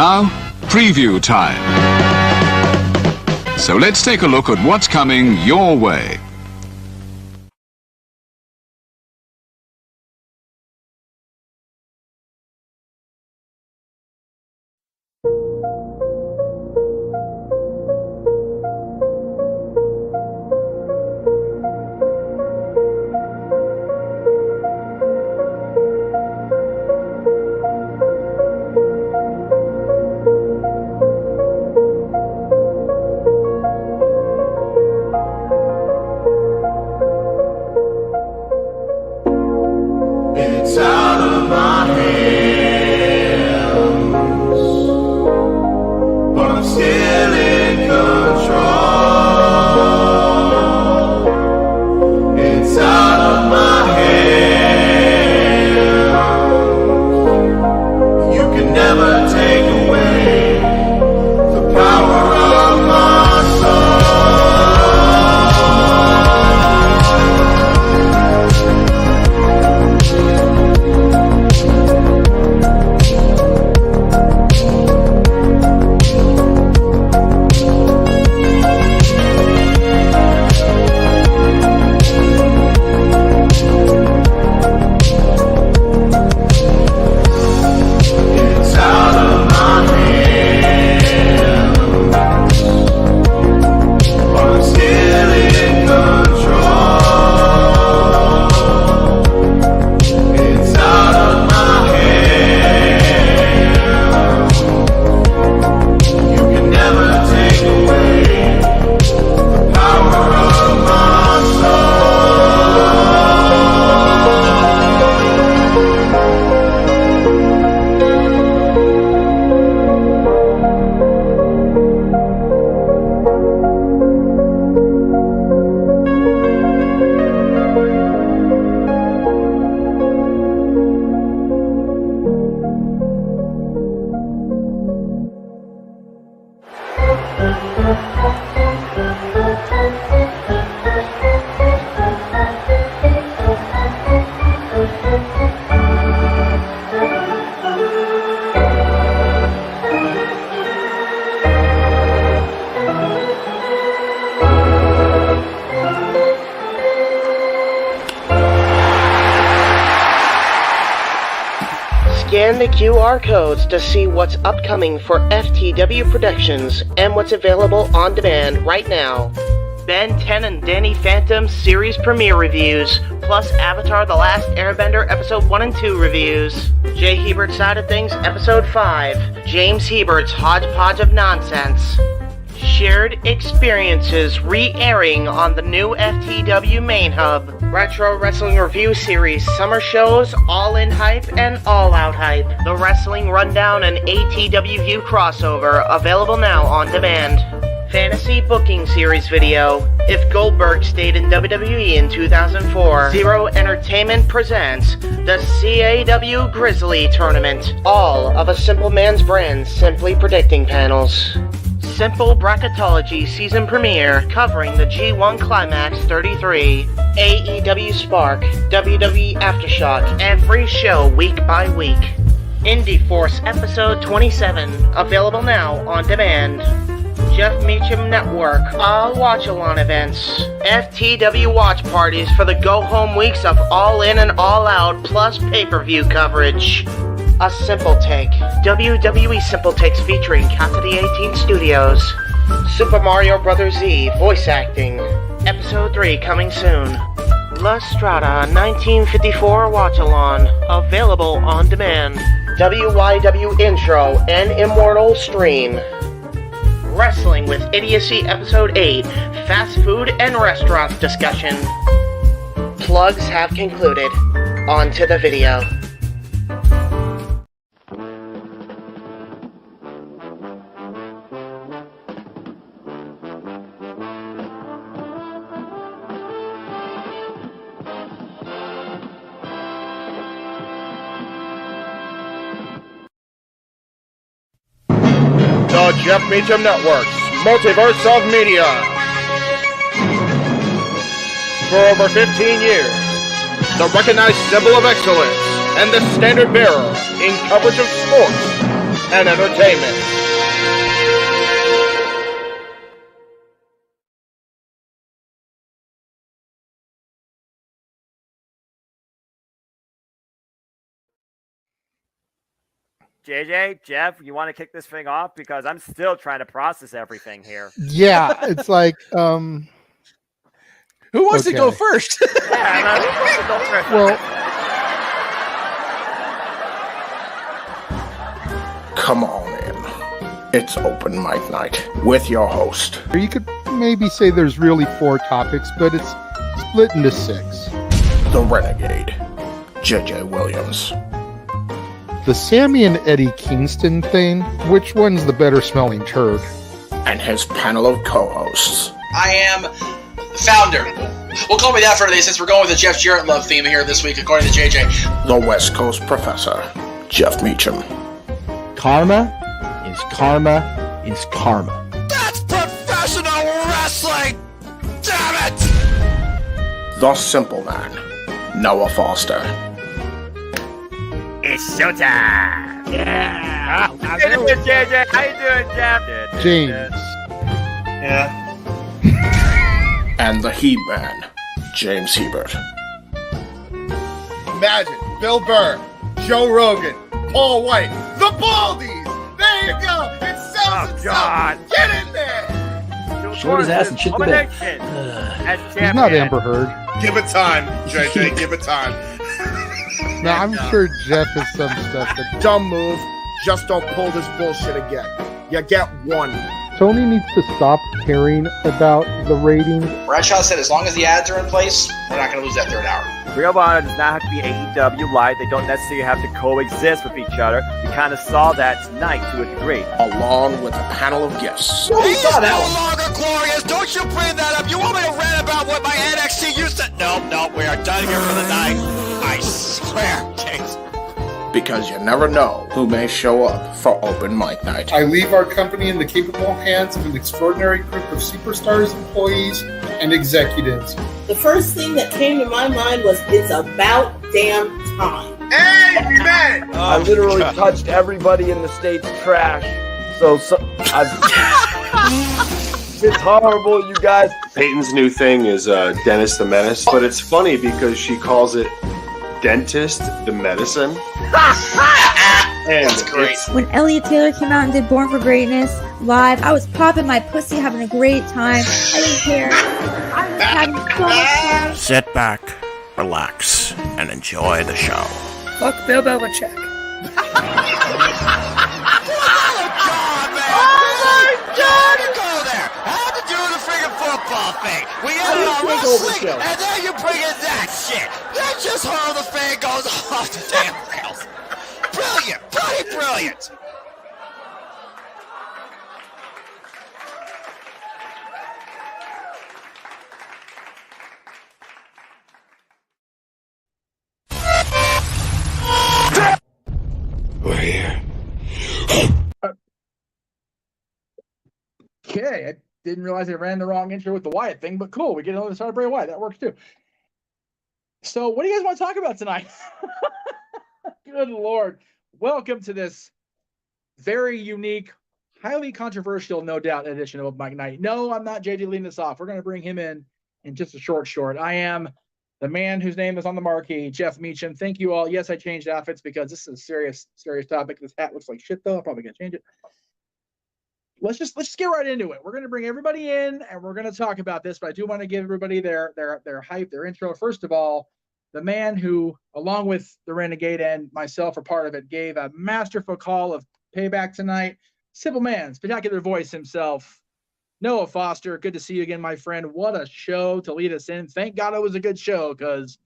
now, preview time. So let's take a look at what's coming your way. It's out of my hands, but I'm still in control. It's out of my hands. You can never take away the power of my soul. Scan the QR codes to see what's upcoming for FTW Productions and what's available on demand right now. Ben 10 and Danny Phantom series premiere reviews, plus Avatar The Last Airbender Episode 1 and 2 reviews. Jay Hebert's Side of Things Episode 5, James Hebert's Hodgepodge of Nonsense. Shared experiences re-airing on the new FTW main hub. Retro Wrestling Review Series Summer Shows, All In Hype and All Out Hype. The Wrestling Rundown and ATW View crossover, available now on demand. Fantasy Booking Series video. If Goldberg stayed in WWE in 2004. Zero Entertainment presents the CAW Grizzly Tournament. All of a Simple Man's Brand Simply Predicting panels. Simple Bracketology season premiere covering the G1 Climax 33, AEW Spark, WWE Aftershock, and free show week by week. Indie Force episode 27, available now on demand. Jeff Meacham Network, all watch-along events. FTW watch parties for the go-home weeks of All In and All Out, plus pay-per-view coverage. A Simple Take. WWE Simple Takes featuring Cassidy 18 Studios. Super Mario Bros. Z voice acting. Episode 3 coming soon. La Strada 1954 watch-along, available on demand. WYW Intro and Immortal stream. Wrestling with Idiocy Episode 8, Fast Food and Restaurants discussion. Plugs have concluded. On to the video. The Jeff Meacham Network's Multiverse of Media. For over 15 years, the recognized symbol of excellence and the standard bearer in coverage of sports, and entertainment. JJ, Jeff, you want to kick this thing off? Because I'm still trying to process everything here. Yeah, it's like, who wants to go first? Yeah, who wants to go first? well, Come on in. It's open mic night with your host. you could maybe say there's really 4 topics, but it's split into 6. The Renegade, JJ Williams. The Sammy and Eddie Kingston thing, which one's the better smelling turd? And his panel of co-hosts. I am founder. Well, call me that for today since we're going with the Jeff Jarrett love theme here this week, according to JJ. The West Coast Professor, Jeff Meacham. Karma is karma is karma. That's professional wrestling! Damn it! The Simple Man, Noah Foster. It's showtime! Yeah! How you doing, JJ? How you doing, Jeff? James. Yeah. And the He-Man, James Hebert. Imagine Bill Burr, Joe Rogan, Paul White, the Baldies. There you go. It sells itself. God. Get in there. Short his ass and shit the bed. He's not Amber Heard. Give it time, JJ. Give it time. No, I'm sure Jeff has some stuff that Dumb move. Just don't pull this bullshit again. You get one. Tony needs to stop caring about the ratings. Bradshaw said as long as the ads are in place, we're not going to lose that third hour. Ring of Honor does not have to be AEW light. They don't necessarily have to coexist with each other. We kind of saw that tonight to a degree. Along with a panel of guests. He's no longer glorious. Don't you bring that up. You want me to rant about what my NXT used to... No, we are done here for the night. I swear, James. Because you never know who may show up for open mic night. I leave our company in the capable hands of an extraordinary group of superstars, employees, and executives. The first thing that came to my mind was, it's about damn time. Amen. I literally touched everybody in the state's trash. So it's horrible, you guys. Peyton's new thing is Dennis the Menace, but it's funny because she calls it Dentist the Medicine. That's great. When Elliot Taylor came out and did Born for Greatness live, I was popping my pussy, having a great time. I didn't care. I was having so much fun. Sit back, relax, and enjoy the show. Fuck Bill Belichick. Football thing. We had wrestling, and then you bring in that shit. That's just how the fan goes off the damn rails. Brilliant, bloody brilliant. We're here. Okay, I didn't realize I ran the wrong intro with the Wyatt thing, but cool. We get another start Bray Wyatt. That works too. So, what do you guys want to talk about tonight? Good Lord. Welcome to this very unique, highly controversial, no doubt, edition of Mike Knight. No, I'm not JJ leading this off. We're going to bring him in just a short. I am the man whose name is on the marquee, Jeff Meacham. Thank you all. Yes, I changed outfits because this is a serious topic. This hat looks like shit, though. I'm probably going to change it. Let's just get right into it. We're going to bring everybody in and we're going to talk about this, but I do want to give everybody their hype, their intro. First of all, the man who, along with the Renegade and myself are part of it, gave a masterful call of Payback tonight. Simple man, spectacular voice himself, Noah Foster. Good to see you again, my friend. What a show to lead us in. Thank God it was a good show, because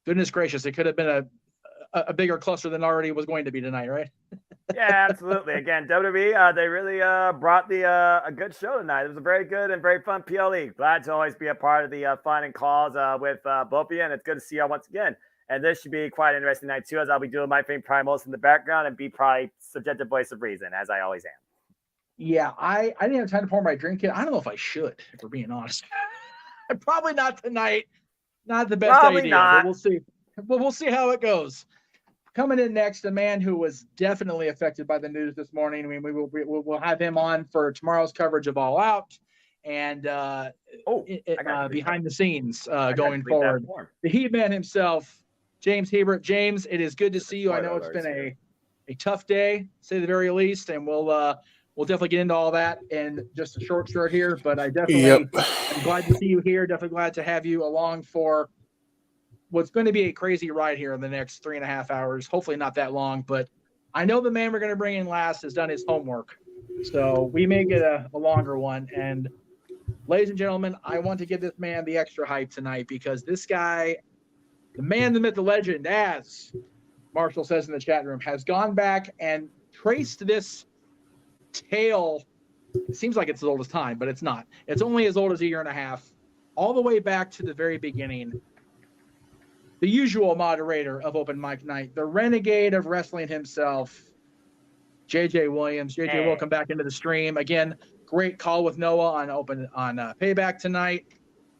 goodness gracious, it could have been a bigger cluster than already was going to be tonight, right? Yeah, absolutely. Again, WWE, they really brought a good show tonight. It was a very good and very fun PLE. Glad to always be a part of the fun and calls with both of you, and it's good to see y'all once again. And this should be quite an interesting night, too, as I'll be doing my thing primals in the background and be probably subjective voice of reason, as I always am. Yeah, I didn't have time to pour my drink yet. I don't know if I should, if we're being honest. Probably not tonight. Not the best Probably idea, not. but we'll see. But we'll see how it goes. Coming in next, a man who was definitely affected by the news this morning. I mean, we'll have him on for tomorrow's coverage of All Out and behind the scenes going forward. The He-Man himself, James Hebert. James, it is good to see you. I know it's been a tough day, to say the very least, and we'll definitely get into all that in just a short here. But I definitely am glad to see you here. Definitely glad to have you along for what's going to be a crazy ride here in the next 3.5 hours. Hopefully not that long, but I know the man we're going to bring in last has done his homework. So we may get a longer one. And ladies and gentlemen, I want to give this man the extra hype tonight because this guy, the man, the myth, the legend, as Marshall says in the chat room, has gone back and traced this tale. It seems like it's as old as time, but it's not. It's only as old as a year and a half, all the way back to the very beginning. The usual moderator of Open Mic Night, the renegade of wrestling himself, JJ Williams. JJ, welcome back into the stream. Again, great call with Noah on Payback tonight.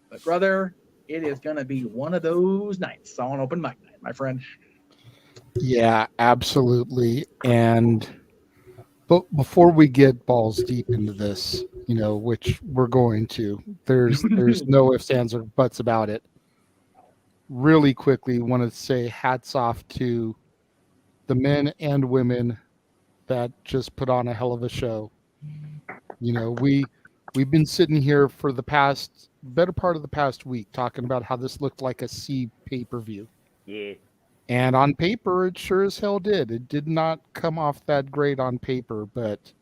But brother, it is going to be one of those nights on Open Mic Night, my friend. Yeah, absolutely. But before we get balls deep into this, which we're going to, there's no ifs, ands, or buts about it. Really quickly, want to say hats off to the men and women that just put on a hell of a show. We've been sitting here for the better part of the past week talking about how this looked like a C pay-per-view. Yeah. And on paper, it sure as hell did. It did not come off that great on paper, but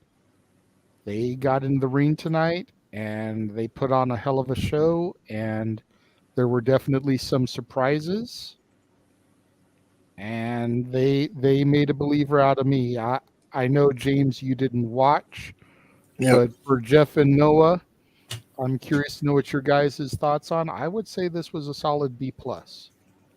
they got in the ring tonight and they put on a hell of a show, and there were definitely some surprises, and they made a believer out of me. I know, James, you didn't watch, but for Jeff and Noah, I'm curious to know what your guys' thoughts on. I would say this was a solid B+.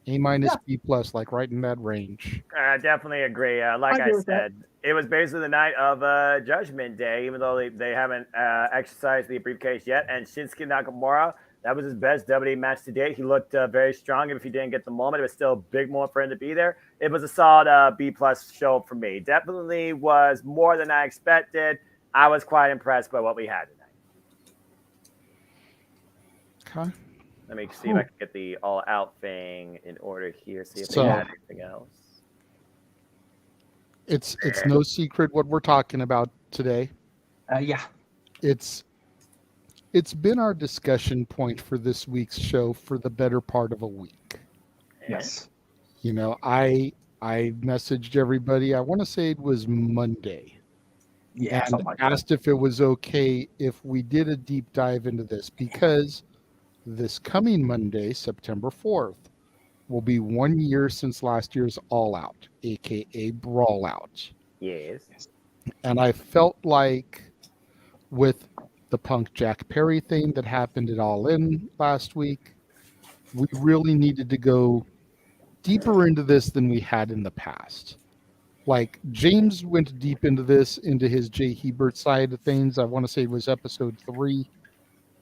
A- B+, like right in that range. I definitely agree. Like I said, it was basically the night of Judgment Day, even though they haven't exercised the briefcase yet. And Shinsuke Nakamura, that was his best WWE match to date. He looked very strong. If he didn't get the moment, it was still a big moment for him to be there. It was a solid B+ show for me. Definitely was more than I expected. I was quite impressed by what we had tonight. Okay. Let me see if I can get the All Out thing in order here. See if they had anything else. It's no secret what we're talking about today. Yeah. It's been our discussion point for this week's show for the better part of a week. Yes. I messaged everybody. I want to say it was Monday. Yeah. And asked if it was okay if we did a deep dive into this, because this coming Monday, September 4th, will be 1 year since last year's All Out, aka Brawl Out. Yes. And I felt like with the Punk Jack Perry thing that happened at All In last week, we really needed to go deeper into this than we had in the past. Like, James went deep into this, into his Jay Hebert side of things. I want to say it was episode 3.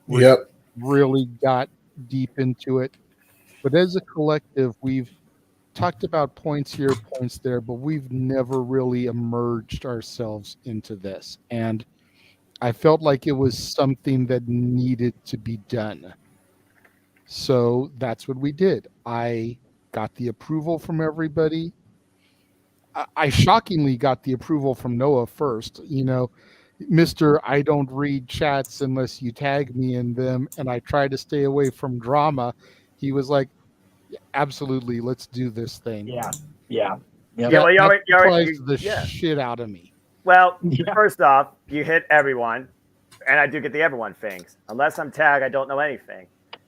Yep. Really got deep into it. But as a collective, we've talked about points here, points there, but we've never really immersed ourselves into this. And I felt like it was something that needed to be done. So that's what we did. I got the approval from everybody. I shockingly got the approval from Noah first. Mr. I don't read chats unless you tag me in them, and I try to stay away from drama. He was like, absolutely, let's do this thing. Yeah. Well, you already surprised the shit out of me. Well, first off, you hit everyone, and I do get the everyone things. Unless I'm tagged, I don't know anything.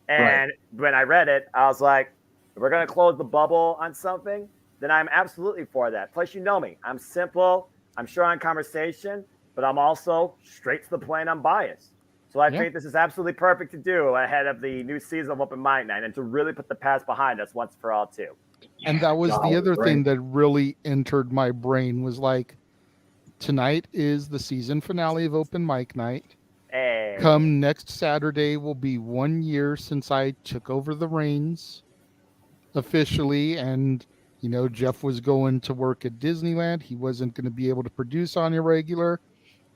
And when I read it, I was like, if we're going to close the bubble on something, then I'm absolutely for that. Plus, you know me. I'm simple. I'm sure on conversation, but I'm also straight to the point. I'm biased. So I think this is absolutely perfect to do ahead of the new season of Open Mic Night and to really put the past behind us once for all, too. And that was the other thing that really entered my brain was like, tonight is the season finale of Open Mic Night. Hey. Come next Saturday will be 1 year since I took over the reins officially, and Jeff was going to work at Disneyland. He wasn't going to be able to produce on irregular.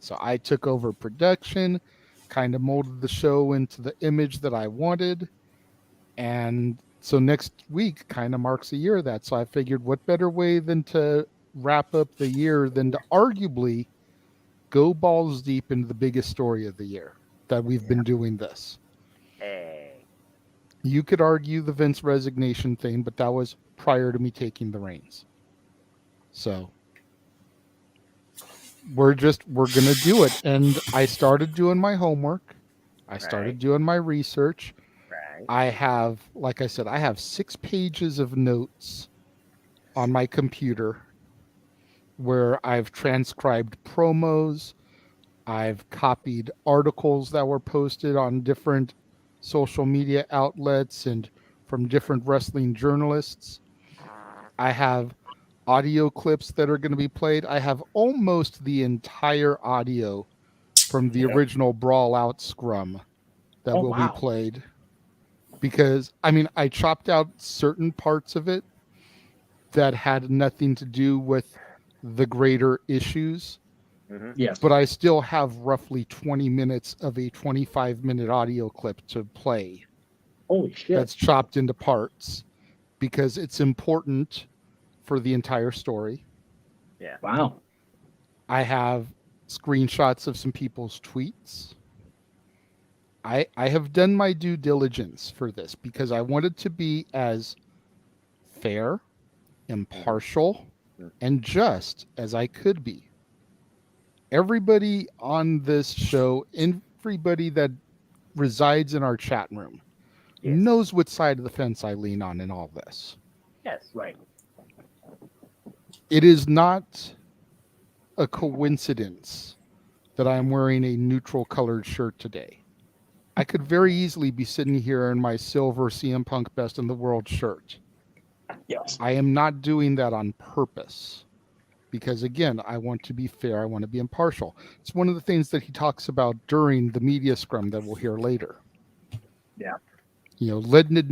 So I took over production, kind of molded the show into the image that I wanted. And so next week kind of marks a year of that. So I figured what better way than to wrap up the year than to arguably go balls deep into the biggest story of the year that we've been doing this. Hey. You could argue the Vince resignation thing, but that was prior to me taking the reins. So we're going to do it. And I started doing my homework. I started doing my research. Right. I have, like I said, I have 6 pages of notes on my computer where I've transcribed promos. I've copied articles that were posted on different social media outlets and from different wrestling journalists. I have audio clips that are going to be played. I have almost the entire audio from the original Brawl Out scrum that will be played. Because, I chopped out certain parts of it that had nothing to do with the greater issues. Mm-hmm. Yes. But I still have roughly 20 minutes of a 25-minute audio clip to play. Holy shit. That's chopped into parts because it's important for the entire story. Yeah. Wow. I have screenshots of some people's tweets. I have done my due diligence for this because I wanted to be as fair, impartial, and just as I could be. Everybody on this show, everybody that resides in our chat room, knows what side of the fence I lean on in all this. Yes. Right. It is not a coincidence that I'm wearing a neutral colored shirt today. I could very easily be sitting here in my silver CM Punk Best in the World shirt. Yes. I am not doing that on purpose. Because again, I want to be fair. I want to be impartial. It's one of the things that he talks about during the media scrum that we'll hear later. Yeah. Letting it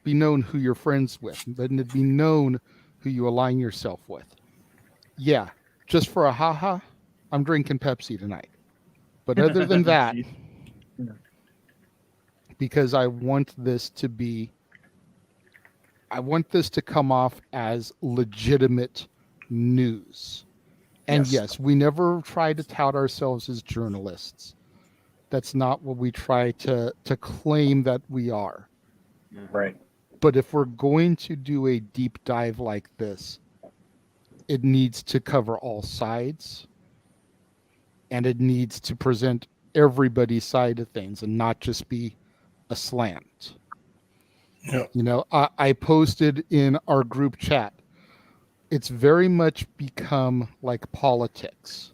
be known who you're friends with. Letting it be known who you align yourself with. Yeah, just for a haha, I'm drinking Pepsi tonight. But other than that, because I want this to come off as legitimate news. And yes, we never try to tout ourselves as journalists. That's not what we try to claim that we are. Right. But if we're going to do a deep dive like this, it needs to cover all sides. And it needs to present everybody's side of things and not just be a slant. Yeah. I posted in our group chat, it's very much become like politics.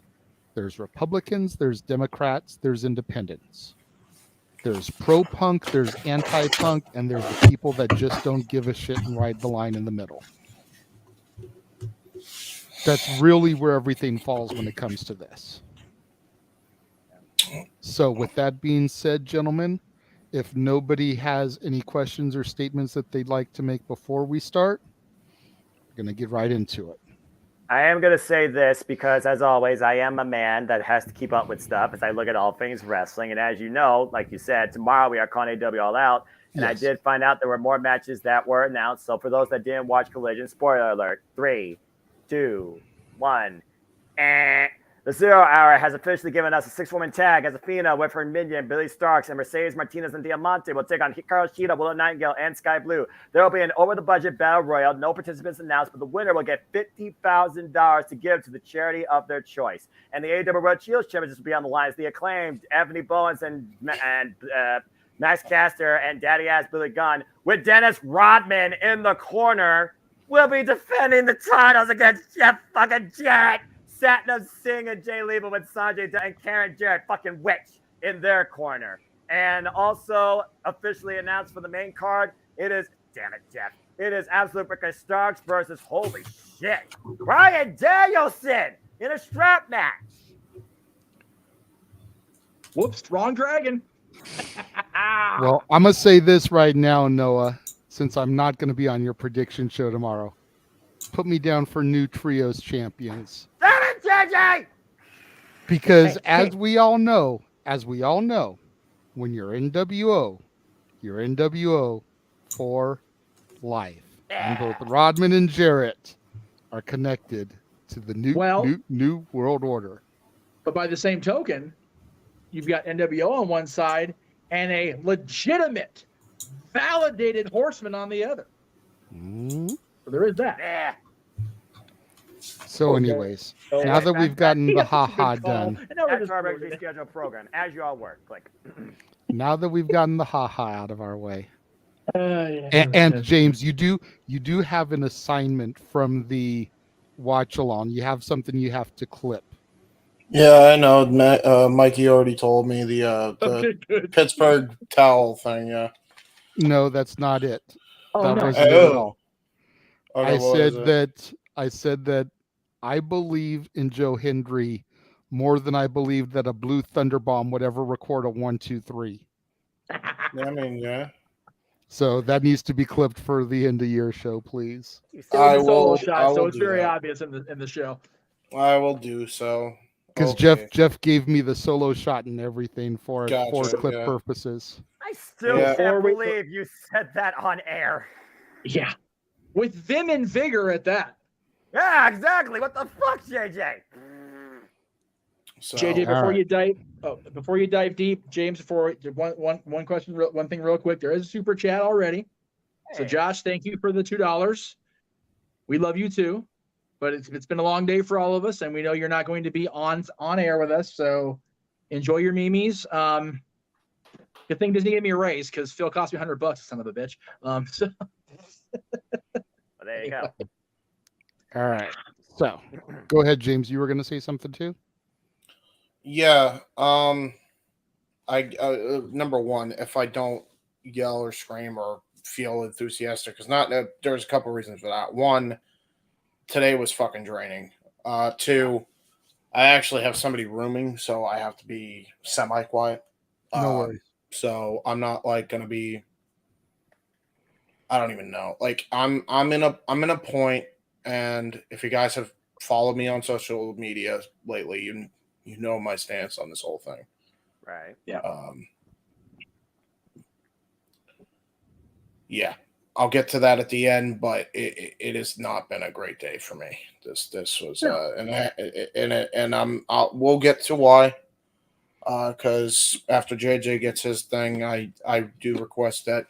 There's Republicans, there's Democrats, there's independents. There's pro-punk, there's anti-punk, and there's the people that just don't give a shit and ride the line in the middle. That's really where everything falls when it comes to this. So with that being said, gentlemen, if nobody has any questions or statements that they'd like to make before we start, we're going to get right into it. I am going to say this because, as always, I am a man that has to keep up with stuff as I look at all things wrestling. And as you know, like you said, tomorrow we are calling AW All Out. And I did find out there were more matches that were announced. So for those that didn't watch Collision, spoiler alert, 3, 2, 1. The 0 Hour has officially given us a 6-woman tag as Athena with her minion, Billy Starks, and Mercedes Martinez and Diamante will take on Hikaru Shida, Willow Nightingale, and Sky Blue. There will be an over-the-budget battle royal. No participants announced, but the winner will get $50,000 to give to the charity of their choice. And the AEW World Shields Championships will be on the line as the Acclaimed, Ebony Bowens, and Max Caster and Daddy-Ass Billy Gunn, with Dennis Rodman in the corner, will be defending the titles against Jeff fucking Jarrett, Satnam Singh, and Jay Leva, with Sanjay Dutt and Karen Jarrett, fucking witch, in their corner. And also officially announced for the main card, it is, damn it, Jeff, it is Absolute Ricky Starks versus, holy shit, Bryan Danielson in a strap match. Whoops, wrong dragon. Well, I'm going to say this right now, Noah, since I'm not going to be on your prediction show tomorrow. put me down for new trios champions. Damn it, JJ! Because as we all know, when you're NWO, you're NWO for life. And both Rodman and Jarrett are connected to the new world order. But by the same token, you've got NWO on one side and a legitimate, validated horseman on the other. Mm-hmm. So there is that. Yeah. So, anyways, now that we've gotten the ha-ha done. That's our regularly scheduled program, as you all work. Click. Now that we've gotten the ha-ha out of our way. And James, you do have an assignment from the watch along. You have something you have to clip. Yeah, I know. Mikey already told me the Pittsburgh towel thing. Yeah. No, that's not it. Oh, that no. wasn't it at all. Okay, I said that I believe in Joe Hendry more than I believe that a Blue Thunder Bomb would ever record a 1, 2, 3. I mean, yeah. So that needs to be clipped for the end of year show, please. I will. So it's very obvious in the show. I will do so. Because Jeff gave me the solo shot and everything for clip purposes. I still can't believe you said that on air. Yeah. With vim and vigor at that. Yeah, exactly. What the fuck, JJ? So, JJ, before you dive deep, James, one question, one thing real quick. There is a super chat already. So Josh, thank you for the $2. We love you too, but it's been a long day for all of us, and we know you're not going to be on air with us. So enjoy your memes. Good thing Disney gave me a raise because Phil cost me $100, son of a bitch. So well, there you go. All right. So go ahead, James. You were going to say something too? Yeah. I number one, if I don't yell or scream or feel enthusiastic, because there's a couple reasons for that. One, today was fucking draining. Two, I actually have somebody rooming, so I have to be semi-quiet. No worries. So I'm not like gonna be. I don't even know. Like I'm in a point, and if you guys have followed me on social media lately, you know my stance on this whole thing. Right. Yeah. Yeah. I'll get to that at the end, but it has not been a great day for me. This was we'll get to why. Because after JJ gets his thing, I do request that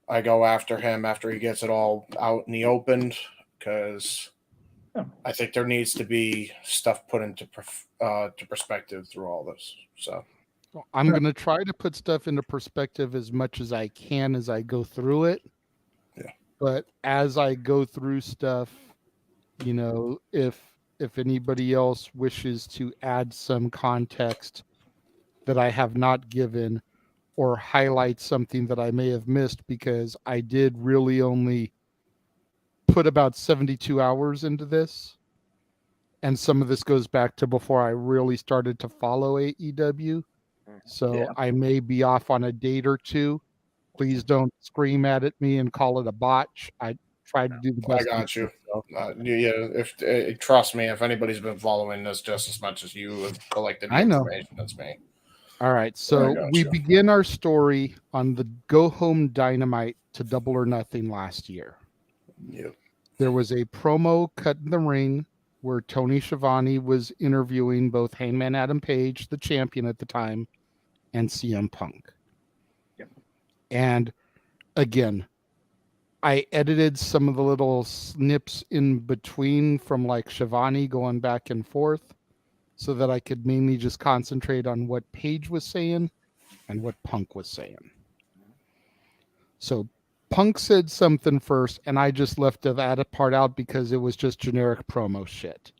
I go after him after he gets it all out in the open, because I think there needs to be stuff put into to perspective through all this. So I'm going to try to put stuff into perspective as much as I can as I go through it. Yeah. But as I go through stuff, if anybody else wishes to add some context that I have not given, or highlight something that I may have missed, because I did really only put about 72 hours into this. And some of this goes back to before I really started to follow AEW. So I may be off on a date or two. Please don't scream at me and call it a botch. I try to do the best. I got you. Trust me, if anybody's been following this just as much as you have collected information, that's me. All right, so we begin our story on the Go Home Dynamite to Double or Nothing last year. Yep. There was a promo cut in the ring where Tony Schiavone was interviewing both Hangman Adam Page, the champion at the time, and CM Punk. Yep. And again, I edited some of the little snips in between from like Schiavone going back and forth, so that I could mainly just concentrate on what Page was saying and what Punk was saying. So Punk said something first, and I just left that part out because it was just generic promo shit.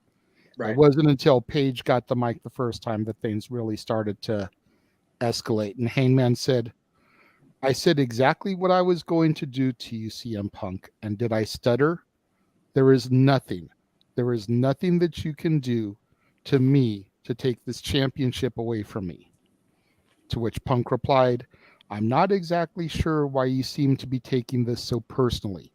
Right. It wasn't until Page got the mic the first time that things really started to escalate. And Hangman said, I said exactly what I was going to do to you, CM Punk. And did I stutter? There is nothing. There is nothing that you can do to me to take this championship away from me. To which Punk replied, I'm not exactly sure why you seem to be taking this so personally.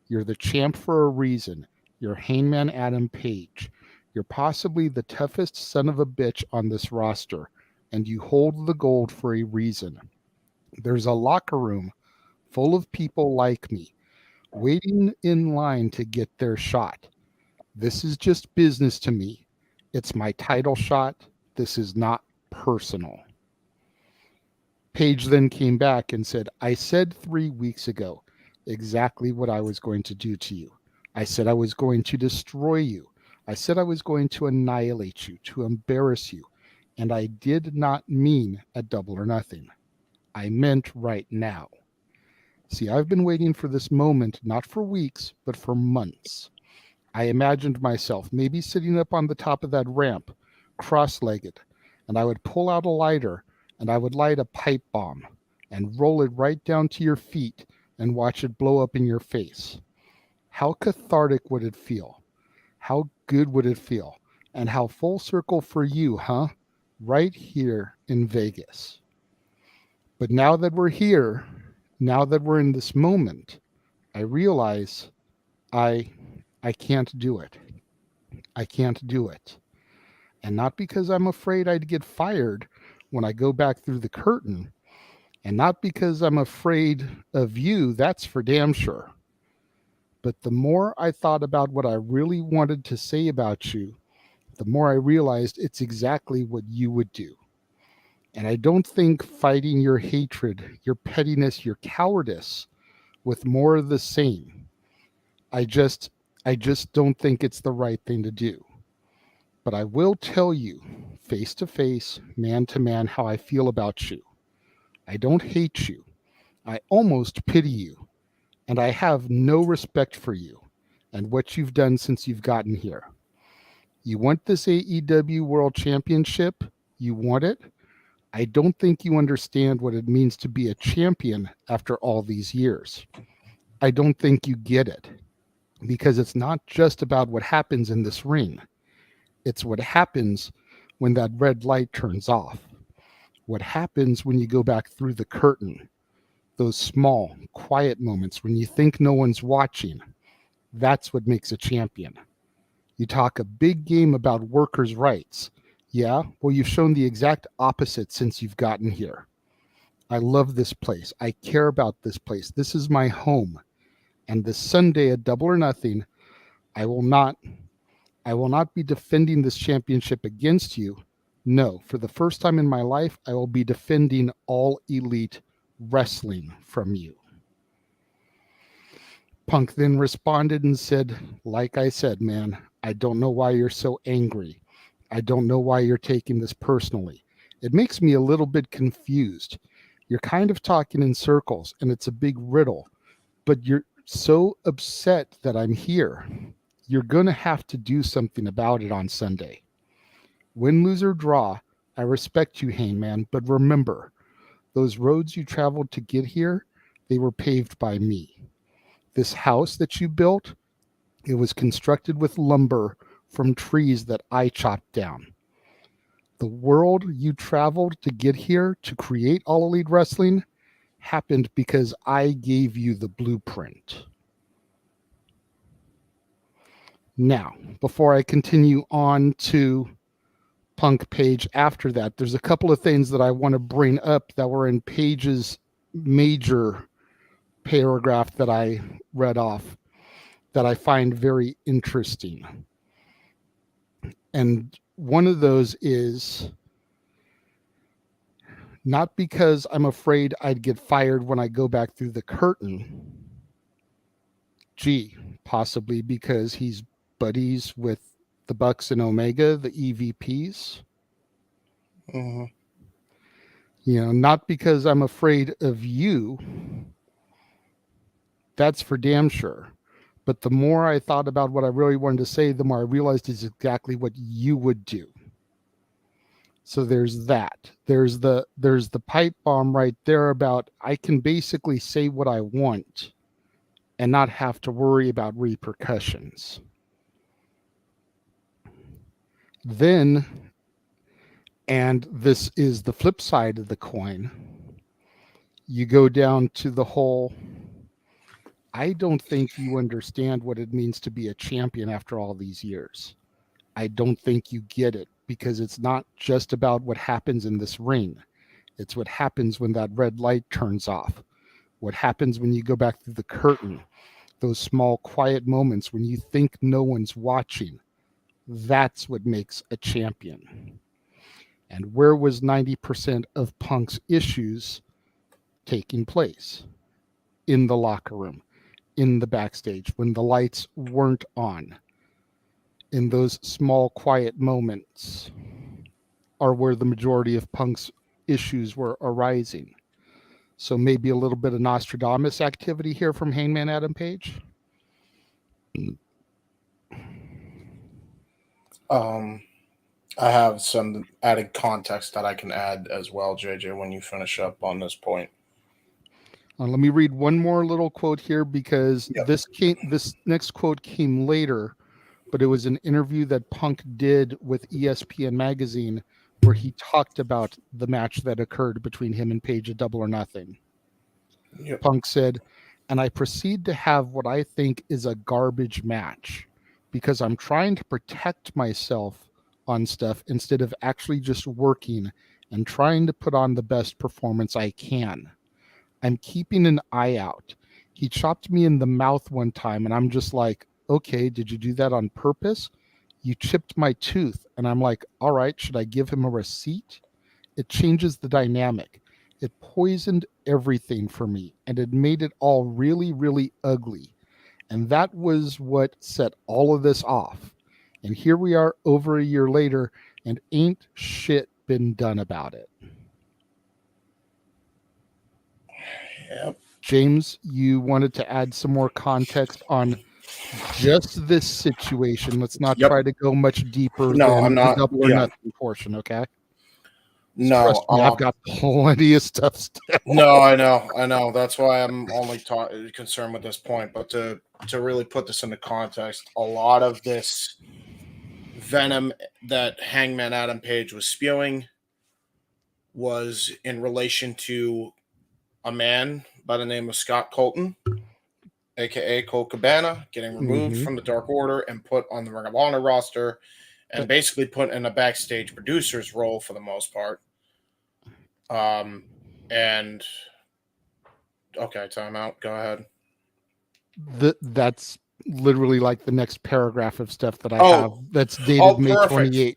You're the champ for a reason. You're Hangman Adam Page. You're possibly the toughest son of a bitch on this roster, and you hold the gold for a reason. There's a locker room full of people like me, waiting in line to get their shot. This is just business to me. It's my title shot. This is not personal. Page then came back and said, I said 3 weeks ago exactly what I was going to do to you. I said I was going to destroy you. I said I was going to annihilate you, to embarrass you. And I did not mean at Double or Nothing. I meant right now. See, I've been waiting for this moment, not for weeks, but for months. I imagined myself maybe sitting up on the top of that ramp, cross-legged, and I would pull out a lighter and I would light a pipe bomb and roll it right down to your feet and watch it blow up in your face. How cathartic would it feel? How good would it feel? And how full circle for you, huh? Right here in Vegas. But now that we're here, now that we're in this moment, I realize I can't do it. I can't do it. And not because I'm afraid I'd get fired when I go back through the curtain, and not because I'm afraid of you, that's for damn sure. But the more I thought about what I really wanted to say about you, the more I realized it's exactly what you would do. And I don't think fighting your hatred, your pettiness, your cowardice with more of the same, I just don't think it's the right thing to do. But I will tell you, face to face, man to man, how I feel about you. I don't hate you. I almost pity you. And I have no respect for you and what you've done since you've gotten here. You want this AEW World Championship? You want it? I don't think you understand what it means to be a champion after all these years. I don't think you get it. Because it's not just about what happens in this ring. It's what happens when that red light turns off. What happens when you go back through the curtain. Those small, quiet moments when you think no one's watching. That's what makes a champion. You talk a big game about workers' rights. Yeah, well, you've shown the exact opposite since you've gotten here. I love this place. I care about this place. This is my home. And this Sunday at Double or Nothing, I will not be defending this championship against you. No, for the first time in my life, I will be defending All Elite Wrestling from you. Punk then responded and said, like I said, man, I don't know why you're so angry. I don't know why you're taking this personally. It makes me a little bit confused. You're kind of talking in circles, and it's a big riddle, but you're so upset that I'm here. You're going to have to do something about it on Sunday. Win, lose, or draw, I respect you, Hangman, but remember, those roads you traveled to get here, they were paved by me. This house that you built, it was constructed with lumber from trees that I chopped down. The world you traveled to get here to create All Elite Wrestling happened because I gave you the blueprint. Now, before I continue on to Punk Page after that, there's a couple of things that I want to bring up that were in Page's major paragraph that I read off that I find very interesting. And one of those is not because I'm afraid I'd get fired when I go back through the curtain. Gee, possibly because he's buddies with the Bucks and Omega, the EVPs. Mm-hmm. You know, not because I'm afraid of you. That's for damn sure. But the more I thought about what I really wanted to say, the more I realized is exactly what you would do. So there's that. There's the pipe bomb right there about I can basically say what I want and not have to worry about repercussions. Then, and this is the flip side of the coin, you go down to the whole I don't think you understand what it means to be a champion after all these years. I don't think you get it, because it's not just about what happens in this ring. It's what happens when that red light turns off. What happens when you go back through the curtain. Those small, quiet moments when you think no one's watching. That's what makes a champion. And where was 90% of Punk's issues taking place? In the locker room, in the backstage, when the lights weren't on. In those small, quiet moments are where the majority of Punk's issues were arising. So maybe a little bit of Nostradamus activity here from Hangman Adam Page. I have some added context that I can add as well, JJ, when you finish up on this point. Let me read one more little quote here, because this next quote came later, but it was an interview that Punk did with ESPN magazine where he talked about the match that occurred between him and Page at Double or Nothing. Yep. Punk said, "And I proceed to have what I think is a garbage match because I'm trying to protect myself on stuff instead of actually just working and trying to put on the best performance I can. I'm keeping an eye out. He chopped me in the mouth one time and I'm just like, okay, did you do that on purpose? You chipped my tooth." And I'm like, all right, should I give him a receipt? It changes the dynamic. It poisoned everything for me, and it made it all really, really ugly. And that was what set all of this off. And here we are over a year later, and ain't shit been done about it. Yep. James, you wanted to add some more context on just this situation. Let's not try to go much deeper than I'm not, the Double or Nothing portion, okay? No, trust me, I've got plenty of stuff still. No, I know. That's why I'm only concerned with this point. But to really put this into context, a lot of this venom that Hangman Adam Page was spewing was in relation to a man by the name of Scott Colton, aka Colt Cabana, getting removed from the Dark Order and put on the Ring of Honor roster, and basically put in a backstage producer's role for the most part. And okay, time out. Go ahead. That's literally like the next paragraph of stuff that I have that's dated May 28th.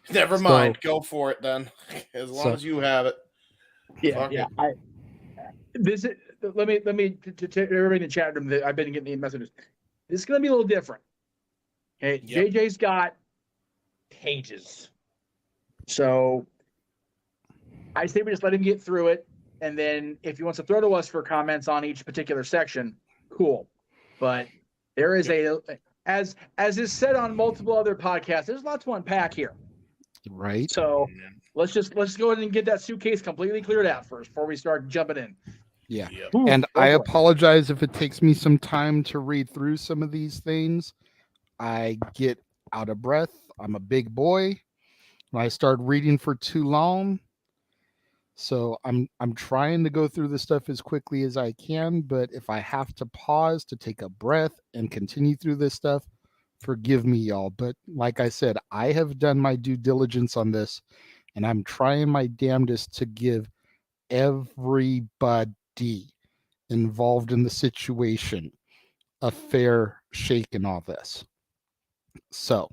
Never mind. Go for it then. As long as you have it. Yeah. Let me to everybody in the chat room that I've been getting the messages. This is gonna be a little different. Okay, JJ's got pages. So I say we just let him get through it, and then if he wants to throw to us for comments on each particular section, cool. But there is as is said on multiple other podcasts, there's lots to unpack here. Right. So let's go ahead and get that suitcase completely cleared out first before we start jumping in. Yeah. And I apologize if it takes me some time to read through some of these things. I get out of breath. I'm a big boy. When I start reading for too long. So I'm trying to go through this stuff as quickly as I can, but if I have to pause to take a breath and continue through this stuff, forgive me, y'all. But like I said, I have done my due diligence on this, and I'm trying my damnedest to give everybody involved in the situation a fair shake in all this. So,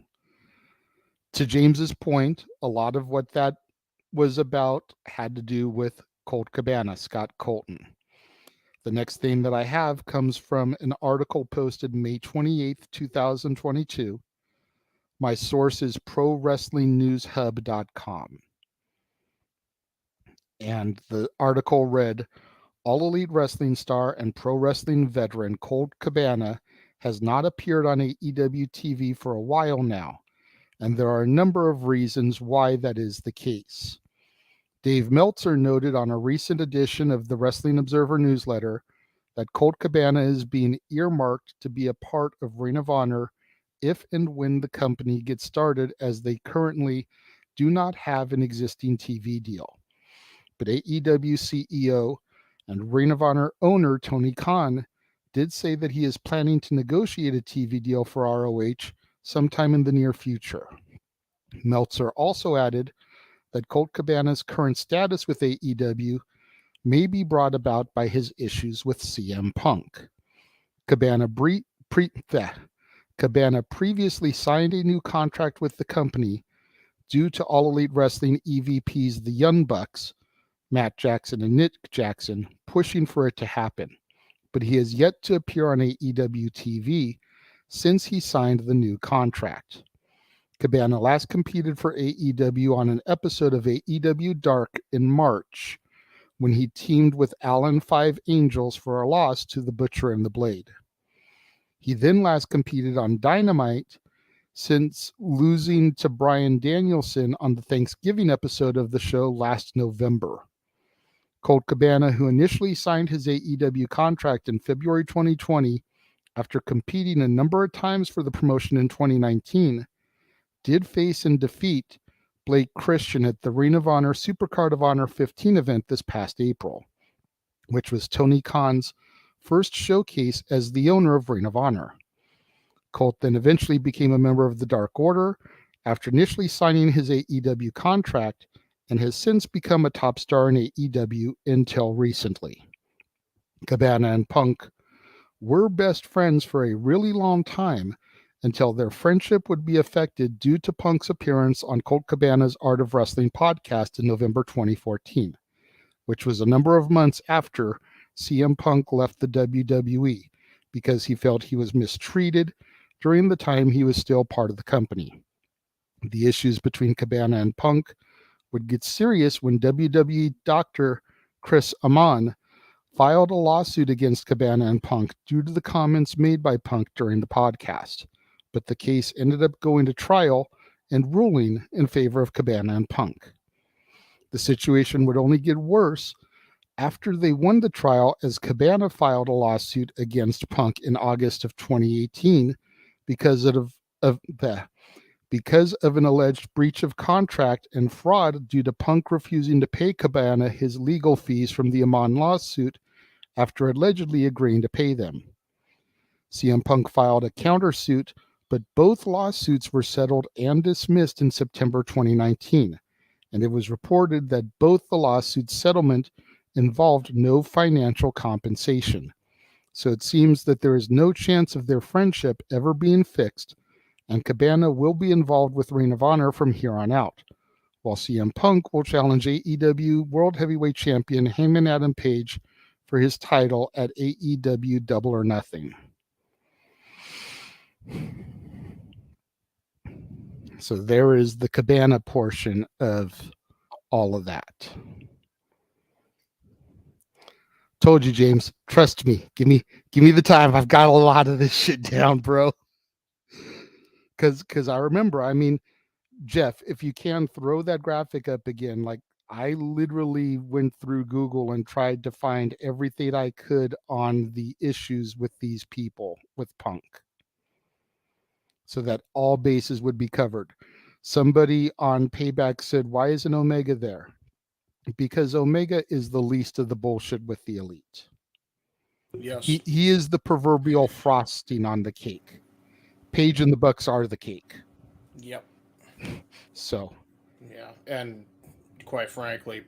to James's point, a lot of what that was about had to do with Colt Cabana, Scott Colton. The next thing that I have comes from an article posted May 28th, 2022. My source is ProWrestlingNewsHub.com. And the article read, All Elite Wrestling star and pro wrestling veteran Colt Cabana has not appeared on AEW TV for a while now, and there are a number of reasons why that is the case. Dave Meltzer noted on a recent edition of the Wrestling Observer newsletter that Colt Cabana is being earmarked to be a part of Ring of Honor if and when the company gets started, as they currently do not have an existing TV deal. But AEW CEO and Ring of Honor owner Tony Khan did say that he is planning to negotiate a TV deal for ROH sometime in the near future. Meltzer also added that Colt Cabana's current status with AEW may be brought about by his issues with CM Punk. Cabana previously signed a new contract with the company due to All Elite Wrestling EVPs, the Young Bucks, Matt Jackson and Nick Jackson, pushing for it to happen. But he has yet to appear on AEW TV since he signed the new contract. Cabana last competed for AEW on an episode of AEW Dark in March, when he teamed with Alan Five Angels for a loss to the Butcher and the Blade. He then last competed on Dynamite since losing to Bryan Danielson on the Thanksgiving episode of the show last November. Colt Cabana, who initially signed his AEW contract in February 2020 after competing a number of times for the promotion in 2019, did face and defeat Blake Christian at the Ring of Honor Supercard of Honor 15 event this past April, which was Tony Khan's first showcase as the owner of Ring of Honor. Colt then eventually became a member of the Dark Order after initially signing his AEW contract, and has since become a top star in AEW until recently. Cabana and Punk were best friends for a really long time, until their friendship would be affected due to Punk's appearance on Colt Cabana's Art of Wrestling podcast in November 2014, which was a number of months after CM Punk left the WWE because he felt he was mistreated during the time he was still part of the company. The issues between Cabana and Punk would get serious when WWE doctor Chris Amon filed a lawsuit against Cabana and Punk due to the comments made by Punk during the podcast. But the case ended up going to trial and ruling in favor of Cabana and Punk. The situation would only get worse after they won the trial, as Cabana filed a lawsuit against Punk in August of 2018 because of an alleged breach of contract and fraud due to Punk refusing to pay Cabana his legal fees from the Amon lawsuit after allegedly agreeing to pay them. CM Punk filed a countersuit, but both lawsuits were settled and dismissed in September 2019, and it was reported that both the lawsuit settlement involved no financial compensation. So it seems that there is no chance of their friendship ever being fixed, and Cabana will be involved with Ring of Honor from here on out, while CM Punk will challenge AEW World Heavyweight Champion Hangman Adam Page for his title at AEW Double or Nothing. So there is the Cabana portion of all of that. Told you, James. Trust me. Give me the time. I've got a lot of this shit down, bro. Because I remember, I mean, Jeff, if you can throw that graphic up again, like I literally went through Google and tried to find everything I could on the issues with these people with Punk, so that all bases would be covered. Somebody on Payback said, why isn't Omega there? Because Omega is the least of the bullshit with the Elite. Yes. He is the proverbial frosting on the cake. Page and the Bucks are the cake. Yep. So. Yeah, and quite frankly,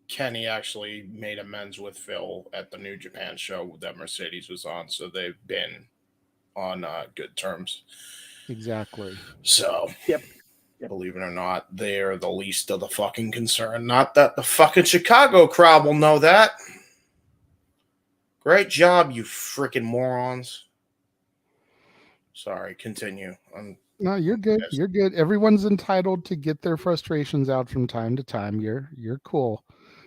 Kenny actually made amends with Phil at the New Japan show that Mercedes was on, so they've been on good terms. Exactly. So, yep. Believe it or not, they're the least of the fucking concern. Not that the fucking Chicago crowd will know that. Great job, you freaking morons. Sorry, continue. No, you're good. You're good. Everyone's entitled to get their frustrations out from time to time. You're cool.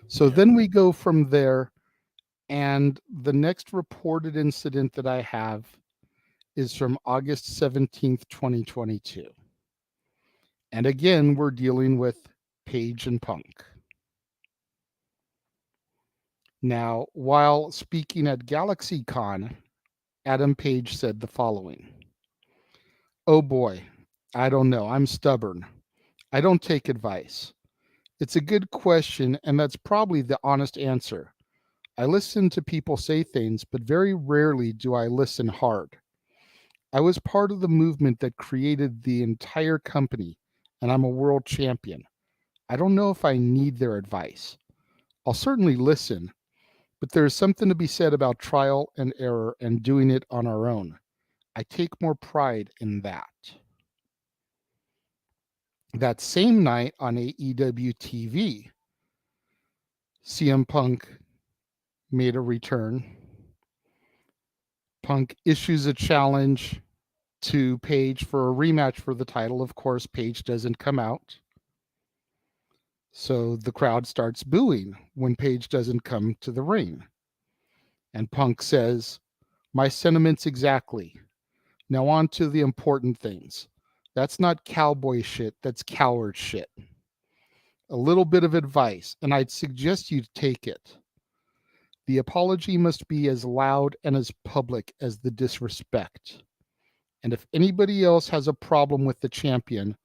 So then we go from there, and the next reported incident that I have is from August 17th, 2022. And again, we're dealing with Page and Punk. Now, while speaking at GalaxyCon, Adam Page said the following. Oh boy, I don't know. I'm stubborn. I don't take advice. It's a good question, and that's probably the honest answer. I listen to people say things, but very rarely do I listen hard. I was part of the movement that created the entire company, and I'm a world champion. I don't know if I need their advice. I'll certainly listen, but there's something to be said about trial and error and doing it on our own. I take more pride in that. That same night on AEW TV, CM Punk made a return. Punk issues a challenge to Page for a rematch for the title. Of course, Page doesn't come out. So the crowd starts booing when Page doesn't come to the ring. And Punk says, "My sentiments exactly. Now on to the important things. That's not cowboy shit, that's coward shit. A little bit of advice, and I'd suggest you take it. The apology must be as loud and as public as the disrespect. And if anybody else has a problem with the champion,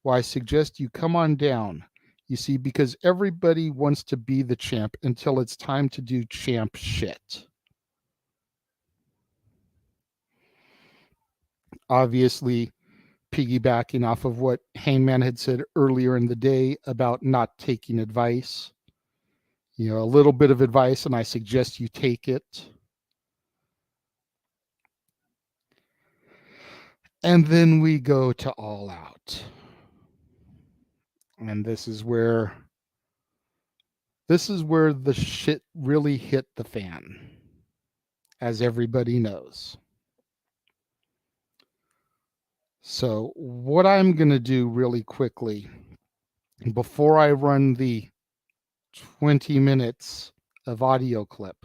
well, I suggest you come on down. You see, because everybody wants to be the champ until it's time to do champ shit." Obviously, piggybacking off of what Hangman had said earlier in the day about not taking advice. A little bit of advice, and I suggest you take it. And then we go to All Out. And this is where the shit really hit the fan, as everybody knows. So what I'm going to do really quickly, before I run the 20 minutes of audio clip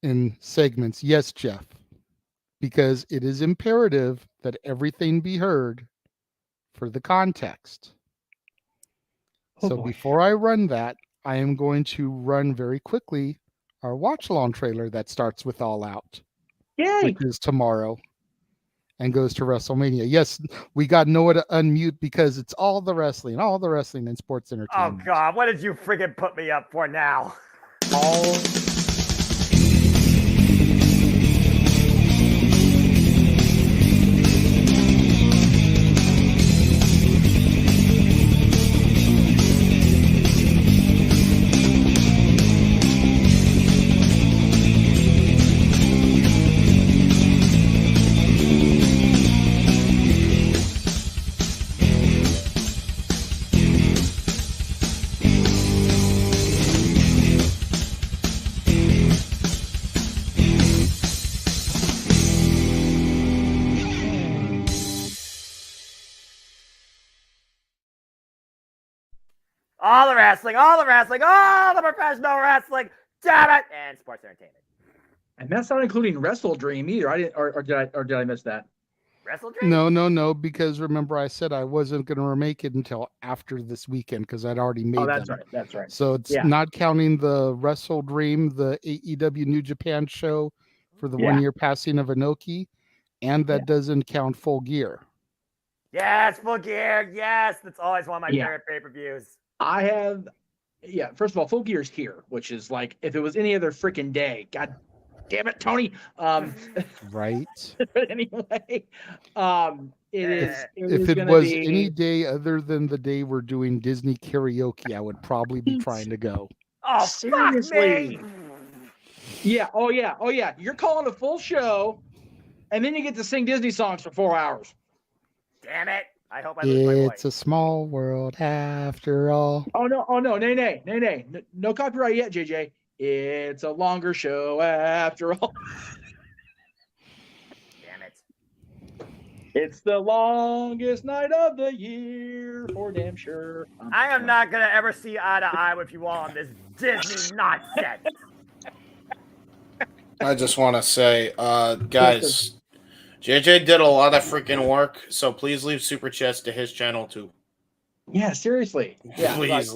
in segments, yes, Jeff, because it is imperative that everything be heard for the context. Before I run that, I am going to run very quickly our watch-along trailer that starts with All Out. Yay! Which is tomorrow and goes to WrestleMania. Yes, we got Noah to unmute because it's all the wrestling and sports entertainment. Oh, God, what did you friggin' put me up for now? All the wrestling, all the professional wrestling, damn it, and sports entertainment. And that's not including Wrestle Dream either. I didn't, or did I miss that? Wrestle Dream? No, because remember I said I wasn't going to make it until after this weekend because I'd already made them. That's right. So it's not counting the Wrestle Dream, the AEW New Japan show for the 1 year passing of Inoki, and that doesn't count Full Gear. Yes, Full Gear. Yes, that's always one of my favorite pay-per-views. I have, first of all, Full Gear's here, which is like, if it was any other freaking day, God damn it, Tony. Right. But anyway, if it was any day other than the day we're doing Disney karaoke, I would probably be trying to go. Oh, seriously? Fuck me. Yeah. Oh yeah. You're calling a full show, and then you get to sing Disney songs for 4 hours. Damn it. I hope I lose my voice. It's a small world after all. Oh no, nay. No copyright yet, JJ. It's a longer show after all. Damn it. It's the longest night of the year, for damn sure. I am not going to ever see eye to eye with you all on this Disney nonsense. I just want to say, guys, JJ did a lot of freaking work, so please leave super chats to his channel too. Yeah, seriously. Yeah, please,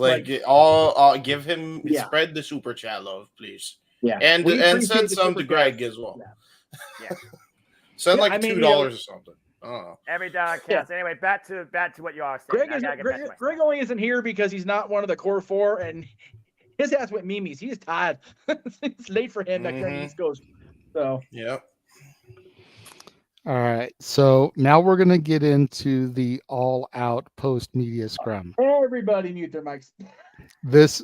give him spread the super chat love, please. Yeah, and send some to Greg as well. Yeah. Send like $2 or something. Oh. Every dollar counts. Yeah. Anyway, back to what you are saying. Greg only isn't here because he's not one of the core four, and his ass went Mimi's. He's tired. It's late for him back there in the East Coast. So Yep. All right. So now we're going to get into the all-out post-media scrum. Everybody mute their mics.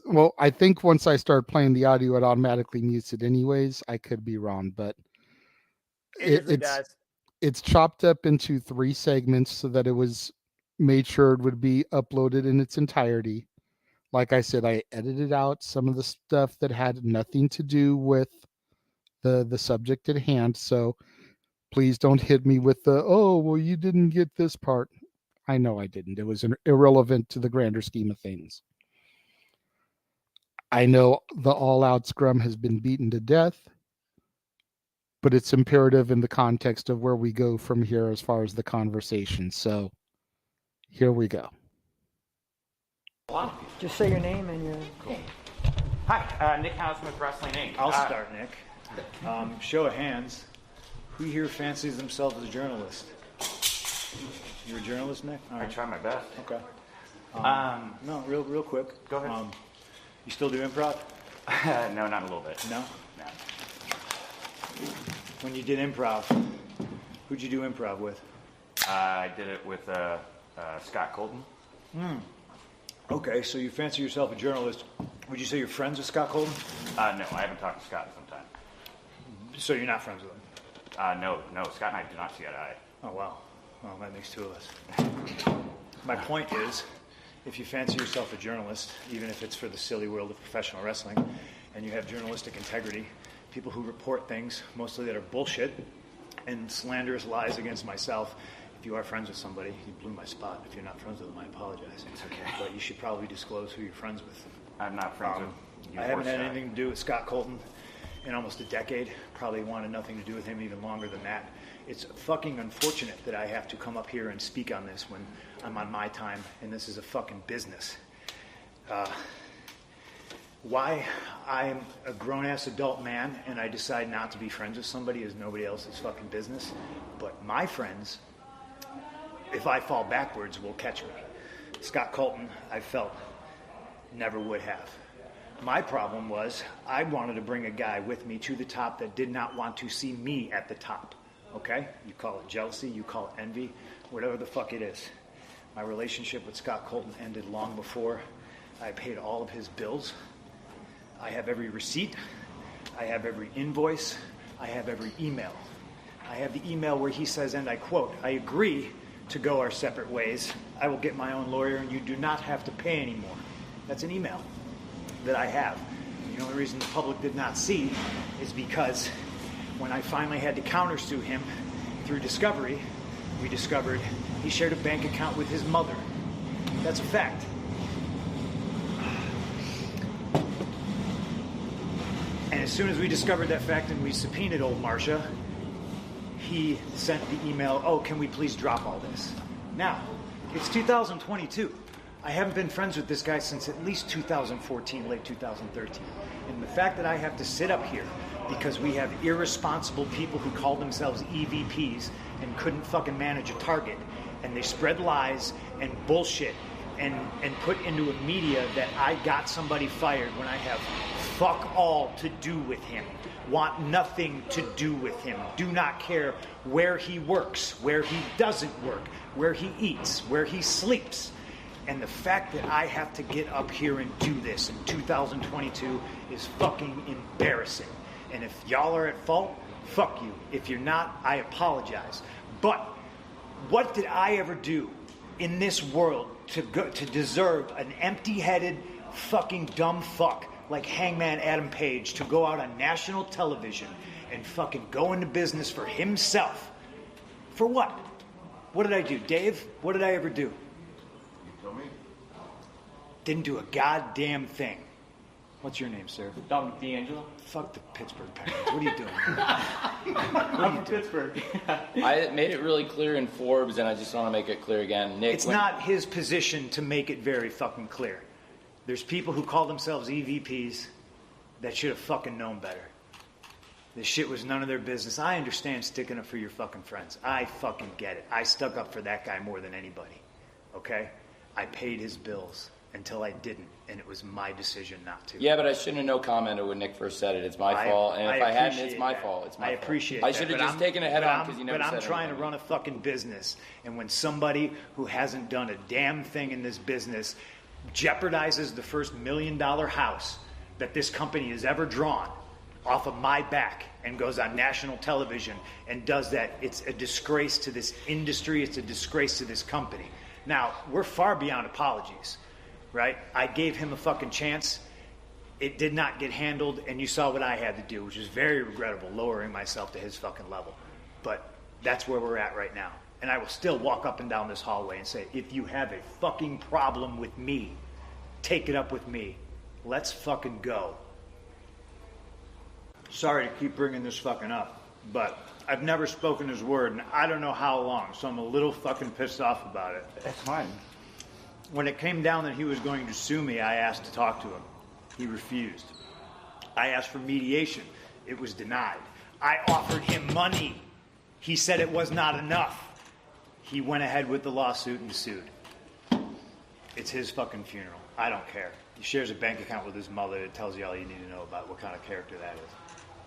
Well, I think once I start playing the audio, it automatically mutes it anyways. I could be wrong, but it's chopped up into 3 segments so that it was made sure it would be uploaded in its entirety. Like I said, I edited out some of the stuff that had nothing to do with the subject at hand. So please don't hit me with well, you didn't get this part. I know I didn't. It was irrelevant to the grander scheme of things. I know the all-out scrum has been beaten to death, but it's imperative in the context of where we go from here as far as the conversation. So here we go. Just say your name and your... Cool. Hi, Nick Hausman with Wrestling Inc. I'll start, Nick. Show of hands. Who here fancies themselves as a journalist? You're a journalist, Nick? All right. I try my best. Okay. No, real quick. Go ahead. You still do improv? No, not a little bit. No? No. When you did improv, who'd you do improv with? I did it with Scott Colton. Okay, so you fancy yourself a journalist. Would you say you're friends with Scott Colton? No, I haven't talked to Scott in some time. So you're not friends with him? No, Scott and I do not see eye to eye. Oh, wow. Well, that makes 2 of us. My point is, if you fancy yourself a journalist, even if it's for the silly world of professional wrestling, and you have journalistic integrity, people who report things, mostly that are bullshit, and slanderous lies against myself, if you are friends with somebody, you blew my spot. If you're not friends with them, I apologize. It's okay. But you should probably disclose who you're friends with. I'm not friends with you. I haven't had anything to do with Scott Colton in almost a decade. Probably wanted nothing to do with him even longer than that. It's fucking unfortunate that I have to come up here and speak on this when I'm on my time and this is a fucking business. Why I'm a grown-ass adult man and I decide not to be friends with somebody is nobody else's fucking business. But my friends, if I fall backwards, will catch me. Scott Colton, I felt, never would have. My problem was I wanted to bring a guy with me to the top that did not want to see me at the top. Okay? You call it jealousy, you call it envy, whatever the fuck it is. My relationship with Scott Colton ended long before I paid all of his bills. I have every receipt. I have every invoice. I have every email. I have the email where he says, and I quote, "I agree to go our separate ways. I will get my own lawyer and you do not have to pay anymore." That's an email that I have. The only reason the public did not see is because when I finally had to countersue him through discovery, we discovered he shared a bank account with his mother. That's a fact. And as soon as we discovered that fact and we subpoenaed old Marcia, he sent the email, "Oh, can we please drop all this?" Now, it's 2022. I haven't been friends with this guy since at least 2014, late 2013. And the fact that I have to sit up here because we have irresponsible people who call themselves EVPs and couldn't fucking manage a target, and they spread lies and bullshit and put into a media that I got somebody fired when I have fuck all to do with him, want nothing to do with him, do not care where he works, where he doesn't work, where he eats, where he sleeps. And the fact that I have to get up here and do this in 2022 is fucking embarrassing. And if y'all are at fault, fuck you. If you're not, I apologize. But what did I ever do in this world to deserve an empty-headed fucking dumb fuck like Hangman Adam Page to go out on national television and fucking go into business for himself? For what? What did I do, Dave? What did I ever do? Didn't do a goddamn thing. What's your name, sir? Dominic D'Angelo. Fuck the Pittsburgh Penguins. What are you doing? I'm from Pittsburgh. I made it really clear in Forbes, and I just want to make it clear again. Nick, it's not his position to make it very fucking clear. There's people who call themselves EVPs that should have fucking known better. This shit was none of their business. I understand sticking up for your fucking friends. I fucking get it. I stuck up for that guy more than anybody. Okay? I paid his bills. until I didn't, and it was my decision not to. Yeah, but I shouldn't have no commented when Nick first said it. It's my fault, and if I hadn't, it's my fault. It's my fault. I appreciate I that. should have but just taken it head on because you never said But I'm trying to anything. run a fucking business, and when somebody who hasn't done a damn thing in this business jeopardizes the first $1 million house that this company has ever drawn off of my back and goes on national television and does that, it's a disgrace to this industry, it's a disgrace to this company. Now, we're far beyond apologies, right? I gave him a fucking chance. It did not get handled, and you saw what I had to do, which is very regrettable, lowering myself to his fucking level. But that's where we're at right now. And I will still walk up and down this hallway and say, if you have a fucking problem with me, take it up with me. Let's fucking go. Sorry to keep bringing this fucking up, but I've never spoken his word, and I don't know how long, so I'm a little fucking pissed off about it. That's fine. When it came down that he was going to sue me, I asked to talk to him. He refused. I asked for mediation. It was denied. I offered him money. He said it was not enough. He went ahead with the lawsuit and sued. It's his fucking funeral. I don't care. He shares a bank account with his mother. It tells you all you need to know about what kind of character that is.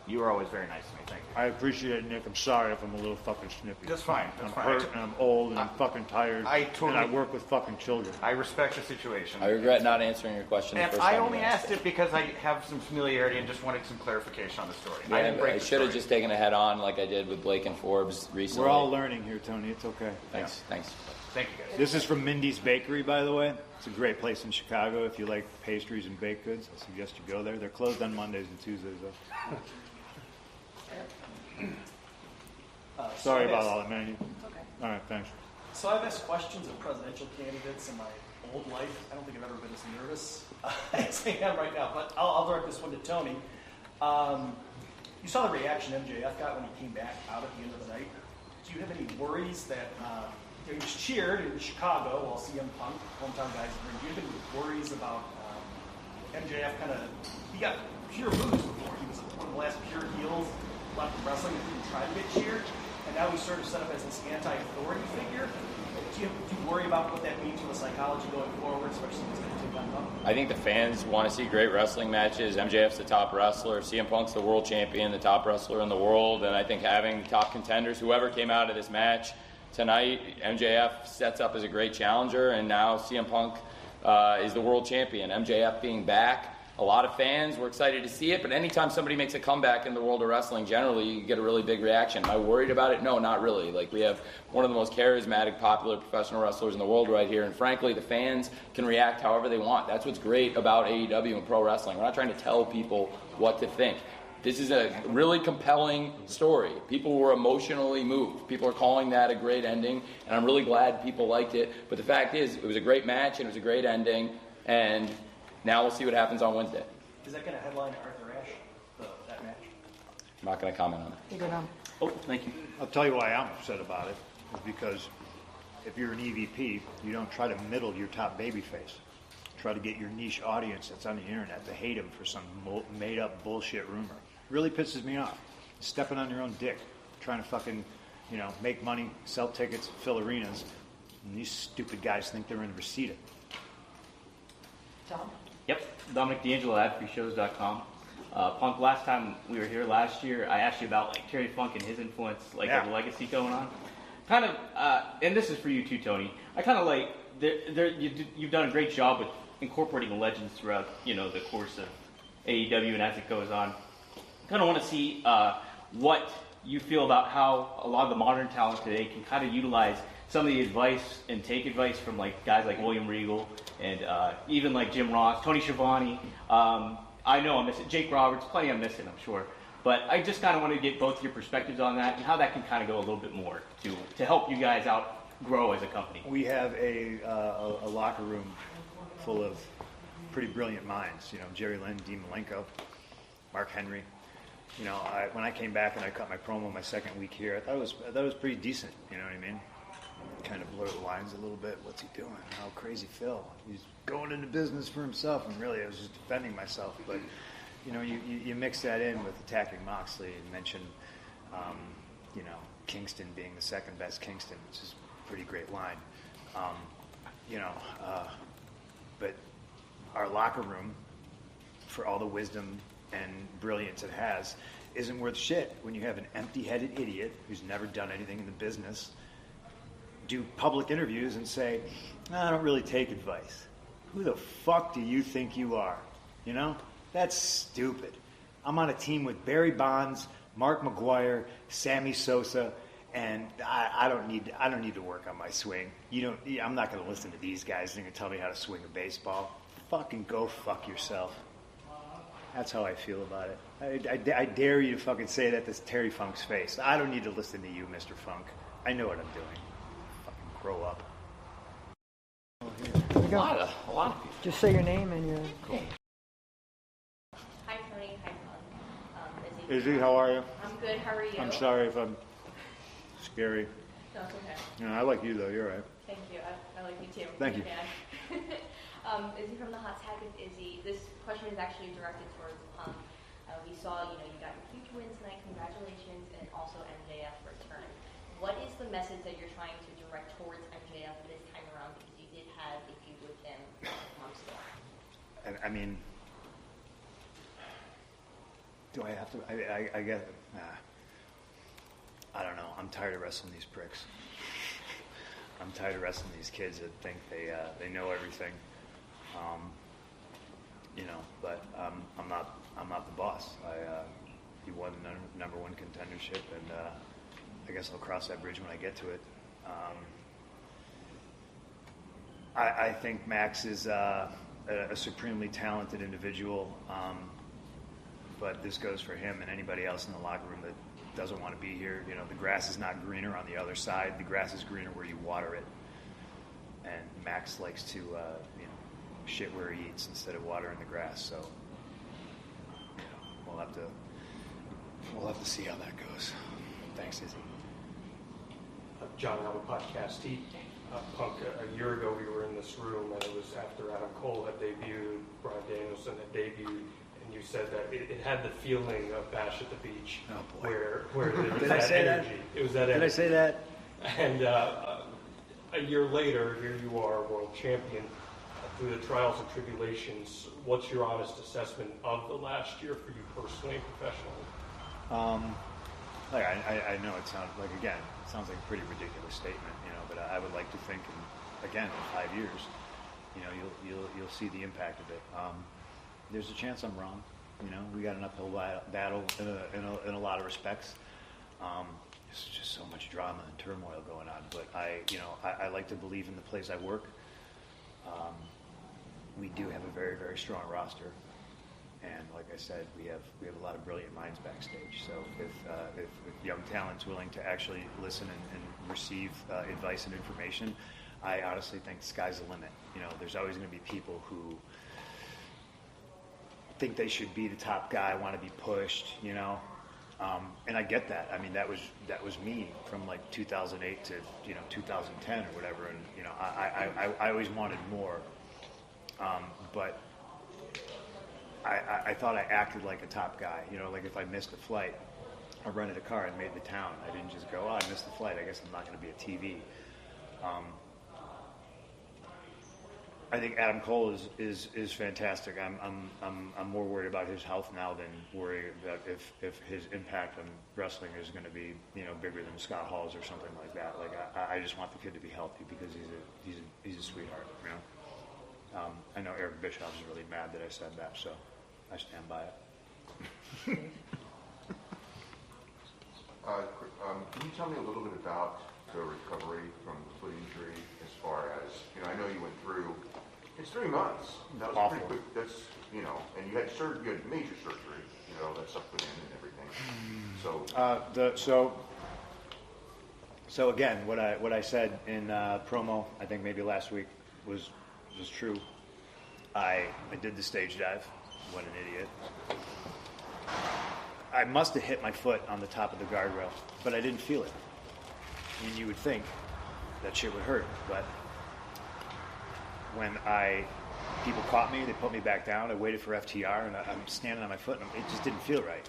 You were always very nice to me. Thank you. I appreciate it, Nick. I'm sorry if I'm a little fucking snippy. That's fine. That's I'm fine. hurt and I'm old and I'm fucking tired. And I work with fucking children. I respect the situation. I regret not answering your question. And I only asked it because I have some familiarity and just wanted some clarification on the story. Yeah, I didn't break I the should have story. just taken it head on like I did with Blake and Forbes recently. We're all learning here, Tony. It's okay. Thanks. Thanks. Thank you, guys. This is from Mindy's Bakery, by the way. It's a great place in Chicago. If you like pastries and baked goods, I suggest you go there. They're closed on Mondays and Tuesdays, though. Sorry about all that, man. Okay. All right, thanks. So I've asked questions of presidential candidates in my old life. I don't think I've ever been as nervous as I am right now, but I'll direct this one to Tony. You saw the reaction MJF got when he came back out at the end of the night. Do you have any worries that he was cheered in Chicago while CM Punk, hometown guys, do you have any worries about MJF he got pure moves before. He was one of the last pure heels left in wrestling that didn't try to get cheered, and now he's sort of set up as this anti-authority figure. Do you worry about what that means from a psychology going forward, especially if he's going to take on Punk? I think the fans want to see great wrestling matches. MJF's the top wrestler. CM Punk's the world champion, the top wrestler in the world. And I think having top contenders, whoever came out of this match tonight, MJF sets up as a great challenger. And now CM Punk is the world champion. MJF being back, a lot of fans were excited to see it. But anytime somebody makes a comeback in the world of wrestling, generally you get a really big reaction. Am I worried about it? No, not really. Like, we have one of the most charismatic, popular professional wrestlers in the world right here. And frankly, the fans can react however they want. That's what's great about AEW and pro wrestling. We're not trying to tell people what to think. This is a really compelling story. People were emotionally moved. People are calling that a great ending, and I'm really glad people liked it. But the fact is, it was a great match, and it was a great ending, and now we'll see what happens on Wednesday. Is that going to headline Arthur Ashe, that match? I'm not going to comment on it. Oh, thank you. I'll tell you why I'm upset about it. Is because if you're an EVP, you don't try to middle your top babyface. Try to get your niche audience that's on the internet to hate him for some made-up bullshit rumor. Really pisses me off. Stepping on your own dick, trying to fucking, make money, sell tickets, fill arenas, and these stupid guys think they're in Reseda. Tom? Yep, Dominic D'Angelo at freeshows.com. Punk, last time we were here last year, I asked you about Terry Funk and his influence, the legacy going on. Kind of, and this is for you too, Tony. I kind of you've done a great job with incorporating legends throughout, the course of AEW and as it goes on. Kind of want to see what you feel about how a lot of the modern talent today can kind of utilize some of the advice and take advice from guys like William Regal and even like Jim Ross, Tony Schiavone. I know I'm missing Jake Roberts, plenty I'm missing, I'm sure. But I just kind of want to get both your perspectives on that and how that can kind of go a little bit more to help you guys out grow as a company. We have a locker room full of pretty brilliant minds. Jerry Lynn, Dean Malenko, Mark Henry. When I came back and I cut my promo my second week here, I thought it was pretty decent. You know what I mean? Kind of blur the lines a little bit. What's he doing? How crazy Phil? He's going into business for himself, and really I was just defending myself. But you mix that in with attacking Moxley and mention, Kingston being the second best Kingston, which is a pretty great line. But our locker room, for all the wisdom and brilliance it has, isn't worth shit when you have an empty-headed idiot who's never done anything in the business do public interviews and say, I don't really take advice. Who the fuck do you think you are? You know? That's stupid. I'm on a team with Barry Bonds, Mark McGuire, Sammy Sosa, and I don't need to work on my swing. I'm not going to listen to these guys. They're going to tell me how to swing a baseball. Fucking go fuck yourself. That's how I feel about it. I dare you to fucking say that to Terry Funk's face. I don't need to listen to you, Mr. Funk. I know what I'm doing. Fucking grow up. A lot of people. Just say your name and your. Cool. Hi, Tony. Hi, Tom. Izzy, how are you? I'm good. How are you? I'm sorry if I'm scary. No, it's okay. No, I like you, though. You're right. Thank you. I like you, too. Thank you. Izzy from the Hot Tag with Izzy. This question is actually directed towards Punk. We saw, you got your huge win tonight. Congratulations. And also MJF return. What is the message that you're trying to direct towards MJF this time around? Because you did have a feud with him months ago. I mean, do I have to? I guess. I don't know. I'm tired of wrestling these pricks. I'm tired of wrestling these kids that think they know everything. But I'm not the boss. He won the number one contendership, and I guess I'll cross that bridge when I get to it. I think Max is a supremely talented individual, but this goes for him and anybody else in the locker room that doesn't want to be here. The grass is not greener on the other side. The grass is greener where you water it. And Max likes to, shit where he eats instead of watering the grass. So, we'll have to see how that goes. Thanks, Izzy. John Allen Podcast. Punk, a year ago we were in this room, and it was after Adam Cole had debuted, Bryan Danielson had debuted, and you said that it had the feeling of Bash at the Beach, where it was that energy. It was that energy. Did I say that? And a year later, here you are, world champion. Through the trials and tribulations, what's your honest assessment of the last year for you personally and professionally? I know it sounds like a pretty ridiculous statement, but I would like to think, in 5 years, you'll see the impact of it. There's a chance I'm wrong. We got an uphill battle in a lot of respects. There's just so much drama and turmoil going on. But I like to believe in the place I work. We do have a very, very strong roster, and like I said, we have a lot of brilliant minds backstage. So if young talent's willing to actually listen and receive advice and information, I honestly think the sky's the limit. There's always going to be people who think they should be the top guy, want to be pushed, and I get that. I mean, that was me from like 2008 to 2010 or whatever, and I always wanted more. But I thought I acted like a top guy. Like if I missed a flight, I rented a car and made the town. I didn't just go, I missed the flight, I guess I'm not going to be a TV. I think Adam Cole is fantastic. I'm more worried about his health now than worried about if his impact on wrestling is going to be bigger than Scott Hall's or something like that. Like I just want the kid to be healthy because he's a sweetheart. I know Eric Bischoff is really mad that I said that, so I stand by it. Can you tell me a little bit about the recovery from the foot injury as far as, I know you went through, it's 3 months. That was awful. Pretty quick. That's, and you had major surgery, that stuff put in and everything. So again, what I said in promo, I think maybe last week was true. I did the stage dive. What an idiot. I must have hit my foot on the top of the guardrail, but I didn't feel it. And you would think that shit would hurt, but when people caught me, they put me back down, I waited for FTR, and I'm standing on my foot, and it just didn't feel right,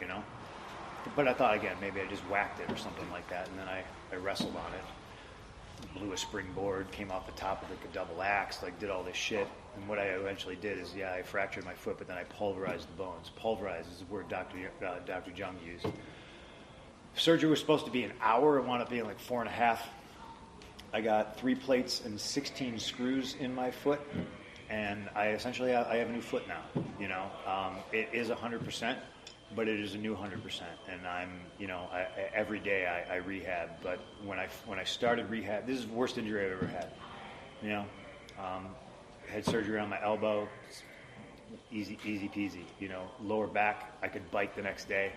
But I thought, again, maybe I just whacked it or something like that, and then I wrestled on it. blew a springboard, came off the top of like a double axe, like did all this shit. And what I eventually did is, I fractured my foot, but then I pulverized the bones. Pulverized is the word Dr. Jung used. Surgery was supposed to be an hour. It wound up being like 4.5. I got 3 plates and 16 screws in my foot, and I have a new foot now. It is 100%, but it is a new 100%. And I'm, every day I rehab. But when I started rehab, this is the worst injury I've ever had. Had surgery on my elbow, easy peasy. Lower back, I could bike the next day.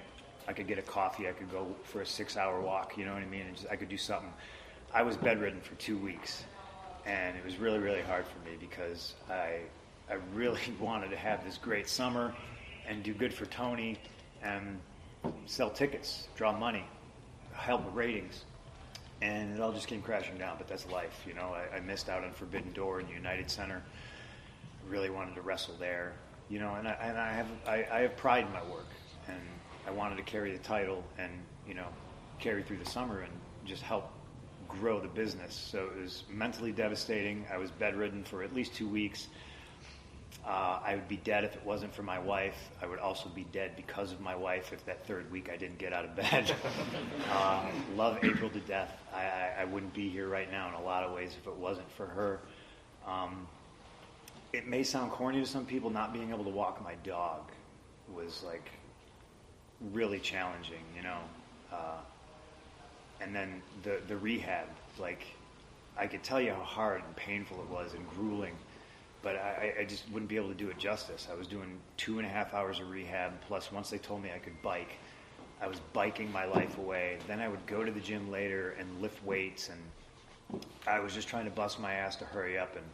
I could get a coffee. I could go for a 6-hour walk. You know what I mean? And I could do something. I was bedridden for 2 weeks, and it was really, really hard for me because I really wanted to have this great summer and do good for Tony and sell tickets, draw money, help with ratings. And it all just came crashing down, but that's life. I missed out on Forbidden Door in the United Center. Really wanted to wrestle there, and I have pride in my work, and I wanted to carry the title and carry through the summer and just help grow the business. So it was mentally devastating. I was bedridden for at least 2 weeks. I would be dead if it wasn't for my wife. I would also be dead because of my wife if that 3rd week I didn't get out of bed. Love April to death. I wouldn't be here right now in a lot of ways if it wasn't for her. It may sound corny to some people, not being able to walk my dog was like really challenging, and then the rehab, like I could tell you how hard and painful it was and grueling, but I just wouldn't be able to do it justice. I was doing 2.5 hours of rehab, plus once they told me I could bike, I was biking my life away. Then I would go to the gym later and lift weights, and I was just trying to bust my ass to hurry up, and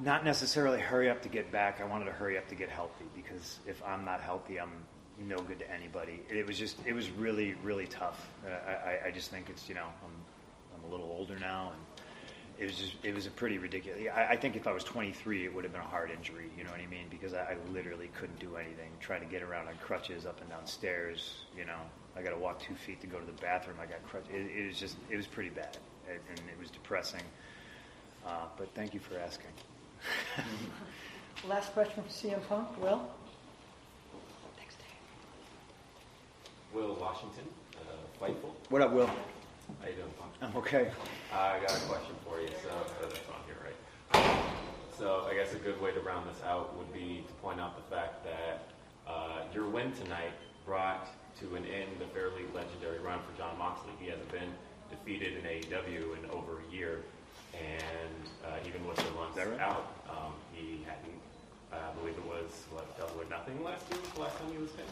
not necessarily hurry up to get back. I wanted to hurry up to get healthy, because if I'm not healthy, I'm no good to anybody. It was really, really tough. I just think it's, I'm a little older now, and it was a pretty ridiculous. I think if I was 23, it would have been a hard injury, you know what I mean? Because I literally couldn't do anything. Trying to get around on crutches up and down stairs, I got to walk 2 feet to go to the bathroom. I got crutches. It was pretty bad, and it was depressing. But thank you for asking. Last question for CM Punk, Will. Thanks, Dave. Will Washington, Fightful. What up, Will? How you doing, Punk? I'm okay. I got a question for you. So that's on here, right? So I guess a good way to round this out would be to point out the fact that your win tonight brought to an end the fairly legendary run for Jon Moxley. He hasn't been defeated in AEW in over a year. And even with the months out, he hadn't, I believe it was, Double or Nothing last year was the last time he was in?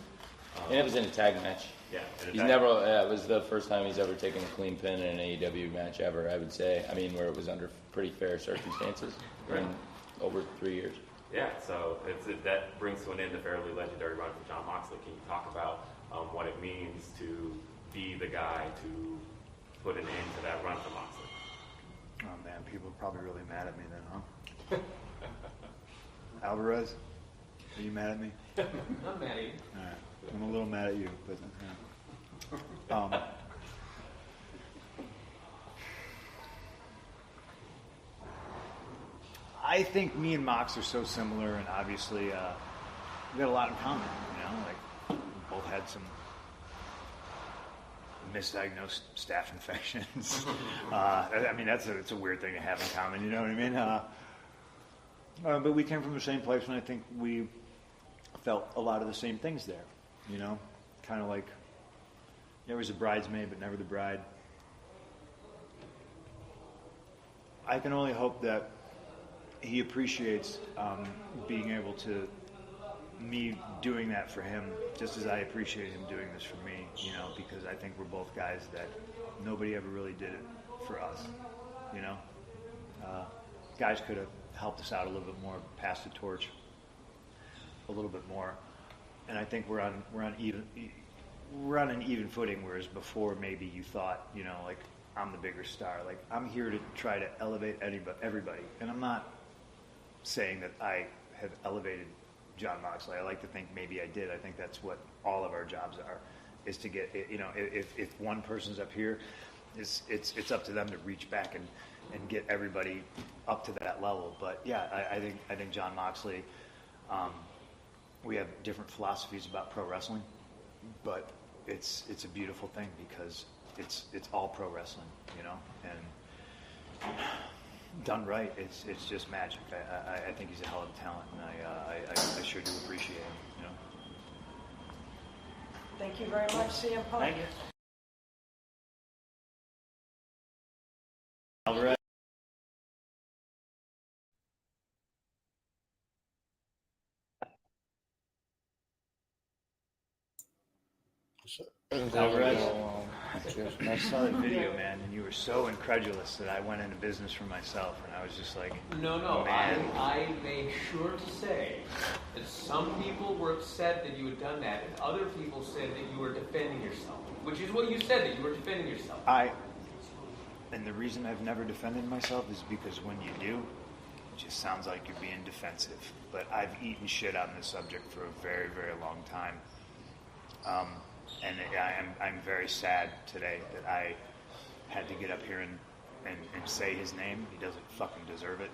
And it was in a tag match. Yeah. He's never, it was the first time he's ever taken a clean pin in an AEW match ever, I would say. I mean, where it was under pretty fair circumstances in over 3 years. Yeah, so that brings to an end the fairly legendary run for Jon Moxley. Can you talk about what it means to be the guy to put an end to that run for Moxley? Oh man, people are probably really mad at me then, huh? Alvarez, are you mad at me? Not mad at you. All right. I'm a little mad at you, but I think me and Mox are so similar, and obviously we got a lot in common. Like we both had some misdiagnosed staph infections. I mean, it's a weird thing to have in common, you know what I mean? But we came from the same place, and I think we felt a lot of the same things there, kind of like there was a bridesmaid, but never the bride. I can only hope that he appreciates being able to me doing that for him, just as I appreciate him doing this for me, because I think we're both guys that nobody ever really did it for us, Guys could have helped us out a little bit more, passed the torch a little bit more, and I think we're on an even footing, whereas before maybe you thought, like I'm the bigger star. Like I'm here to try to elevate everybody, and I'm not saying that I have elevated Jon Moxley. I like to think maybe I did. I think that's what all of our jobs are, is to get, if one person's up here, it's up to them to reach back and get everybody up to that level. But yeah, I think John Moxley, we have different philosophies about pro wrestling, but it's a beautiful thing because it's all pro wrestling, you know, and done right, it's just magic. I think he's a hell of a talent, and I sure do appreciate him, you know. Thank you very much, CM Punk. Thank you. Alvarez. Alvarez. I saw the video, man, and you were so incredulous that I went into business for myself, and I was just like, No, man. I made sure to say that some people were upset that you had done that, and other people said that you were defending yourself, which is what you said, that you were defending yourself. And the reason I've never defended myself is because when you do, it just sounds like you're being defensive. But I've eaten shit on this subject for a very, very long time. And I'm very sad today that I had to get up here and say his name. He doesn't fucking deserve it,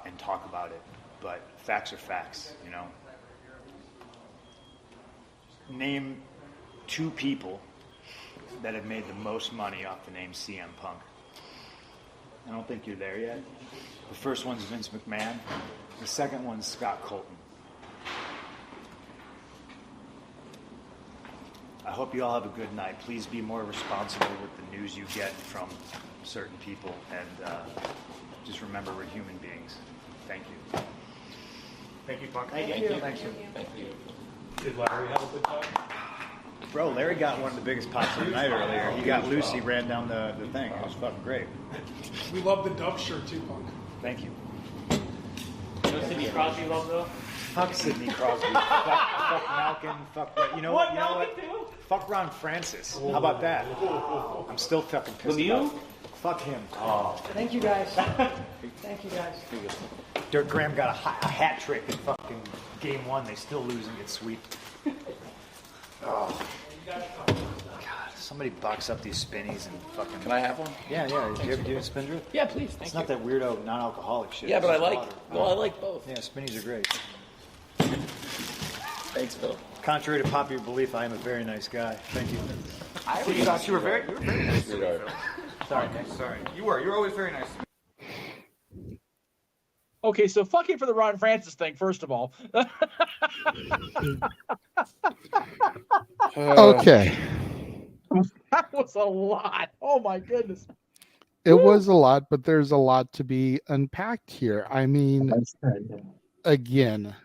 and talk about it. But facts are facts, you know. Name 2 people that have made the most money off the name CM Punk. I don't think you're there yet. The first one's Vince McMahon. The second one's Scott Colton. I hope you all have a good night. Please be more responsible with the news you get from certain people, and just remember we're human beings. Thank you. Thank you, Punk. Thank you. Thank you. Did Larry have a good time? Bro, Larry got one of the biggest pops of the night earlier. He got loose, he ran down the thing. It was fucking great. We love the Dove shirt too, Punk. Thank you. You know Sidney Crosby love though? Fuck Sidney Crosby. fuck Malkin. Fuck you know what? You know what? Fuck Ron Francis. How about that? I'm still fucking pissed about it. Fuck him. Oh. Thank you guys. Thank you guys. Dirk Graham got a hat trick in fucking game 1. They still lose and get swept. Oh. God, somebody box up these spinnies and fucking. Can I have one? Yeah. Do you ever do a spin drift? Yeah, please. It's not that weirdo non-alcoholic shit. Yeah, but I It's like. water. Well, I like both. Yeah, spinnies are great. Thanks, Phil. Contrary to popular belief, I am a very nice guy. Thank you. I always thought you were very nice to me, Phil. Sorry, Nick. Sorry. You're always very nice to me. Okay, so fuck it for the Ron Francis thing, first of all. Okay. That was a lot. Oh my goodness. It was a lot, but there's a lot to be unpacked here. I mean, again,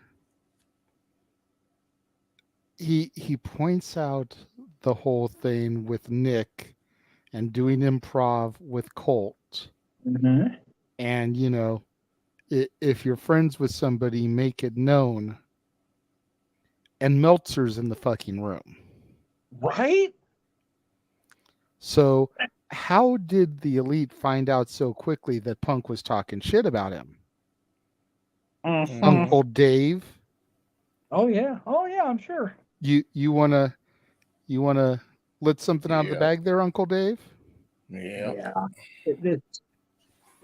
he points out the whole thing with Nick and doing improv with Colt. Mm-hmm. And, you know, if you're friends with somebody, make it known. And Meltzer's in the fucking room. Right? So how did the Elite find out so quickly that Punk was talking shit about him? Mm-hmm. Uncle Dave? Oh yeah, I'm sure. You wanna let something out of the bag there, Uncle Dave? Yeah.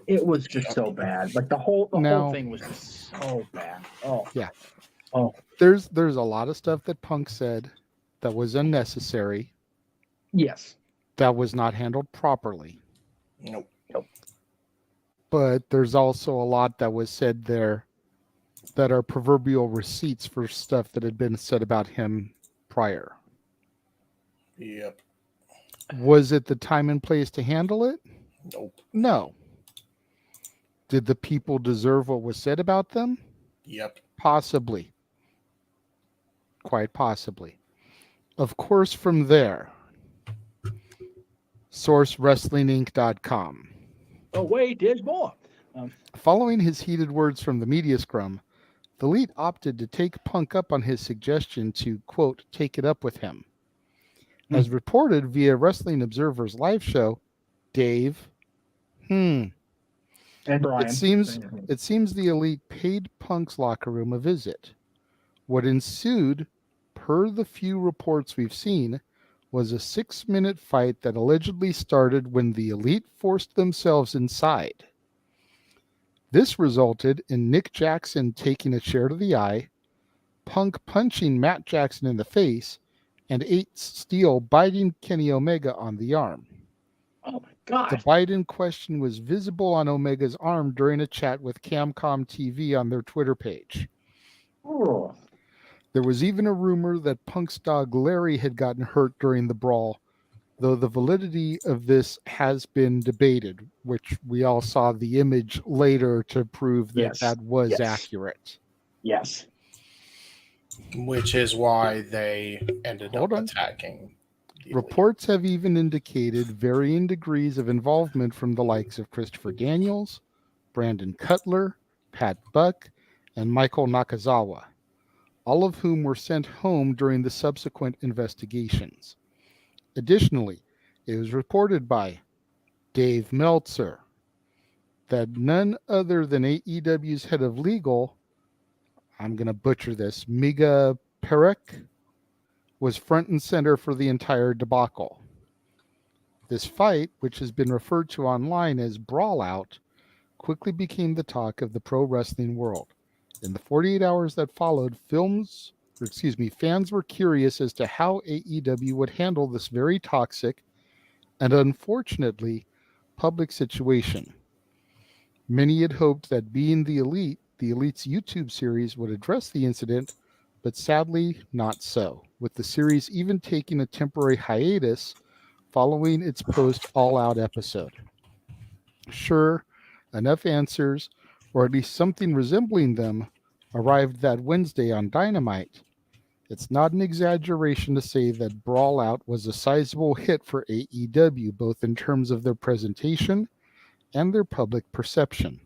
It was just so bad. Like the whole thing was just so bad. Oh yeah. Oh. There's a lot of stuff that Punk said that was unnecessary. Yes. That was not handled properly. Nope. But there's also a lot that was said there that are proverbial receipts for stuff that had been said about him prior. Yep. Was it the time and place to handle it? Nope. No. Did the people deserve what was said about them? Yep. Possibly. Quite possibly. Of course, from there, SourceWrestlingInc.com. Oh, wait, there's more. Following his heated words from the media scrum, the Elite opted to take Punk up on his suggestion to, quote, take it up with him. As reported via Wrestling Observer's live show, Dave, And Brian. It seems the Elite paid Punk's locker room a visit. What ensued, per the few reports we've seen, was a 6-minute fight that allegedly started when the Elite forced themselves inside. This resulted in Nick Jackson taking a chair to the eye, Punk punching Matt Jackson in the face, and Ace Steel biting Kenny Omega on the arm. Oh my God. The bite in question was visible on Omega's arm during a chat with Camcom TV on their Twitter page. Oh. There was even a rumor that Punk's dog Larry had gotten hurt during the brawl, though the validity of this has been debated, which we all saw the image later to prove that Yes. that was Yes. accurate. Yes. Which is why they ended up attacking. Reports have even indicated varying degrees of involvement from the likes of Christopher Daniels, Brandon Cutler, Pat Buck, and Michael Nakazawa, all of whom were sent home during the subsequent investigations. Additionally, it was reported by Dave Meltzer that none other than AEW's head of legal, I'm going to butcher this, Miga Perek, was front and center for the entire debacle. This fight, which has been referred to online as Brawl Out, quickly became the talk of the pro wrestling world. In the 48 hours that followed, fans were curious as to how AEW would handle this very toxic and unfortunately public situation. Many had hoped that being the Elite's YouTube series would address the incident, but sadly not so, with the series even taking a temporary hiatus following its post All Out episode. Sure, enough answers, or at least something resembling them, arrived that Wednesday on Dynamite. It's not an exaggeration to say that Brawl Out was a sizable hit for AEW, both in terms of their presentation and their public perception.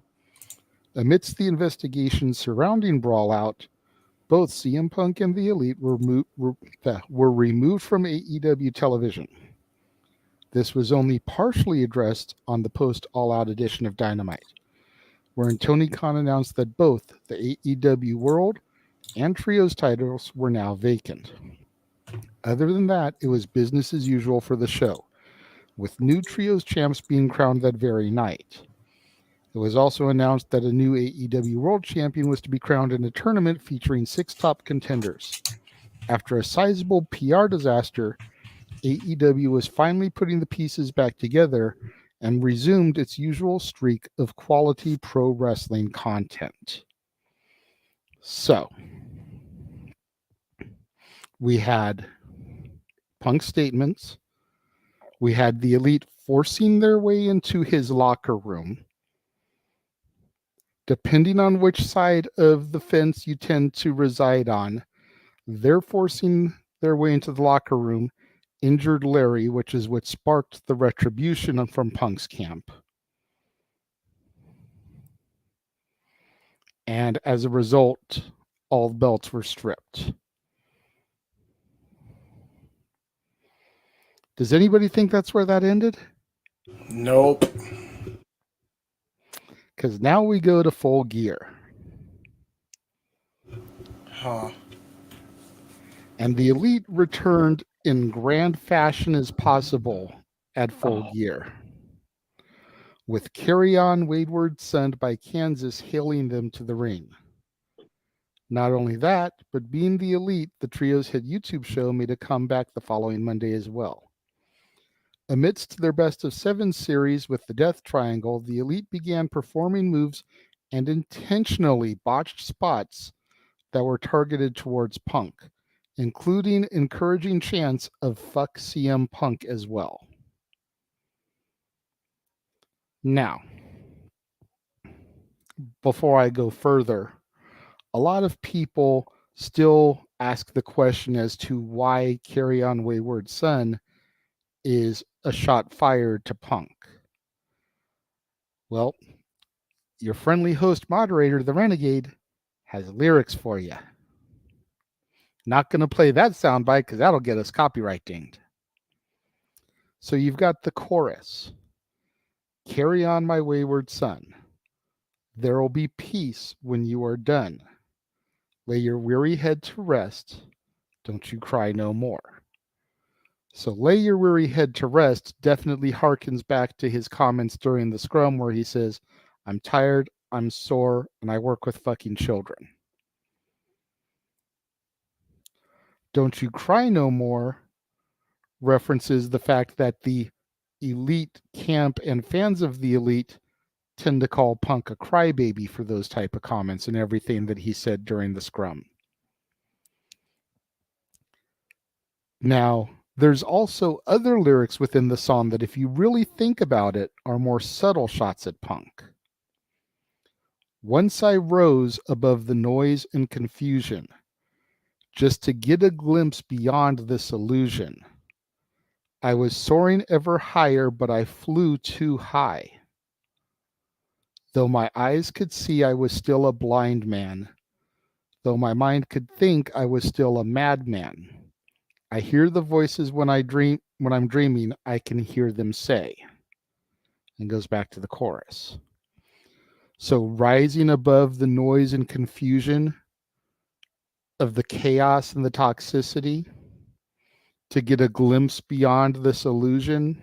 Amidst the investigations surrounding Brawl Out, both CM Punk and the Elite were removed from AEW television. This was only partially addressed on the post-All Out edition of Dynamite, wherein Tony Khan announced that both the AEW World and Trios titles were now vacant. Other than that, it was business as usual for the show, with new Trios champs being crowned that very night. It was also announced that a new AEW World Champion was to be crowned in a tournament featuring 6 top contenders. After a sizable PR disaster, AEW was finally putting the pieces back together and resumed its usual streak of quality pro wrestling content. So, we had Punk statements. We had the Elite forcing their way into his locker room. Depending on which side of the fence you tend to reside on, they're forcing their way into the locker room, injured Larry, which is what sparked the retribution from Punk's camp. And as a result, all belts were stripped. Does anybody think that's where that ended? Nope. Because now we go to Full Gear. Huh. And the Elite returned in grand fashion as possible at Full Gear, with Carry On Wayward Son by Kansas hailing them to the ring. Not only that, but being the Elite, the Trio's hit YouTube show made a comeback the following Monday as well. Amidst their Best of 7 series with the Death Triangle, the Elite began performing moves and intentionally botched spots that were targeted towards Punk, including encouraging chants of "fuck CM Punk" as well. Now, before I go further, a lot of people still ask the question as to why Carry On Wayward Son is a shot fired to Punk. Well, your friendly host moderator, the Renegade, has lyrics for you. Not going to play that soundbite because that'll get us copyright dinged. So you've got the chorus. Carry on, my wayward son. There will be peace when you are done. Lay your weary head to rest. Don't you cry no more. So lay your weary head to rest definitely harkens back to his comments during the scrum where he says, I'm tired, I'm sore, and I work with fucking children. Don't You Cry No More references the fact that the Elite camp and fans of the Elite tend to call Punk a crybaby for those type of comments and everything that he said during the scrum. Now, there's also other lyrics within the song that, if you really think about it, are more subtle shots at Punk. Once I rose above the noise and confusion, just to get a glimpse beyond this illusion. I was soaring ever higher, but I flew too high. Though my eyes could see, I was still a blind man. Though my mind could think, I was still a madman. I hear the voices when I'm dreaming, I can hear them say. And goes back to the chorus. So rising above the noise and confusion of the chaos and the toxicity to get a glimpse beyond this illusion.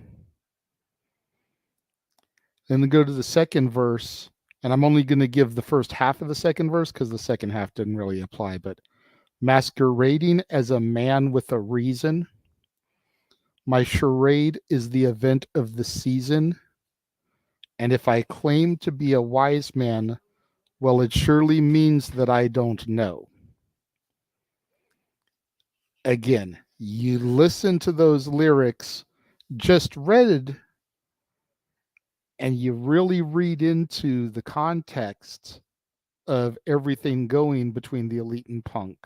Then go to the second verse, and I'm only going to give the first half of the second verse because the second half didn't really apply, but masquerading as a man with a reason. My charade is the event of the season. And if I claim to be a wise man, well, it surely means that I don't know. Again, you listen to those lyrics just read, and you really read into the context of everything going between the Elite and Punk.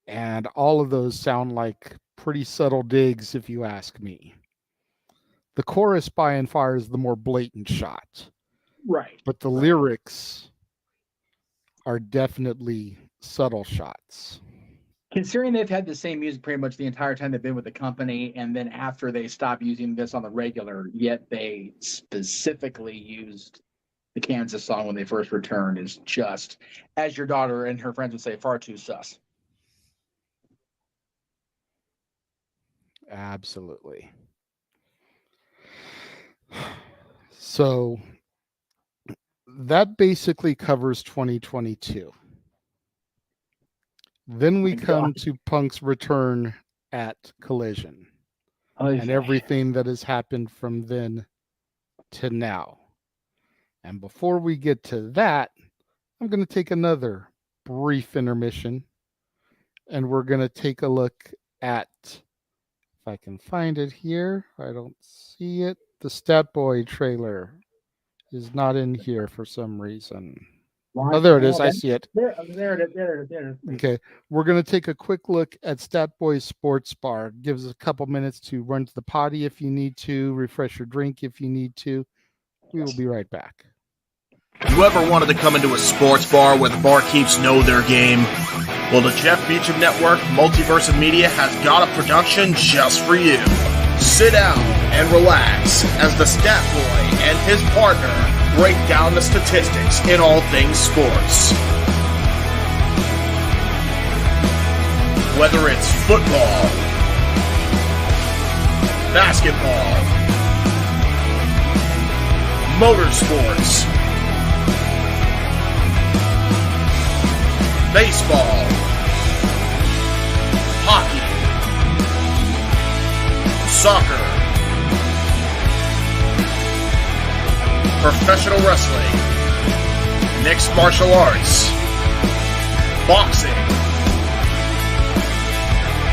And all of those sound like pretty subtle digs, if you ask me. The chorus, by and far, is the more blatant shot. Right. But the lyrics are definitely subtle shots. Considering they've had the same music pretty much the entire time they've been with the company, and then after they stopped using this on the regular, yet they specifically used the Kansas song when they first returned, is just, as your daughter and her friends would say, far too sus. Absolutely. So that basically covers 2022. Then we come to Punk's return at Collision and everything that has happened from then to now. And before we get to that, I'm going to take another brief intermission, and we're going to take a look at, if I can find it here, I don't see it, the Stat Boy trailer is not in here for some reason. Oh, there it is. I see it. There it is. Okay. We're going to take a quick look at Stat Boy Sports Bar. Gives us a couple minutes to run to the potty if you need to, refresh your drink if you need to. We will be right back. You ever wanted to come into a sports bar where the barkeeps know their game? Well, the Jeff Beecham Network Multiverse of Media has got a production just for you. Sit down and relax as the Stat Boy and his partner break down the statistics in all things sports. Whether it's football, basketball, motorsports, baseball, hockey, soccer, professional wrestling, mixed martial arts, boxing,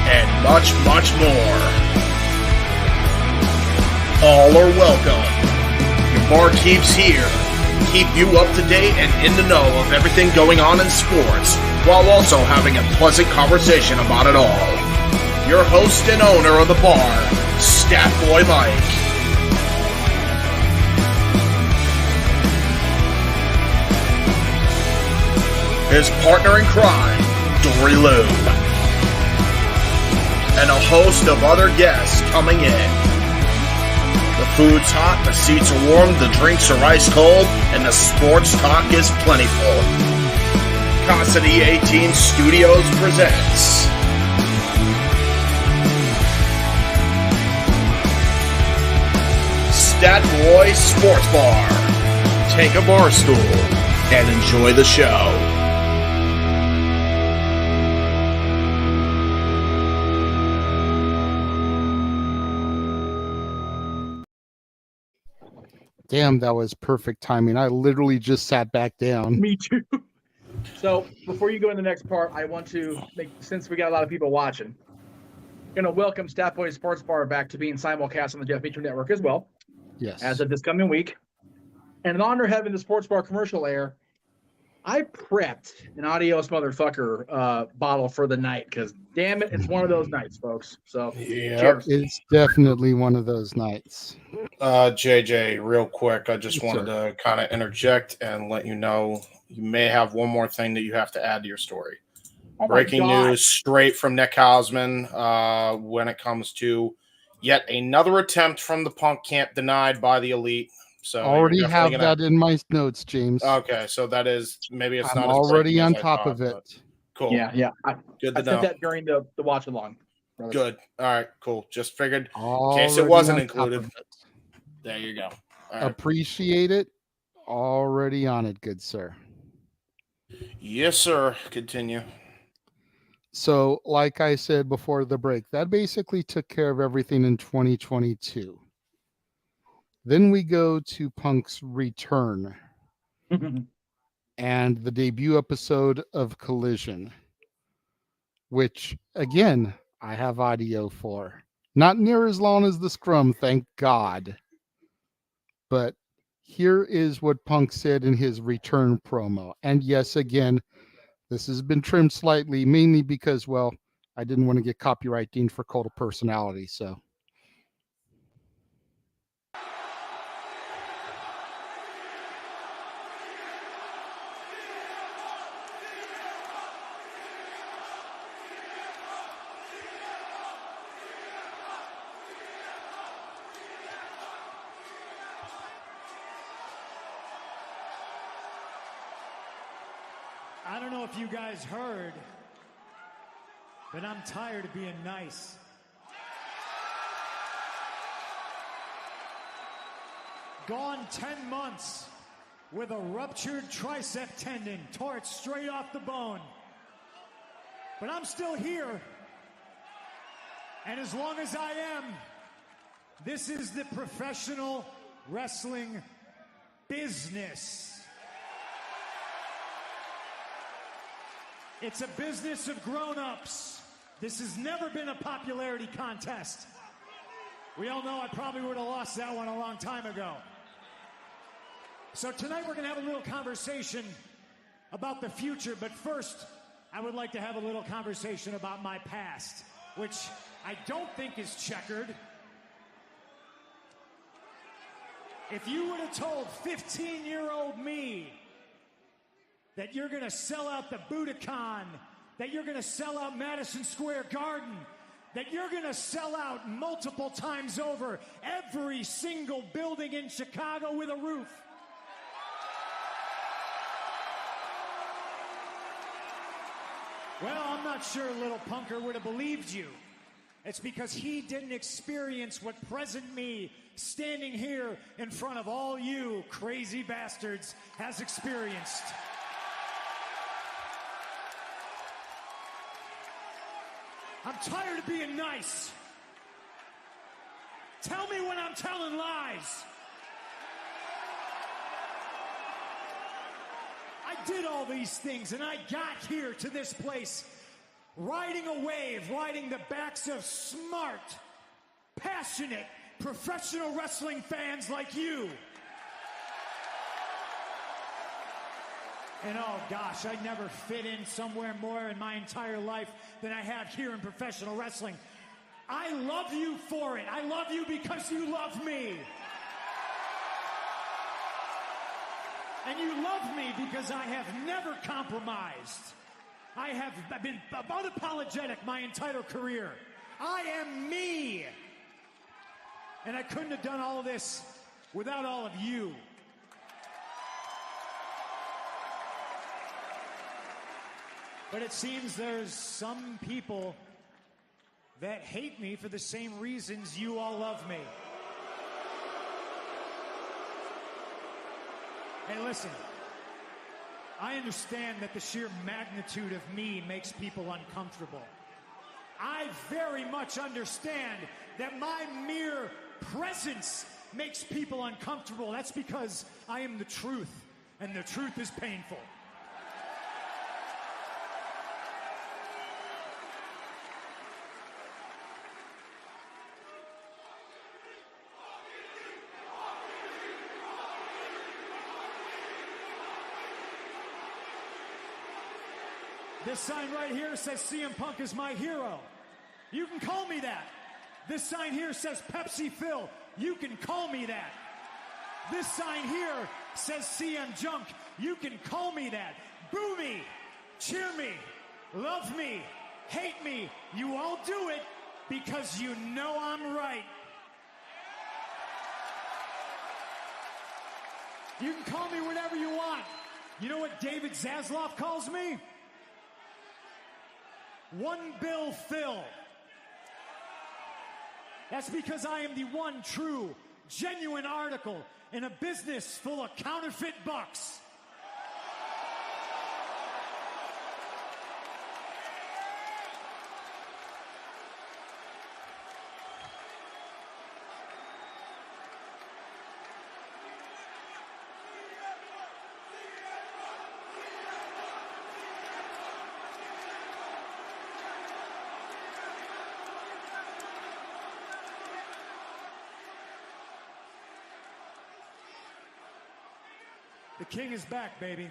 and much, much more. All are welcome. Your barkeeps here keep you up to date and in the know of everything going on in sports, while also having a pleasant conversation about it all. Your host and owner of the bar, Stat Boy Mike. His partner in crime, Dory Lou. And a host of other guests coming in. The food's hot, the seats are warm, the drinks are ice cold, and the sports talk is plentiful. Casa 18 Studios presents Dat Boy Sports Bar. Take a bar stool and enjoy the show. Damn, that was perfect timing. I literally just sat back down. Me too. So before you go in the next part, I want to make, since we got a lot of people watching, going to welcome Stat Boy Sports Bar back to being simulcast on the Jeff Beacham Network as well. Yes. As of this coming week. And in honor of having the Sports Bar commercial air, I prepped an adios motherfucker bottle for the night because damn it, it's one of those nights, folks. So cheers. It's definitely one of those nights. JJ, real quick, I just Yes, wanted to kind of interject and let you know you may have one more thing that you have to add to your story. Oh my Breaking God. news straight from Nick Hausman when it comes to yet another attempt from the Punk camp denied by the Elite. So Already you're have definitely that in my notes, James. Okay, so that is maybe it's I'm not as already breaking on as I top thought, of it. but Cool. Yeah. Good I to said know. that during the watch along. brother. Good. All right, cool. Just figured in case it Already wasn't on top included. of it. There you go. All right. Appreciate it. Already on it, good sir. Yes, sir. Continue. So, like I said before the break, that basically took care of everything in 2022. Then we go to Punk's return and the debut episode of Collision, which, again, I have audio for. Not near as long as the scrum, thank God. But here is what Punk said in his return promo. And yes, again, this has been trimmed slightly, mainly because, well, I didn't want to get copyright dinged for cult of personality, so. I don't know if you guys heard, but I'm tired of being nice. Gone 10 months with a ruptured tricep tendon, tore it straight off the bone. But I'm still here. And as long as I am, this is the professional wrestling business. It's a business of grown-ups. This has never been a popularity contest. We all know I probably would have lost that one a long time ago. So tonight we're going to have a little conversation about the future, but first I would like to have a little conversation about my past, which I don't think is checkered. If you would have told 15-year-old me that you're going to sell out the Budokan, that you're going to sell out Madison Square Garden, that you're going to sell out multiple times over every single building in Chicago with a roof. Well, I'm not sure little punker would have believed you. It's because he didn't experience what present me, standing here in front of all you crazy bastards, has experienced. I'm tired of being nice. Tell me when I'm telling lies. I did all these things and I got here to this place riding a wave, riding the backs of smart, passionate, professional wrestling fans like you. And oh gosh, I never fit in somewhere more in my entire life than I have here in professional wrestling. I love you for it. I love you because you love me. And you love me because I have never compromised. I have been unapologetic my entire career. I am me. And I couldn't have done all of this without all of you. But it seems there's some people that hate me for the same reasons you all love me. Hey, listen. I understand that the sheer magnitude of me makes people uncomfortable. I very much understand that my mere presence makes people uncomfortable. That's because I am the truth, and the truth is painful. This sign right here says CM Punk is my hero. You can call me that. This sign here says Pepsi Phil. You can call me that. This sign here says CM Junk. You can call me that. Boo me, cheer me, love me, hate me. You all do it because you know I'm right. You can call me whatever you want. You know what David Zaslav calls me? One Bill Phil. That's because I am the one true, genuine article in a business full of counterfeit bucks. The king is back, baby.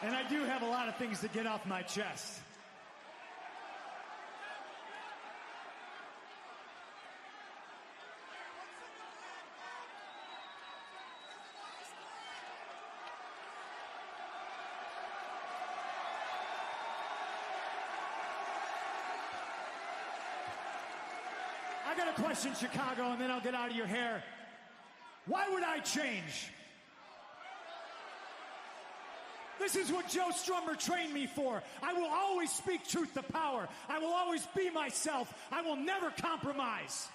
And I do have a lot of things to get off my chest. I got a question, Chicago, and then I'll get out of your hair. Why would I change? This is what Joe Strummer trained me for. I will always speak truth to power. I will always be myself. I will never compromise.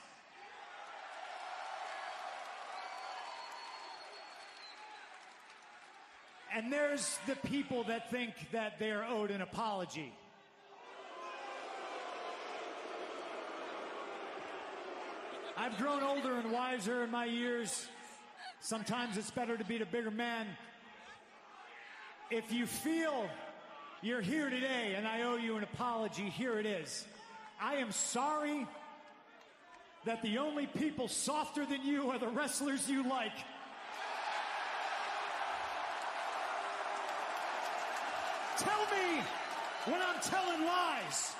And there's the people that think that they are owed an apology. I've grown older and wiser in my years. Sometimes it's better to be the bigger man. If you feel you're here today and I owe you an apology, here it is. I am sorry that the only people softer than you are the wrestlers you like. Tell me when I'm telling lies.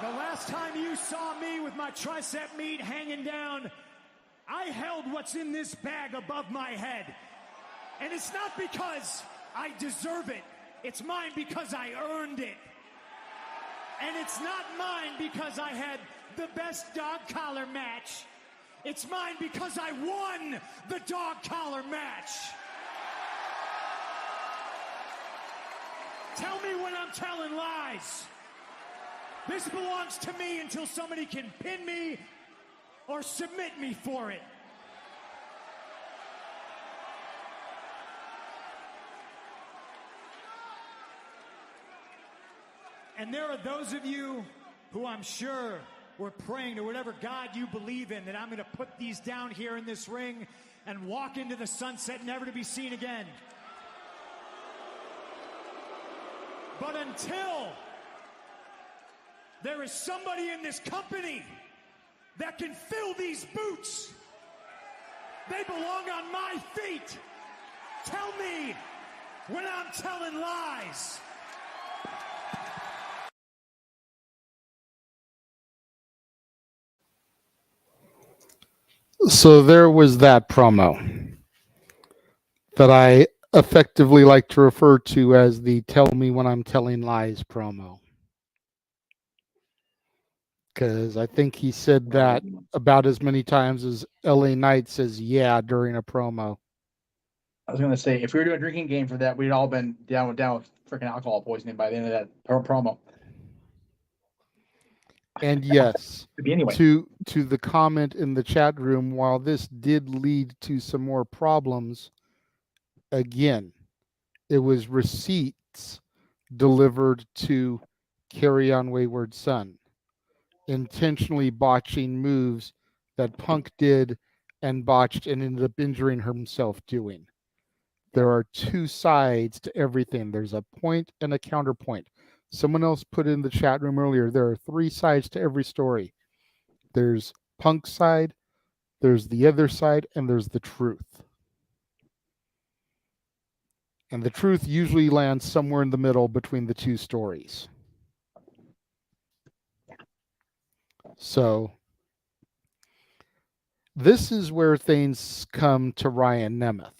The last time you saw me with my tricep meat hanging down, I held what's in this bag above my head. And it's not because I deserve it. It's mine because I earned it. And it's not mine because I had the best dog collar match. It's mine because I won the dog collar match. Tell me when I'm telling lies. This belongs to me until somebody can pin me or submit me for it. And there are those of you who I'm sure were praying to whatever God you believe in that I'm going to put these down here in this ring and walk into the sunset never to be seen again. But until there is somebody in this company that can fill these boots, they belong on my feet. Tell me when I'm telling lies. So there was that promo that I effectively like to refer to as the tell me when I'm telling lies promo. Because I think he said that about as many times as LA Knight says yeah during a promo. I was gonna say if we were doing a drinking game for that, we'd all been down with freaking alcohol poisoning by the end of that promo. And yes, Anyway. to the comment in the chat room, while this did lead to some more problems, again, it was receipts delivered to Carry On Wayward Son, intentionally botching moves that Punk did and botched and ended up injuring himself doing. There are two sides to everything. There's a point and a counterpoint. Someone else put in the chat room earlier, there are three sides to every story. There's Punk's side, there's the other side, and there's the truth. And the truth usually lands somewhere in the middle between the two stories. So this is where things come to Ryan Nemeth.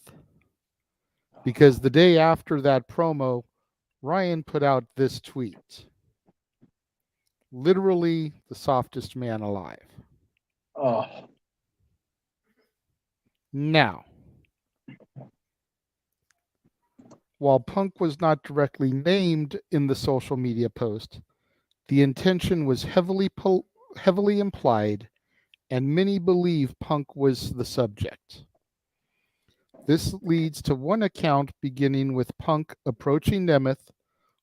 Because the day after that promo, Ryan put out this tweet. Literally the softest man alive. Oh. Now, while Punk was not directly named in the social media post, the intention was heavily implied, and many believe Punk was the subject. This leads to one account beginning with Punk approaching Nemeth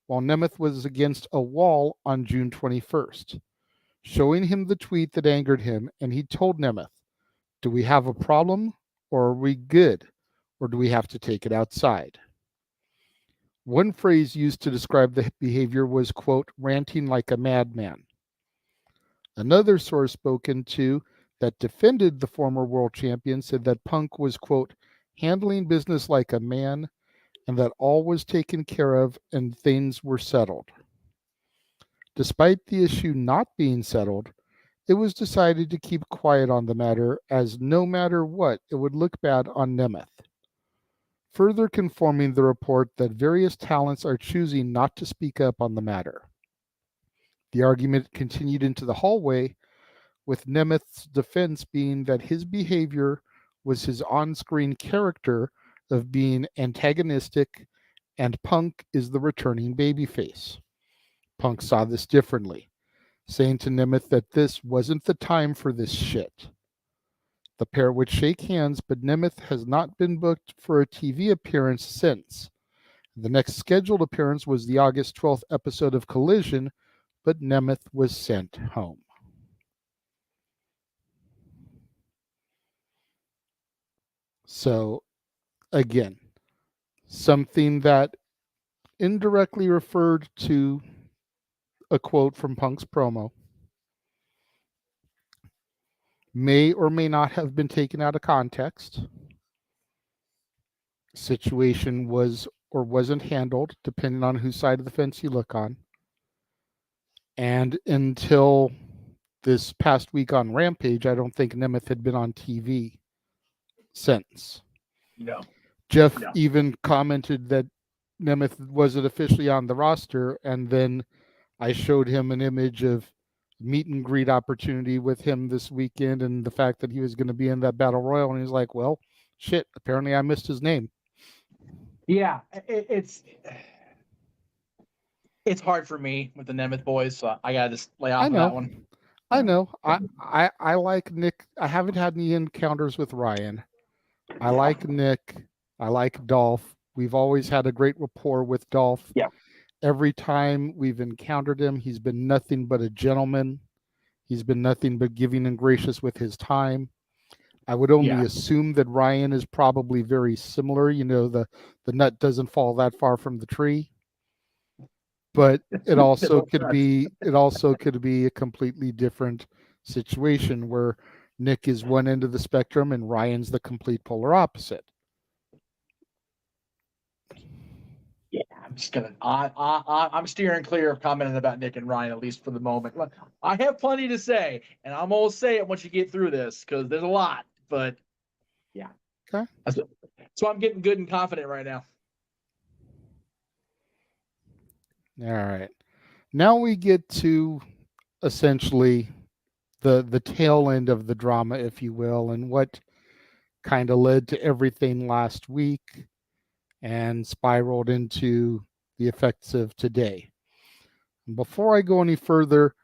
while Nemeth was against a wall on June 21st, showing him the tweet that angered him, and he told Nemeth, "Do we have a problem, or are we good, or do we have to take it outside?" One phrase used to describe the behavior was, quote, ranting like a madman. Another source spoken to that defended the former world champion said that Punk was, quote, handling business like a man and that all was taken care of and things were settled. Despite the issue not being settled, it was decided to keep quiet on the matter, as no matter what, it would look bad on Nemeth, further confirming the report that various talents are choosing not to speak up on the matter. The argument continued into the hallway, with Nemeth's defense being that his behavior was his on-screen character of being antagonistic, and Punk is the returning babyface. Punk saw this differently, saying to Nemeth that this wasn't the time for this shit. The pair would shake hands, but Nemeth has not been booked for a TV appearance since. The next scheduled appearance was the August 12th episode of Collision, but Nemeth was sent home. So, again, something that indirectly referred to a quote from Punk's promo may or may not have been taken out of context. Situation was or wasn't handled, depending on whose side of the fence you look on. And until this past week on Rampage, I don't think Nemeth had been on TV since. No. Jeff even commented that Nemeth wasn't officially on the roster, and then I showed him an image of meet and greet opportunity with him this weekend and the fact that he was going to be in that battle royal, and he's like, well, shit, apparently I missed his name. Yeah, it's hard for me with the Nemeth boys, so I gotta just lay off of that one. I know. I like Nick. I haven't had any encounters with Ryan. I like Nick. I like Dolph. We've always had a great rapport with Dolph. Yeah. Every time we've encountered him, he's been nothing but a gentleman. He's been nothing but giving and gracious with his time. I would only assume that Ryan is probably very similar. You know, the nut doesn't fall that far from the tree. But it also could be a completely different situation where Nick is one end of the spectrum and Ryan's the complete polar opposite. Yeah, I'm just gonna. I'm steering clear of commenting about Nick and Ryan, at least for the moment. Look, I have plenty to say, and I'm gonna say it once you get through this because there's a lot. But yeah, okay. So I'm getting good and confident right now. All right. Now we get to essentially the tail end of the drama, if you will, and what kind of led to everything last week and spiraled into the effects of today. Before I go any further,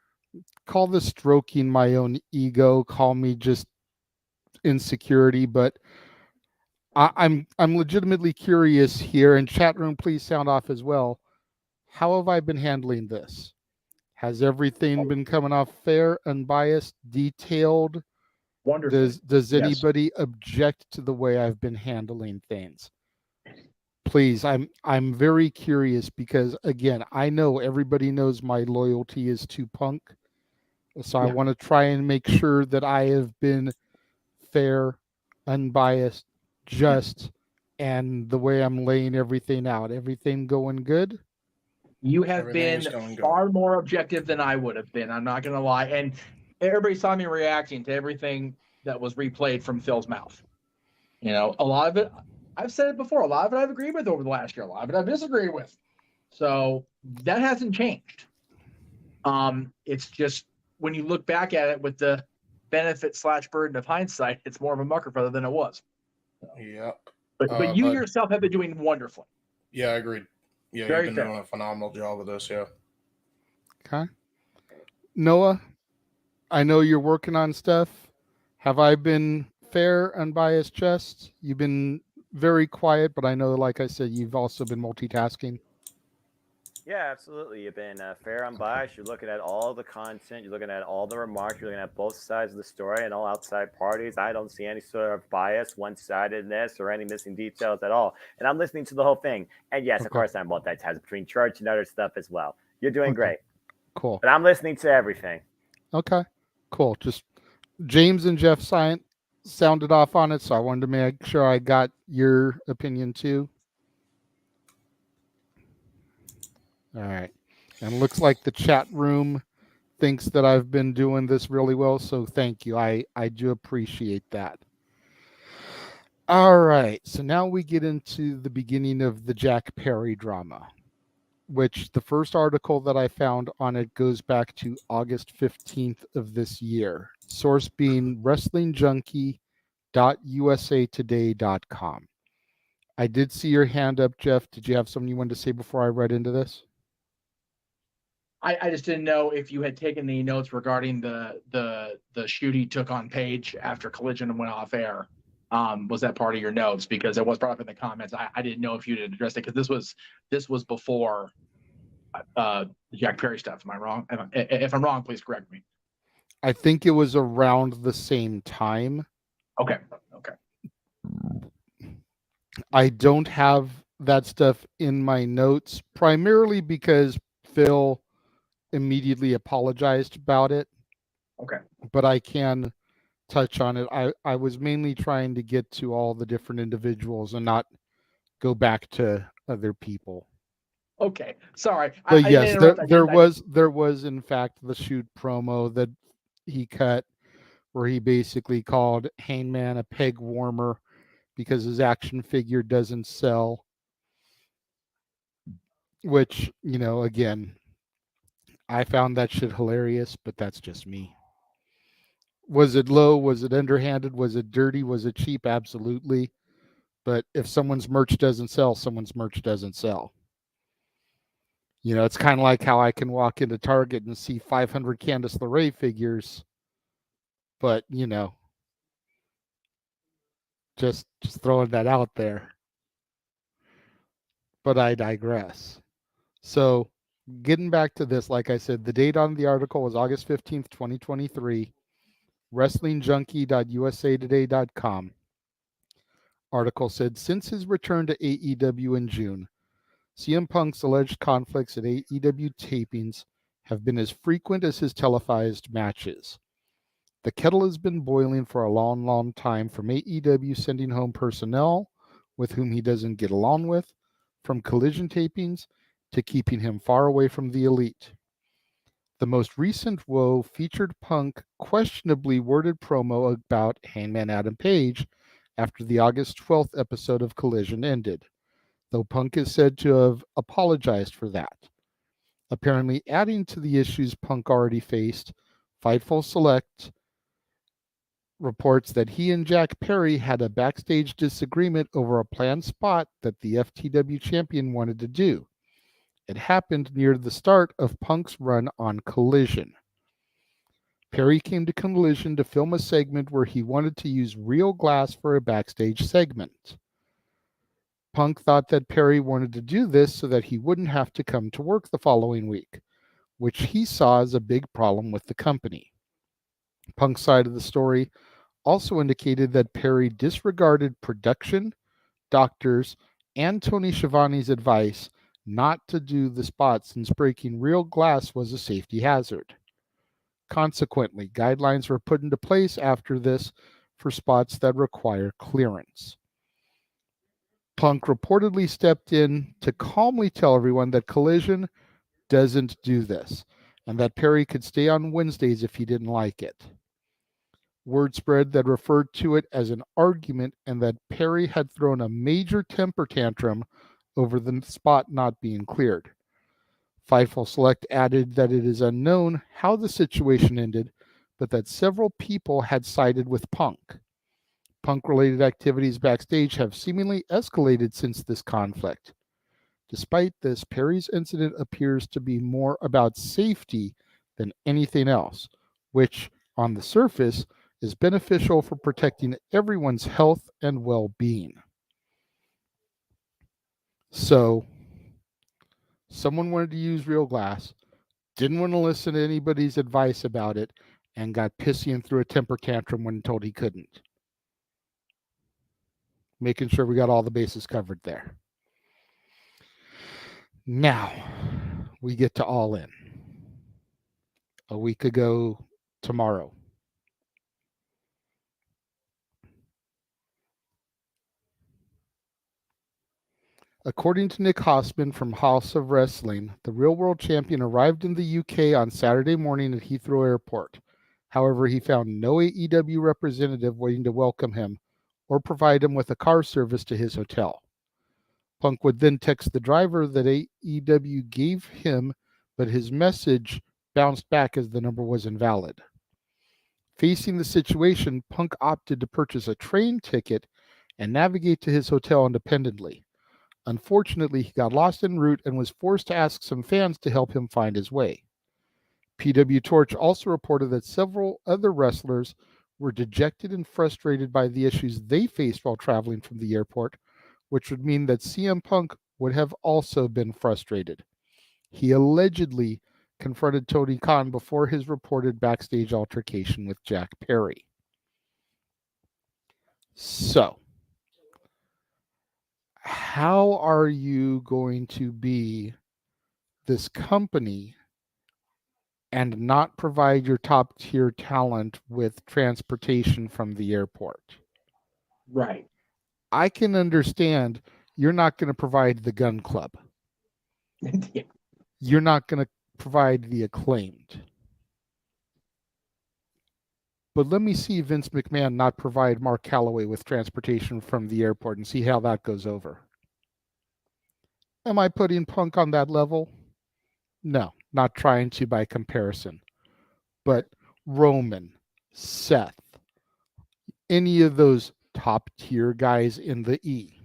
call this stroking my own ego, call me just insecurity, but I'm legitimately curious here, and chat room, please sound off as well. How have I been handling this? Has everything been coming off fair, unbiased, detailed? Wonderful. Does Yes. anybody object to the way I've been handling things? Please, I'm very curious because again, I know everybody knows my loyalty is to Punk. So I Yeah. want to try and make sure that I have been fair, unbiased, just, and the way I'm laying everything out. Everything going good? You have Everything been is going good. far more objective than I would have been. I'm not going to lie. And everybody saw me reacting to everything that was replayed from Phil's mouth. You know, a lot of it, I've said it before, a lot of it I've agreed with over the last year. A lot of it I've disagreed with. So that hasn't changed. It's just when you look back at it with the benefit/burden of hindsight, it's more of a mucker feather than it was. Yep. But you yourself have been doing wonderfully. Yeah, I agreed. Yeah, Very you've been fair. doing a phenomenal job with this. Yeah. Okay. Noah, I know you're working on stuff. Have I been fair, unbiased, just? You've been very quiet, but I know, like I said, you've also been multitasking. Yeah, absolutely. You've been fair, unbiased. You're looking at all the content. You're looking at all the remarks. You're looking at both sides of the story and all outside parties. I don't see any sort of bias, one-sidedness, or any missing details at all. And I'm listening to the whole thing. And yes, of course, I'm multitasking between church and other stuff as well. You're doing great. Cool. But I'm listening to everything. Okay. Cool. Just James and Jeff sounded off on it, so I wanted to make sure I got your opinion too. All right. And it looks like the chat room thinks that I've been doing this really well, so thank you. I do appreciate that. All right. So now we get into the beginning of the Jack Perry drama, which the first article that I found on it goes back to August 15th of this year. Source being wrestlingjunkie.usatoday.com. I did see your hand up, Jeff. Did you have something you wanted to say before I read into this? I just didn't know if you had taken the notes regarding the shoot he took on Paige after Collision and went off air. Was that part of your notes? Because it was brought up in the comments. I didn't know if you had addressed it because this was before Jack Perry stuff. Am I wrong? If I'm wrong, please correct me. I think it was around the same time. Okay. I don't have that stuff in my notes, primarily because Phil immediately apologized about it. Okay. But I can touch on it. I was mainly trying to get to all the different individuals and not go back to other people. Okay. Sorry. But yes, there was was in fact the shoot promo that he cut where he basically called Hangman a peg warmer because his action figure doesn't sell. Which, you know, again, I found that shit hilarious, but that's just me. Was it low? Was it underhanded? Was it dirty? Was it cheap? Absolutely. But if someone's merch doesn't sell, someone's merch doesn't sell. You know, it's kind of like how I can walk into Target and see 500 Candice LeRae figures, but, you know, just throwing that out there. But I digress. So, getting back to this, like I said, the date on the article was August 15th, 2023. WrestlingJunkie.usatoday.com. Article said, since his return to AEW in June, CM Punk's alleged conflicts at AEW tapings have been as frequent as his televised matches. The kettle has been boiling for a long, long time, from AEW sending home personnel with whom he doesn't get along with, from Collision tapings to keeping him far away from the elite. The most recent woe featured Punk questionably worded promo about Hangman Adam Page after the August 12th episode of Collision ended, though Punk is said to have apologized for that. Apparently adding to the issues Punk already faced, Fightful Select reports that he and Jack Perry had a backstage disagreement over a planned spot that the FTW champion wanted to do. It happened near the start of Punk's run on Collision. Perry came to Collision to film a segment where he wanted to use real glass for a backstage segment. Punk thought that Perry wanted to do this so that he wouldn't have to come to work the following week, which he saw as a big problem with the company. Punk's side of the story also indicated that Perry disregarded production, doctors, and Tony Schiavone's advice not to do the spot since breaking real glass was a safety hazard. Consequently, guidelines were put into place after this for spots that require clearance. Punk reportedly stepped in to calmly tell everyone that Collision doesn't do this, and that Perry could stay on Wednesdays if he didn't like it. Word spread that referred to it as an argument and that Perry had thrown a major temper tantrum over the spot not being cleared. Fightful Select added that it is unknown how the situation ended, but that several people had sided with Punk. Punk-related activities backstage have seemingly escalated since this conflict. Despite this, Perry's incident appears to be more about safety than anything else, which, on the surface, is beneficial for protecting everyone's health and well-being. So, someone wanted to use real glass, didn't want to listen to anybody's advice about it, and got pissy and threw a temper tantrum when told he couldn't. Making sure we got all the bases covered there. Now, we get to All In. A week ago tomorrow. According to Nick Hossman from House of Wrestling, the Real World Champion arrived in the UK on Saturday morning at Heathrow Airport. However, he found no AEW representative waiting to welcome him or provide him with a car service to his hotel. Punk would then text the driver that AEW gave him, but his message bounced back as the number was invalid. Facing the situation, Punk opted to purchase a train ticket and navigate to his hotel independently. Unfortunately, he got lost en route and was forced to ask some fans to help him find his way. PW Torch also reported that several other wrestlers were dejected and frustrated by the issues they faced while traveling from the airport, which would mean that CM Punk would have also been frustrated. He allegedly confronted Tony Khan before his reported backstage altercation with Jack Perry. So, how are you going to be this company and not provide your top tier talent with transportation from the airport? Right. I can understand you're not going to provide the Gun Club. Yeah. You're not going to provide the Acclaimed. But let me see Vince McMahon not provide Mark Calloway with transportation from the airport and see how that goes over. Am I putting Punk on that level? No, not trying to by comparison. But Roman, Seth, any of those top tier guys in the E.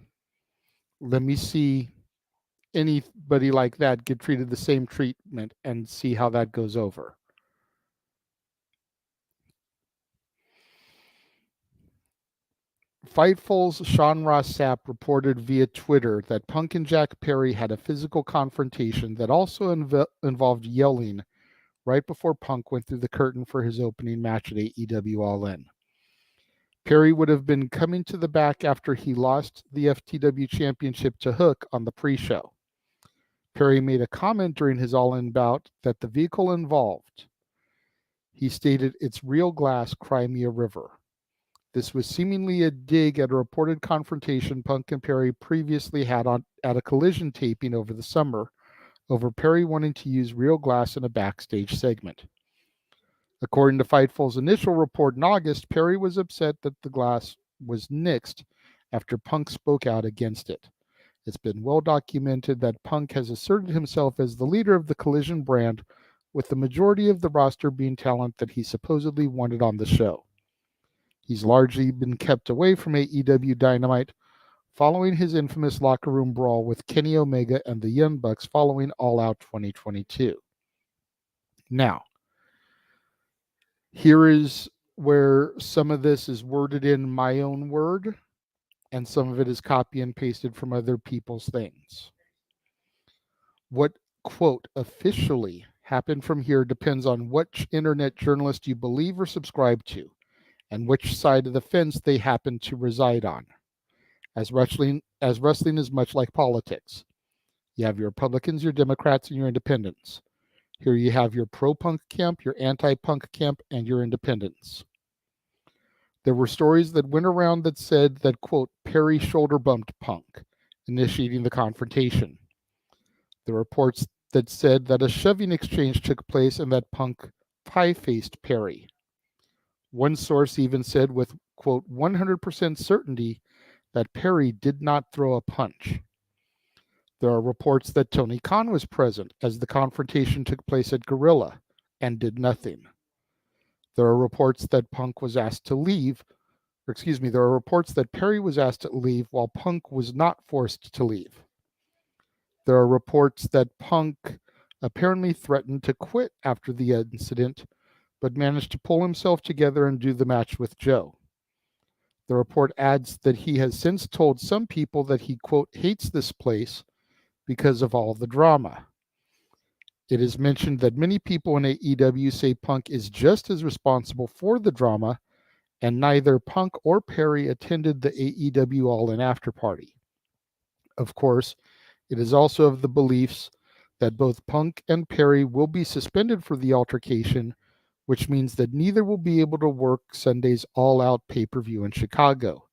Let me see anybody like that get treated the same treatment and see how that goes over. Fightful's Sean Ross Sapp reported via Twitter that Punk and Jack Perry had a physical confrontation that also involved yelling right before Punk went through the curtain for his opening match at AEW All In. Perry would have been coming to the back after he lost the FTW Championship to Hook on the pre-show. Perry made a comment during his All In bout that the vehicle involved, he stated, "It's real glass, cry me a river." This was seemingly a dig at a reported confrontation Punk and Perry previously had at a Collision taping over the summer, over Perry wanting to use real glass in a backstage segment. According to Fightful's initial report in August, Perry was upset that the glass was nixed after Punk spoke out against it. It's been well documented that Punk has asserted himself as the leader of the Collision brand with the majority of the roster being talent that he supposedly wanted on the show. He's largely been kept away from AEW Dynamite following his infamous locker room brawl with Kenny Omega and the Young Bucks following All Out 2022. Now, here is where some of this is worded in my own word, and some of it is copy and pasted from other people's things. What, quote, officially happened from here depends on which internet journalist you believe or subscribe to, and which side of the fence they happen to reside on. As wrestling is much like politics. You have your Republicans, your Democrats, and your independents. Here you have your pro-punk camp, your anti-punk camp, and your independents. There were stories that went around that said that, quote, Perry shoulder bumped Punk, initiating the confrontation. There were reports that said that a shoving exchange took place and that Punk pie-faced Perry. One source even said with, quote, 100% certainty that Perry did not throw a punch. There are reports that Tony Khan was present as the confrontation took place at Gorilla and did nothing. There are reports that Punk was asked to leave, there are reports that Perry was asked to leave while Punk was not forced to leave. There are reports that Punk apparently threatened to quit after the incident, but managed to pull himself together and do the match with Joe. The report adds that he has since told some people that he, quote, hates this place because of all the drama. It is mentioned that many people in AEW say Punk is just as responsible for the drama, and neither Punk or Perry attended the AEW All-In After Party. Of course, it is also of the beliefs that both Punk and Perry will be suspended for the altercation, which means that neither will be able to work Sunday's All-Out pay-per-view in Chicago.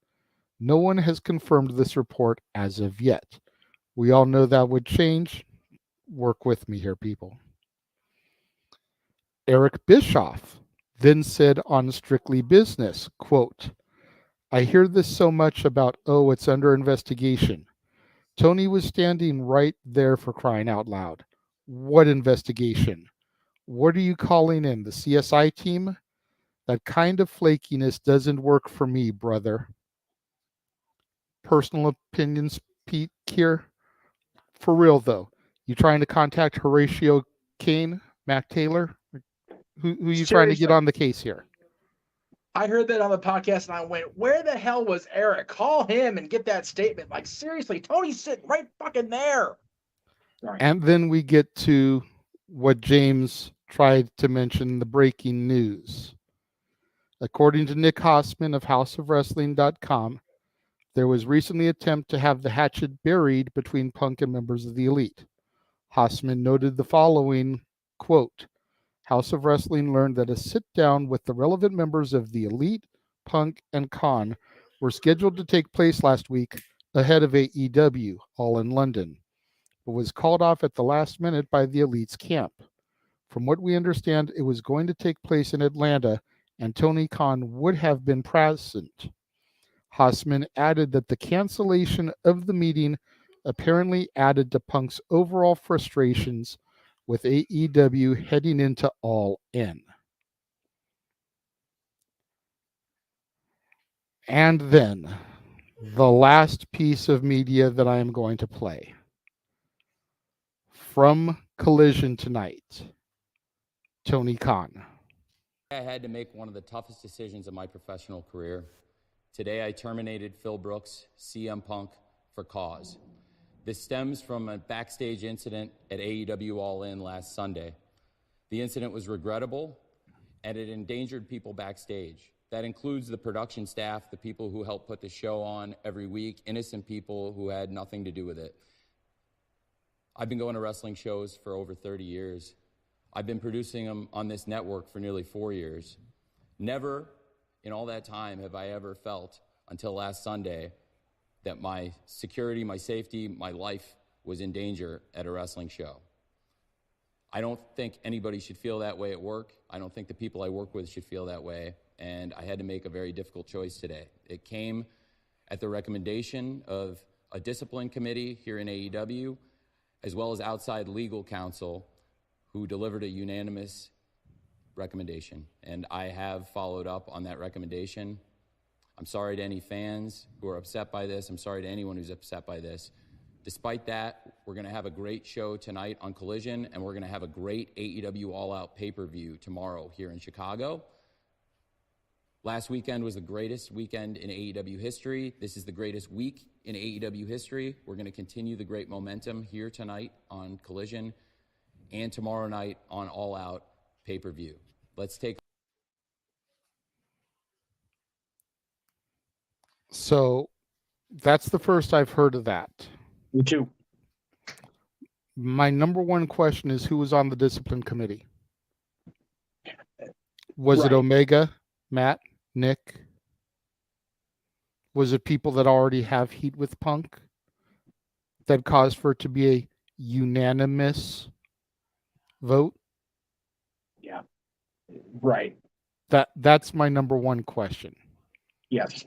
No one has confirmed this report as of yet. We all know that would change. Work with me here, people. Eric Bischoff then said on Strictly Business, quote, I hear this so much about, oh, it's under investigation. Tony was standing right there for crying out loud. What investigation? What are you calling in? The CSI team? That kind of flakiness doesn't work for me, brother. Personal opinions, Pete, here. For real, though. You trying to contact Horatio Kane, Mac Taylor? Who you trying to get on the case here? I heard that on the podcast and I went, where the hell was Eric? Call him and get that statement. Like, seriously, Tony's sitting right fucking there. Sorry. And then we get to what James tried to mention, the breaking news. According to Nick Hossman of houseofwrestling.com, there was recently an attempt to have the hatchet buried between Punk and members of the Elite. Hossman noted the following, quote, House of Wrestling learned that a sit-down with the relevant members of the Elite, Punk, and Khan were scheduled to take place last week ahead of AEW, all in London, but was called off at the last minute by the Elite's camp. From what we understand, it was going to take place in Atlanta, and Tony Khan would have been present. Hossman added that the cancellation of the meeting apparently added to Punk's overall frustrations with AEW heading into All In. And then, the last piece of media that I am going to play. From Collision tonight, Tony Khan. I had to make one of the toughest decisions of my professional career. Today, I terminated Phil Brooks, CM Punk, for cause. This stems from a backstage incident at AEW All In last Sunday. The incident was regrettable, and it endangered people backstage. That includes the production staff, the people who help put the show on every week, innocent people who had nothing to do with it. I've been going to wrestling shows for over 30 years. I've been producing them on this network for nearly 4 years. Never in all that time have I ever felt, until last Sunday, that my security, my safety, my life was in danger at a wrestling show. I don't think anybody should feel that way at work. I don't think the people I work with should feel that way. And I had to make a very difficult choice today. It came at the recommendation of a discipline committee here in AEW, as well as outside legal counsel, who delivered a unanimous recommendation, and I have followed up on that recommendation. I'm sorry to any fans who are upset by this. I'm sorry to anyone who's upset by this. Despite that, we're going to have a great show tonight on Collision, and we're going to have a great AEW All Out pay-per-view tomorrow here in Chicago. Last weekend was the greatest weekend in AEW history. This is the greatest week in AEW history. We're going to continue the great momentum here tonight on Collision and tomorrow night on All Out pay-per-view. Let's take. So that's the first I've heard of that. Me too. My number one question is, who was on the discipline committee? Was it Omega, Matt, Nick? Was it people that already have heat with Punk that caused for it to be a unanimous vote? Yeah. Right. That's my number one question. Yes.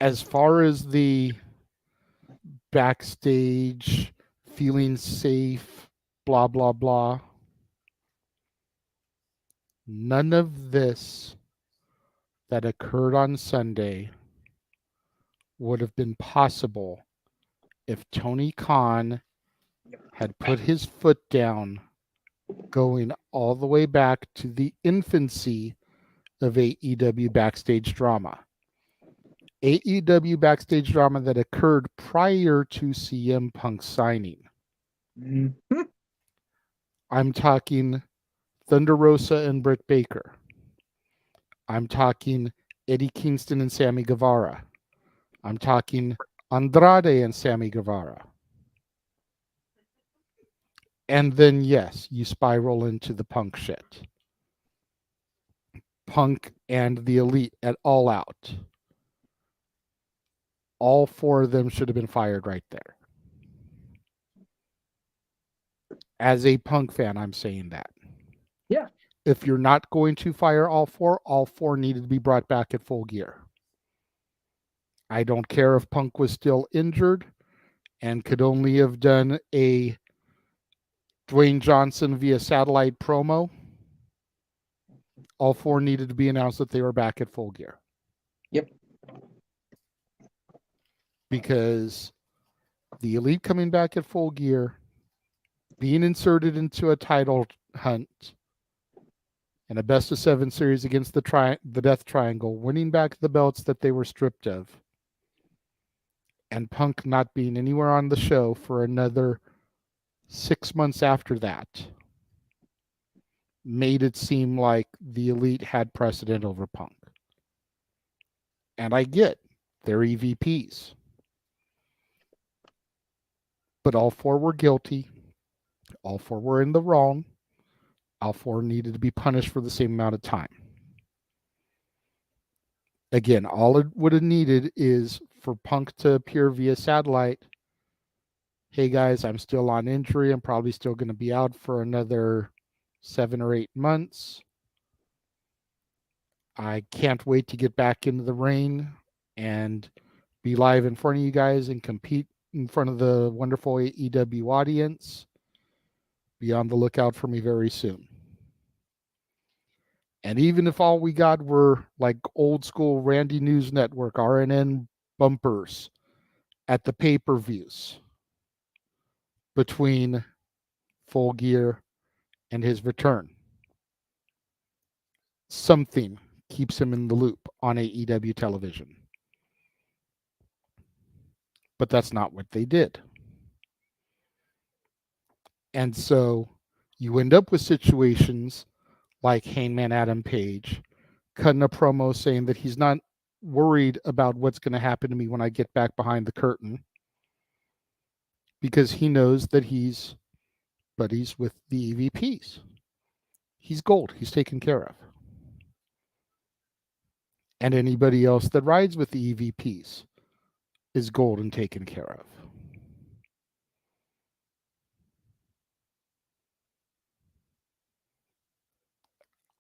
As far as the backstage, feeling safe, blah, blah, blah, none of this that occurred on Sunday would have been possible if Tony Khan had put his foot down going all the way back to the infancy of AEW backstage drama. AEW backstage drama that occurred prior to CM Punk's signing. Mm-hmm. I'm talking Thunder Rosa and Britt Baker. I'm talking Eddie Kingston and Sammy Guevara. I'm talking Andrade and Sammy Guevara. And then, yes, you spiral into the Punk shit. Punk and the Elite at All Out. All four of them should have been fired right there. As a Punk fan, I'm saying that. Yeah. If you're not going to fire all four needed to be brought back at Full Gear. I don't care if Punk was still injured and could only have done a Dwayne Johnson via satellite promo. All four needed to be announced that they were back at Full Gear. Yep. Because the Elite coming back at Full Gear, being inserted into a title hunt, and a best of 7 series against the Death Triangle, winning back the belts that they were stripped of, and Punk not being anywhere on the show for another 6 months after that, made it seem like the Elite had precedent over Punk. And I get they're EVPs. But all four were guilty. All four were in the wrong. All four needed to be punished for the same amount of time. Again, all it would have needed is for Punk to appear via satellite. Hey guys, I'm still on injury. I'm probably still going to be out for another 7 or 8 months. I can't wait to get back into the ring and be live in front of you guys and compete in front of the wonderful AEW audience. Be on the lookout for me very soon. And even if all we got were like old school Randy News Network, RNN bumpers at the pay-per-views between Full Gear and his return, something keeps him in the loop on AEW television. But that's not what they did. And so you end up with situations like Hangman Adam Page cutting a promo saying that he's not worried about what's going to happen to me when I get back behind the curtain, because he knows that he's buddies with the EVPs. He's gold. He's taken care of. And anybody else that rides with the EVPs is gold and taken care of.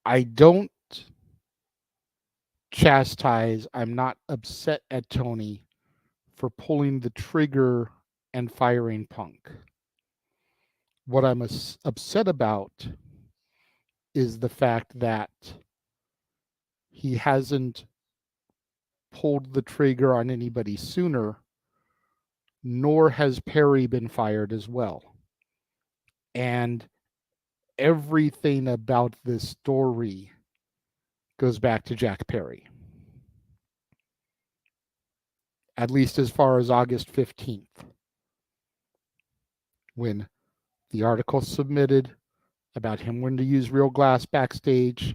I don't chastise, I'm not upset at Tony for pulling the trigger and firing Punk. What I'm upset about is the fact that he hasn't pulled the trigger on anybody sooner, nor has Perry been fired as well. And everything about this story goes back to Jack Perry. At least as far as August 15th, when the article submitted about him wanting to use real glass backstage,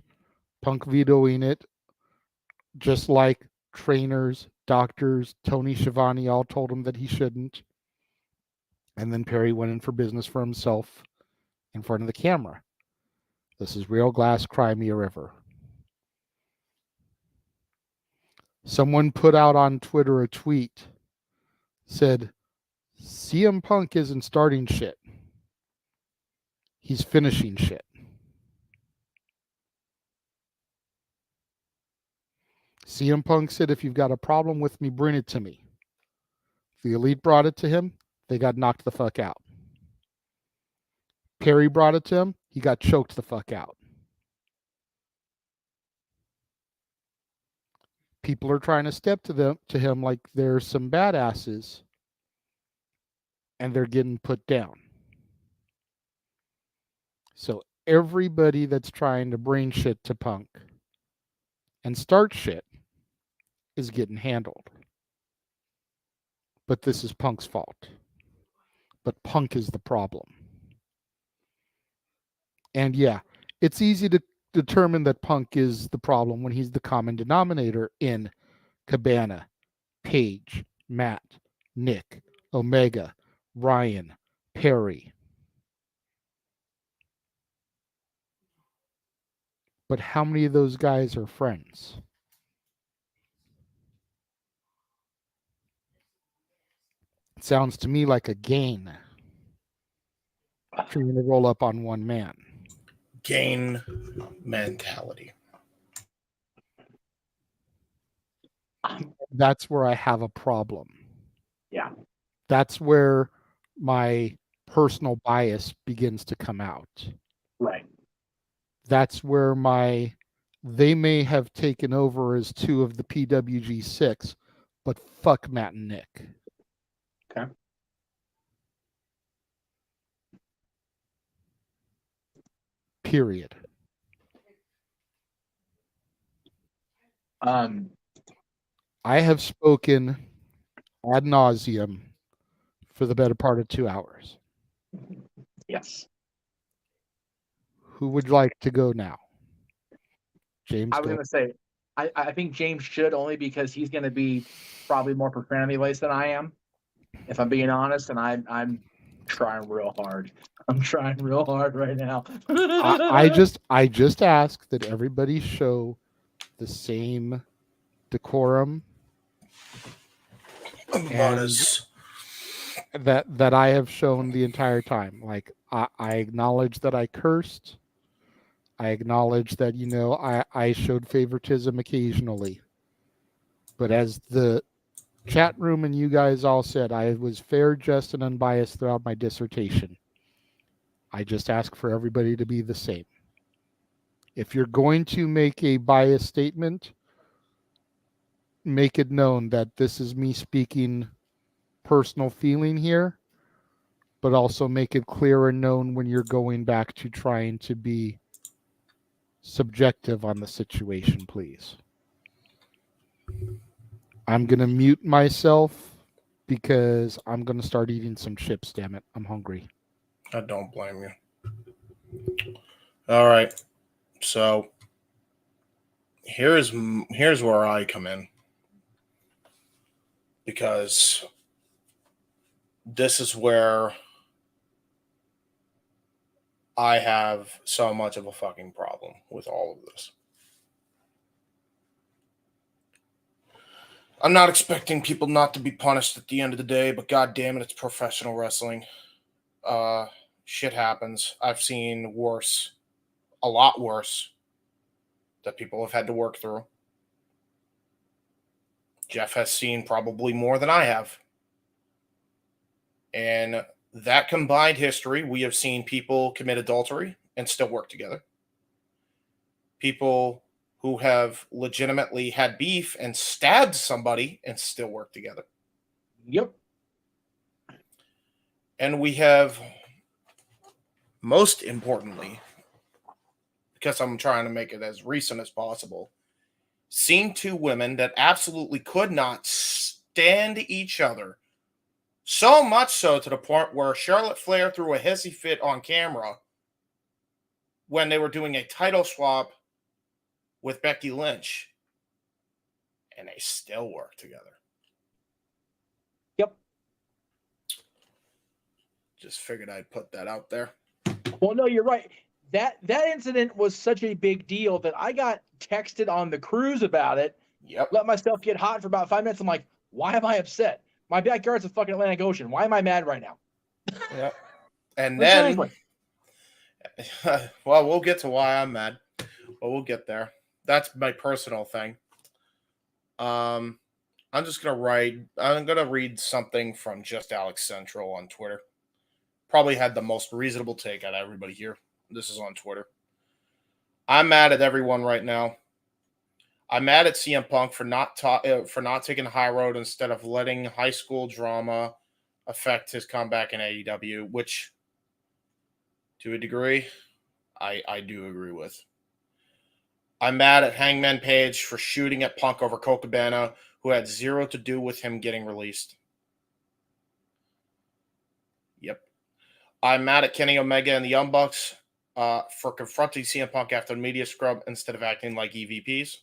Punk vetoing it, just like trainers, doctors, Tony Schiavone all told him that he shouldn't. And then Perry went in for business for himself in front of the camera. This is real glass, cry me a river. Someone put out on Twitter a tweet, said, CM Punk isn't starting shit. He's finishing shit. CM Punk said, if you've got a problem with me, bring it to me. The Elite brought it to him. They got knocked the fuck out. Perry brought it to him. He got choked the fuck out. People are trying to step to him like they're some badasses, and they're getting put down. So everybody that's trying to bring shit to Punk and start shit is getting handled. But this is Punk's fault. But Punk is the problem. And yeah, it's easy to determine that Punk is the problem when he's the common denominator in Cabana, Page, Matt, Nick, Omega, Ryan, Perry. But how many of those guys are friends? It sounds to me like a gain trying to roll up on one man. Gain mentality. That's where I have a problem. Yeah. That's where my personal bias begins to come out. Right. That's where they may have taken over as two of the PWG6, but fuck Matt and Nick. Okay. Period. I have spoken ad nauseum for the better part of 2 hours. Yes. Who would like to go now? James. I was going to say, I think James should, only because he's going to be probably more profanity laced than I am, if I'm being honest, and I'm trying real hard. I'm trying real hard right now. I just ask that everybody show the same decorum and that I have shown the entire time. Like I acknowledge that I cursed. I acknowledge that, I showed favoritism occasionally. But as the chat room and you guys all said, I was fair, just, and unbiased throughout my dissertation. I just ask for everybody to be the same. If you're going to make a biased statement, make it known that this is me speaking personal feeling here, but also make it clear and known when you're going back to trying to be subjective on the situation, please. I'm going to mute myself because I'm going to start eating some chips, damn it. I'm hungry. I don't blame you. All right. So here's where I come in. Because this is where I have so much of a fucking problem with all of this. I'm not expecting people not to be punished at the end of the day, but god damn it, it's professional wrestling. Shit happens. I've seen worse, a lot worse, that people have had to work through. Jeff has seen probably more than I have. And that combined history, we have seen people commit adultery and still work together. People who have legitimately had beef and stabbed somebody and still work together. Yep. And we have, most importantly, because I'm trying to make it as recent as possible, seen two women that absolutely could not stand each other. So much so to the point where Charlotte Flair threw a hissy fit on camera when they were doing a title swap with Becky Lynch. And they still work together. Yep. Just figured I'd put that out there. Well, no, you're right. That incident was such a big deal that I got texted on the cruise about it. Yep. Let myself get hot for about 5 minutes. I'm like, why am I upset? My backyard's a fucking Atlantic Ocean. Why am I mad right now? Yep. And But then, seriously. well, we'll get to why I'm mad, but we'll get there. That's my personal thing. I'm gonna read something from Just Alex Central on Twitter. Probably had the most reasonable take out of everybody here. This is on Twitter. I'm mad at everyone right now. I'm mad at CM Punk for not taking the high road instead of letting high school drama affect his comeback in AEW, which, to a degree, I do agree with. I'm mad at Hangman Page for shooting at Punk over Colt Cabana, who had zero to do with him getting released. Yep. I'm mad at Kenny Omega and the Young Bucks for confronting CM Punk after the media scrub instead of acting like EVPs.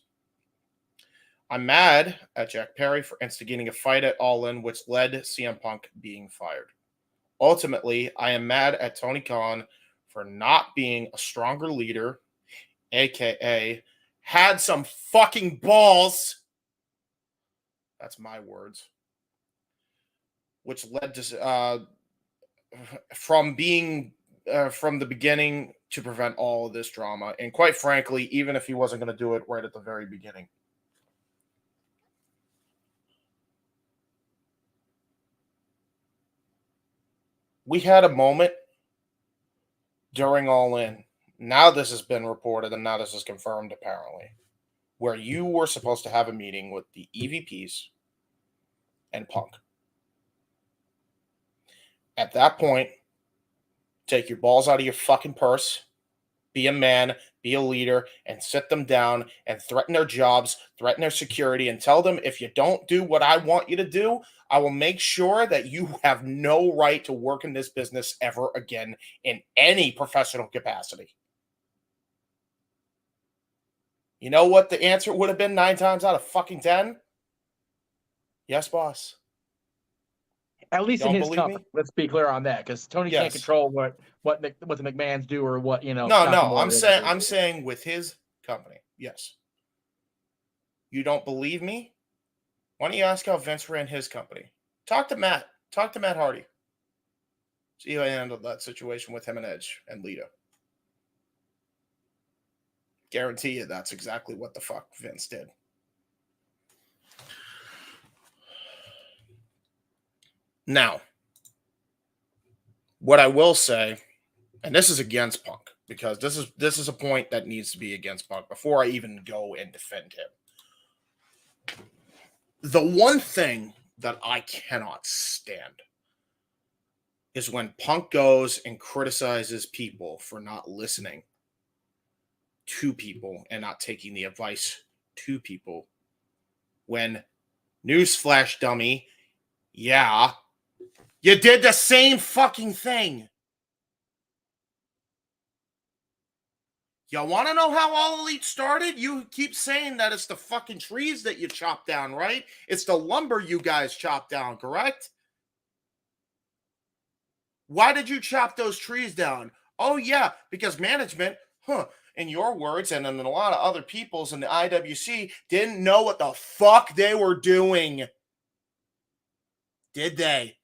I'm mad at Jack Perry for instigating a fight at All In, which led CM Punk being fired. Ultimately, I am mad at Tony Khan for not being a stronger leader, a.k.a. had some fucking balls. That's my words. Which led to from the beginning to prevent all of this drama. And quite frankly, even if he wasn't going to do it right at the very beginning. We had a moment during All In. Now this has been reported and now this is confirmed apparently, where you were supposed to have a meeting with the EVPs and Punk. At that point, take your balls out of your fucking purse, be a man, be a leader, and sit them down and threaten their jobs, threaten their security, and tell them if you don't do what I want you to do, I will make sure that you have no right to work in this business ever again in any professional capacity. You know what the answer would have been 9 times out of fucking 10? Yes, boss. At least in Don't his believe company. me? Let's be clear on that, because Tony can't Yes. control what the McMahons do or what No, Nakamura I'm saying with his company. Yes. You don't believe me? Why don't you ask how Vince ran his company? Talk to Matt. Talk to Matt Hardy. See how he handled that situation with him and Edge and Lita. Guarantee you that's exactly what the fuck Vince did. Now, what I will say, and this is against Punk, because this is a point that needs to be against Punk before I even go and defend him. The one thing that I cannot stand is when Punk goes and criticizes people for not listening to people and not taking the advice to people. When, newsflash dummy, yeah, you did the same fucking thing. You want to know how All Elite started? You keep saying that it's the fucking trees that you chop down, right? It's the lumber you guys chop down, correct? Why did you chop those trees down? Oh, yeah, because management, in your words and in a lot of other people's in the IWC, didn't know what the fuck they were doing. Did they?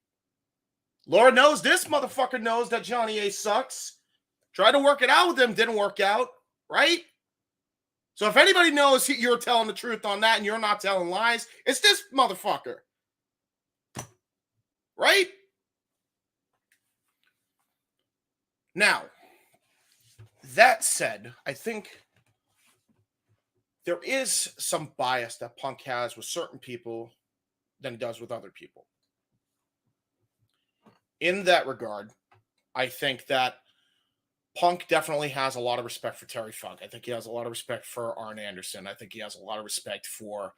Lord knows this motherfucker knows that Johnny A sucks. Tried to work it out with him, didn't work out, right? So if anybody knows you're telling the truth on that and you're not telling lies, it's this motherfucker. Right? Now, that said, I think there is some bias that Punk has with certain people than he does with other people. In that regard, I think that Punk definitely has a lot of respect for Terry Funk. I think he has a lot of respect for Arn Anderson. I think he has a lot of respect for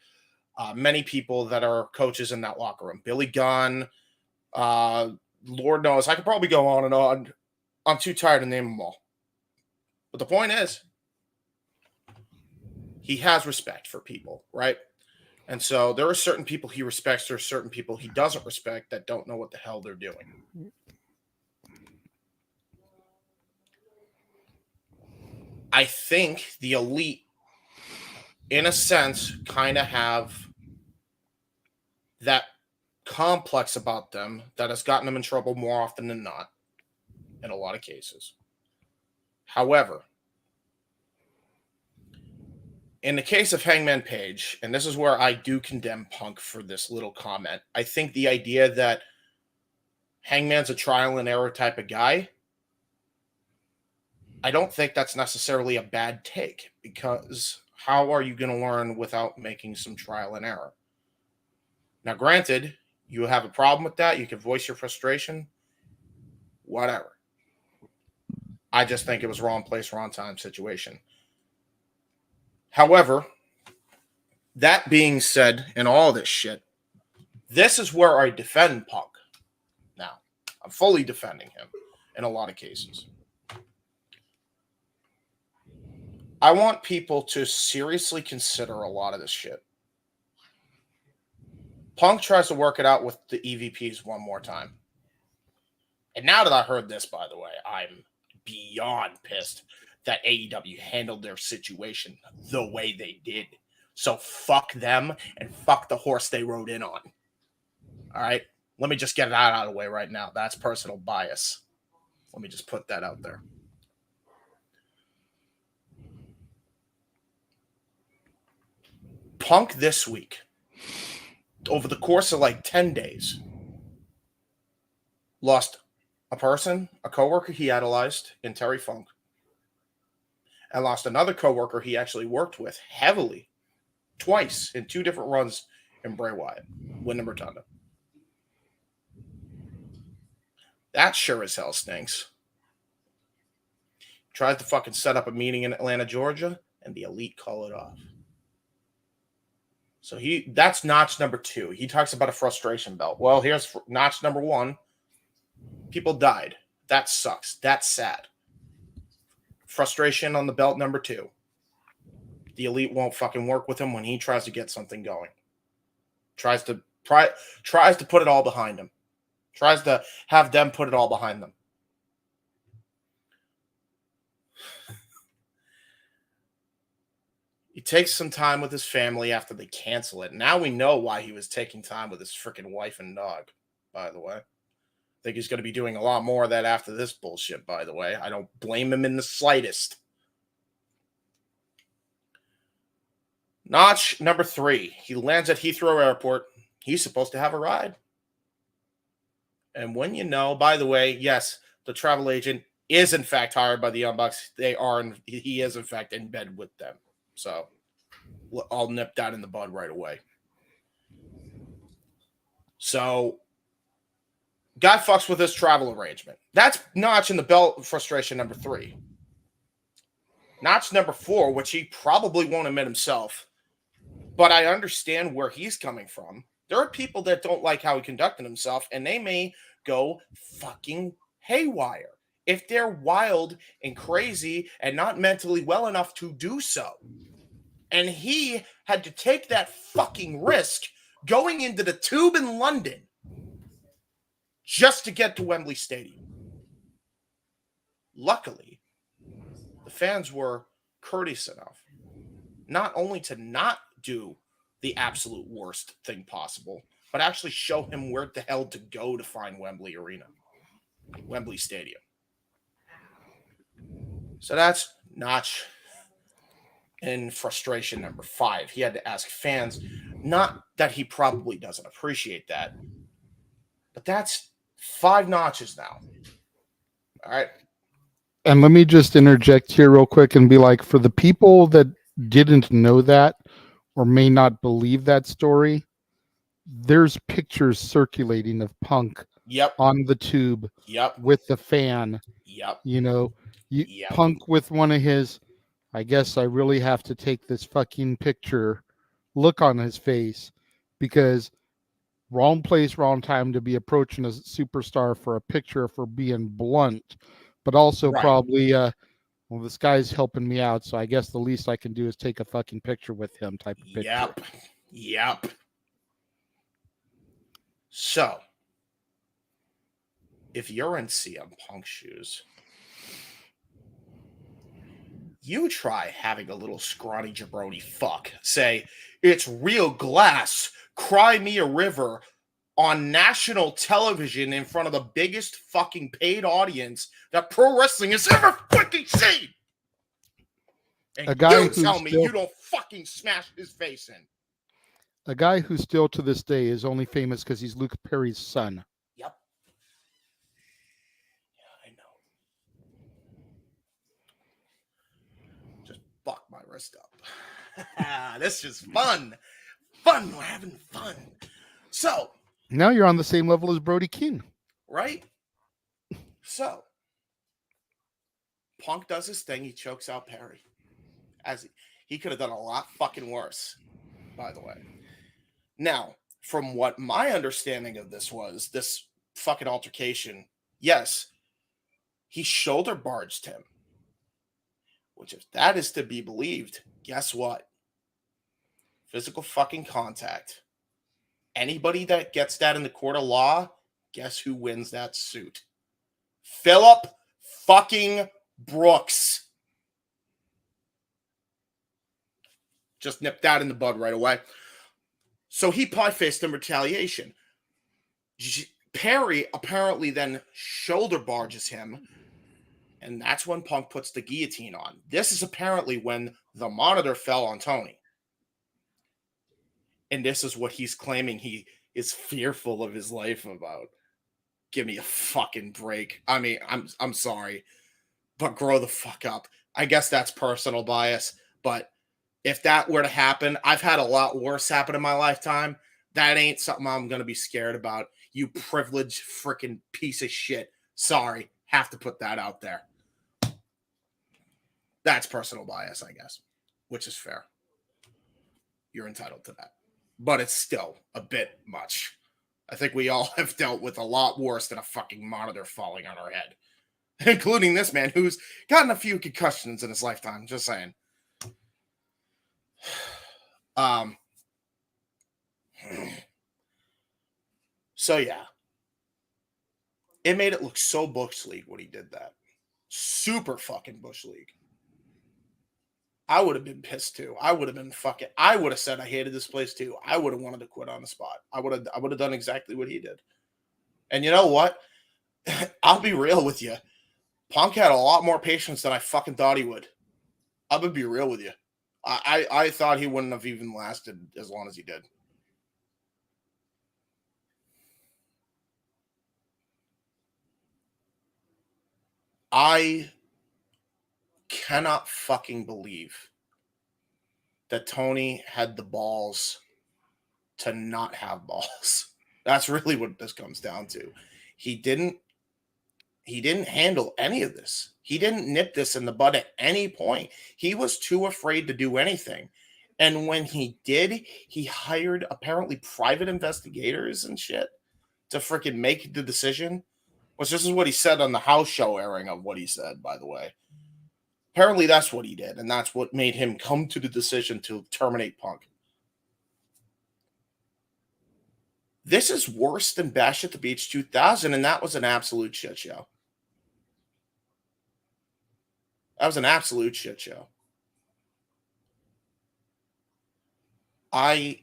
many people that are coaches in that locker room. Billy Gunn, Lord knows, I could probably go on and on. I'm too tired to name them all. But the point is, he has respect for people, right? And so there are certain people he respects, there are certain people he doesn't respect that don't know what the hell they're doing. I think the elite, in a sense, kind of have that complex about them that has gotten them in trouble more often than not in a lot of cases. However, in the case of Hangman Page, and this is where I do condemn Punk for this little comment, I think the idea that Hangman's a trial and error type of guy, I don't think that's necessarily a bad take, because how are you going to learn without making some trial and error? Now, granted, you have a problem with that. You can voice your frustration, whatever. I just think it was wrong place, wrong time situation. However, that being said, in all this shit, this is where I defend Punk. Now, I'm fully defending him in a lot of cases. I want people to seriously consider a lot of this shit. Punk tries to work it out with the EVPs one more time. And now that I heard this, by the way, I'm beyond pissed that AEW handled their situation the way they did. So fuck them and fuck the horse they rode in on. All right? Let me just get that out of the way right now. That's personal bias. Let me just put that out there. Punk this week, over the course of like 10 days, lost a person, a coworker he idolized in Terry Funk, and lost another coworker he actually worked with heavily twice in 2 different runs in Bray Wyatt, Wyndham Rotunda. That sure as hell stinks. Tries to fucking set up a meeting in Atlanta, Georgia, and the elite call it off. So that's notch number 2. He talks about a frustration belt. Well, here's notch number 1. People died. That sucks. That's sad. Frustration on the belt number 2. The elite won't fucking work with him when he tries to get something going. Tries to put it all behind him. Tries to have them put it all behind them. He takes some time with his family after they cancel it. Now we know why he was taking time with his freaking wife and dog, by the way. I think he's going to be doing a lot more of that after this bullshit, by the way. I don't blame him in the slightest. Notch number 3. He lands at Heathrow Airport. He's supposed to have a ride. And when you know, by the way, yes, the travel agent is in fact hired by the Young Bucks. He is in fact in bed with them. So I'll nip that in the bud right away. So guy fucks with his travel arrangement. That's notch in the belt frustration number 3. Notch number 4, which he probably won't admit himself, but I understand where he's coming from. There are people that don't like how he conducted himself, and they may go fucking haywire if they're wild and crazy and not mentally well enough to do so. And he had to take that fucking risk going into the Tube in London just to get to Wembley Stadium. Luckily, the fans were courteous enough not only to not do the absolute worst thing possible, but actually show him where the hell to go to find Wembley Stadium. So that's notch in frustration number 5. He had to ask fans, not that he probably doesn't appreciate that, but that's 5 notches now. All right. And let me just interject here real quick and be like, for the people that didn't know that or may not believe that story, there's pictures circulating of Punk Yep. on the tube Yep. with the fan. Yep. You know, Yep. Punk with one of his, I guess I really have to take this fucking picture look on his face, because wrong place, wrong time to be approaching a superstar for a picture, for being blunt, but also Right. probably, well, this guy's helping me out, so I guess the least I can do is take a fucking picture with him type of picture. Yep. Yep. So, if you're in CM Punk shoes, you try having a little scrawny jabroni fuck say, "It's real glass, cry me a river," on national television in front of the biggest fucking paid audience that pro wrestling has ever fucking seen. And A guy you who's tell me still- you don't fucking smash his face in. A guy who still to this day is only famous because he's Luke Perry's son. Yep. Yeah, I know. Just fuck my wrist up. This is fun. Fun. We're having fun. So, Now you're on the same level as Brody King. right? So, Punk does his thing. He chokes out Perry. As he could have done a lot fucking worse, by the way. Now, from what my understanding of this was, this fucking altercation, yes, he shoulder barged him. Which, if that is to be believed, guess what? Physical fucking contact. Anybody that gets that in the court of law, guess who wins that suit? Phillip fucking Brooks. Just nipped that in the bud right away. So he pie faced in retaliation. Perry apparently then shoulder barges him, and that's when Punk puts the guillotine on. This is apparently when the monitor fell on Tony. And this is what he's claiming he is fearful of his life about. Give me a fucking break. I mean, I'm sorry, but grow the fuck up. I guess that's personal bias, but if that were to happen, I've had a lot worse happen in my lifetime. That ain't something I'm going to be scared about. You privileged freaking piece of shit. Sorry, have to put that out there. That's personal bias, I guess, which is fair. You're entitled to that. But it's still a bit much. I think we all have dealt with a lot worse than a fucking monitor falling on our head. Including this man who's gotten a few concussions in his lifetime. Just saying. So yeah. It made it look so Bush League when he did that. Super fucking Bush League. I would have been pissed too. I would have said I hated this place too. I would have wanted to quit on the spot. I would have done exactly what he did. And you know what? I'll be real with you. Punk had a lot more patience than I fucking thought he would. I'm gonna be real with you. I thought he wouldn't have even lasted as long as he did. I cannot fucking believe that Tony had the balls to not have balls. That's really what this comes down to. He didn't handle any of this. He didn't nip this in the bud at any point. He was too afraid to do anything. And when he did, he hired apparently private investigators and shit to freaking make the decision. Which this is what he said on the house show airing of what he said, by the way. Apparently that's what he did, and that's what made him come to the decision to terminate Punk. This is worse than Bash at the Beach 2000, and that was an absolute shit show. That was an absolute shit show. I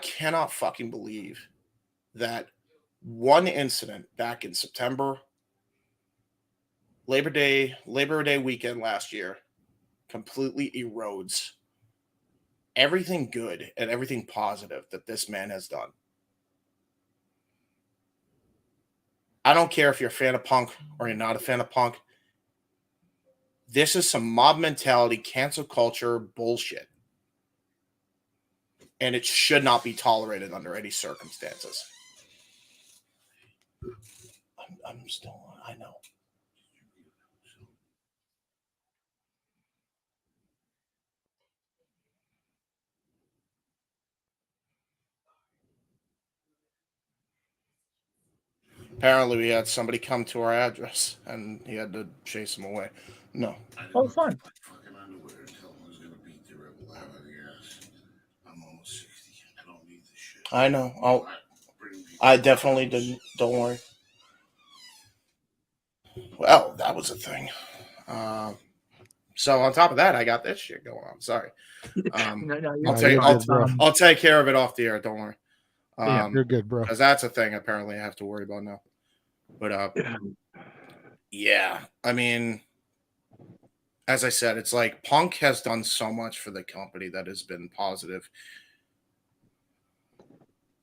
cannot fucking believe that one incident back in September, Labor Day weekend last year, completely erodes everything good and everything positive that this man has done. I don't care if you're a fan of Punk or you're not a fan of Punk. This is some mob mentality, cancel culture bullshit. And it should not be tolerated under any circumstances. I'm still on. I know. Apparently, we had somebody come to our address, and he had to chase him away. No. Oh, fun. I know. I definitely didn't. Don't worry. Well, that was a thing. So on top of that, I got this shit going on. Sorry. I'll take care of it off the air. Don't worry. You're good, bro. Because that's a thing apparently I have to worry about now. But yeah, I mean, as I said, it's like Punk has done so much for the company that has been positive.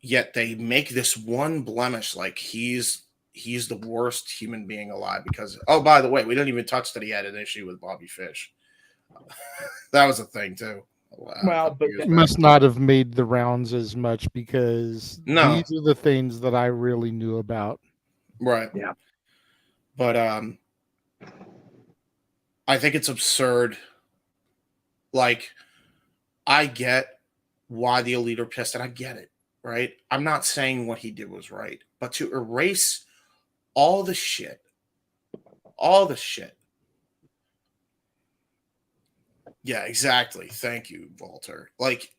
Yet they make this one blemish like he's the worst human being alive because, oh, by the way, we didn't even touch that he had an issue with Bobby Fish. That was a thing too. Well, but it must not have made the rounds as much because these are the things that I really knew about. Right. Yeah. But I think it's absurd. Like, I get why the Elite are pissed, and I get it, right? I'm not saying what he did was right, but to erase all the shit. Yeah, exactly. Thank you, Walter. Like,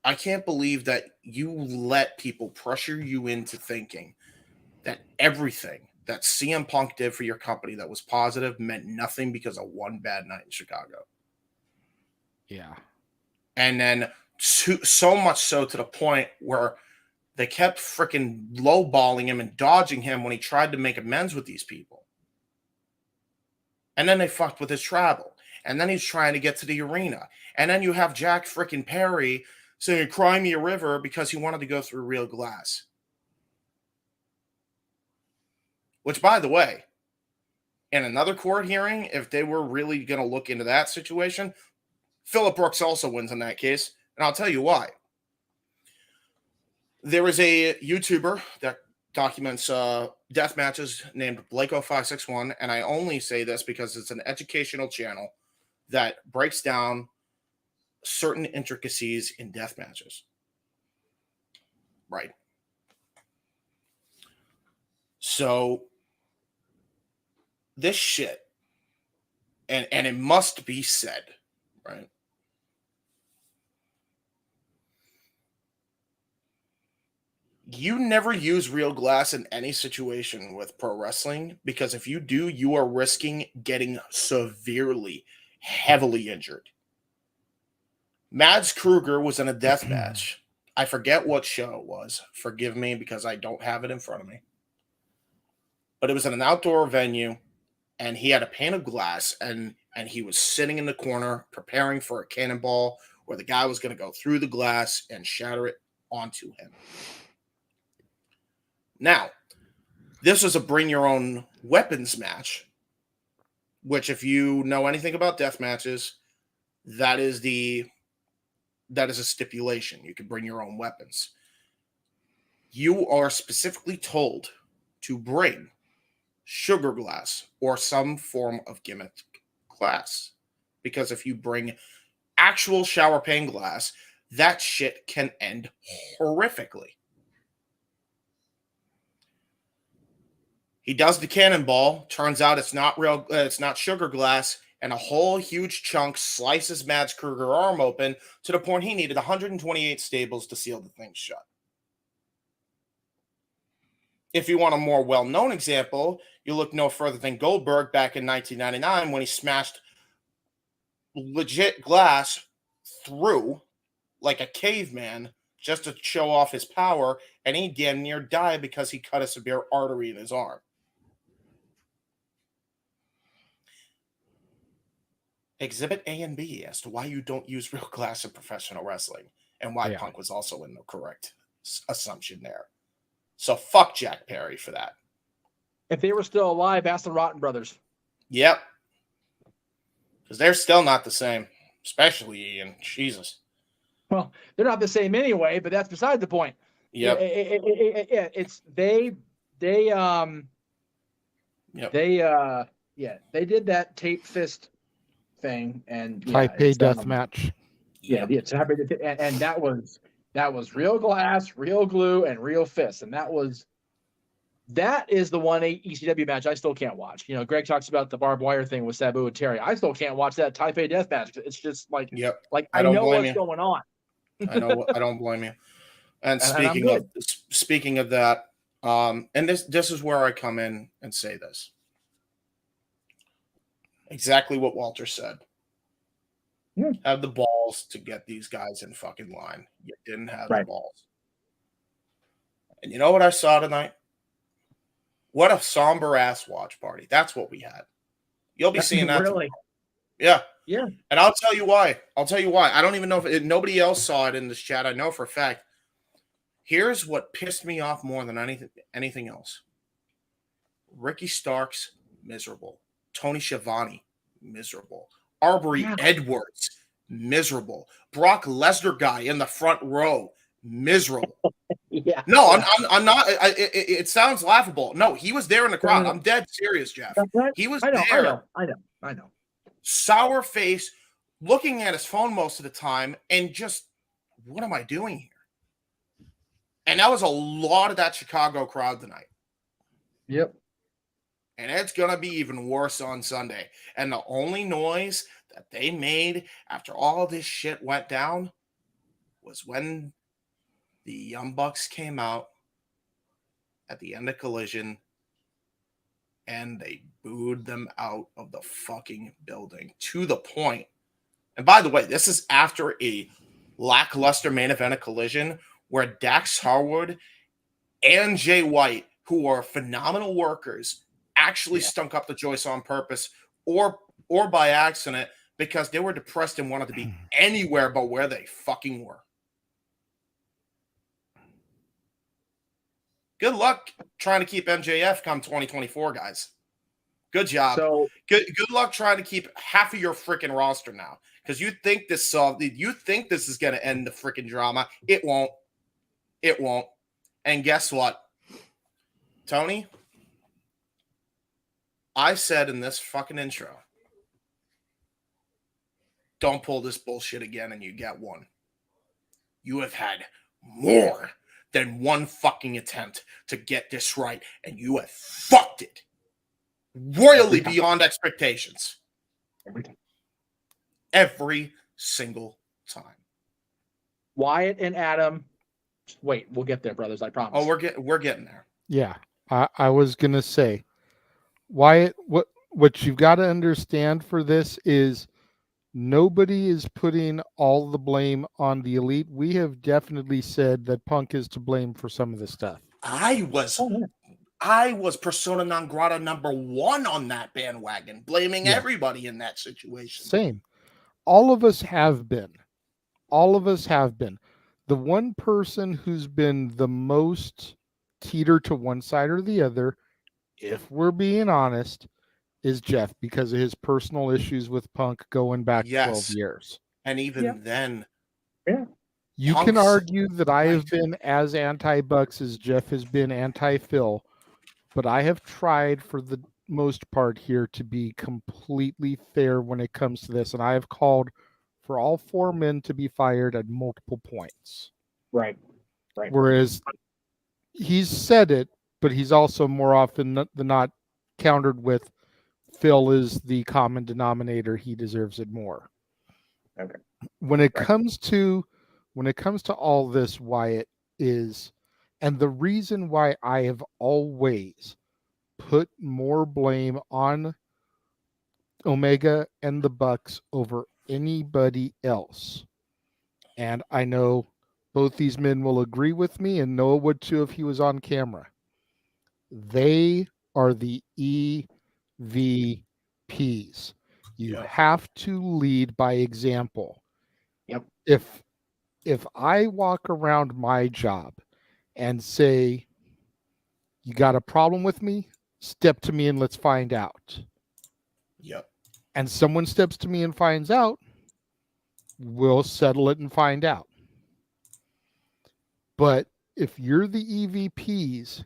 I can't believe that you let people pressure you into thinking that everything that CM Punk did for your company that was positive meant nothing because of one bad night in Chicago. Yeah. And then so much so to the point where they kept freaking lowballing him and dodging him when he tried to make amends with these people. And then they fucked with his travel. And then he's trying to get to the arena. And then you have Jack freaking Perry saying, "Cry me a river," because he wanted to go through real glass. Which, by the way, in another court hearing, if they were really going to look into that situation, Phillip Brooks also wins in that case. And I'll tell you why. There is a YouTuber that documents death matches named Blako561, and I only say this because it's an educational channel that breaks down certain intricacies in death matches. Right. So this shit, and it must be said, right? You never use real glass in any situation with pro wrestling because if you do, you are risking getting severely, heavily injured. Mads Kruger was in a death match. I forget what show it was. Forgive me because I don't have it in front of me. But it was in an outdoor venue, and he had a pane of glass, and he was sitting in the corner preparing for a cannonball where the guy was going to go through the glass and shatter it onto him. Now, this was a bring your own weapons match, which if you know anything about death matches, that is a stipulation. You can bring your own weapons. You are specifically told to bring sugar glass or some form of gimmick glass. Because if you bring actual shower pane glass, that shit can end horrifically. He does the cannonball. Turns out it's not real. It's not sugar glass, and a whole huge chunk slices Mads Kruger's arm open to the point he needed 128 staples to seal the thing shut. If you want a more well-known example, you look no further than Goldberg back in 1999 when he smashed legit glass through like a caveman just to show off his power, and he damn near died because he cut a severe artery in his arm. Exhibit A and B as to why you don't use real glass in professional wrestling and why Punk was also in the correct assumption there. So fuck Jack Perry for that. If they were still alive, ask the Rotten brothers. Yep. Because they're still not the same, especially Ian. Jesus. Well, they're not the same anyway, but that's beside the point. Yep. It's they did that tape fist thing and Taipei death match. Yeah, and that was real glass, real glue, and real fists, and that is the one ECW match I still can't watch. You know, Greg talks about the barbed wire thing with Sabu and Terry. I still can't watch that Taipei death match. It's just like, I know what's going on. I know. I don't blame you. And speaking of that, and this is where I come in and say this. Exactly what Walter said. Have the balls to get these guys in fucking line. You didn't have the balls. And you know what I saw tonight? What a somber ass watch party. That's what we had. You'll be seeing that tomorrow. Yeah. Yeah. And I'll tell you why. I don't even know if nobody else saw it in this chat. I know for a fact. Here's what pissed me off more than anything else. Ricky Starks, miserable. Tony Schiavone, miserable. Arbery Edwards, miserable. Brock Lesnar guy in the front row, miserable. No, I'm not. It sounds laughable. No, he was there in the crowd. I'm dead serious, Jeff. He was there. I know. Sour face, looking at his phone most of the time, and just, what am I doing here? And that was a lot of that Chicago crowd tonight. Yep. And it's going to be even worse on Sunday. And the only noise that they made after all this shit went down was when the Young Bucks came out at the end of Collision and they booed them out of the fucking building to the point. And by the way, this is after a lackluster main event of Collision where Dax Harwood and Jay White, who are phenomenal workers, actually stunk up the joints on purpose or by accident because they were depressed and wanted to be anywhere but where they fucking were. Good luck trying to keep MJF come 2024, guys. Good job. So good luck trying to keep half of your freaking roster now because you think this is going to end the freaking drama. It won't. It won't. And guess what, Tony? I said in this fucking intro, don't pull this bullshit again and you get one. You have had more than one fucking attempt to get this right, and you have fucked it royally beyond expectations. Every single time. Wyatt and Adam. Wait, we'll get there, brothers. I promise. Oh, we're getting there. Yeah, I was gonna say, Wyatt. What you've got to understand for this is nobody is putting all the blame on the Elite. We have definitely said that Punk is to blame for some of this stuff. I was persona non grata number one on that bandwagon, blaming everybody in that situation. Same. All of us have been. The one person who's been the most teeter to one side or the other, if we're being honest, is Jeff because of his personal issues with Punk going back 12 years. And even then, you can argue that I have been as anti-Bucks as Jeff has been anti-Phil, but I have tried for the most part here to be completely fair when it comes to this, and I have called for all four men to be fired at multiple points. Right. Whereas he's said it, but he's also more often than not countered with Phil is the common denominator. He deserves it more. Okay. When it comes to all this, Wyatt is, and the reason why I have always put more blame on Omega and the Bucks over anybody else. And I know both these men will agree with me, and Noah would too if he was on camera. They are the EVPs. You have to lead by example. Yep. If I walk around my job and say, you got a problem with me? step to me and let's find out. Yep. And someone steps to me and finds out, we'll settle it and find out. But if you're the EVPs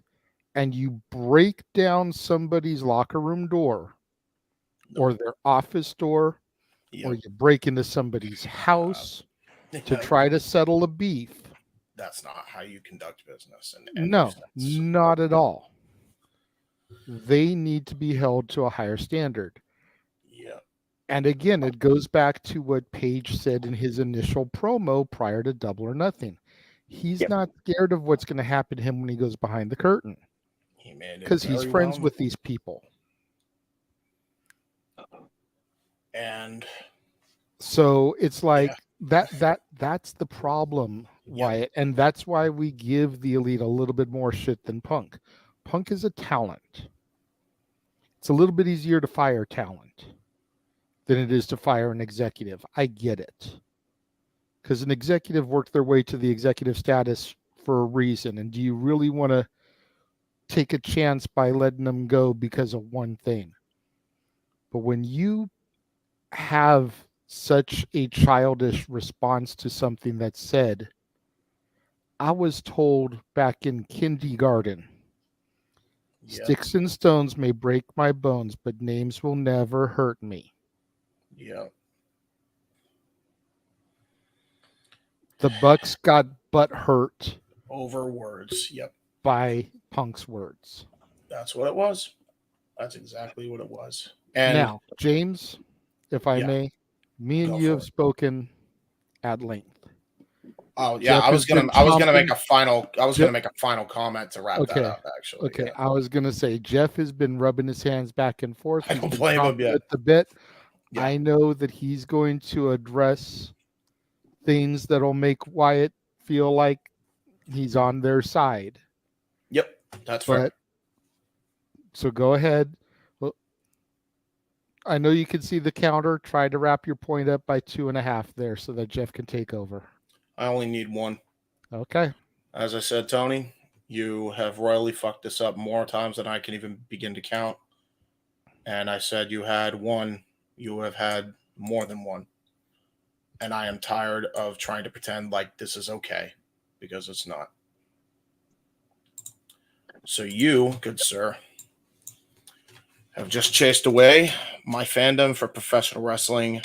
and you break down somebody's locker room door or their office door, or you break into somebody's house to try to settle a beef, that's not how you conduct business. And no, not at all. They need to be held to a higher standard. Yeah. And again, it goes back to what Page said in his initial promo prior to Double or Nothing. He's not scared of what's going to happen to him when he goes behind the curtain. Because he's friends with these people. And so it's like that's the problem, Wyatt. And that's why we give the Elite a little bit more shit than Punk. Punk is a talent. It's a little bit easier to fire talent than it is to fire an executive. I get it. Because an executive worked their way to the executive status for a reason. And do you really want to take a chance by letting them go because of one thing? But when you have such a childish response to something that's said, I was told back in kindergarten, sticks and stones may break my bones, but names will never hurt me. Yeah. The Bucks got butt hurt over words. Yep. By Punk's words. That's what it was. That's exactly what it was. And now, James, if I may, me and you have spoken at length. Oh yeah, I was gonna make a final comment to wrap that up. Actually, okay. I was gonna say Jeff has been rubbing his hands back and forth. I don't blame him yet. The bit. Yeah. I know that he's going to address things that'll make Wyatt feel like he's on their side. Yep, that's fair. So go ahead. Well, I know you can see the counter. Try to wrap your point up by 2.5 there so that Jeff can take over. I only need one. Okay. As I said, Tony, you have royally fucked this up more times than I can even begin to count. And I said you had one. You have had more than one. And I am tired of trying to pretend like this is okay, because it's not. So you, good sir, have just chased away my fandom for professional wrestling.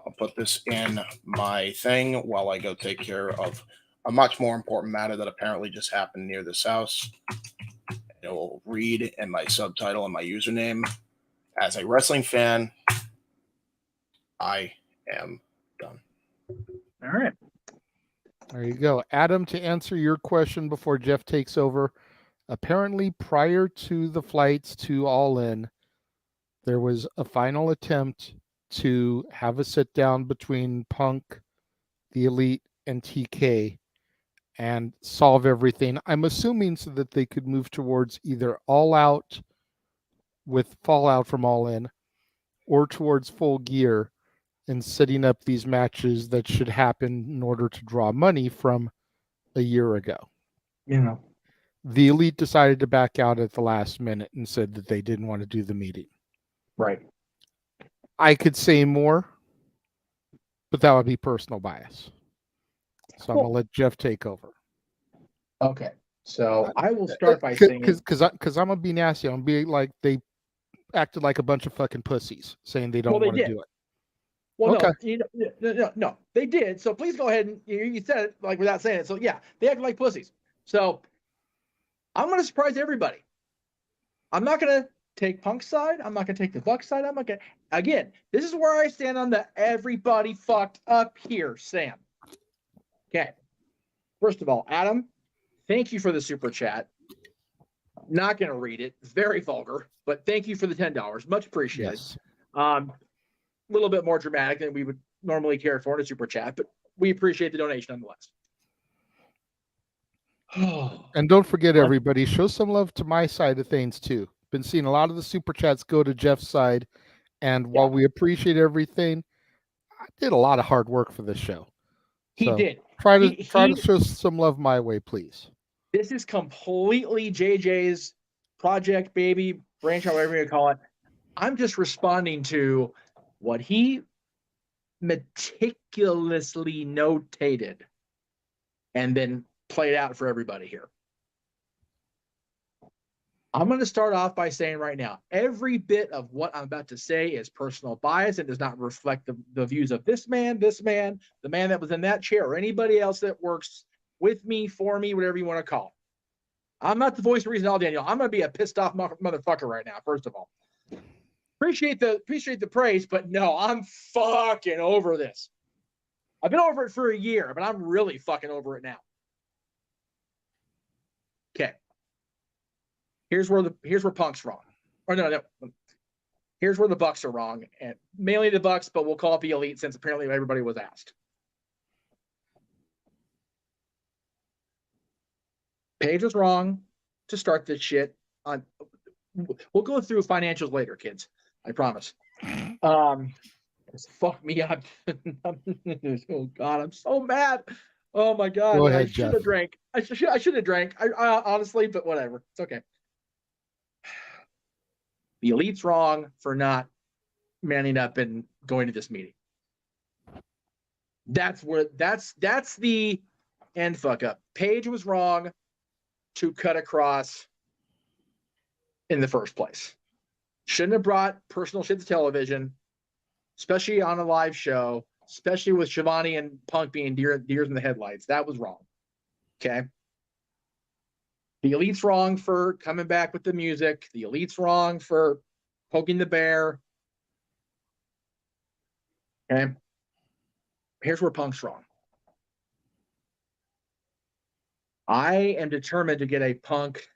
I'll put this in my thing while I go take care of a much more important matter that apparently just happened near this house. It will read in my subtitle and my username. As a wrestling fan, I am done. All right. There you go. Adam, to answer your question before Jeff takes over, apparently prior to the flights to All In, there was a final attempt to have a sit down between Punk, the Elite, and TK and solve everything. I'm assuming so that they could move towards either All Out with Fallout from All In or towards Full Gear and setting up these matches that should happen in order to draw money from a year ago. You know, the Elite decided to back out at the last minute and said that they didn't want to do the meeting. Right. I could say more, but that would be personal bias. So I'm going to let Jeff take over. Okay. So I will start by saying... Because I'm going to be nasty. I'm going to be like, they acted like a bunch of fucking pussies saying they don't want to do it. Well, okay. No, they did. So please go ahead and you said it like without saying it. So yeah, they acted like pussies. So I'm going to surprise everybody. I'm not going to take Punk's side. I'm not going to take the Bucks side. I'm not going to... Again, this is where I stand on the everybody fucked up here, Sam. Okay. First of all, Adam, thank you for the super chat. Not going to read it. Very vulgar, but thank you for the $10. Much appreciated. Yes. A little bit more dramatic than we would normally care for in a super chat, but we appreciate the donation nonetheless. And don't forget, everybody, show some love to my side of things too. Been seeing a lot of the super chats go to Jeff's side, and while we appreciate everything, I did a lot of hard work for this show. He did. Try to show some love my way, please. This is completely JJ's project, baby, branch, however you call it. I'm just responding to what he meticulously notated and then played out for everybody here. I'm going to start off by saying right now, every bit of what I'm about to say is personal bias and does not reflect the views of this man, the man that was in that chair, or anybody else that works with me, for me, whatever you want to call it. I'm not the voice of reason at all, Daniel. I'm going to be a pissed off motherfucker right now, first of all. Appreciate the praise, but no, I'm fucking over this. I've been over it for a year, but I'm really fucking over it now. Okay. Here's where Punk's wrong. Or no. Here's where the Bucks are wrong, and mainly the Bucks, but we'll call it the Elite since apparently everybody was asked. Paige was wrong to start this shit. We'll go through financials later, kids. I promise. Fuck me up. Oh God, I'm so mad. Oh my God. Go ahead, I should have Jeff. drank. I should have drank. I honestly, but whatever. It's okay. The Elite's wrong for not manning up and going to this meeting. That's the end fuck up. Paige was wrong to cut across in the first place. Shouldn't have brought personal shit to television, especially on a live show, especially with Shivani and Punk being deers in the headlights. That was wrong. Okay. The Elite's wrong for coming back with the music. The Elite's wrong for poking the bear. Okay. Here's where Punk's wrong. I am determined to get a Punk.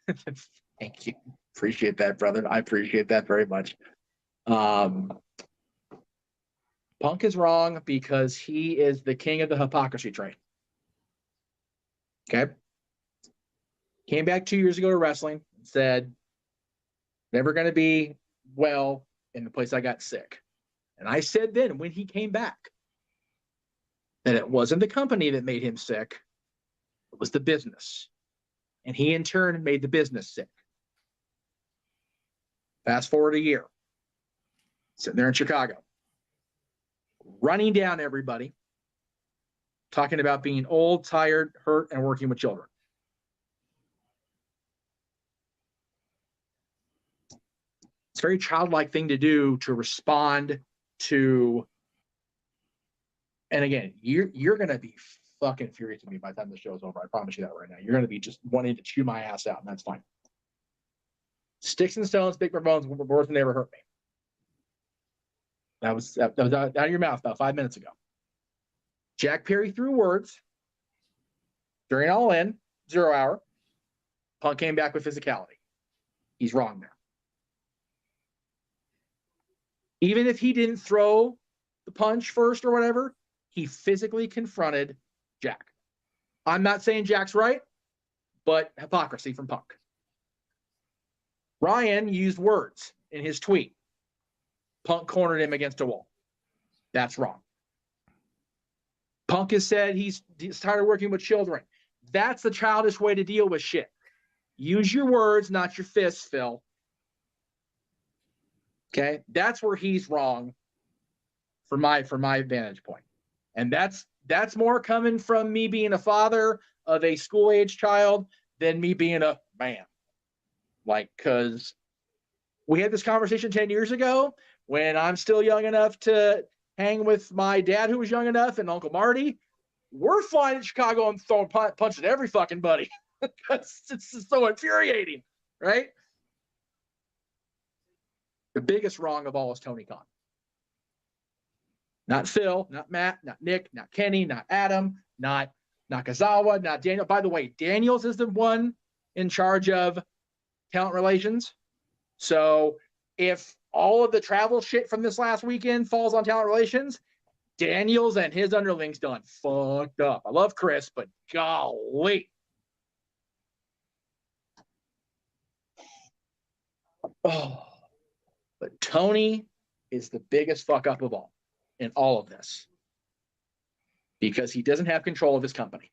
Thank you. Appreciate that, brother. I appreciate that very much. Punk is wrong because he is the king of the hypocrisy train. Okay. Came back 2 years ago to wrestling, said, never going to be well in the place I got sick. And I said then, when he came back, that it wasn't the company that made him sick, it was the business. And he in turn made the business sick. Fast forward a year, sitting there in Chicago, running down everybody, talking about being old, tired, hurt, and working with children. It's a very childlike thing to do to respond to. And again, you're going to be fucking furious with me by the time the show's over. I promise you that right now. You're going to be just wanting to chew my ass out, and that's fine. Sticks and stones, big bones, words will never hurt me. That was out of your mouth about 5 minutes ago. Jack Perry threw words during All In, 0 hour. Punk came back with physicality. He's wrong there. Even if he didn't throw the punch first or whatever, he physically confronted Jack. I'm not saying Jack's right, but hypocrisy from Punk. Ryan used words in his tweet. Punk cornered him against a wall. That's wrong. Punk has said he's tired of working with children. That's the childish way to deal with shit. Use your words, not your fists, Phil. Okay? That's where he's wrong from my vantage point. And that's more coming from me being a father of a school-age child than me being a man. Like, because we had this conversation 10 years ago when I'm still young enough to hang with my dad who was young enough and Uncle Marty. We're flying in Chicago and throwing punches at every fucking buddy. Because it's so infuriating, right? The biggest wrong of all is Tony Khan. Not Phil, not Matt, not Nick, not Kenny, not Adam, not Nakazawa, not Daniel. By the way, Daniels is the one in charge of talent relations. So if all of the travel shit from this last weekend falls on talent relations, Daniels and his underlings done fucked up. I love Chris, but golly. Oh, but Tony is the biggest fuck up of all in all of this because he doesn't have control of his company.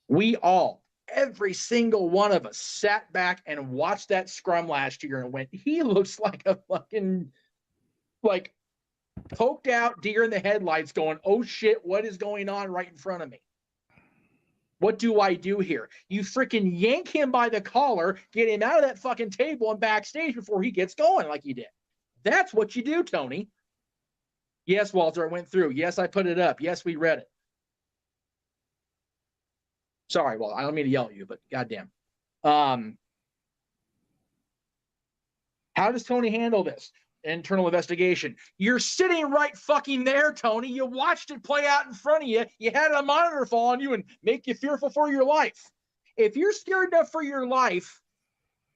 We all every single one of us sat back and watched that scrum last year and went, he looks like a fucking, like, poked out deer in the headlights going, oh shit, what is going on right in front of me? What do I do here? You freaking yank him by the collar, get him out of that fucking table and backstage before he gets going like you did. That's what you do, Tony. Yes, Walter, I went through. Yes, I put it up. Yes, we read it. Sorry, well, I don't mean to yell at you, but goddamn. How does Tony handle this? Internal investigation. You're sitting right fucking there, Tony. You watched it play out in front of you. You had a monitor fall on you and make you fearful for your life. If you're scared enough for your life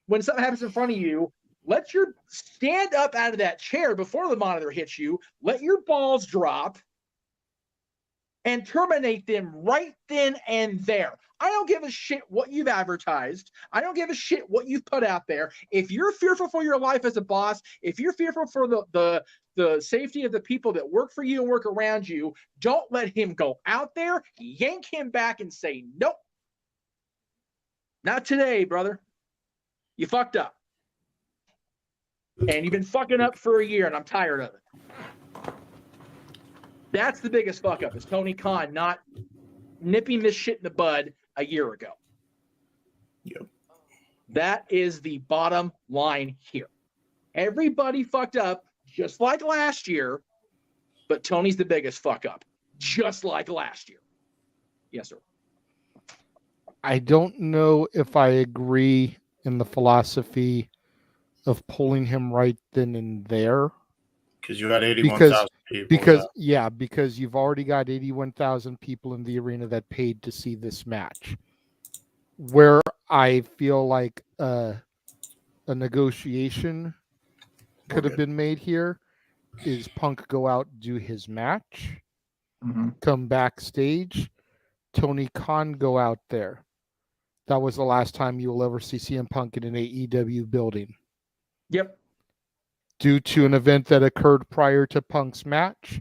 when something happens in front of you, let your stand up out of that chair before the monitor hits you. Let your balls drop and terminate them right then and there. I don't give a shit what you've advertised. I don't give a shit what you've put out there. If you're fearful for your life as a boss, if you're fearful for the safety of the people that work for you and work around you, don't let him go out there, yank him back and say, nope. Not today, brother. You fucked up. And you've been fucking up for a year, and I'm tired of it. That's the biggest fuck up, is Tony Khan not nipping this shit in the bud a year ago. Yep. That is the bottom line here. Everybody fucked up just like last year, but Tony's the biggest fuck up, just like last year. Yes, sir. I don't know if I agree in the philosophy of pulling him right then and there. Because you had 81,000 people. Because you've already got 81,000 people in the arena that paid to see this match. Where I feel like a negotiation could have been made here is Punk go out, do his match, come backstage, Tony Khan go out there. That was the last time you will ever see CM Punk in an AEW building. Yep. Due to an event that occurred prior to Punk's match,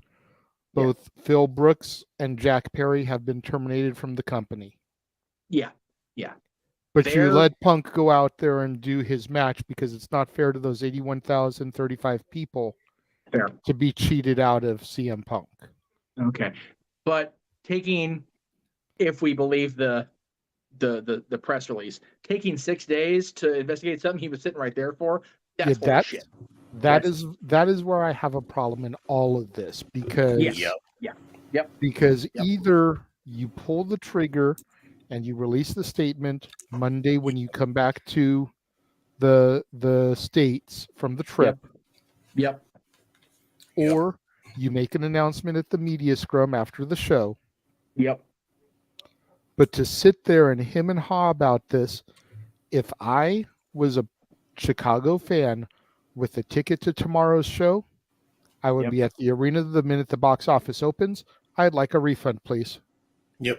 both Phil Brooks and Jack Perry have been terminated from the company. Yeah. But you let Punk go out there and do his match because it's not fair to those 81,035 people to be cheated out of CM Punk. Okay. But if we believe the press release, taking 6 days to investigate something he was sitting right there for, that's bullshit. That is where I have a problem in all of this because because either you pull the trigger and you release the statement Monday when you come back to the States from the trip. Or you make an announcement at the media scrum after the show. But to sit there and him and haw about this, if I was a Chicago fan with a ticket to tomorrow's show, I would be at the arena the minute the box office opens. I'd like a refund, please. Yeah.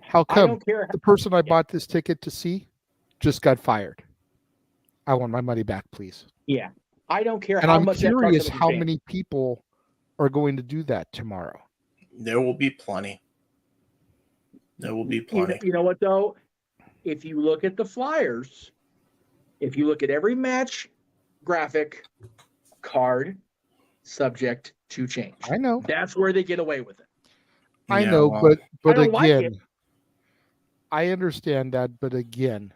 How come the person I bought this ticket to see just got fired? I want my money back, please. Yeah. I don't care and how I'm much curious that how many people are going to do that tomorrow. There will be plenty. There will be plenty. You know what, though? If you look at the flyers, if you look at every match graphic, card, subject to change. I know. That's where they get away with it. I know, but again, I understand that, but again,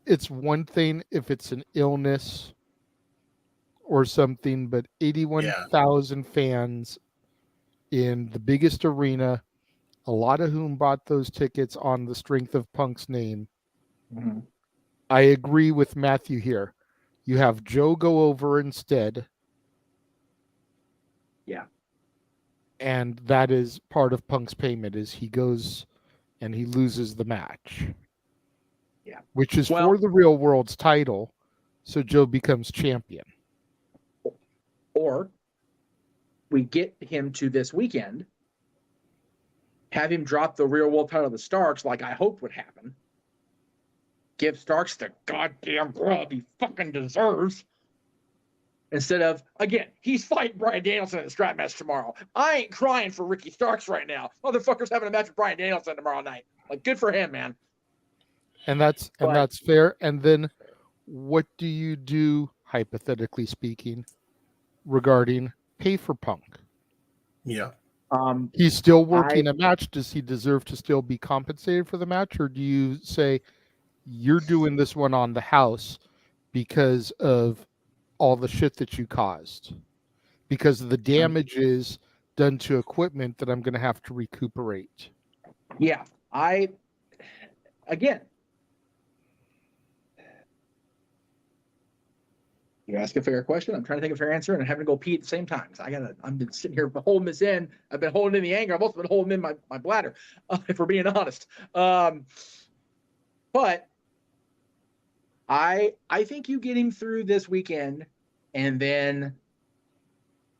it's one thing if it's an illness or something, but 81,000 fans in the biggest arena, a lot of whom bought those tickets on the strength of Punk's name. I agree with Matthew here. You have Joe go over instead. Yeah. And that is part of Punk's payment is he goes and he loses the match. Yeah. Which is for the real world's title. So Joe becomes champion. Or we get him to this weekend, have him drop the real world title to Starks like I hoped would happen. Give Starks the goddamn grub he fucking deserves. Instead of, again, he's fighting Bryan Danielson in the strap match tomorrow. I ain't crying for Ricky Starks right now. Motherfucker's having a match with Bryan Danielson tomorrow night. Like, good for him, man. And that's fair. And then what do you do, hypothetically speaking, regarding pay for Punk? Yeah. He's still working a match. Does he deserve to still be compensated for the match? Or do you say you're doing this one on the house because of all the shit that you caused? Because of the damages done to equipment that I'm going to have to recuperate. Yeah. Again, you ask a fair question. I'm trying to think of a fair answer, and I'm having to go pee at the same time. So I've been sitting here holding this in. I've been holding in the anger. I've also been holding in my bladder, if we're being honest. But I think you get him through this weekend, and then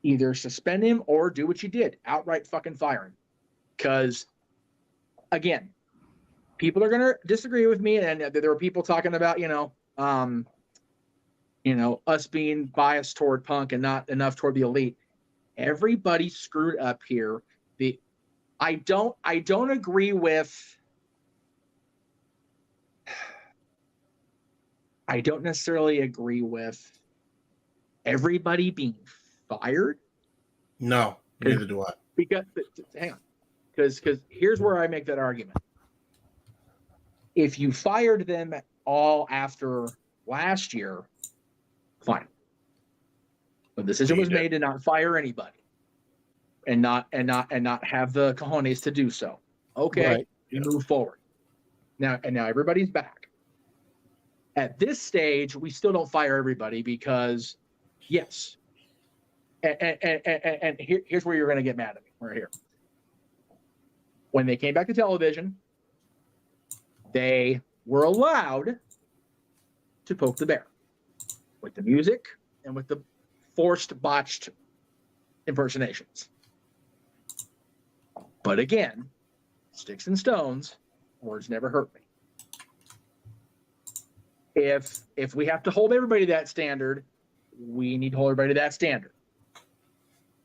either suspend him or do what you did, outright fucking fire him. Because again, people are gonna disagree with me, and there were people talking about us being biased toward Punk and not enough toward the Elite. Everybody screwed up here. I don't agree with. I don't necessarily agree with everybody being fired. No, neither do I. Because hang on, because here's where I make that argument. If you fired them all after last year, fine. The decision was made to not fire anybody, and not have the cojones to do so. Okay, Right. You move forward. Now everybody's back. At this stage, we still don't fire everybody because, yes. And here's where you're going to get mad at me. We're here. When they came back to television, they were allowed to poke the bear with the music and with the forced, botched impersonations. But again, sticks and stones, words never hurt me. If we have to hold everybody to that standard, we need to hold everybody to that standard.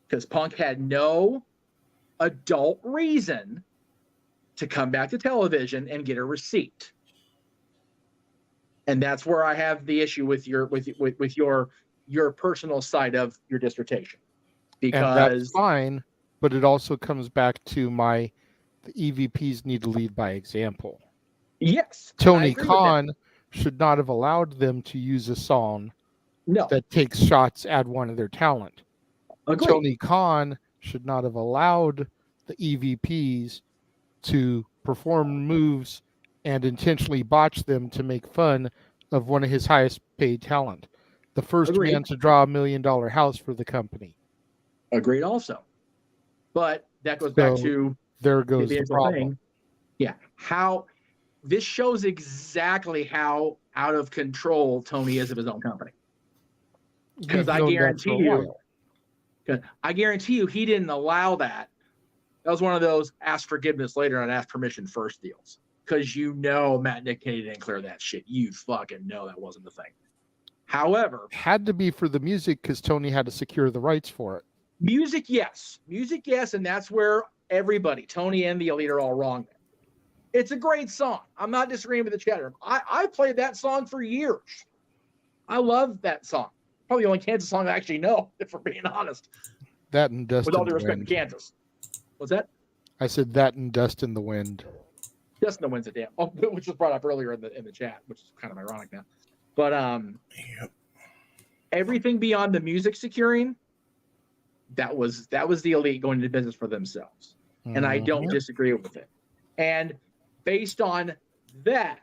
Because Punk had no adult reason to come back to television and get a receipt. And that's where I have the issue with your personal side of your dissertation. Because and that's fine, but it also comes back to the EVPs need to lead by example. Yes. Tony Khan should not have allowed them to use a song that takes shots at one of their talent. Agreed. Tony Khan should not have allowed the EVPs to perform moves and intentionally botch them to make fun of one of his highest paid talent. The first man to draw $1 million house for the company. Agreed also. But that goes back to there goes the problem. Thing. Yeah. How this shows exactly how out of control Tony is of his own company. Because I guarantee you he didn't allow that. That was one of those ask forgiveness later and ask permission first deals. Because Matt Nick Kennedy didn't clear that shit. You fucking know that wasn't the thing. However, had to be for the music because Tony had to secure the rights for it. Music, yes, and that's where everybody, Tony and the Elite, are all wrong. It's a great song. I'm not disagreeing with the chatter. I played that song for years. I love that song. Probably the only Kansas song I actually know, if we're being honest. That and Dust with all in due the respect Wind. to Kansas. What's that? I said that and Dust in the Wind. Dust in the Wind's a damn. Oh, which was brought up earlier in the chat, which is kind of ironic now. But everything beyond the music securing, that was the Elite going into business for themselves. And I don't disagree with it. And based on that,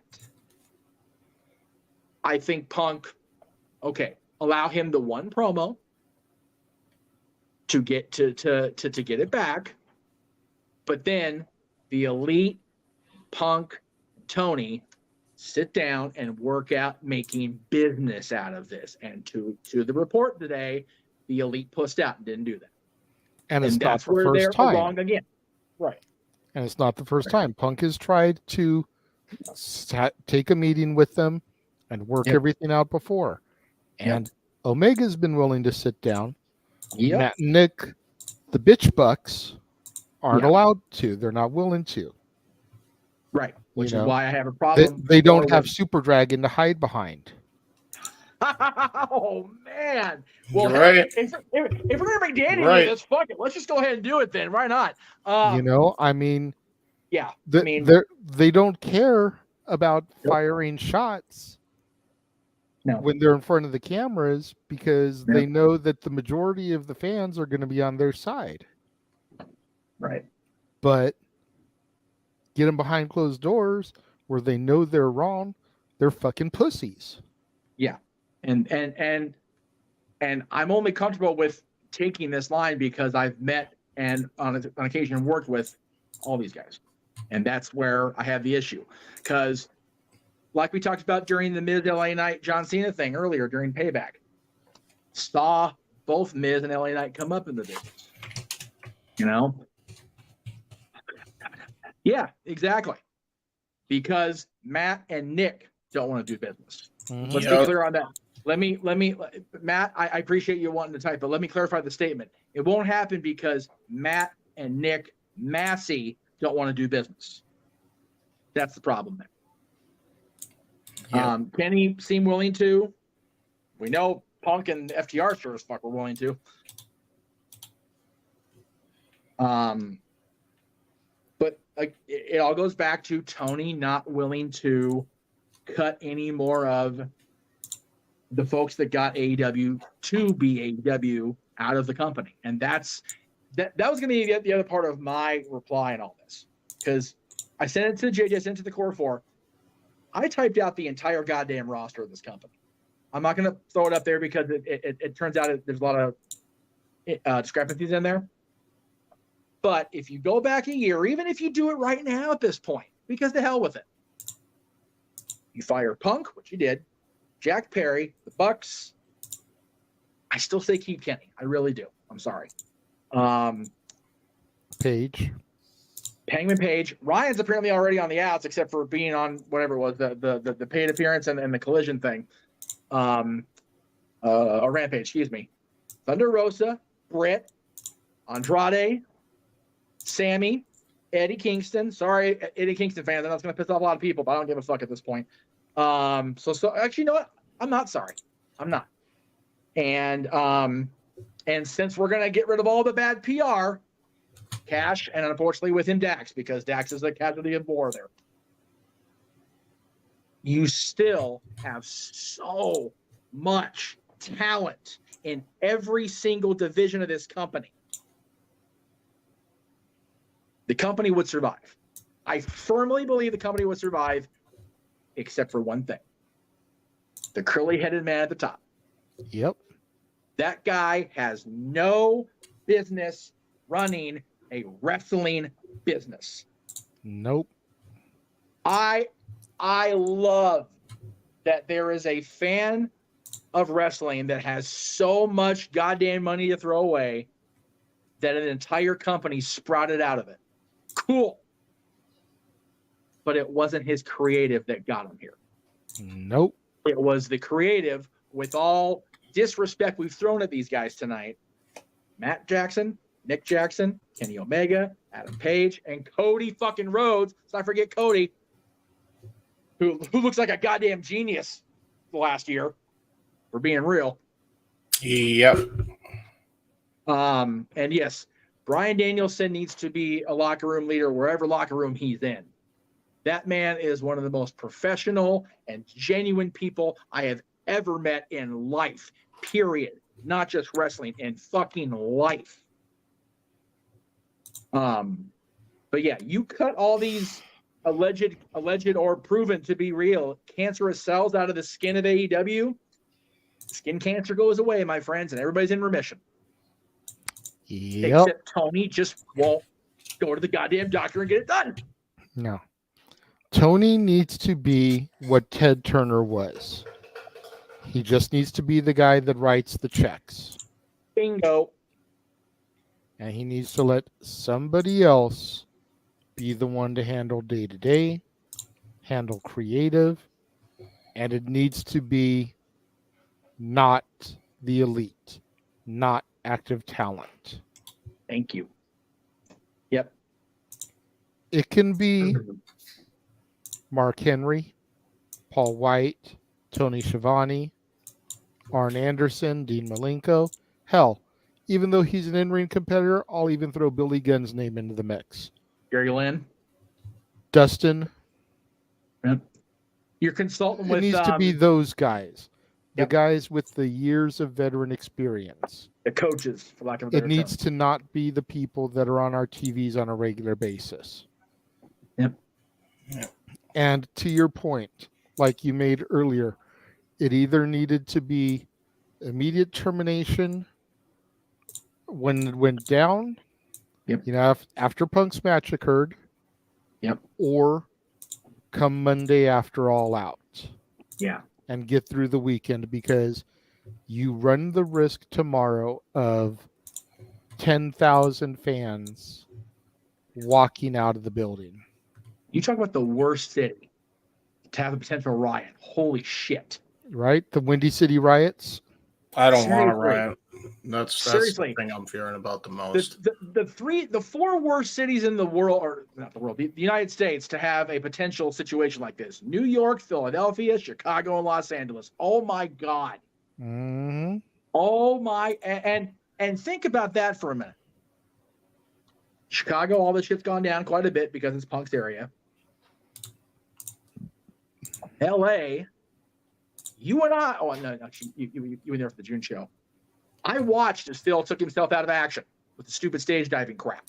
I think Punk, allow him the one promo to get to get it back. But then the Elite, Punk, Tony sit down and work out making business out of this. And to the report today, the Elite pussed out and didn't do that. And it's not that's the where first they're time. wrong again. Right. And it's not the first time. Punk has tried to take a meeting with them and work everything out before. And Omega's been willing to sit down. Yep. Matt and Nick, the bitch bucks, aren't Yeah. allowed to. They're not willing to. Right. Which You is know, why I have a problem. They don't more have with- Super Dragon to hide behind. Oh man! Well, You're right. if we're gonna bring Danny Right. into this, fuck it. Let's just go ahead and do it then. Why not? You know, I mean, Yeah. they don't care about firing shots when they're in front of the cameras because they know that the majority of the fans are going to be on their side. Right. But get them behind closed doors where they know they're wrong, they're fucking pussies. Yeah. And I'm only comfortable with taking this line because I've met and on occasion worked with all these guys. And that's where I have the issue. Because like we talked about during the Miz LA Knight John Cena thing earlier during Payback, saw both Miz and LA Knight come up in the business. You know? Yeah, exactly. Because Matt and Nick don't want to do business. Let's be clear on that. Let me, Matt, I appreciate you wanting to type, but let me clarify the statement. It won't happen because Matt and Nick Massey don't want to do business. That's the problem there. Kenny seemed willing to. We know Punk and FTR sure as fuck were willing to. But it all goes back to Tony not willing to cut any more of the folks that got AEW to be AEW out of the company. And that was going to be the other part of my reply in all this. Because I sent it to JJ, I sent it to the Core 4. I typed out the entire goddamn roster of this company. I'm not going to throw it up there because it turns out there's a lot of discrepancies in there. But if you go back a year, even if you do it right now at this point, because the hell with it. You fire Punk, which you did. Jack Perry, the Bucks. I still say keep Kenny. I really do. I'm sorry. Page. Hangman Page. Ryan's apparently already on the outs, except for being on whatever it was, the paid appearance and the collision thing. Or Rampage, excuse me. Thunder Rosa, Britt, Andrade, Sammy, Eddie Kingston. Sorry, Eddie Kingston fans. I know it's going to piss off a lot of people, but I don't give a fuck at this point. So actually, you know what? I'm not sorry. I'm not. And since we're going to get rid of all the bad PR, Cash, and unfortunately with him Dax, because Dax is a casualty of war there. You still have so much talent in every single division of this company. The company would survive. I firmly believe the company would survive, except for one thing. The curly-headed man at the top. Yep. That guy has no business running a wrestling business. Nope. I love that there is a fan of wrestling that has so much goddamn money to throw away that an entire company sprouted out of it. Cool. But it wasn't his creative that got him here. Nope. It was the creative, with all disrespect we've thrown at these guys tonight. Matt Jackson, Nick Jackson, Kenny Omega, Adam Page, and Cody fucking Rhodes. Let's not forget Cody, who looks like a goddamn genius the last year, for being real. Yep. And yes, Bryan Danielson needs to be a locker room leader wherever locker room he's in. That man is one of the most professional and genuine people I have ever met in life, period. Not just wrestling, in fucking life. But yeah, you cut all these alleged or proven to be real cancerous cells out of the skin of AEW, skin cancer goes away, my friends, and everybody's in remission. Yep. Except Tony just won't go to the goddamn doctor and get it done. No. Tony needs to be what Ted Turner was. He just needs to be the guy that writes the checks. Bingo. And he needs to let somebody else be the one to handle day-to-day, handle creative, and it needs to be not the elite, not active talent. Thank you. Yep. It can be Mark Henry, Paul White, Tony Schiavone, Arn Anderson, Dean Malenko. Hell, even though he's an in-ring competitor, I'll even throw Billy Gunn's name into the mix. Gary Lynn. Dustin. Yep. Your consultant It with needs to be those guys. The Yep. guys with the years of veteran experience. The coaches, for lack of a It better needs term. to not be the people that are on our TVs on a regular basis. Yep. And to your point, like you made earlier, it either needed to be immediate termination when it went down, Yep. you know, after Punk's match occurred, Yep. or come Monday after All Out. Yeah. And get through the weekend, because you run the risk tomorrow of 10,000 fans walking out of the building. You talk about the worst city to have a potential riot. Holy shit. Right? The Windy City riots. I don't want a Seriously. riot. That's Seriously. the thing I'm fearing about the most. The four worst cities in the world, or not the world, the United States, to have a potential situation like this: New York, Philadelphia, Chicago, and Los Angeles. Oh my God. Mm-hmm. Oh my, and think about that for a minute. Chicago, all the shit's gone down quite a bit because it's Punk's area. LA, you and I, oh no, actually, you were there for the June show. I watched as Phil took himself out of action with the stupid stage diving crap.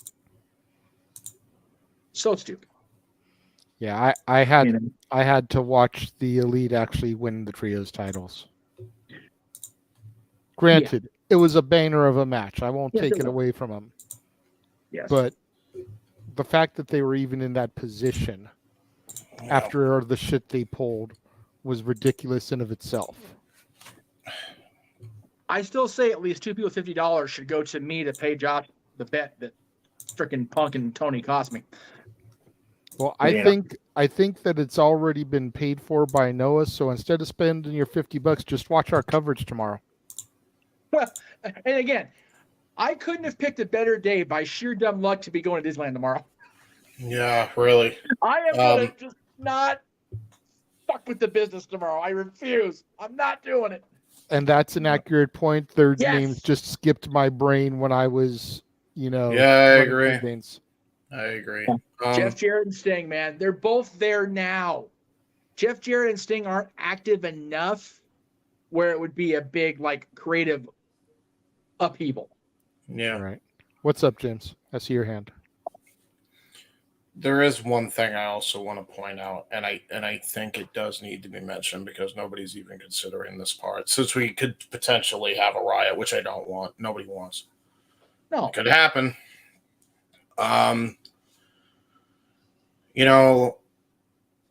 So stupid. Yeah, I had to watch the Elite actually win the trios titles. Granted, it was a banger of a match. I won't take it away from them. Yes. But the fact that they were even in that position after the shit they pulled was ridiculous in of itself. I still say at least two people $50 should go to me to pay Josh the bet that freaking Punk and Tony cost me. Well, I think that it's already been paid for by Noah. So instead of spending your $50, just watch our coverage tomorrow. Well, and again, I couldn't have picked a better day by sheer dumb luck to be going to Disneyland tomorrow. Yeah, really. I am going to just not fuck with the business tomorrow. I refuse. I'm not doing it. And that's an accurate point. Their names just skipped my brain when I was, Yeah, I agree. campaigns. I agree. Jeff Jarrett and Sting, man, they're both there now. Jeff Jarrett and Sting aren't active enough where it would be a big, like, creative upheaval. Yeah. All right. What's up, James? I see your hand. There is one thing I also want to point out, and I think it does need to be mentioned because nobody's even considering this part. Since we could potentially have a riot, which I don't want. Nobody wants. No. Could happen. You know,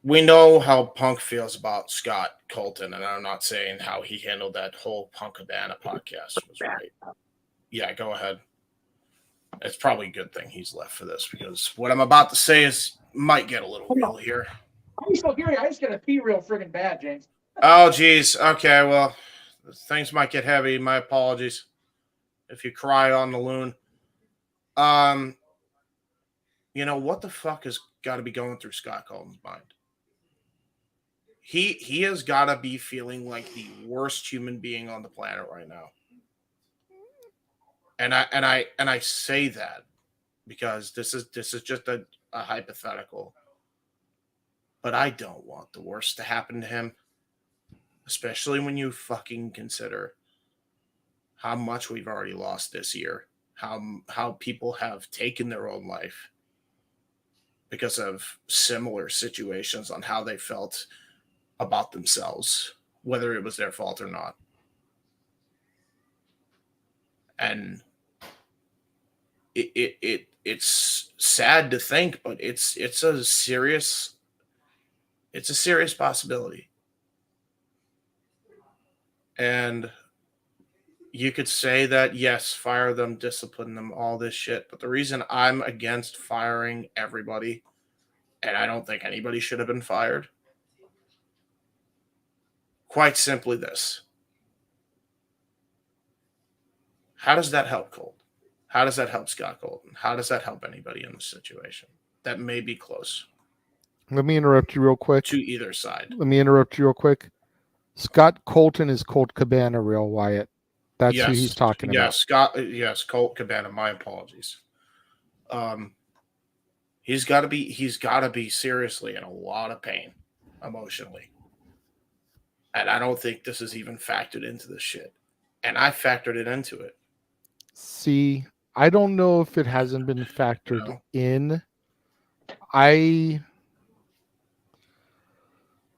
we know how Punk feels about Scott Colton, and I'm not saying how he handled that whole Punk Cabana podcast was right. Yeah, go ahead. It's probably a good thing he's left for this because what I'm about to say is might get a little real here. I'm still hearing. I just got to pee real friggin' bad, James. Oh, geez. Okay, well, things might get heavy. My apologies if you cry on the loon. You know, what the fuck has got to be going through Scott Colton's mind? He has got to be feeling like the worst human being on the planet right now. And I say that because this is just a hypothetical. But I don't want the worst to happen to him. Especially when you fucking consider how much we've already lost this year. How people have taken their own life because of similar situations on how they felt about themselves, whether it was their fault or not. And it's sad to think, but it's a serious possibility. And you could say that, yes, fire them, discipline them, all this shit. But the reason I'm against firing everybody, and I don't think anybody should have been fired, quite simply this. How does that help Colt? How does that help Scott Colton? How does that help anybody in this situation that may be close Let me interrupt you real quick. to either side? Let me interrupt you real quick. Scott Colton is Colt Cabana, real Wyatt. That's who he's talking about. Yes, Colt Cabana. My apologies. He's got to be seriously in a lot of pain emotionally, and I don't think this is even factored into this shit. And I factored it into it. See, I don't know if it hasn't been factored in.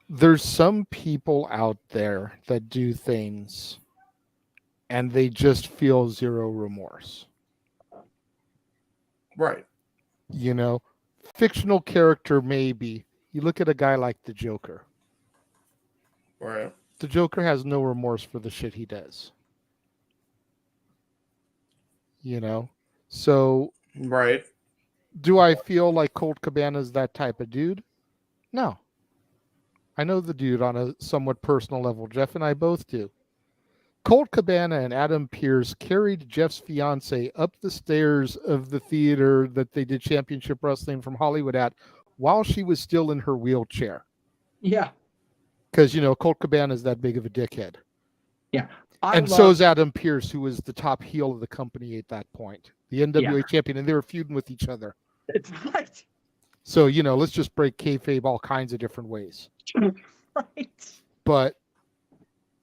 There's some people out there that do things and they just feel zero remorse. Right. You know, fictional character maybe. You look at a guy like the Joker. Right. The Joker has no remorse for the shit he does. You know? So, right. Do I feel like Colt Cabana's that type of dude? No. I know the dude on a somewhat personal level. Jeff and I both do. Colt Cabana and Adam Pearce carried Jeff's fiance up the stairs of the theater that they did Championship Wrestling from Hollywood at while she was still in her wheelchair. Yeah. Because, Colt Cabana is that big of a dickhead. Yeah. So is Adam Pearce, who was the top heel of the company at that point. The NWA champion, and they were feuding with each other. It's right. So, let's just break kayfabe all kinds of different ways. Right. But,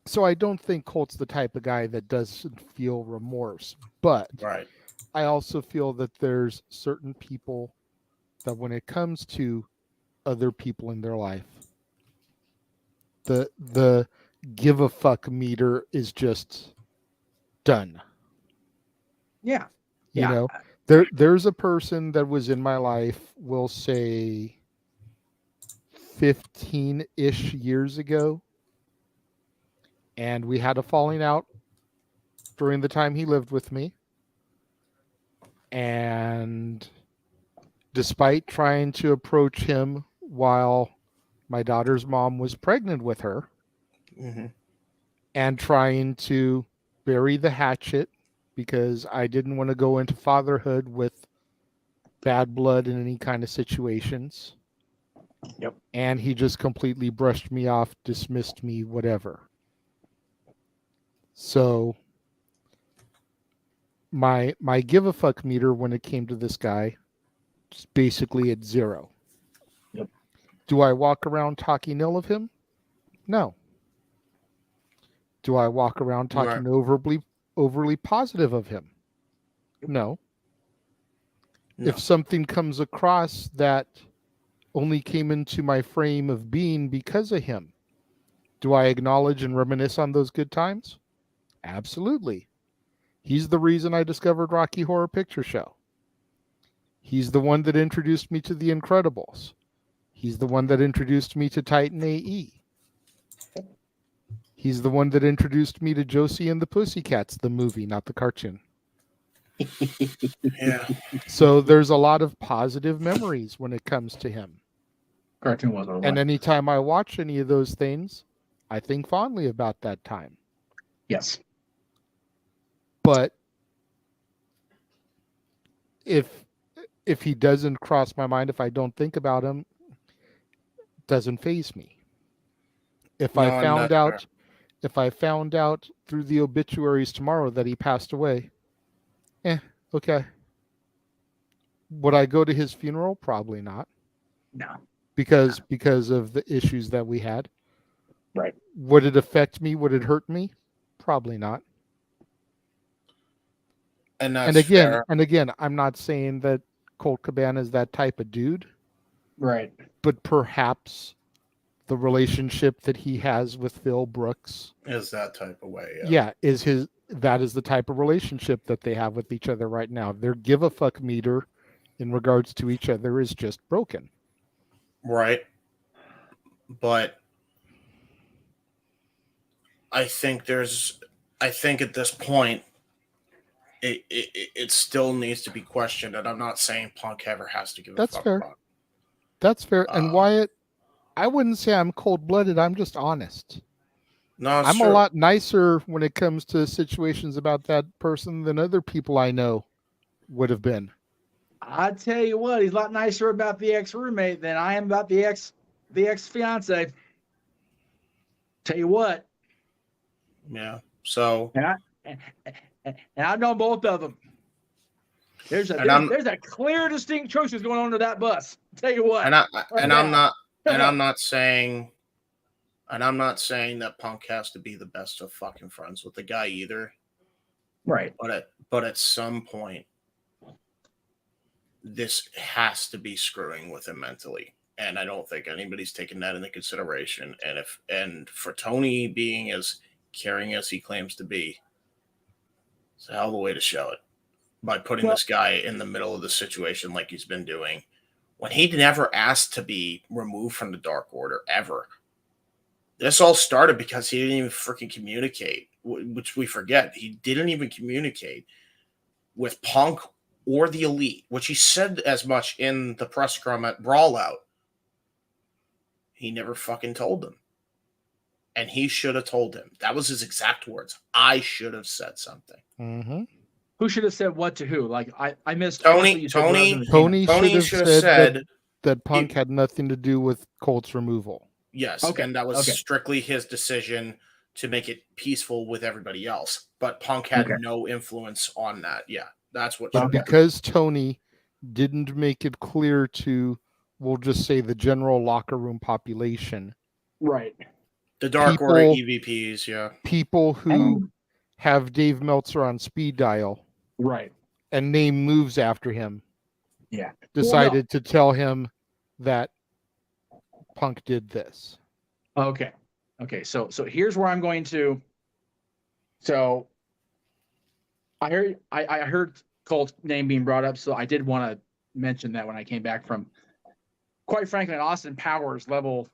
so I don't think Colt's the type of guy that doesn't feel remorse. But right. I also feel that there's certain people that when it comes to other people in their life, the give a fuck meter is just done. Yeah. You know, there's a person that was in my life, we'll say 15-ish years ago, and we had a falling out during the time he lived with me. And despite trying to approach him while my daughter's mom was pregnant with her, and trying to bury the hatchet because I didn't want to go into fatherhood with bad blood in any kind of situations. Yep. And he just completely brushed me off, dismissed me, whatever. So my give a fuck meter when it came to this guy is basically at 0. Yep. Do I walk around talking ill of him? No. Do I walk around talking overly positive of him? No. If something comes across that only came into my frame of being because of him, do I acknowledge and reminisce on those good times? Absolutely. He's the reason I discovered Rocky Horror Picture Show. He's the one that introduced me to The Incredibles. He's the one that introduced me to Titan AE. He's the one that introduced me to Josie and the Pussycats, the movie, not the cartoon. Yeah. So there's a lot of positive memories when it comes to him. Cartoon was over. And anytime I watch any of those things, I think fondly about that time. Yes. But if he doesn't cross my mind, if I don't think about him, it doesn't faze me. If I found out through the obituaries tomorrow that he passed away, okay. Would I go to his funeral? Probably not. No. Because of the issues that we had. Right. Would it affect me? Would it hurt me? Probably not. And that's again, fair. I'm not saying that Colt Cabana is that type of dude. Right. But perhaps the relationship that he has with Phil Brooks is that type of way. that is the type of relationship that they have with each other right now. Their give a fuck meter in regards to each other is just broken. Right. But I think at this point it still needs to be questioned, and I'm not saying Punk ever has to give a fuck about it. That's fair. And Wyatt, I wouldn't say I'm cold-blooded. I'm just honest. No, it's I'm true. a lot nicer when it comes to situations about that person than other people I know would have been. I tell you what, he's a lot nicer about the ex-roommate than I am about the ex-fiance. Tell you what. Yeah. So. And I've known both of them. There's a clear, distinct choices going on to that bus. I'll tell you what. I'm not saying that Punk has to be the best of fucking friends with the guy either. Right. But at some point, this has to be screwing with him mentally. And I don't think anybody's taken that into consideration. And for Tony being as caring as he claims to be, it's a hell of a way to show it. By putting this guy in the middle of the situation like he's been doing, when he never asked to be removed from the Dark Order, ever. This all started because he didn't even freaking communicate, which we forget. He didn't even communicate with Punk or the Elite, which he said as much in the press scrum at Brawl Out. He never fucking told them. And he should have told him. That was his exact words. I should have said something. Mm-hmm. Who should have said what to who? Like I missed Tony should have said that Punk had nothing to do with Colt's removal. Yes, and that was strictly his decision to make it peaceful with everybody else. But Punk had no influence on that. Yeah, that's what. But because Tony didn't make it clear to, we'll just say, the general locker room population. Right. The Dark Order EVPs, yeah. People who have Dave Meltzer on speed dial. Right. And name moves after him. Yeah. Decided to tell him that Punk did this. Okay. So here's where I'm going to. So I heard Colt's name being brought up, so I did want to mention that when I came back from, quite frankly, an Austin Powers level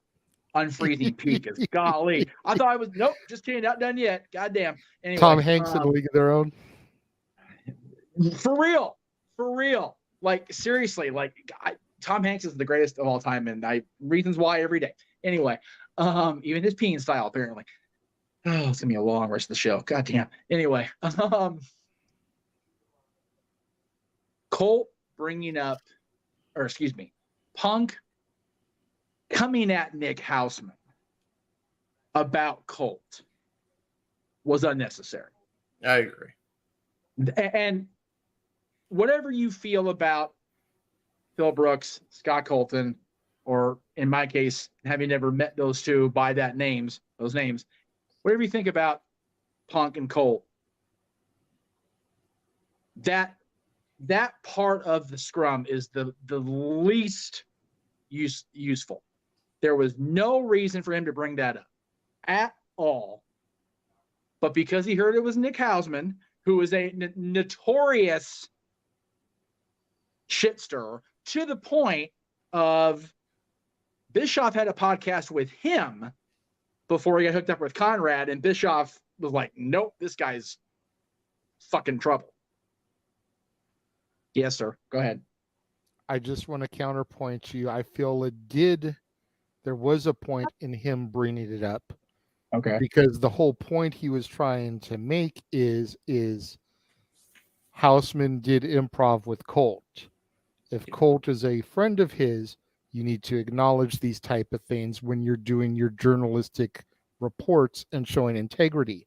unfreezing peak. Is golly. I thought I was just kidding, not done yet. Goddamn. Anyway, Tom Hanks in a League of Their Own. For real. Like seriously, Tom Hanks is the greatest of all time, and reasons why every day. Anyway, even his peeing style apparently. Oh, it's gonna be a long rest of the show. God damn. Anyway, Colt Punk coming at Nick Houseman about Colt was unnecessary. I agree. And whatever you feel about Phil Brooks, Scott Colton, or in my case, having never met those two by those names, whatever you think about Punk and Colt, that part of the scrum is the least useful. There was no reason for him to bring that up at all. But because he heard it was Nick Houseman, who is a notorious shit stirrer, to the point of Bischoff had a podcast with him before he got hooked up with Conrad, and Bischoff was like, nope, this guy's fucking trouble. Yes, sir. Go ahead. I just want to counterpoint you. I feel there was a point in him bringing it up. Okay. Because the whole point he was trying to make is Houseman did improv with Colt. If Colt is a friend of his, you need to acknowledge these type of things when you're doing your journalistic reports and showing integrity.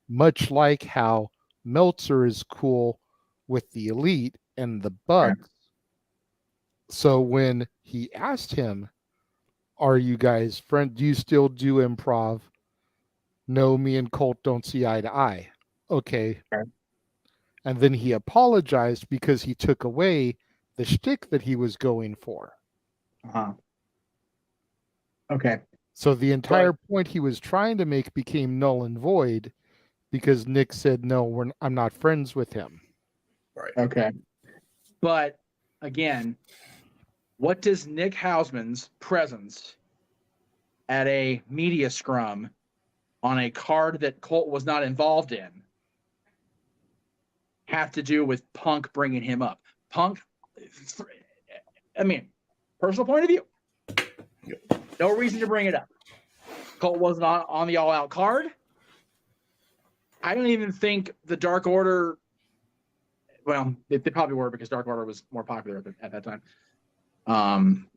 Much like how Meltzer is cool with the Elite and the Bucks. Right. So when he asked him, are you guys friends? Do you still do improv? No, me and Colt don't see eye to eye. Okay. And then he apologized because he took away the shtick that he was going for. Uh-huh. Okay. So the entire point he was trying to make became null and void because Nick said, no, I'm not friends with him. Right. Okay. But again, what does Nick Houseman's presence at a media scrum on a card that Colt was not involved in have to do with Punk bringing him up? Punk, personal point of view, no reason to bring it up. Colt wasn't on the all-out card. I don't even think the Dark Order. Well, they probably were because Dark Order was more popular at that time.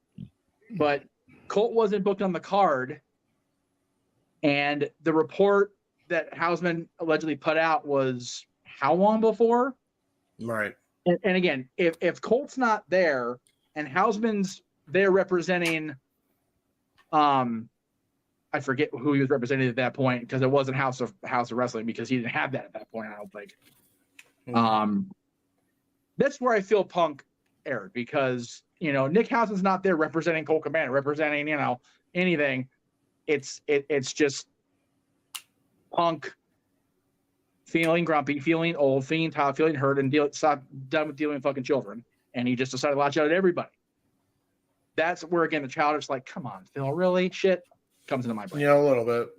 But Colt wasn't booked on the card, and the report that Hausman allegedly put out was how long before? Right. And again, if Colt's not there and Hausman's there representing, I forget who he was representing at that point because it wasn't House of Wrestling because he didn't have that at that point. I don't think. That's where I feel Punk erred because Nick Hausman's not there representing Colt Cabana, representing anything. It's just Punk feeling grumpy, feeling old, feeling tired, feeling hurt, and done with dealing with fucking children. And he just decided to latch out at everybody. That's where, again, the childish, like, come on, Phil, really? Shit comes into my brain. Yeah, a little bit.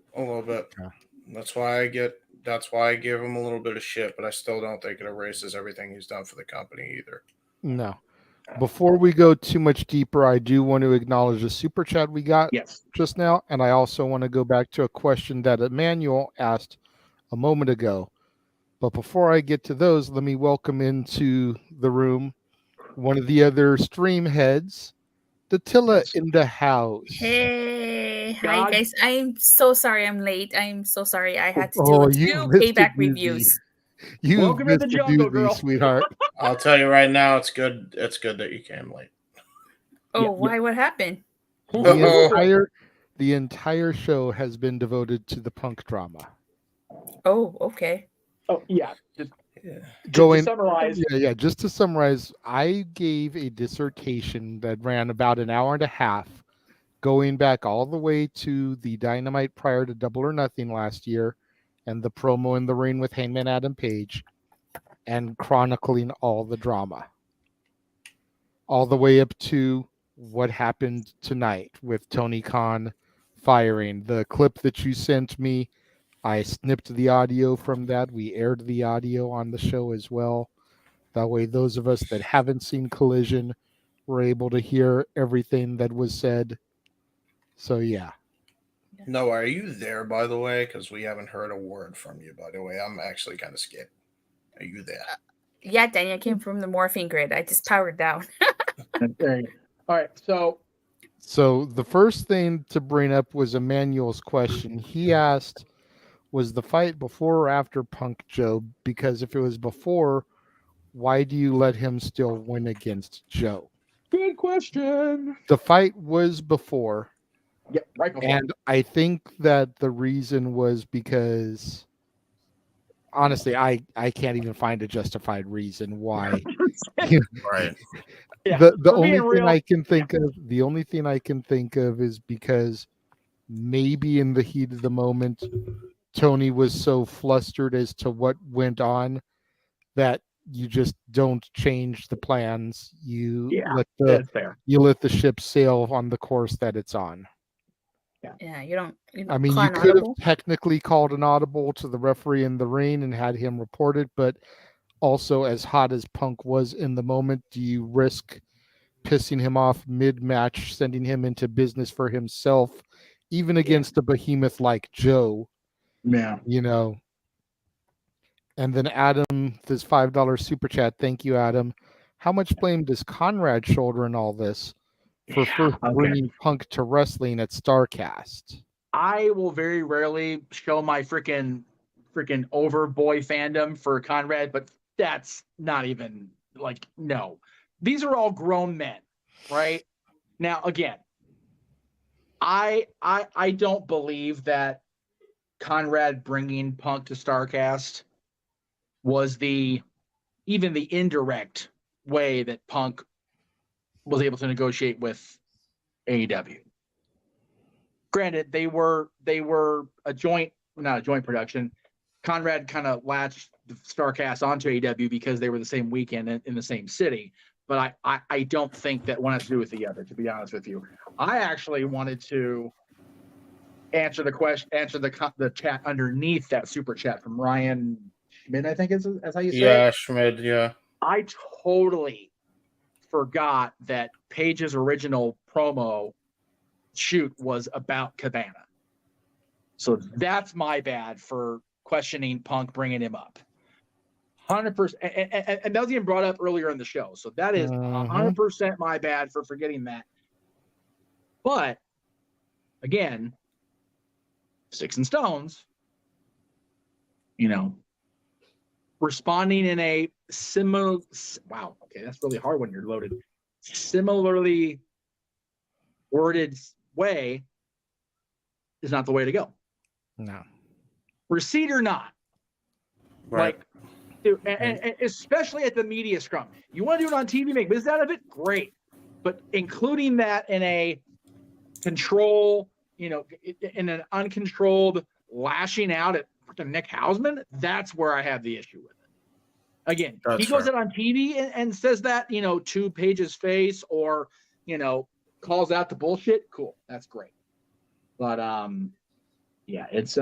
Yeah. That's why I give him a little bit of shit, but I still don't think it erases everything he's done for the company either. No. Before we go too much deeper, I do want to acknowledge the super chat we got just now, and I also want to go back to a question that Emmanuel asked a moment ago. But before I get to those, let me welcome into the room one of the other stream heads, Datilla in the house. Hey, hi guys. I'm so sorry I'm late. I'm so sorry I had to do you 2 missed a Payback doozy. reviews. You Welcome to the missed a jungle, doozy, girl. sweetheart. I'll tell you right now, it's good. It's good that you came late. Oh, why? What happened? The entire show has been devoted to the Punk drama. Oh, okay. Oh, yeah. Just To summarize. Just to summarize, I gave a dissertation that ran about an hour and a half, going back all the way to the Dynamite prior to Double or Nothing last year, and the promo in the ring with Hangman Adam Page, and chronicling all the drama, all the way up to what happened tonight with Tony Khan firing. The clip that you sent me, I snipped the audio from that. We aired the audio on the show as well. That way, those of us that haven't seen Collision were able to hear everything that was said. So, yeah. No, are you there, by the way? Because we haven't heard a word from you, by the way. I'm actually kind of scared. Are you there? Yeah, Danny, I came from the morphine grid. I just powered down. All right, So the first thing to bring up was Emmanuel's question. He asked, was the fight before or after Punk Joe? Because if it was before, why do you let him still win against Joe? Good question. The fight was before. Yeah, right before. And I think that the reason was because, honestly, I can't even find a justified reason why. Right. Yeah, the for only being thing real. I can think of, is because maybe in the heat of the moment, Tony was so flustered as to what went on that you just don't change the plans. You that's fair. let the ship sail on the course that it's on. Yeah, you don't I mean, call you an could have audible? technically called an audible to the referee in the ring and had him report it, but also, as hot as Punk was in the moment, do you risk pissing him off mid-match, sending him into business for himself, even against a behemoth like Joe? Yeah. And then Adam, this $5 super chat. Thank you, Adam. How much blame does Conrad shoulder in all this for first bringing Punk to wrestling at StarCast? I will very rarely show my freaking overboy fandom for Conrad, but that's not even no. These are all grown men, right? Now, again, I don't believe that Conrad bringing Punk to StarCast was even the indirect way that Punk was able to negotiate with AEW. Granted, they were not a joint production. Conrad kind of latched the StarCast onto AEW because they were the same weekend in the same city. But I don't think that one has to do with the other, to be honest with you. I actually wanted to answer the chat underneath that super chat from Ryan Schmidt, I think is how you say it. Yeah, Schmidt, yeah. I totally forgot that Page's original promo shoot was about Cabana. So that's my bad for questioning Punk bringing him up. 100%. And that was even brought up earlier in the show. So that is 100% my bad for forgetting that. But again, sticks and stones, responding in a similar, wow, okay, that's really hard when you're loaded. Similarly worded way is not the way to go. No. Receipt or not. Right. And especially at the media scrum. You want to do it on TV, make business out of it? Great. But including that in a control, in an uncontrolled lashing out at Nick Hausman, that's where I have the issue with it. Again, he goes out on TV and says that, to Paige's face or, calls out the bullshit. Cool. That's great. But, yeah, it's,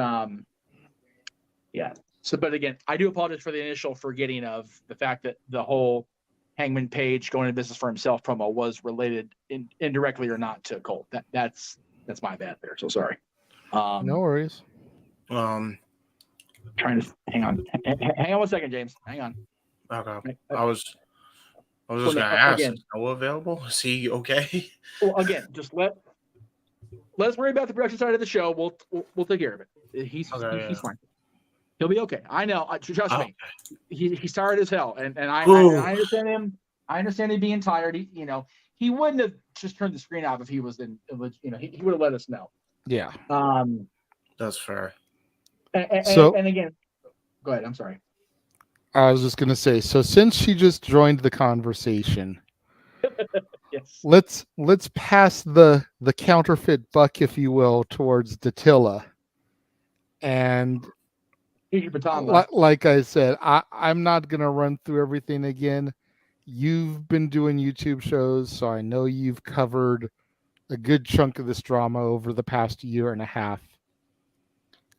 yeah. So, but again, I do apologize for the initial forgetting of the fact that the whole Hangman Page going into business for himself promo was related indirectly or not to Colt. That's my bad there. So sorry. No worries. Trying to hang on 1 second, James. Hang on. Okay. I was just going to ask, is Noah available? Is he okay? Well, again, just let's worry about the production side of the show. We'll take care of it. He's fine. He'll be okay. I know. Trust me. He's tired as hell, and I understand him. I understand him being tired. He wouldn't have just turned the screen off if he was in. He would have let us know. Yeah. That's fair. And again, go ahead. I'm sorry. I was just gonna say. So since she just joined the conversation, yes. Let's pass the counterfeit buck, if you will, towards Dattila. And like I said, I'm not going to run through everything again. You've been doing YouTube shows, so I know you've covered a good chunk of this drama over the past year and a half.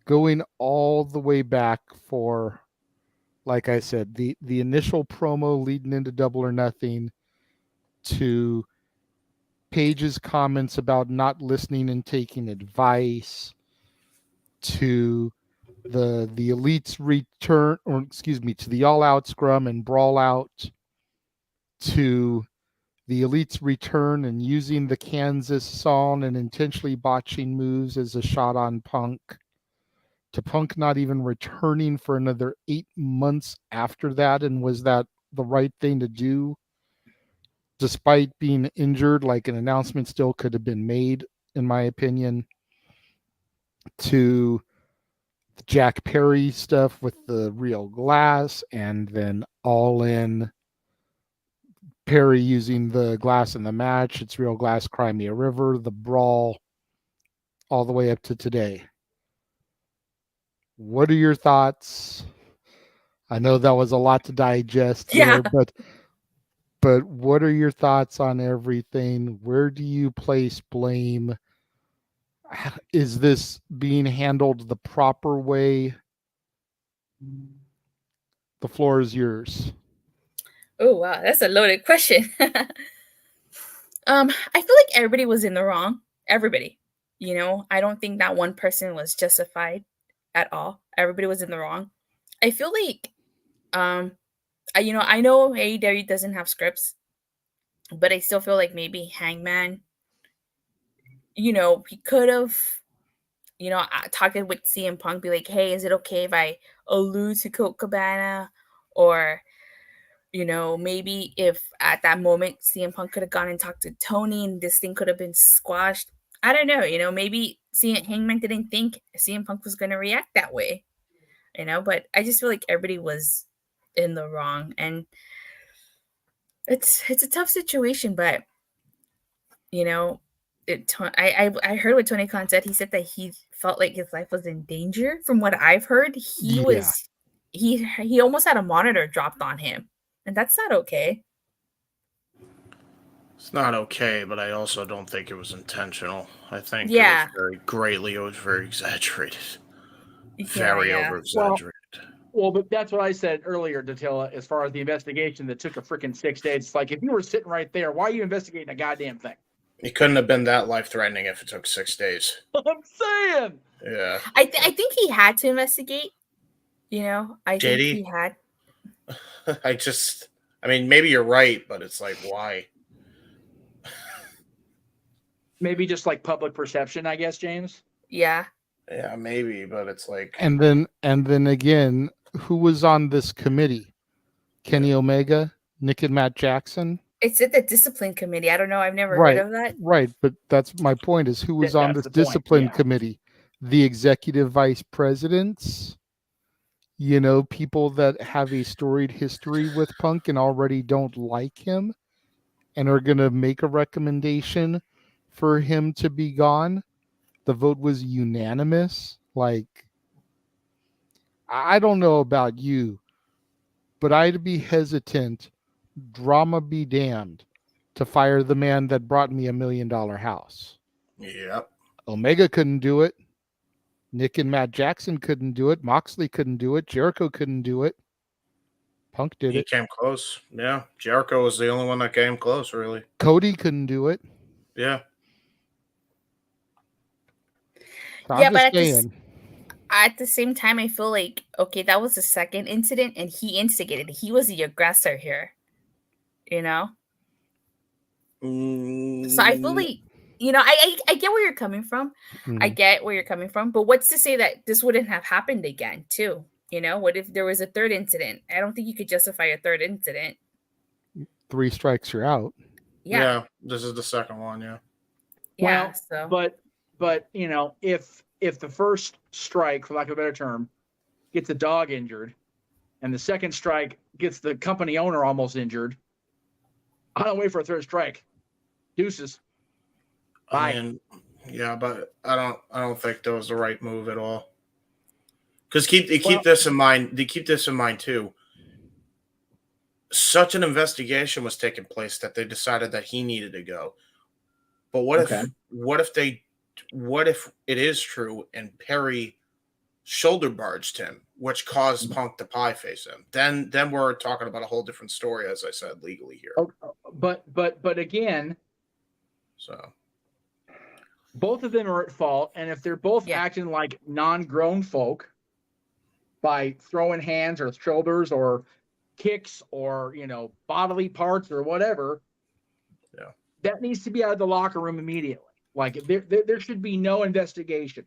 Going all the way back for, like I said, the initial promo leading into Double or Nothing to Paige's comments about not listening and taking advice to the Elite's return, or excuse me, to the All Out scrum and Brawl Out, to the Elite's return and using the Kansas song and intentionally botching moves as a shot on Punk, to Punk not even returning for another 8 months after that. And was that the right thing to do? Despite being injured, like an announcement still could have been made, in my opinion, to the Jack Perry stuff with the real glass, and then All In Perry using the glass in the match. It's real glass, Crimea River, the brawl, all the way up to today. What are your thoughts? I know that was a lot to digest there, but what are your thoughts on everything? Where do you place blame? Is this being handled the proper way? The floor is yours. Oh, wow. That's a loaded question. I feel like everybody was in the wrong. Everybody. I don't think that one person was justified at all. Everybody was in the wrong. I feel like, I know AEW doesn't have scripts, but I still feel like maybe Hangman, he could have, talked with CM Punk, be like, hey, is it okay if I allude to Colt Cabana? Or, maybe if at that moment CM Punk could have gone and talked to Tony and this thing could have been squashed. I don't know, maybe Hangman didn't think CM Punk was going to react that way, but I just feel like everybody was in the wrong. And it's a tough situation, but, I heard what Tony Khan said. He said that he felt like his life was in danger. From what I've heard, he almost had a monitor dropped on him, and that's not okay. It's not okay, but I also don't think it was intentional. I think it was very exaggerated. Very over-exaggerated. Well, but that's what I said earlier, Dattila, as far as the investigation that took a freaking 6 days. It's like, if you were sitting right there, why are you investigating a goddamn thing? It couldn't have been that life-threatening if it took 6 days. I'm saying. Yeah. I think he had to investigate You know, I think JD? he had. I mean, maybe you're right, but it's like, why? Maybe just like public perception, I guess, James. Yeah. Yeah, maybe, but it's like, And then again, who was on this committee? Kenny Omega, Nick and Matt Jackson. It's at the discipline committee. I don't know. I've never Right, heard of that. right. But that's my point: is who was on That's this the point, discipline yeah. committee? The executive vice presidents. You know, people that have a storied history with Punk and already don't like him, and are going to make a recommendation for him to be gone. The vote was unanimous. Like, I don't know about you, but I'd be hesitant, drama be damned, to fire the man that brought me $1 million house. yep. Omega couldn't do it. Nick and Matt Jackson couldn't do it. Moxley couldn't do it. Jericho couldn't do it. Punk did He it. came close. Yeah. Jericho was the only one that came close, really. Cody couldn't do it. Yeah. So Yeah, I'm but just at the, saying. at the same time, I feel like, okay, that was the second incident and he instigated it. He was the aggressor here, you know? So I feel like, you know, I get where you're coming from. I get where you're coming from. But what's to say that this wouldn't have happened again, too? You know, what if there was a third incident? I don't think you could justify a third incident. 3 strikes, you're out. Yeah. This is the second one. Yeah. Yeah. Well, So, but you know, if the first strike, for lack of a better term, gets a dog injured, and the second strike gets the company owner almost injured, I don't wait for a third strike. Deuces. Bye. I mean, yeah, but I don't think that was the right move at all. Because keep this in mind. They keep this in mind too. Such an investigation was taking place that they decided that he needed to go. But what if it is true and Perry shoulder barged him, which caused Punk to pie face him? Then we're talking about a whole different story, as I said, legally here. But again, so both of them are at fault, and if they're both acting like non-grown folk by throwing hands or shoulders or kicks or, you know, bodily parts or whatever, that needs to be out of the locker room immediately. Like there should be no investigation.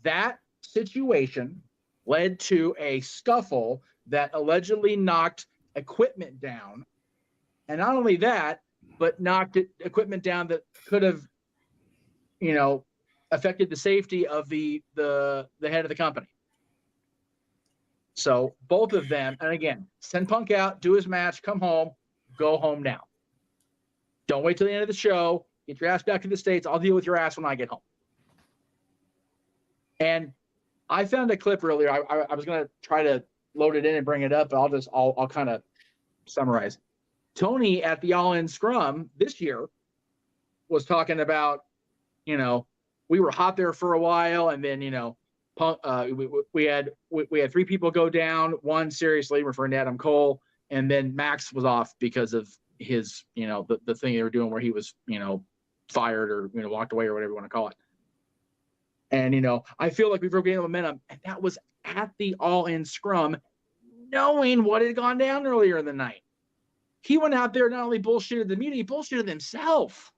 That situation led to a scuffle that allegedly knocked equipment down, and not only that, but knocked equipment down that could have, you know, affected the safety of the head of the company. So both of them, and again, send Punk out, do his match, come home, go home now. Don't wait till the end of the show. Get your ass back to the States. I'll deal with your ass when I get home. And I found a clip earlier. I was going to try to load it in and bring it up, but I'll kind of summarize. Tony at the All In Scrum this year was talking about, you know, we were hot there for a while, and then, you know, we had 3 people go down, one seriously, referring to Adam Cole, and then Max was off because of his, you know, the thing they were doing where he was, you know, fired or, you know, walked away or whatever you want to call it. And, you know, I feel like we've regained momentum, and that was at the All In Scrum, knowing what had gone down earlier in the night. He went out there, not only bullshitted the media, he bullshitted himself.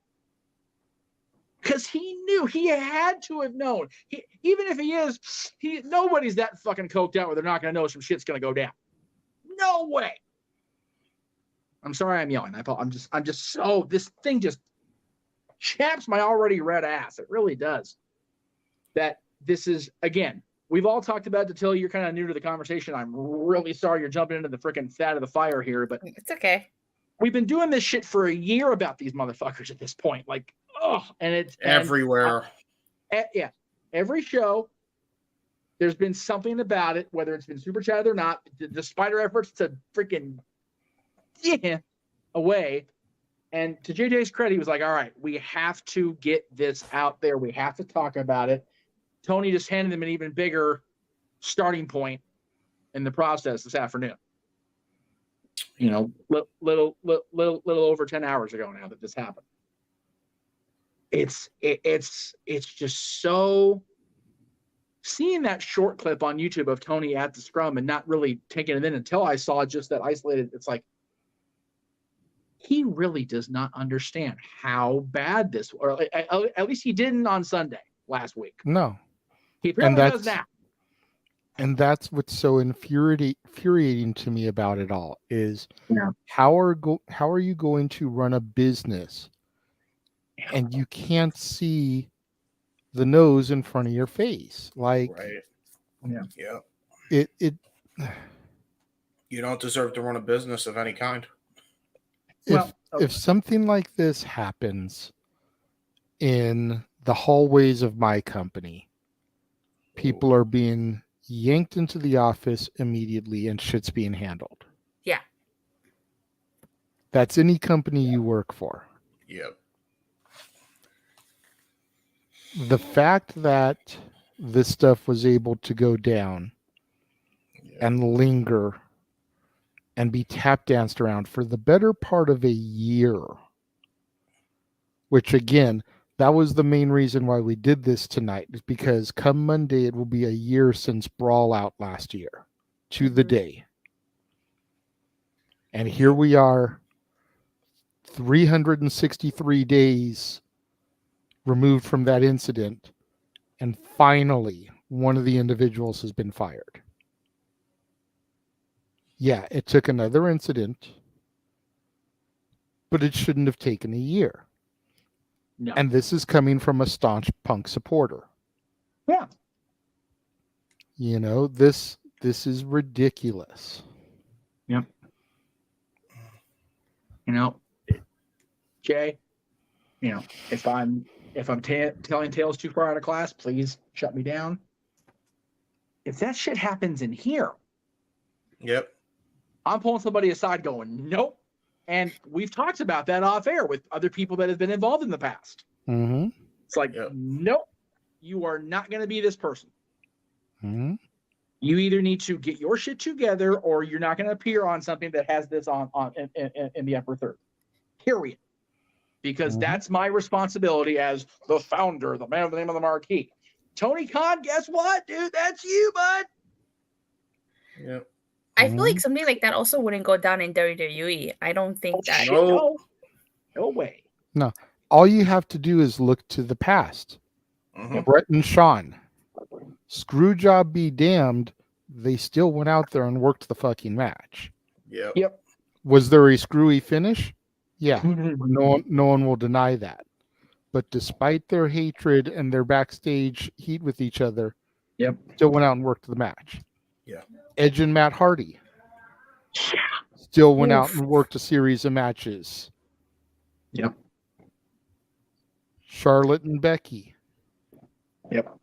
Because he knew, he had to have known. Even if he is, nobody's that fucking coked out where they're not going to know some shit's going to go down. No way. I'm sorry I'm yelling. I'm just so, this thing just chaps my already red ass. It really does. That this is, again, we've all talked about it until you're kind of new to the conversation. I'm really sorry you're jumping into the freaking fat of the fire here, but it's okay. We've been doing this shit for a year about these motherfuckers at this point. Like, oh, and it's everywhere. Yeah. Every show, there's been something about it, whether it's been super chatted or not, despite our efforts to freaking away. And to JJ's credit, he was like, all right, we have to get this out there. We have to talk about it. Tony just handed them an even bigger starting point in the process this afternoon. You know, little over 10 hours ago now that this happened. It's just so seeing that short clip on YouTube of Tony at the scrum and not really taking it in until I saw just that isolated, it's like, he really does not understand how bad this, or at least he didn't on Sunday last week. No. He apparently does now. And that's what's so infuriating to me about it all is how are you going to run a business and you can't see the nose in front of your face? Like, it you don't deserve to run a business of any kind. If something like this happens in the hallways of my company, people are being yanked into the office immediately and shit's being handled. Yeah. That's any company you work for. Yep. The fact that this stuff was able to go down and linger and be tap danced around for the better part of a year, which again, that was the main reason why we did this tonight, is because come Monday, it will be a year since Brawl Out last year to the day. And here we are, 363 days removed from that incident. And finally, one of the individuals has been fired. Yeah, it took another incident, but it shouldn't have taken a year. No. And this is coming from a staunch Punk supporter. Yeah. You know, this is ridiculous. Yep. You know, Jay, you know, if I'm telling tales too far out of class, please shut me down. If that shit happens in here, I'm pulling somebody aside going, nope. And we've talked about that off air with other people that have been involved in the past. Mm-hmm. It's like, nope, you are not going to be this person. Mm-hmm. You either need to get your shit together or you're not going to appear on something that has this in the upper third. Period. Because that's my responsibility as the founder, the man with the name of the marquee. Tony Khan, guess what, dude? That's you, bud. Yep. I feel like something like that also wouldn't go down in WWE. I don't think that. No way. No. All you have to do is look to the past. Brett and Sean. Screw job be damned. They still went out there and worked the fucking match. Yep. Was there a screwy finish? Yeah. No one will deny that. But despite their hatred and their backstage heat with each other, still went out and worked the match. Yeah. Edge and Matt Hardy still went out and worked a series of matches. Yep. Charlotte and Becky. Yep.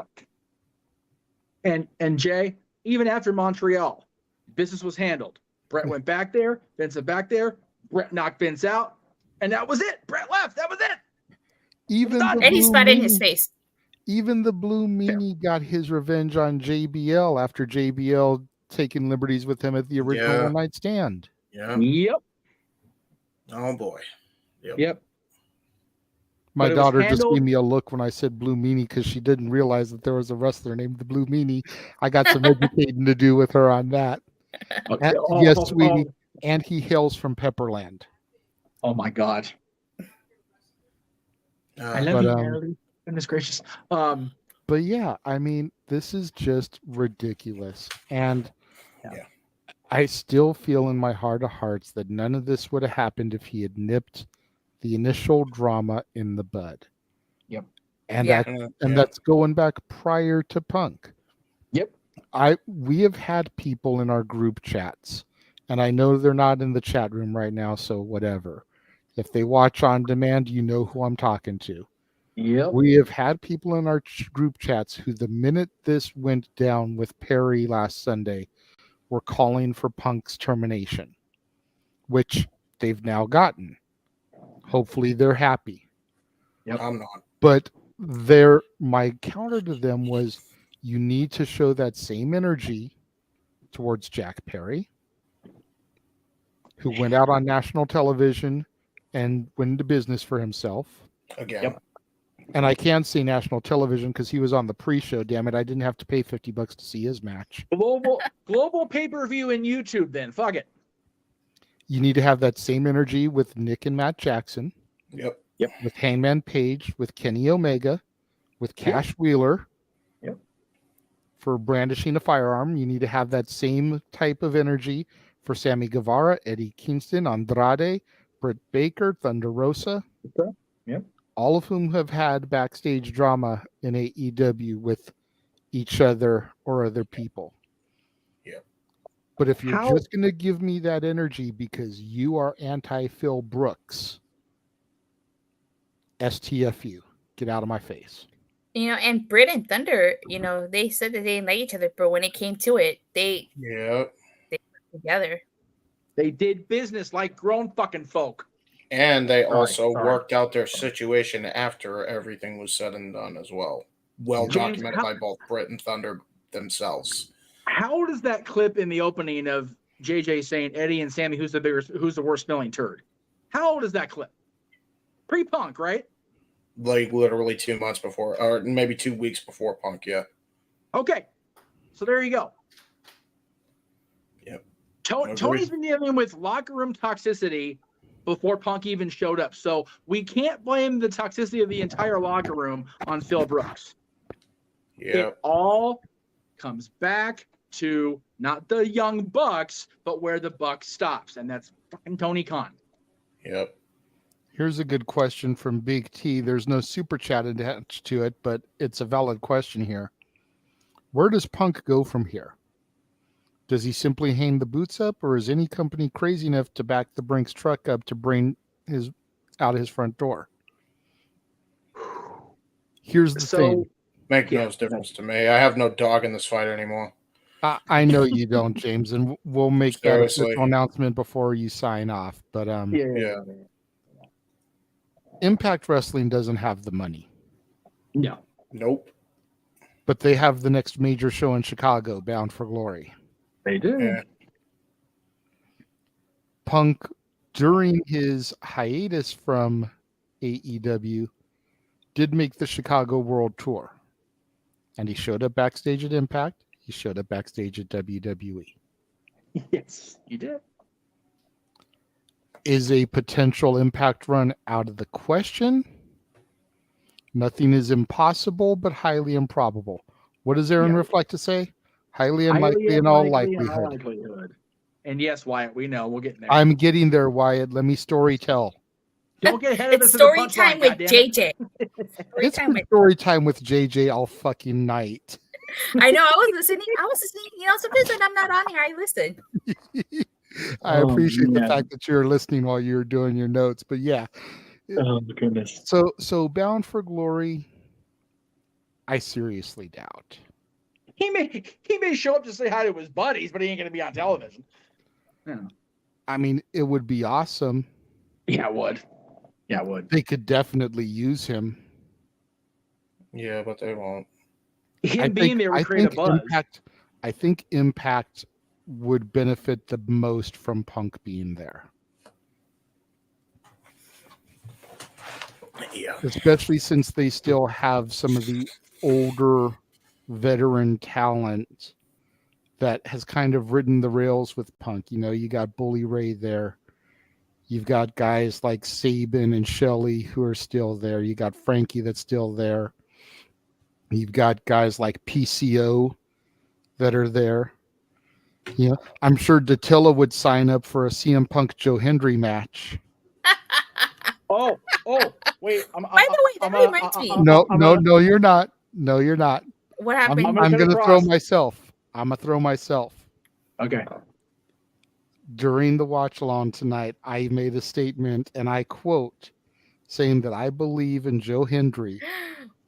And Jay, even after Montreal, business was handled. Brett went back there, Vince went back there, Brett knocked Vince out, and that was it. Brett left. That was it. And he spat in his face. Even the Blue Meanie got his revenge on JBL after JBL taking liberties with him at the original One Night Stand. Yep. Oh boy. Yep. My daughter just gave me a look when I said Blue Meanie because she didn't realize that there was a wrestler named the Blue Meanie. I got some educating to do with her on that. Yes, sweetie. And he hails from Pepperland. Oh my God. I love you, Natalie. Goodness gracious. But yeah, I mean, this is just ridiculous. And I still feel in my heart of hearts that none of this would have happened if he had nipped the initial drama in the bud. Yep. And that's going back prior to Punk. Yep. We have had people in our group chats, and I know they're not in the chat room right now, so whatever. If they watch on demand, you know who I'm talking to. Yep. We have had people in our group chats who, the minute this went down with Perry last Sunday, were calling for Punk's termination, which they've now gotten. Hopefully they're happy. Yep. I'm not. But my counter to them was, you need to show that same energy towards Jack Perry, who went out on national television and went into business for himself. Again. Yep. And I can see national television because he was on the pre-show. Damn it, I didn't have to pay $50 to see his match. Global pay-per-view and YouTube. Then fuck it. You need to have that same energy with Nick and Matt Jackson. Yep. With Hangman Page, with Kenny Omega, with Cash Wheeler. Yep. For brandishing a firearm, you need to have that same type of energy for Sammy Guevara, Eddie Kingston, Andrade, Britt Baker, Thunder Rosa. Okay. Yep. All of whom have had backstage drama in AEW with each other or other people. Yep. But if you're just going to give me that energy because you are anti-Phil Brooks, STFU, get out of my face. And Britt and Thunder, they said that they didn't like each other, but when it came to it, they worked together. They did business like grown fucking folk. And they also worked out their situation after everything was said and done as well. Well documented by both Britt and Thunder themselves. How does that clip in the opening of JJ saying Eddie and Sammy, who's the worst smelling turd? How old is that clip? Pre-Punk, right? Like literally 2 months before, or maybe 2 weeks before Punk, yeah. Okay. So there you go. Yep. Tony's been dealing with locker room toxicity before Punk even showed up. So we can't blame the toxicity of the entire locker room on Phil Brooks. Yeah. It all comes back to not the Young Bucks, but where the buck stops. And that's fucking Tony Khan. Yep. Here's a good question from Big T. There's no super chat attached to it, but it's a valid question here. Where does Punk go from here? Does he simply hang the boots up, or is any company crazy enough to back the Brinks truck up to bring his out of his front door? Here's the thing. Make no difference to me. I have no dog in this fight anymore. I know you don't, James, and we'll make that Seriously. official announcement before you sign off. But Yeah. Impact Wrestling doesn't have the money. No. Nope. But they have the next major show in Chicago, Bound for Glory. They do. Yeah. Punk, during his hiatus from AEW, did make the Chicago World Tour. And he showed up backstage at Impact. He showed up backstage at WWE. Yes, he did. Is a potential Impact run out of the question? Nothing is impossible, but highly improbable. What does Aaron Riff like to say? Highly unlikely in all likelihood. And yes, Wyatt, we know. We'll get there. I'm getting there, Wyatt. Let me story tell. Don't get ahead of It's this. story time with JJ. It's been story time with JJ all fucking night. I know. I was listening. Sometimes when I'm not on here, I listen. I appreciate the fact that you're listening while you're doing your notes. But yeah. Oh, goodness. So Bound for Glory, I seriously doubt. He may show up to say hi to his buddies, but he ain't going to be on television. Yeah. I mean, it would be awesome. Yeah, it would. Yeah, it would. They could definitely use him. Yeah, but they won't. Him being there would create a buzz. I think Impact would benefit the most from Punk being there. Yeah. Especially since they still have some of the older veteran talent that has kind of ridden the rails with Punk. You got Bully Ray there. You've got guys like Sabin and Shelley who are still there. You got Frankie that's still there. You've got guys like PCO that are there. I'm sure Dattila would sign up for a CM Punk Joe Hendry match. Oh, wait. By the way, that reminds me. No, you're not. No, you're not. What happened? I'm going to throw myself. I'm going to throw myself. Okay. During the watch along tonight, I made a statement, and I quote, saying that I believe in Joe Hendry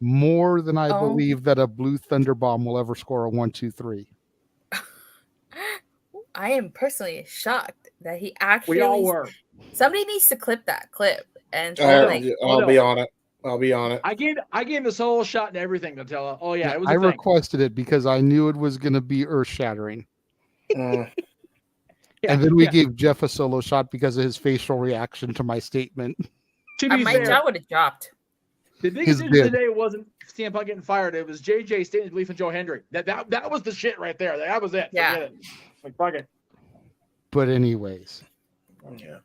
more than I believe that a Blue Thunder Bomb will ever score a 1-2-3. I am personally shocked that he actually. We all were. Somebody needs to clip that clip, and I'll be on it. I'll be on it. I gave this whole shot and everything to tell. Oh yeah, it was. I requested it because I knew it was going to be earth shattering. And then we gave Jeff a solo shot because of his facial reaction to my statement. To be my fair, jaw would have dropped. The biggest His issue bid. today wasn't CM Punk getting fired. It was JJ stating his belief in Joe Hendry. That was the shit right there. That was it. Yeah. Forget it. Like, fuck it. But anyways, Yeah.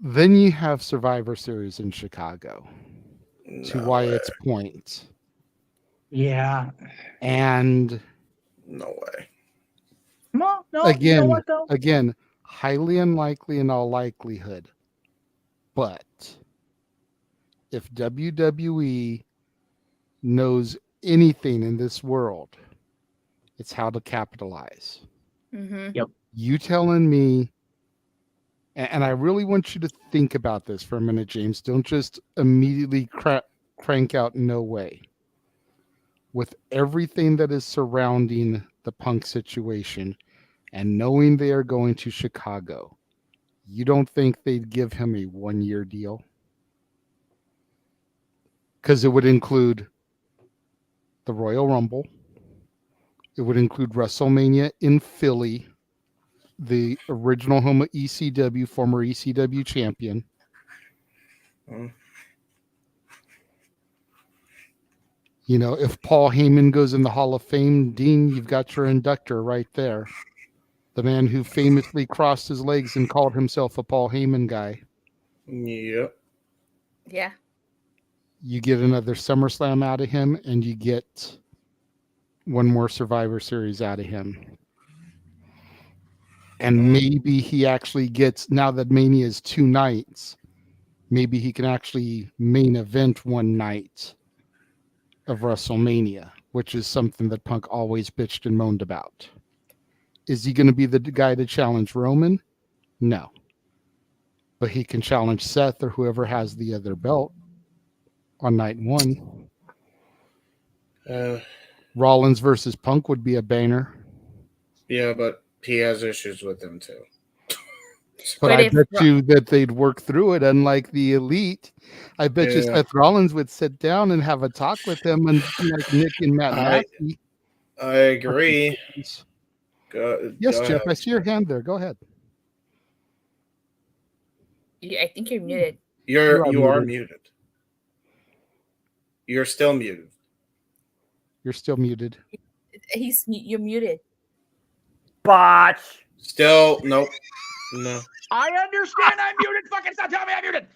then you have Survivor Series in Chicago, to No Wyatt's point. Yeah. And no way. No, you know Again, what, though? highly unlikely in all likelihood. But if WWE knows anything in this world, it's how to capitalize. Mm-hmm. Yep. You telling me, and I really want you to think about this for a minute, James. Don't just immediately crank out no way. With everything that is surrounding the Punk situation and knowing they are going to Chicago, you don't think they'd give him a 1-year deal? Because it would include the Royal Rumble. It would include WrestleMania in Philly, the original home of ECW, former ECW champion. You know, if Paul Heyman goes in the Hall of Fame, Dean, you've got your inductor right there. The man who famously crossed his legs and called himself a Paul Heyman guy. Yep. Yeah. You get another SummerSlam out of him, and you get one more Survivor Series out of him. And maybe he actually gets, now that Mania is 2 nights, maybe he can actually main event one night of WrestleMania, which is something that Punk always bitched and moaned about. Is he going to be the guy to challenge Roman? No. But he can challenge Seth or whoever has the other belt on night 1. Rollins versus Punk would be a banger. Yeah, but he has issues with them too. But I bet you that they'd work through it, unlike the Elite. I bet you Yeah. Seth Rollins would sit down and have a talk with him, and like Nick and Matt Massey. I agree. Yes, Go Jeff, ahead. I see your hand there. Go ahead. I think you're muted. You are muted. You're still muted. You're still muted. You're muted. Botch. Still, nope. No. I understand I'm muted. Fucking stop telling me I'm muted.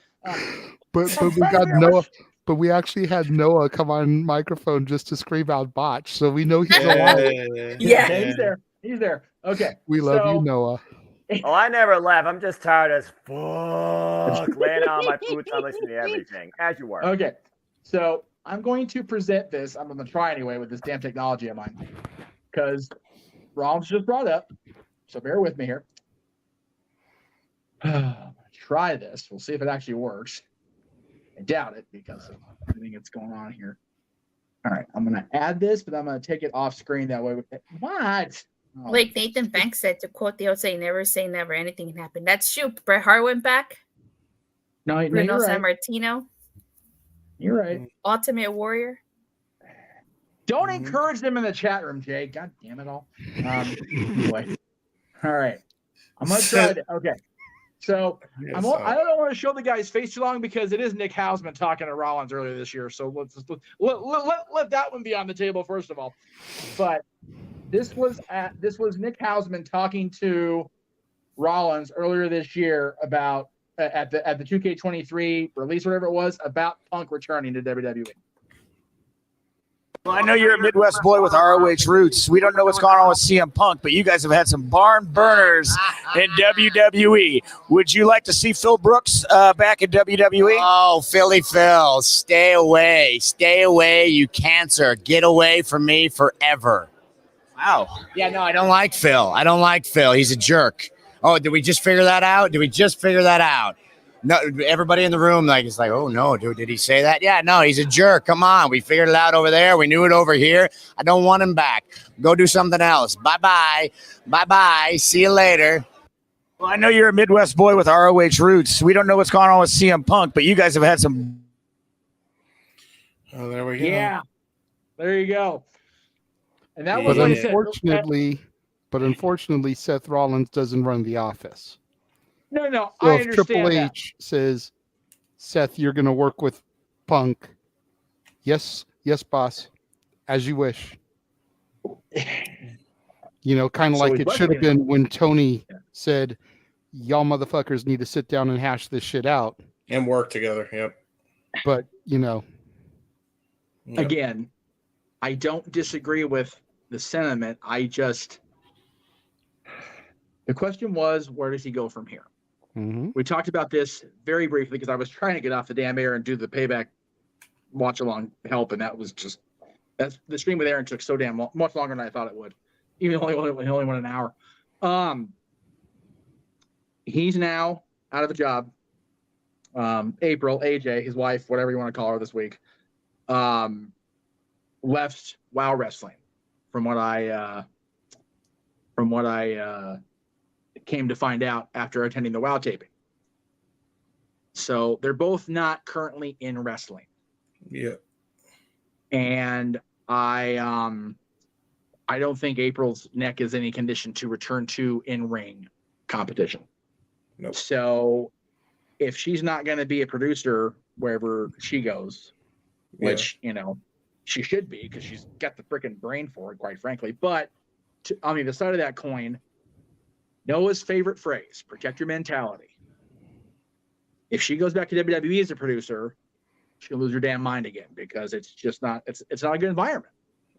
But we got Noah. But we actually had Noah come on microphone just to scream out botch, so we know he's alive. Yeah, he's there. He's there. Okay. We love you, Noah. Oh, I never left. I'm just tired as fuck. Laying on my futon, listening to everything, as you were. Okay. So I'm going to present this. I'm going to try anyway with this damn technology of mine. Because Rollins just brought up. So bear with me here. Try this. We'll see if it actually works. I doubt it because of everything that's going on here. All right. I'm going to add this, but I'm going to take it off screen that way. What? Oh. Like Nathan Banks said, to quote the old saying, never say never, anything can happen. That's true. Bret Hart went back. No, Bruno you're San right. Martino. You're right. Ultimate Warrior. Don't encourage them in the chat room, Jay. God damn it all. Anyway. All right. I'm going to try it. Okay. So I don't want to show the guy's face too long because it is Nick Hausman talking to Rollins earlier this year. So let that one be on the table first of all. But this was Nick Hausman talking to Rollins earlier this year about at the 2K23 release, whatever it was, about Punk returning to WWE. Well, I know you're a Midwest boy with ROH roots. We don't know what's going on with CM Punk, but you guys have had some barn burners in WWE. Would you like to see Phil Brooks back in WWE? Oh, Philly Phil, stay away. Stay away, you cancer. Get away from me forever. Wow. Yeah, no, I don't like Phil. I don't like Phil. He's a jerk. Oh, did we just figure that out? No, everybody in the room is like, oh no, dude, did he say that? Yeah, no, he's a jerk. Come on, we figured it out over there. We knew it over here. I don't want him back. Go do something else. Bye-bye. Bye-bye. See you later. Well, I know you're a Midwest boy with ROH roots. We don't know what's going on with CM Punk, but you guys have had some. Oh, there we go. Yeah, there you go. And that But was like I said, unfortunately, Seth Rollins doesn't run the office. No, So I if understand Triple that. H says, Seth, you're going to work with Punk Yes, boss. As you wish. Kind of So like he's it should have wrestling. been when Tony said, "Y'all motherfuckers need to sit down and hash this shit out and work together." Yep. But Again, I don't disagree with the sentiment. The question was, where does he go from here? Mm-hmm. We talked about this very briefly because I was trying to get off the damn air and do the Payback watch along help, and that's the stream with Aaron took so damn much longer than I thought it would. Even he only went an hour. He's now out of a job. April, AJ, his wife, whatever you want to call her this week, left WoW Wrestling, from what I came to find out after attending the WoW taping. So they're both not currently in wrestling. Yeah. And I don't think April's neck is any condition to return to in-ring competition. Nope. So if she's not going to be a producer wherever she goes, which, she should be because she's got the freaking brain for it, quite frankly. But on the other side of that coin, Noah's favorite phrase, protect your mentality. If she goes back to WWE as a producer, she'll lose her damn mind again because it's just not, it's not a good environment.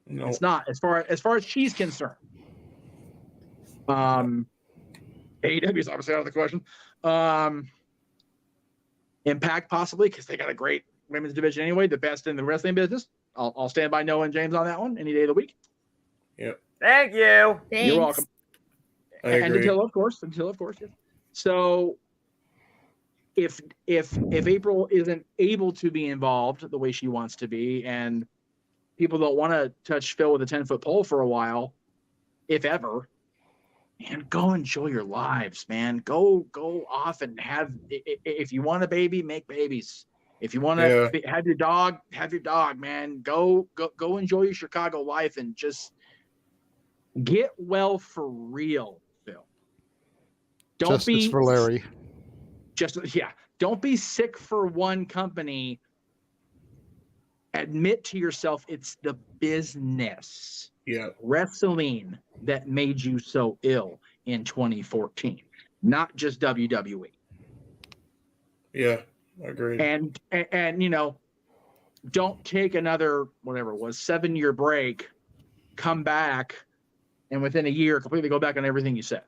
No. It's not as far as she's concerned. AEW is obviously out of the question. Impact possibly because they got a great women's division anyway, the best in the wrestling business. I'll stand by Noah and James on that one any day of the week. Yep. Thank you. You're welcome. And agree. until of course, yes. So if April isn't able to be involved the way she wants to be, and people don't want to touch Phil with a 10-foot pole for a while, if ever, man, go enjoy your lives, man. Go off and if you want a baby, make babies. If you want to have your dog, man. Go enjoy your Chicago life and just get well for real, Phil. Justice for Larry. Don't be sick for one company. Admit to yourself it's the business. Yeah. Wrestling that made you so ill in 2014, not just WWE. Yeah, I agree. And don't take another, whatever it was, 7-year break, come back, and within a year completely go back on everything you said.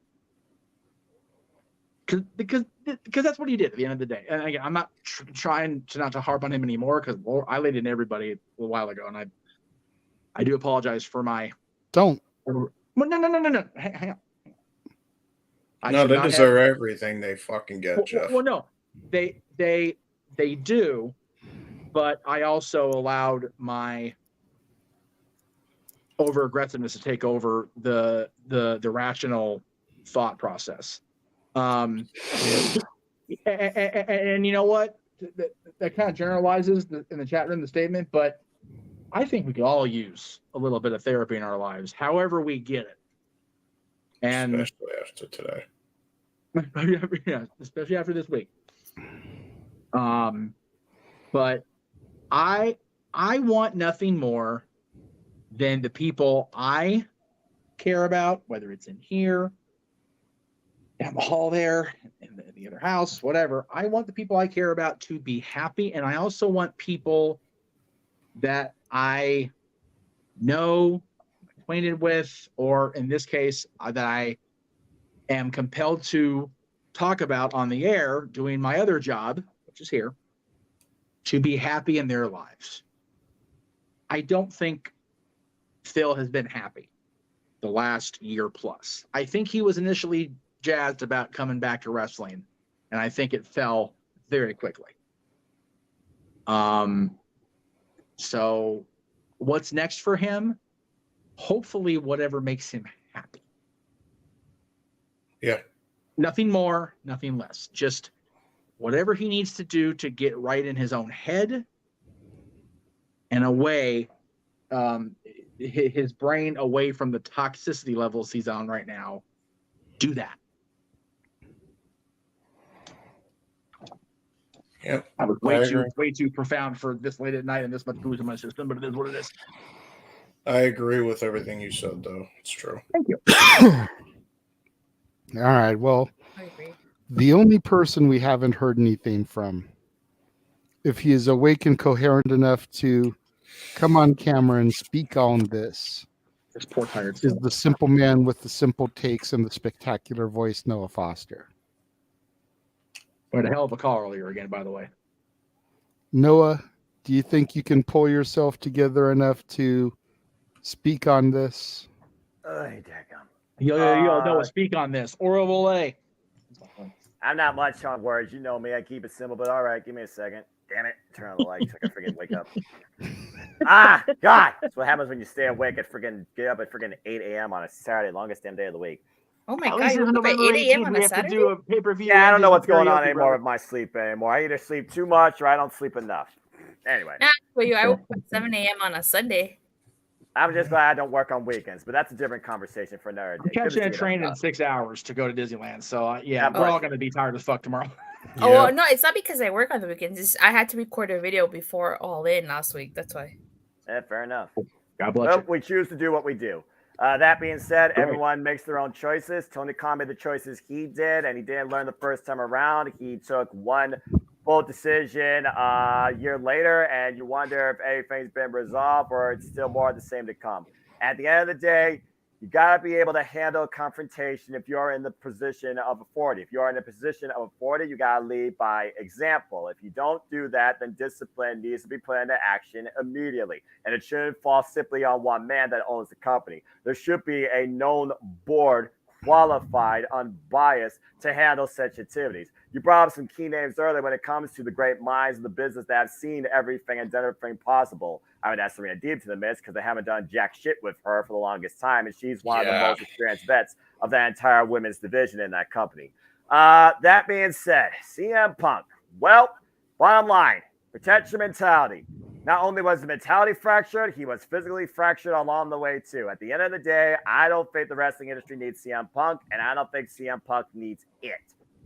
Because that's what he did at the end of the day. And again, I'm not trying not to harp on him anymore because I laid in everybody a little while ago, and I do apologize for my. Don't. No. Hang on. No, they deserve everything they fucking get, Jeff. Well, no, they do, but I also allowed my over aggressiveness to take over the rational thought process. And you know what? That kind of generalizes in the chat room the statement, but I think we could all use a little bit of therapy in our lives, however we get it. And especially after today. Yeah, especially after this week. But I want nothing more than the people I care about, whether it's in here, down the hall there, in the other house, whatever. I want the people I care about to be happy, and I also want people that I know, acquainted with, or in this case, that I am compelled to talk about on the air, doing my other job, which is here, to be happy in their lives. I don't think Phil has been happy the last year plus. I think he was initially jazzed about coming back to wrestling, and I think it fell very quickly. So what's next for him? Hopefully whatever makes him happy. Yeah. Nothing more, nothing less. Just whatever he needs to do to get right in his own head and away, his brain away from the toxicity levels he's on right now. Do that. Yep. I was I agree. way too profound for this late at night and this much booze in my system, but it is what it is. I agree with everything you said, though. It's true. Thank you. All right. Well, I agree. the only person we haven't heard anything from, if he is awake and coherent enough to come on camera and speak on this, this poor tired is the simple man with the simple takes and the spectacular voice, Noah Foster. We had a hell of a call earlier again, by the way. Noah, do you think you can pull yourself together enough to speak on this? Yo, Noah, speak on this. Orville. I'm not much on words. You know me. I keep it simple, but all right, give me a second. Damn it. Turn on the lights so I can freaking wake up. God. That's what happens when you stay awake at freaking get up at freaking 8 a.m. on a Saturday, longest damn day of the week. Oh my At god, least you it's woke up at November 8 a.m. 18th. on We a have to Saturday? do a pay-per-view. Yeah, I don't know what's going on karaoke, anymore brother. with my sleep anymore. I either sleep too much or I don't sleep enough. Anyway. Nah, for you, I woke up at 7 a.m. on a Sunday. I'm just glad I don't work on weekends, but that's a different conversation for another day. I'm catching a train in 6 hours to go to Disneyland. So, God we're all bless going to be tired as fuck tomorrow. Oh, well, no, it's not because I work on the weekends. It's, I had to record a video before All In last week. That's why. Yeah, fair enough. God bless Well, you. we choose to do what we do. That being said, Right. everyone makes their own choices. Tony Khan made the choices he did, and he didn't learn the first time around. He took one bold decision a year later, and you wonder if anything's been resolved or it's still more of the same to come. At the end of the day, you got to be able to handle confrontation if you're in the position of authority. If you're in a position of authority, you got to lead by example. If you don't do that, then discipline needs to be put into action immediately. And it shouldn't fall simply on one man that owns the company. There should be a known board, qualified, unbiased, to handle such activities. You brought up some key names earlier when it comes to the great minds of the business that have seen everything and done everything possible. I would add Serena Deeb to the mix because they haven't done jack shit with her for the longest time, and she's one of the most experienced vets of that entire women's division in that company. That being said, CM Punk, well, bottom line, protect your mentality. Not only was the mentality fractured, he was physically fractured along the way too. At the end of the day, I don't think the wrestling industry needs CM Punk, and I don't think CM Punk needs it.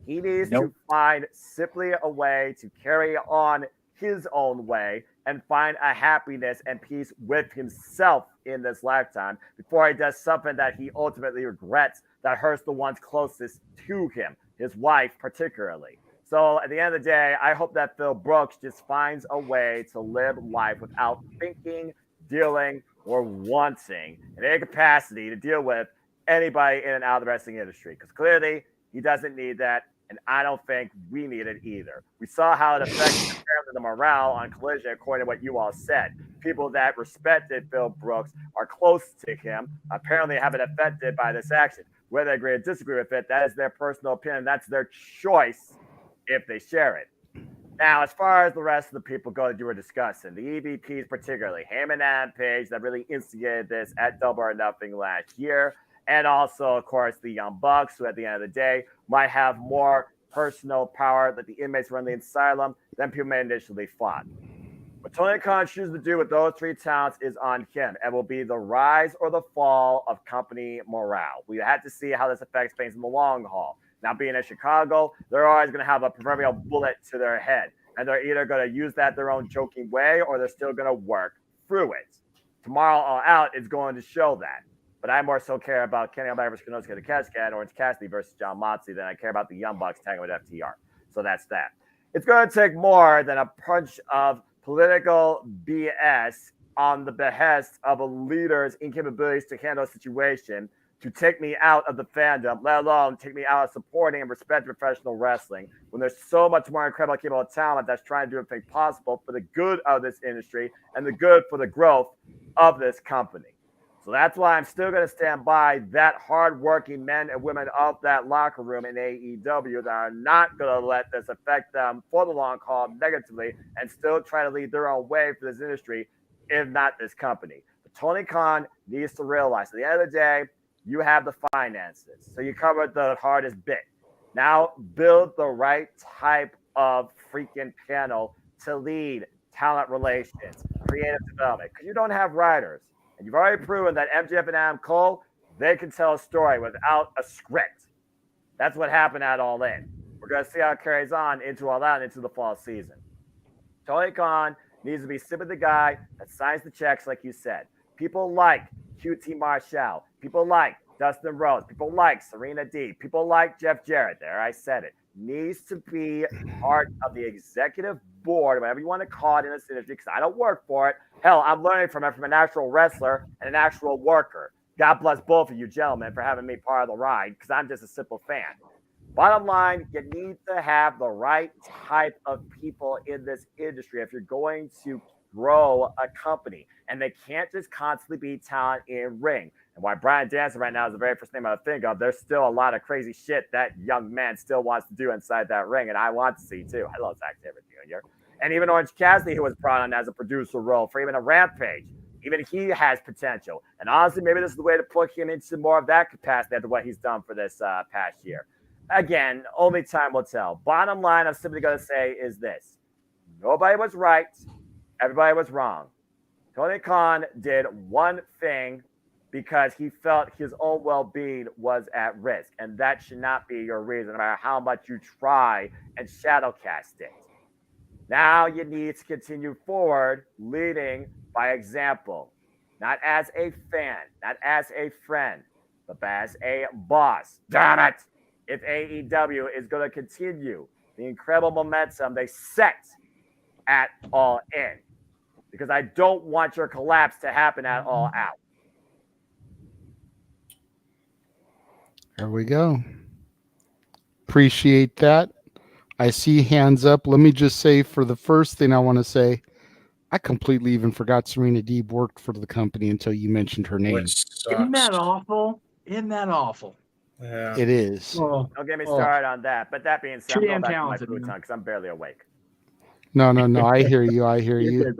He needs to find simply a way to carry on his own way and find a happiness and peace with himself in this lifetime before he does something that he ultimately regrets that hurts the ones closest to him, his wife particularly. So at the end of the day, I hope that Phil Brooks just finds a way to live life without thinking, dealing, or wanting in any capacity to deal with anybody in and out of the wrestling industry. Because clearly he doesn't need that, and I don't think we need it either. We saw how it affected the morale on Collision, according to what you all said. People that respected Phil Brooks are close to him, apparently have been affected by this action. Whether they agree or disagree with it, that is their personal opinion. That's their choice if they share it. Now, as far as the rest of the people go that you were discussing, the EVPs particularly, Heyman and Page that really instigated this at Double or Nothing last year, and also, of course, the Young Bucks, who at the end of the day might have more personal power that the inmates run the asylum than people may initially thought. What Tony Khan chooses to do with those three talents is on him, and will be the rise or the fall of company morale. We had to see how this affects things in the long haul. Now, being in Chicago, they're always going to have a proverbial bullet to their head, and they're either going to use that their own joking way, or they're still going to work through it. Tomorrow All Out is going to show that. But I more so care about Kenny Omega versus Konosuke Takeshita and Orange Cassidy versus John Moxley than I care about the Young Bucks tagging with FTR. So that's that. It's going to take more than a punch of political BS on the behest of a leader's incapabilities to handle a situation to take me out of the fandom, let alone take me out of supporting and respecting professional wrestling, when there's so much more incredible capable talent that's trying to do everything possible for the good of this industry and the good for the growth of this company. So that's why I'm still going to stand by that hardworking men and women of that locker room in AEW that are not going to let this affect them for the long haul negatively and still try to lead their own way for this industry, if not this company. But Tony Khan needs to realize at the end of the day, you have the finances. So you covered the hardest bit. Now build the right type of freaking panel to lead talent relations, creative development, because you don't have writers. And you've already proven that MJF and Adam Cole, they can tell a story without a script. That's what happened at All In. We're going to see how it carries on into all that and into the fall season. Tony Khan needs to be simply the guy that signs the checks, like you said. People like QT Marshall. People like Dustin Rhodes. People like Serena D. People like Jeff Jarrett. There, I said it. Needs to be part of the executive board, whatever you want to call it in this industry, because I don't work for it. Hell, I'm learning from it from an actual wrestler and an actual worker. God bless both of you gentlemen for having me part of the ride, because I'm just a simple fan. Bottom line, you need to have the right type of people in this industry if you're going to grow a company. And they can't just constantly be talent in ring. And why Brian Dancer right now is the very first name I think of, there's still a lot of crazy shit that young man still wants to do inside that ring, and I want to see too. I love Zack Sabre Jr. And even Orange Cassidy, who was brought on as a producer role for even a Rampage, even he has potential. And honestly, maybe this is the way to put him into more of that capacity after what he's done for this past year. Again, only time will tell. Bottom line, I'm simply going to say is this. Nobody was right. Everybody was wrong. Tony Khan did one thing because he felt his own well-being was at risk. And that should not be your reason, no matter how much you try and shadowcast it. Now you need to continue forward, leading by example. Not as a fan, not as a friend, but as a boss. Damn it! If AEW is going to continue the incredible momentum they set at All In. Because I don't want your collapse to happen at All Out. There we go. Appreciate that. I see hands up. Let me just say, for the first thing I want to say, I completely even forgot Serena Deeb worked for the company until you mentioned her name. Isn't that awful? Isn't that awful? Yeah. It is. Don't get me started on that. But that being said, I'm going back to my futon because I'm barely awake. No. I hear you. I hear you.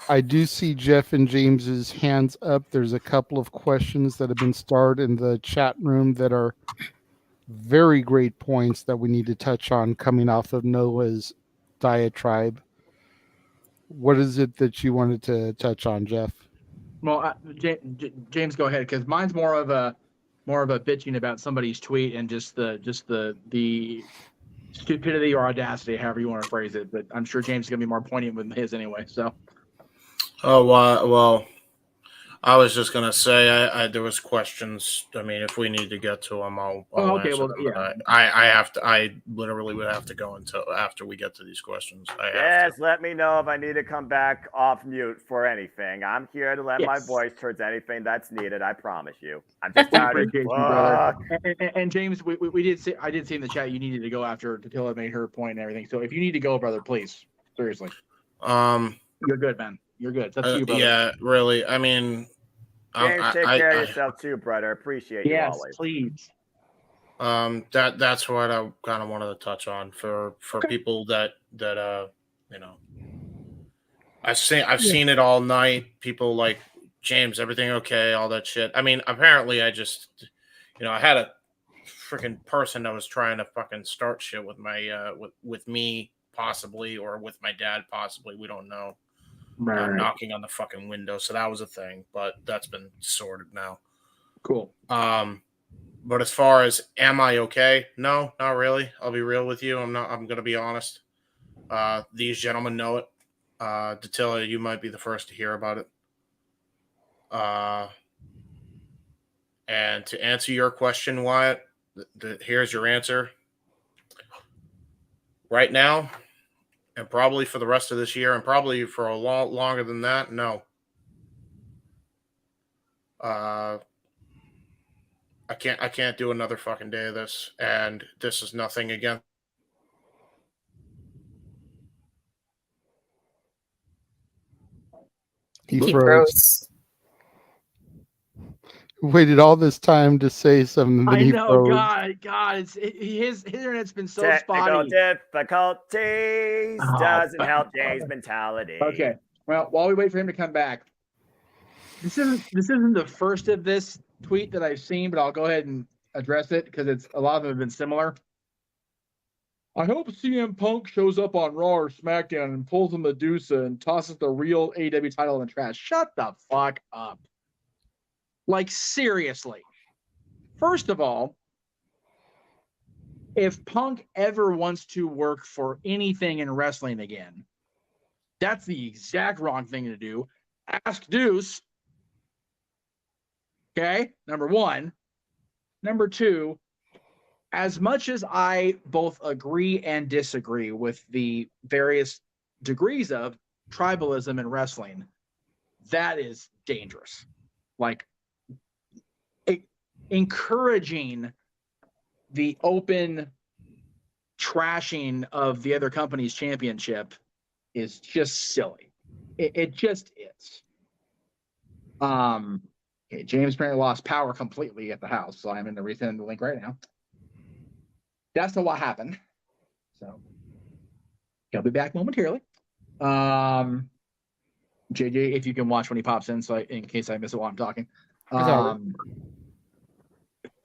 I do see Jeff and James's hands up. There's a couple of questions that have been starred in the chat room that are very great points that we need to touch on coming off of Noah's diatribe. What is it that you wanted to touch on, Jeff? Well, James, go ahead, because mine's more of a bitching about somebody's tweet and just the stupidity or audacity, however you want to phrase it. But I'm sure James is gonna be more poignant with his anyway. So. Oh well, I was just gonna say there was questions. I mean, if we need to get to them, I'll okay. answer Well, them. yeah. I have to. I literally would have to go until after we get to these questions. Yes, let me know if I need to come back off mute for anything. I'm here to lend my voice towards anything that's needed. I promise you. I'm just tired of and James, we did see. I did see in the chat you needed to go after Tatilla made her point and everything. So if you need to go, brother, please, seriously. You're good, man. You're good. It's up to you, brother. Yeah, really. I mean, James, take care of yourself too, brother. Appreciate you always. Yes, please. That's what I kind of wanted to touch on for people that you know. I've seen it all night. People like, James, everything okay? All that shit. I mean, apparently, I just, I had a freaking person that was trying to fucking start shit with my with me possibly, or with my dad possibly. We don't know. Right. Knocking on the fucking window. So that was a thing, but that's been sorted now. Cool. But as far as am I okay? No, not really. I'll be real with you. I'm not. I'm gonna be honest. These gentlemen know it. Datilla, you might be the first to hear about it. And to answer your question, Wyatt, here's your answer. Right now, and probably for the rest of this year, and probably for a lot longer than that, no. I can't do another fucking day of this, and this is nothing again. He froze. Waited all this time to say something, but he froze. God, his internet's been so Technical spotty. difficulties doesn't help Jay's mentality. Okay, well, while we wait for him to come back, this isn't the first of this tweet that I've seen, but I'll go ahead and address it because a lot of them have been similar. I hope CM Punk shows up on Raw or SmackDown and pulls a Medusa and tosses the real AEW title in the trash. Shut the fuck up. Like, seriously. First of all, if Punk ever wants to work for anything in wrestling again, that's the exact wrong thing to do. Ask Deuce. Okay, number one. Number two, as much as I both agree and disagree with the various degrees of tribalism in wrestling, that is dangerous. Like, encouraging the open trashing of the other company's championship is just silly. It just is. Okay, James apparently lost power completely at the house, so I'm in the resend the link right now. That's not what happened. So he'll be back momentarily. JJ, if you can watch when he pops in, so in case I miss it while I'm talking.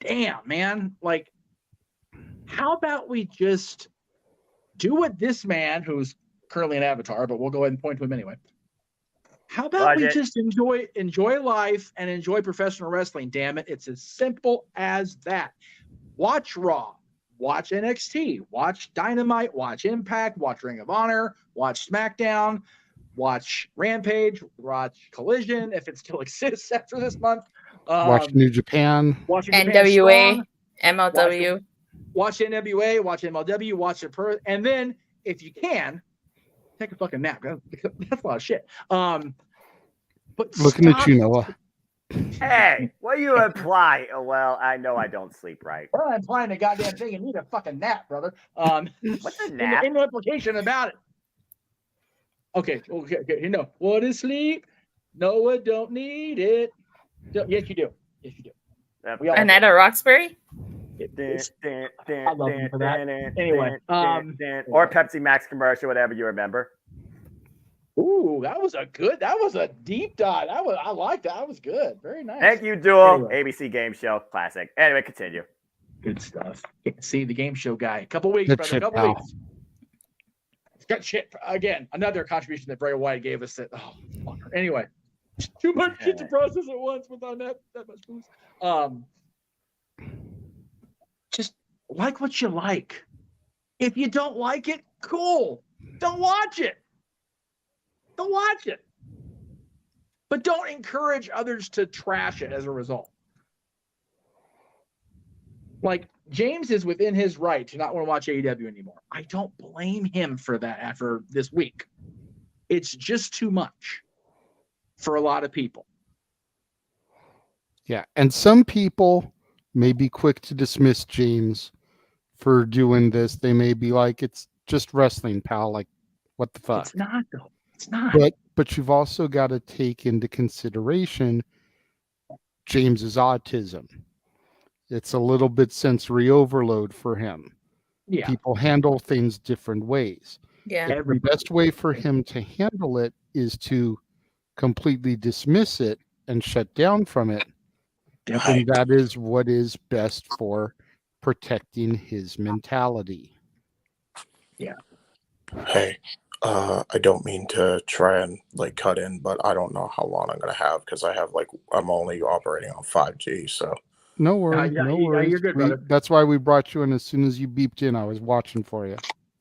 Damn, man. Like, how about we just do what this man, who's currently an avatar, but we'll go ahead and point to him anyway. How about we just enjoy life and enjoy professional wrestling? Damn it. It's as simple as that. Watch Raw, watch NXT, watch Dynamite, watch Impact, watch Ring of Honor, watch SmackDown, watch Rampage, watch Collision, if it still exists after this month. Watch New Japan. Watch NWA, MLW. Watch NWA, watch MLW, watch the and then if you can, take a fucking nap. That's a lot of shit. But looking at you, Noah. Hey, what you imply? Oh, well, I know I don't sleep right. Well, I'm implying the goddamn thing. You need a fucking nap, brother. What's a nap? No implication about it. Okay. You know what is sleep? Noah don't need it. Yes, you do. Yes, you do. A night at Roxbury? I love you for that. Anyway, or Pepsi Max commercial, whatever you remember. Ooh, that was a deep dive. I like that. That was good. Very nice. Thank you, Duel. Anyway. ABC Game Show classic. Anyway, continue. Good stuff. See the game show guy. Couple weeks, Good brother. shit, Couple pal. weeks. Got shit again. Another contribution that Bray Wyatt gave us. That fucker. Anyway, too much shit to process at once without that much booze. Just like what you like. If you don't like it, cool. Don't watch it. Don't watch it. But don't encourage others to trash it as a result. Like, James is within his right to not want to watch AEW anymore. I don't blame him for that after this week. It's just too much for a lot of people. Yeah, and some people may be quick to dismiss James for doing this. They may be like, it's just wrestling, pal. Like, what the fuck? It's not, though. It's not. But you've also got to take into consideration James's autism. It's a little bit sensory overload for him. Yeah. People handle things different ways. Yeah. The best way for him to handle it is to completely dismiss it and shut down from it. And that is what is best for protecting his mentality. Yeah. Hey, I don't mean to try and like cut in, but I don't know how long I'm gonna have because I'm only operating on 5G. So no worries, no worries. You're good, brother. That's why we brought you in. As soon as you beeped in, I was watching for you.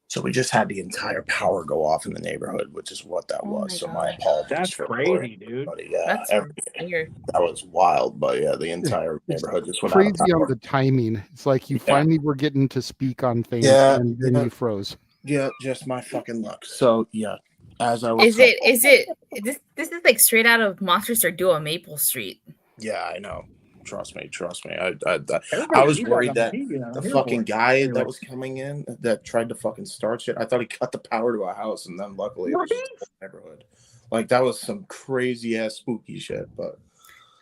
So we just had the entire power go off in the neighborhood, which is what that was. So my apologies. That's for crazy, dude. But yeah, That's weird. that was wild. But yeah, the entire neighborhood just went out of Crazy power. on the timing. It's like you finally were getting to speak on things, Yeah, and then you froze. Yeah, just my fucking luck. So yeah, as I was. Is it this is like straight out of Monsters or Duo Maple Street? Yeah, I know. Trust me. I was worried that the fucking guy that was coming in that tried to fucking start shit. I thought he cut the power to a house, and then luckily it was just the whole neighborhood. Like that was some crazy ass spooky shit. But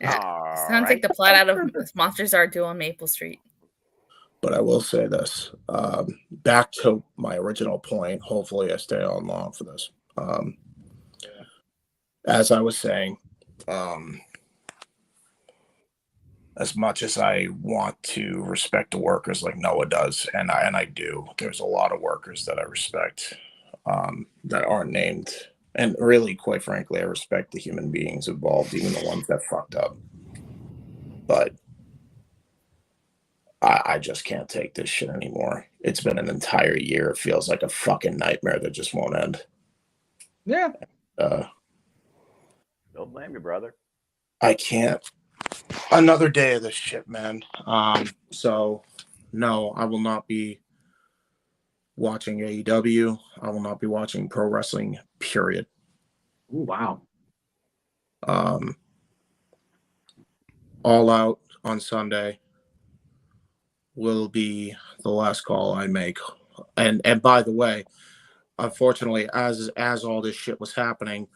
Sounds like the plot out of Monsters Are Due on Maple Street. But I will say this. Back to my original point. Hopefully, I stay on long for this. As I was saying, as much as I want to respect the workers like Noah does, and I do, there's a lot of workers that I respect that aren't named. And really, quite frankly, I respect the human beings involved, even the ones that fucked up. But I just can't take this shit anymore. It's been an entire year. It feels like a fucking nightmare that just won't end. Yeah. Don't blame you, brother. I can't. Another day of this shit, man. So no, I will not be watching AEW. I will not be watching pro wrestling, period. Ooh, wow. All Out on Sunday will be the last call I make. And by the way, unfortunately, as all this shit was happening,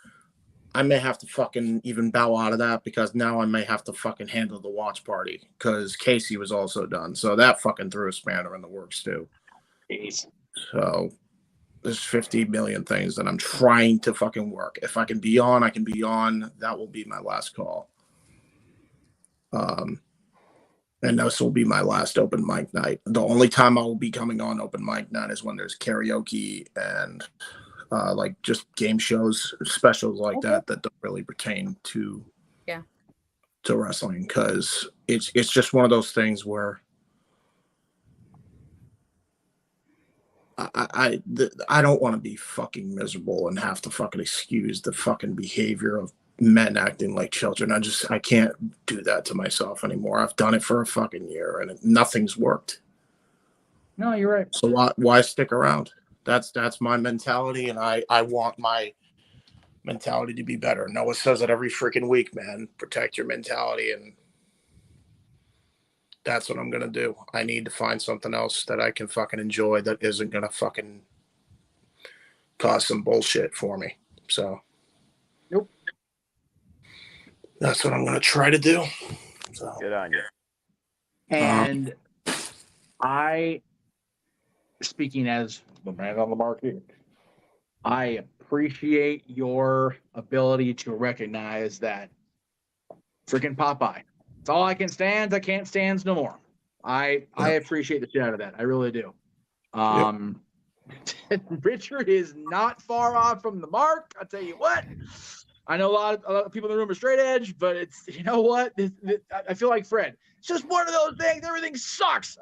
I may have to fucking even bow out of that because now I may have to fucking handle the watch party because Casey was also done. So that fucking threw a spanner in the works too. Jeez. So there's 50 million things that I'm trying to fucking work. If I can be on, I can be on. That will be my last call. And this will be my last open mic night. The only time I will be coming on open mic night is when there's karaoke and like just game shows, specials like that don't really pertain to wrestling because it's just one of those things where I don't want to be fucking miserable and have to fucking excuse the fucking behavior of men acting like children. I can't do that to myself anymore. I've done it for a fucking year and nothing's worked. No, you're right. So why stick around? That's my mentality, and I want my mentality to be better. Noah says it every freaking week, man. Protect your mentality, and that's what I'm gonna do. I need to find something else that I can fucking enjoy that isn't gonna fucking cause some bullshit for me. So nope. That's what I'm gonna try to do. So good on you. And I, speaking as the man on the market, I appreciate your ability to recognize that freaking Popeye. It's all I can stand. I can't stand no more. I appreciate the shit out of that. I really do. Richard is not far off from the mark. I'll tell you what. I know a lot of people in the room are straight edge, but it's, you know what? I feel like Fred. It's just one of those things. Everything sucks.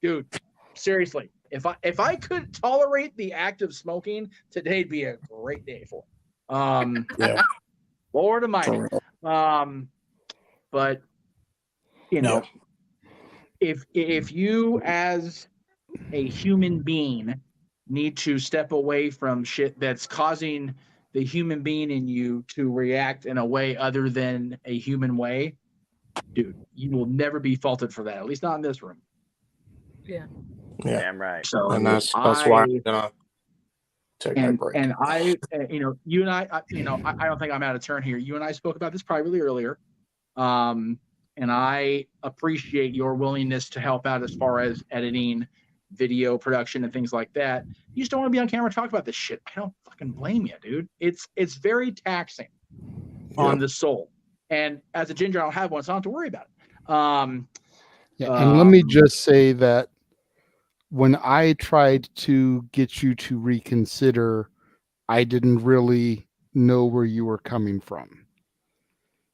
Dude, seriously. If I could tolerate the act of smoking, today'd be a great day for it. Lord Almighty. But you know, if you as a human being need to step away from shit that's causing the human being in you to react in a way other than a human way, dude, you will never be faulted for that. At least not in this room. Yeah. Damn right. So and that's why I'm gonna take my break. And I, you and I don't think I'm out of turn here. You and I spoke about this privately earlier. And I appreciate your willingness to help out as far as editing, video production, and things like that. You just don't want to be on camera and talk about this shit. I don't fucking blame you, dude. It's very taxing on the soul. And as a ginger, I don't have one, so I don't have to worry about it. And let me just say that when I tried to get you to reconsider, I didn't really know where you were coming from.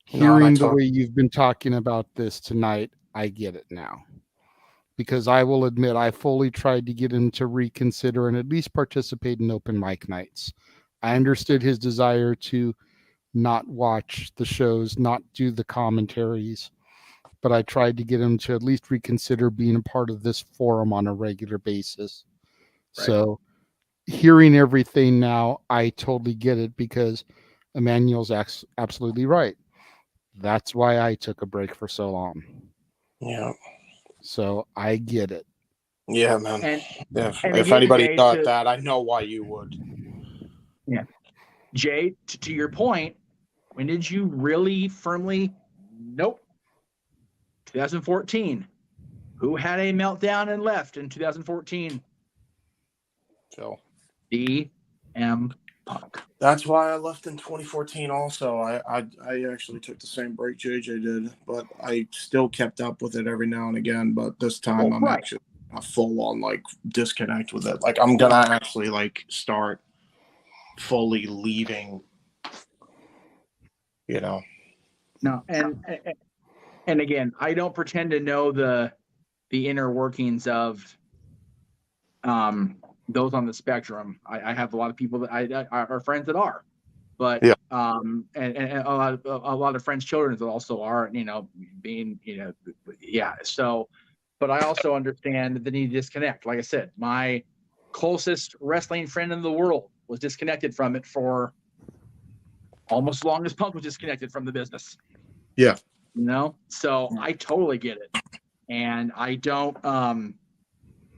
Hearing the way you've been talking about this tonight, I get it now. Because I will admit, I fully tried to get him to reconsider and at least participate in open mic nights. I understood his desire to not watch the shows, not do the commentaries, but I tried to get him to at least reconsider being a part of this forum on a regular basis. Right. So hearing everything now, I totally get it because Emmanuel's absolutely right. That's why I took a break for so long. Yeah. So I get it. Yeah, man. And if again, anybody Jay, thought that, I know why you would. Yeah. Jay, to your point, when did you really firmly? Nope. 2014. Who had a meltdown and left in 2014? Phil. CM Punk. That's why I left in 2014 also. I actually took the same break JJ did, but I still kept up with it every now and again. But this time I'm actually a full on like disconnect with it. Like I'm gonna actually like start fully leaving, you know. No, and again, I don't pretend to know the the inner workings of those on the spectrum. I have a lot of people that I are friends that are, but and a lot of friends' children that also are, being, So, but I also understand the need to disconnect. Like I said, my closest wrestling friend in the world was disconnected from it for almost as long as Punk was disconnected from the business. Yeah. So I totally get it. And I don't,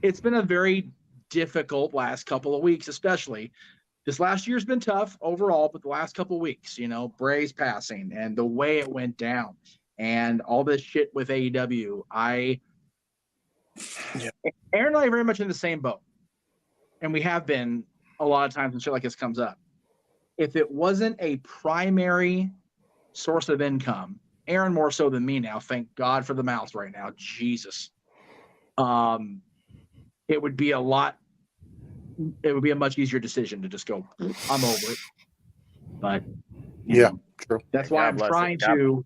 it's been a very difficult last couple of weeks, especially. This last year's been tough overall, but the last couple of weeks, Bray's passing and the way it went down and all this shit with AEW, Aaron and I are very much in the same boat. And we have been a lot of times when shit like this comes up. If it wasn't a primary source of income, Aaron more so than me now, thank God for the mouth right now, Jesus. It would be a much easier decision to just go, I'm over it. But true. That's why I'm trying to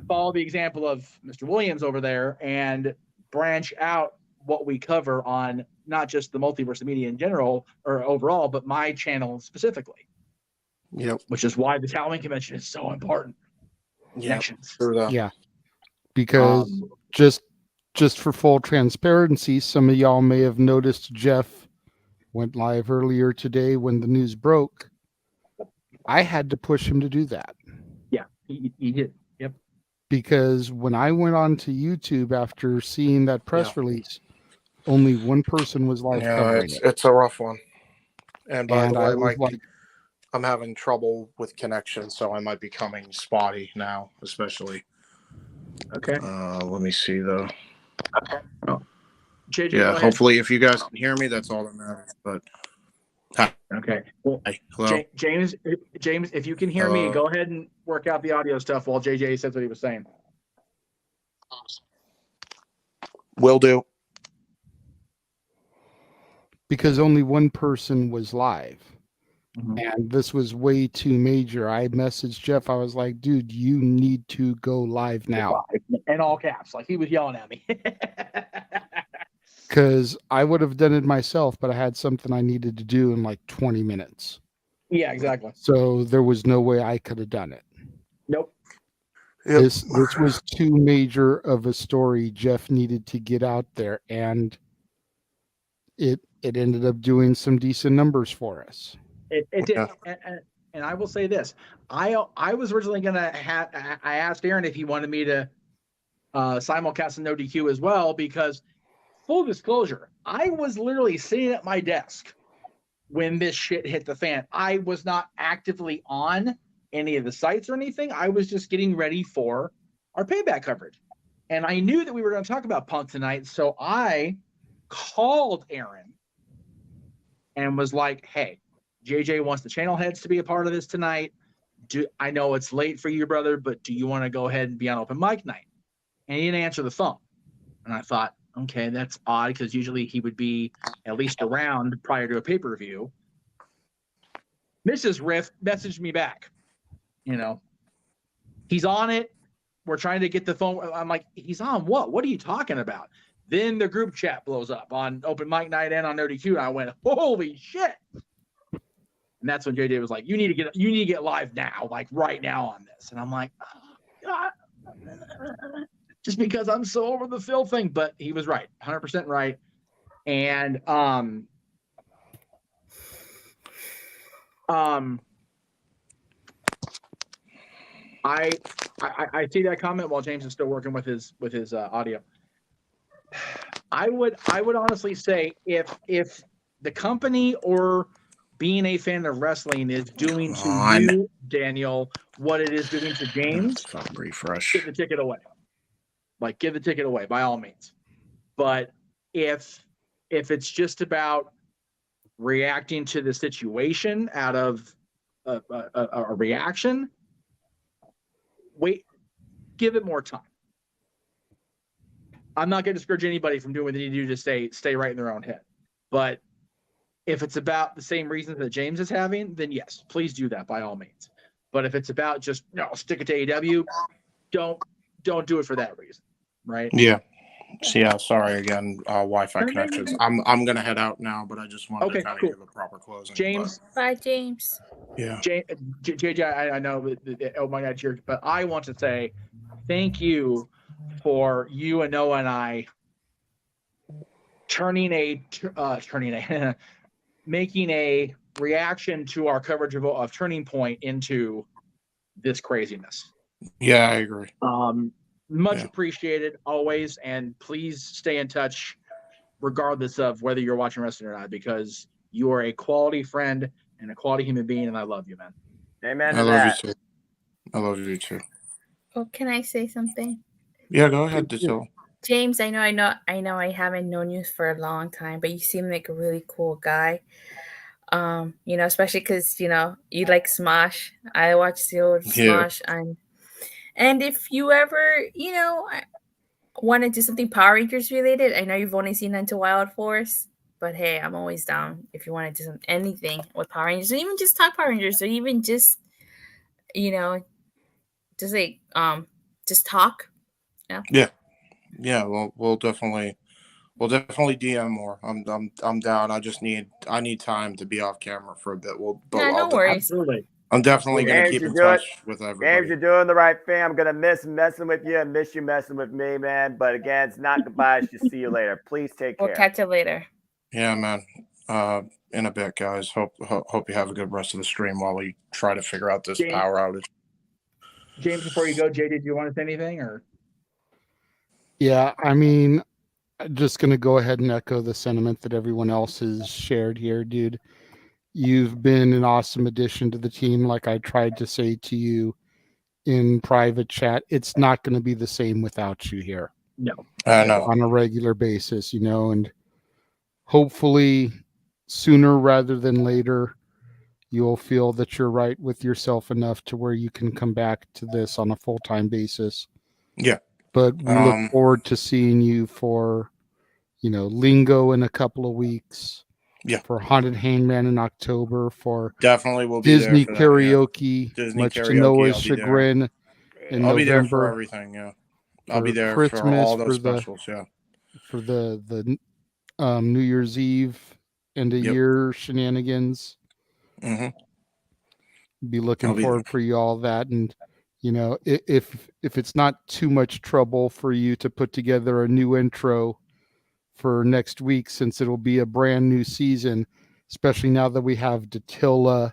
follow the example of Mr. Williams over there and branch out what we cover on not just the Multiverse of Media in general or overall, but my channel specifically. Yep. Which is why the Halloween convention is so important. Connections. Yeah. Because just for full transparency, some of y'all may have noticed Jeff went live earlier today when the news broke. I had to push him to do that. Yeah, he did. Yep. Because when I went on to YouTube after seeing that press release, only one person was live covering it. It's a rough one. And by the I way, was like, I'm having trouble with connection, so I might be coming spotty now, especially. Okay. Let me see though. JJ, Yeah, hopefully if you guys can hear me, that's all that matters. But okay. Well, hello. James, if you can hear me, go ahead and work out the audio stuff while JJ says what he was saying. Will do. Because only one person was live. And this was way too major. I messaged Jeff. I was like, dude, you need to go live now. In all caps. Like he was yelling at me. Because I would have done it myself, but I had something I needed to do in like 20 minutes. Yeah, exactly. So there was no way I could have done it. Nope. This was too major of a story Jeff needed to get out there, and it ended up doing some decent numbers for us. It did. And I will say this. I was originally going to I asked Aaron if he wanted me to simulcast No DQ as well, because full disclosure, I was literally sitting at my desk when this shit hit the fan. I was not actively on any of the sites or anything. I was just getting ready for our Payback coverage. And I knew that we were going to talk about Punk tonight. So I called Aaron and was like, hey, JJ wants the channel heads to be a part of this tonight. I know it's late for you, brother, but do you want to go ahead and be on open mic night? And he didn't answer the phone. And I thought, okay, that's odd, because usually he would be at least around prior to a pay-per-view. Mrs. Riff messaged me back. He's on it. We're trying to get the phone. I'm like, he's on what? What are you talking about? Then the group chat blows up on open mic night and on Nerdy Q. And I went, holy shit. And that's when JJ was like, you need to get live now, like right now on this. And I'm like, oh, God. Just because I'm so over the Phil thing. But he was right, 100% right. And I see that comment while James is still working with his audio. I would honestly say if the company or being a fan of wrestling is doing to you, Daniel, what it is doing to James, refresh. Give the ticket away. Like, give the ticket away by all means. But if it's just about reacting to the situation out of a reaction, wait, give it more time. I'm not going to discourage anybody from doing what they need to do to stay right in their own head. But if it's about the same reasons that James is having, then yes, please do that by all means. But if it's about just stick it to AEW, don't do it for that reason, right? Yeah. So yeah, sorry again, Wi-Fi No, no, connections. no. I'm gonna head out now, but I just wanted Okay, to kind of cool. give a proper closing. James. Bye, James. Yeah. JJ, I know, oh my God, but I want to say thank you for you and Noah and I making a reaction to our coverage of Turning Point into this craziness. Yeah, I agree. Much appreciated always, and please stay in touch regardless of whether you're watching wrestling or not, because you are a quality friend and a quality human being, and I love you, man. Amen I to love that. you too. I love you too. Oh, can I say something? Yeah, go ahead, Ditil. James, I know I haven't known you for a long time, but you seem like a really cool guy. Especially because, you like Smosh. I watched the old Smosh, and if you ever, want to do something Power Rangers related, I know you've only seen Into Wild Force, but hey, I'm always down if you want to do anything with Power Rangers, or even just talk Power Rangers, or even just, just like just talk. Yeah. Well, we'll definitely DM more. I'm down. I need time to be off camera for a bit. No worries. Absolutely. I'm definitely gonna James, keep you're in doing- touch with everybody. James, you're doing the right thing. I'm gonna miss messing with you and miss you messing with me, man. But again, it's not goodbye. It's just see you later. Please take care. We'll catch you later. Yeah, man. In a bit, guys. Hope you have a good rest of the stream while we try to figure out this power outage. James, before you go, JD, do you want to say anything or? Yeah, I mean, I'm just going to go ahead and echo the sentiment that everyone else has shared here, dude. You've been an awesome addition to the team. Like I tried to say to you in private chat, it's not going to be the same without you here. No. I know. On a regular basis, and hopefully sooner rather than later, you'll feel that you're right with yourself enough to where you can come back to this on a full-time basis. Yeah. But we look forward to seeing you for, Lingo in a couple of weeks. Yeah. For Haunted Hangman in October. For definitely will be Disney there for that, yeah. karaoke. Disney much karaoke, to Noah's I'll be there. chagrin. In I'll November. be there for everything. Yeah. I'll be there for Christmas, all those specials. Yeah. For the New Year's Eve end of year shenanigans. Mm-hmm. Be looking forward for you all that, and if it's not too much trouble for you to put together a new intro for next week, since it'll be a brand new season, especially now that we have Datilla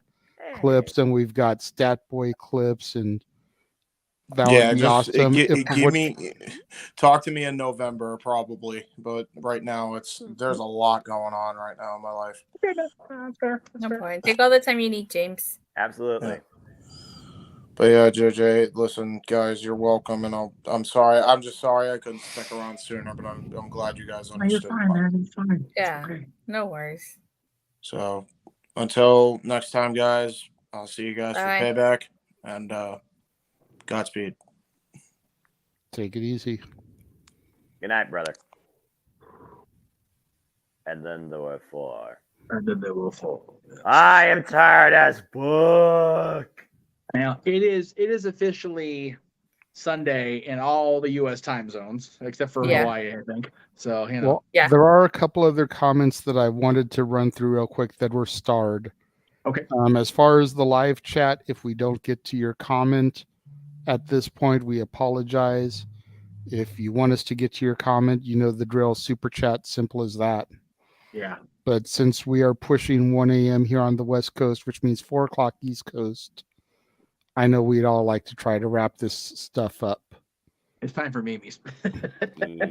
clips and we've got Stat Boy clips, and that would be awesome. Talk to me in November probably, but right now there's a lot going on right now in my life. That's fair. No point. Take all the time you need, James. Absolutely. Yeah. But yeah, JJ, listen, guys, you're welcome, and I'm sorry. I'm just sorry I couldn't stick around sooner, but I'm glad you guys understood. You're fine, man. It's fine. Yeah. No worries. So until next time, guys, I'll see you guys Bye. for Payback, and Godspeed. Take it easy. Good night, brother. And then there were four. I am tired as fuck. Now it is officially Sunday in all the U.S. time zones except for Hawaii, I think. So Well, there are a couple other comments that I wanted to run through real quick that were starred. Okay. As far as the live chat, if we don't get to your comment at this point, we apologize. If you want us to get to your comment, you know the drill. Super chat, simple as that. Yeah. But since we are pushing 1 a.m. here on the West Coast, which means 4 o'clock East Coast, I know we'd all like to try to wrap this stuff up. It's time for memes.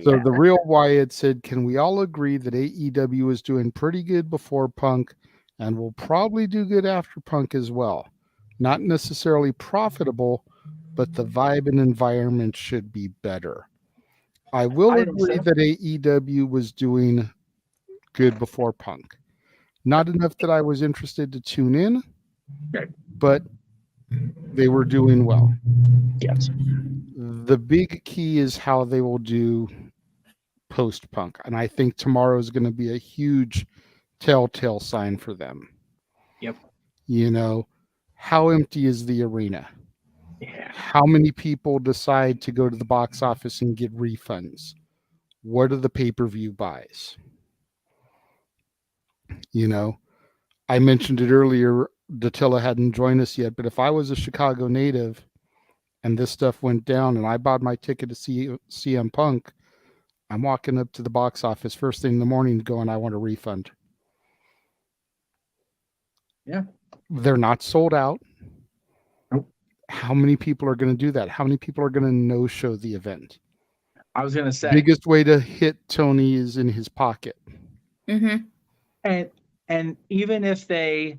So the real Wyatt said, can we all agree that AEW was doing pretty good before Punk and will probably do good after Punk as well? Not necessarily profitable, but the vibe and environment should be better. I will agree that AEW was doing good before Punk. Not enough that I was interested to tune in, but they were doing well. Yes. The big key is how they will do post-Punk, and I think tomorrow is going to be a huge telltale sign for them. Yep. How empty is the arena? Yeah. How many people decide to go to the box office and get refunds? What are the pay-per-view buys? You know, I mentioned it earlier, Datilla hadn't joined us yet, but if I was a Chicago native and this stuff went down and I bought my ticket to see CM Punk, I'm walking up to the box office first thing in the morning going, I want a refund. Yeah. They're not sold out. Nope. How many people are going to do that? How many people are going to no-show the event? I was going to say. Biggest way to hit Tony is in his pocket. Mm-hmm. And even if they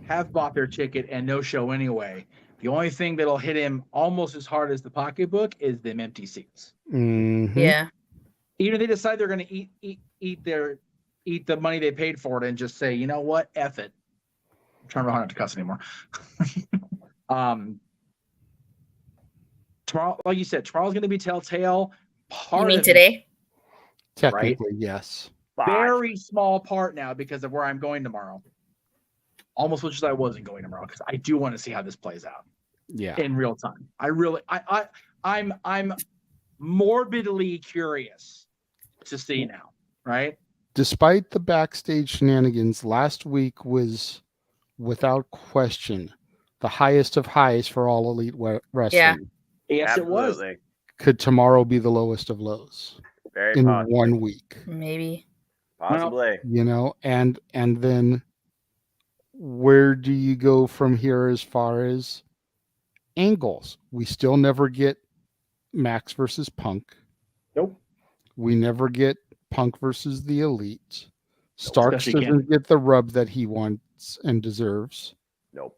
have bought their ticket and no show anyway, the only thing that'll hit him almost as hard as the pocketbook is them empty seats. Mm-hmm. Yeah. Even if they decide they're going to eat the money they paid for it and just say, you know what, F it. I'm trying to not to cuss anymore. Tomorrow, like you said, tomorrow's going to be Telltale. You mean today? Technically, yes. Very small part now because of where I'm going tomorrow. Almost wish I wasn't going tomorrow because I do want to see how this plays out. Yeah. In real time. I'm morbidly curious to see now, right? Despite the backstage shenanigans, last week was without question the highest of highs for all elite wrestling. Yeah. Yes, it was. Could tomorrow be the lowest of lows? Very in possibly. 1 week. Maybe. Possibly. You know, and then where do you go from here as far as angles? We still never get Max versus Punk. Nope. We never get Punk versus the Elite. Starks Especially doesn't get the rub that he wants and deserves. Nope.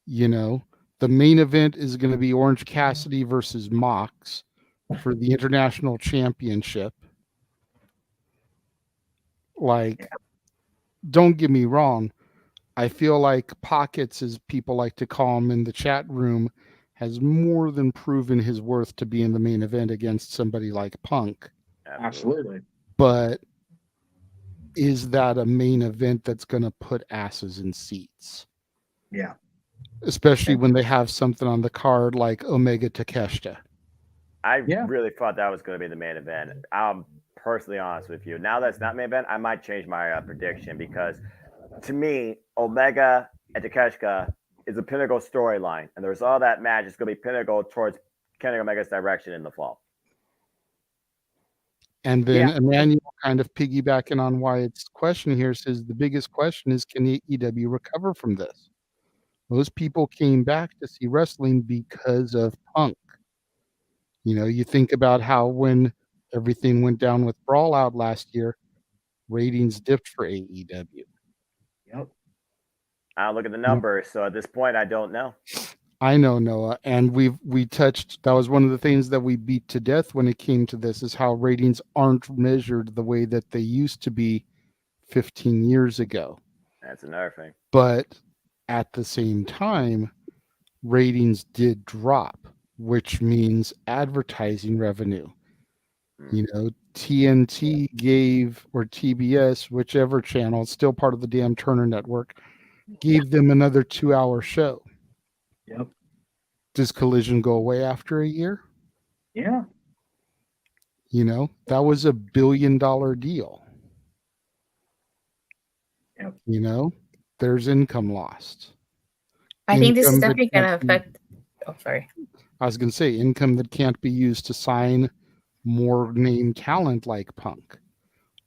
You know, the main event is going to be Orange Cassidy versus Mox for the International Championship. Like, don't get me wrong. I feel like Pockets, as people like to call him in the chat room, has more than proven his worth to be in the main event against somebody like Punk. Absolutely. But is that a main event that's going to put asses in seats? Yeah. Especially when they have something on the card like Omega Takeshita. I really thought that was going to be the main event. I'm personally honest with you. Now that's not main event, I might change my prediction because to me, Omega and Takeshita is a pinnacle storyline, and there's all that match. It's going to be pinnacle towards Kenny Omega's direction in the fall. And then Emmanuel, kind of piggybacking on Wyatt's question here, says the biggest question is, can AEW recover from this? Most people came back to see wrestling because of Punk. You know, you think about how when everything went down with Brawl Out last year, ratings dipped for AEW. Yep. I'll look at the numbers. So at this point, I don't know. I know, Noah, and we touched, that was one of the things that we beat to death when it came to this, is how ratings aren't measured the way that they used to be 15 years ago. That's another thing. But at the same time, ratings did drop, which means advertising revenue. You know, TNT gave, or TBS, whichever channel, it's still part of the damn Turner Network, gave them another 2-hour show. Yep. Does Collision go away after a year? Yeah. You know, that was $1 billion deal. Yep. You know, there's income lost. I think this is Income that definitely going to can't be- affect. Oh, sorry. I was going to say income that can't be used to sign more name talent like Punk.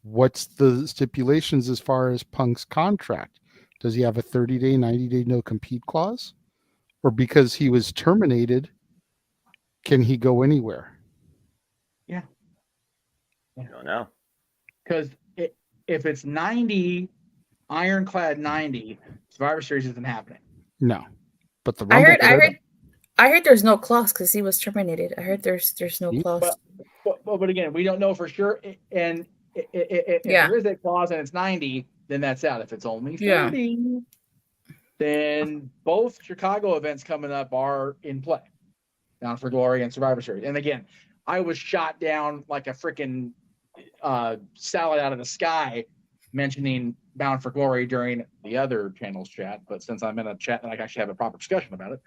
What's the stipulations as far as Punk's contract? Does he have a 30-day, 90-day no-compete clause? Or because he was terminated, can he go anywhere? Yeah. I don't know. Because if it's 90, ironclad 90, Survivor Series isn't happening. No. But the I Rumble heard there's no clause because he was terminated. I heard there's no clause. But again, we don't know for sure. And if Yeah. there is a clause and it's 90, then that's out. If it's only 30, then both Chicago events coming up are in play. Bound for Glory and Survivor Series. And again, I was shot down like a freaking salad out of the sky mentioning Bound for Glory during the other channel's chat. But since I'm in a chat that I can actually have a proper discussion about it,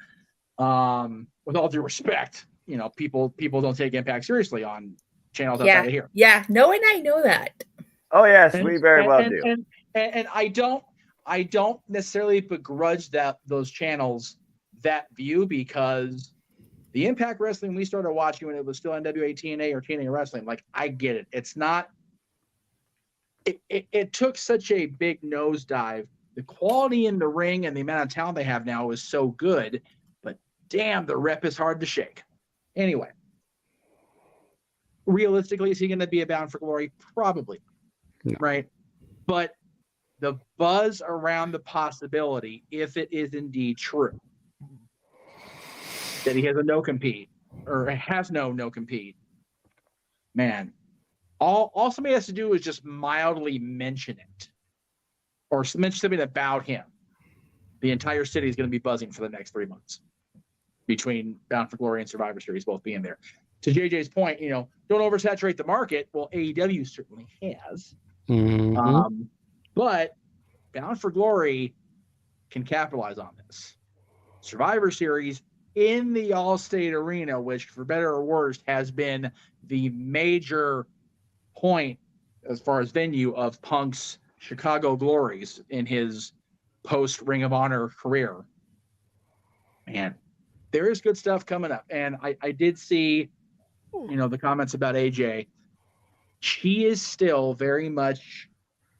with all due respect, you know, people don't take Impact seriously on channels outside of here. Yeah, no, and I know that. Oh yes, And- we very well and- do. And I don't necessarily begrudge those channels that view, because the Impact Wrestling we started watching when it was still NWA TNA or TNA Wrestling, like, I get it. It's not. It took such a big nosedive. The quality in the ring and the amount of talent they have now is so good, but damn, the rep is hard to shake. Anyway, realistically, is he going to be a Bound for Glory? Probably, right? But the buzz around the possibility, if it is indeed true, that he has a no compete or has no compete, man, all somebody has to do is just mildly mention it or mention something about him. The entire city is going to be buzzing for the next 3 months between Bound for Glory and Survivor Series both being there. To JJ's point, don't oversaturate the market. Well, AEW certainly has. But Bound for Glory can capitalize on this. Survivor Series in the All-State Arena, which, for better or worse, has been the major point as far as venue of Punk's Chicago glories in his post-Ring of Honor career. Man, there is good stuff coming up. And I did see, the comments about AJ. She is still very much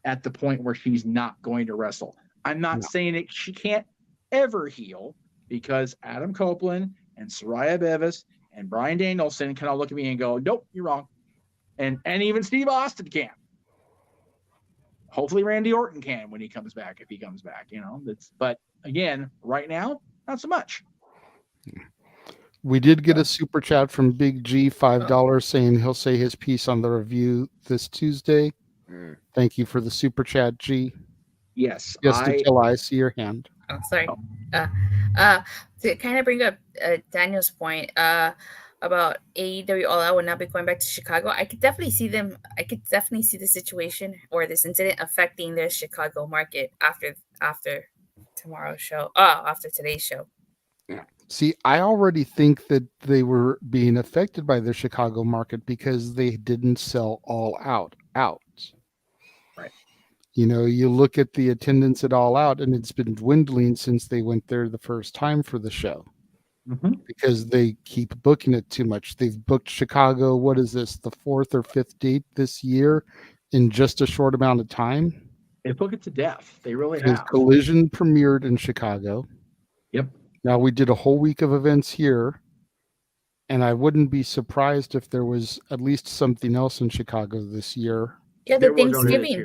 at the point where she's not going to wrestle. I'm not saying she can't ever heel, because Adam Copeland and Soraya Bevis and Bryan Danielson can all look at me and go, nope, you're wrong. And even Steve Austin can. Hopefully Randy Orton can when he comes back, if he comes back, but again, right now, not so much. We did get a super chat from Big G, $5, saying he'll say his piece on the review this Tuesday. Thank you for the super chat, G. Yes. Until I see your hand. Oh, sorry. To kind of bring up Daniel's point about AEW All Out will not be going back to Chicago, I could definitely see the situation or this incident affecting their Chicago market after tomorrow's show. After today's show. See, I already think that they were being affected by the Chicago market because they didn't sell All Out. Right. You look at the attendance at All Out, and it's been dwindling since they went there the first time for the show. Because they keep booking it too much. They've booked Chicago, what is this, the 4th or 5th date this year in just a short amount of time? They book it to death. They really Because have. Collision premiered in Chicago. Yep. Now we did a whole week of events here, and I wouldn't be surprised if there was at least something else in Chicago this year. Yeah, the Thanksgiving.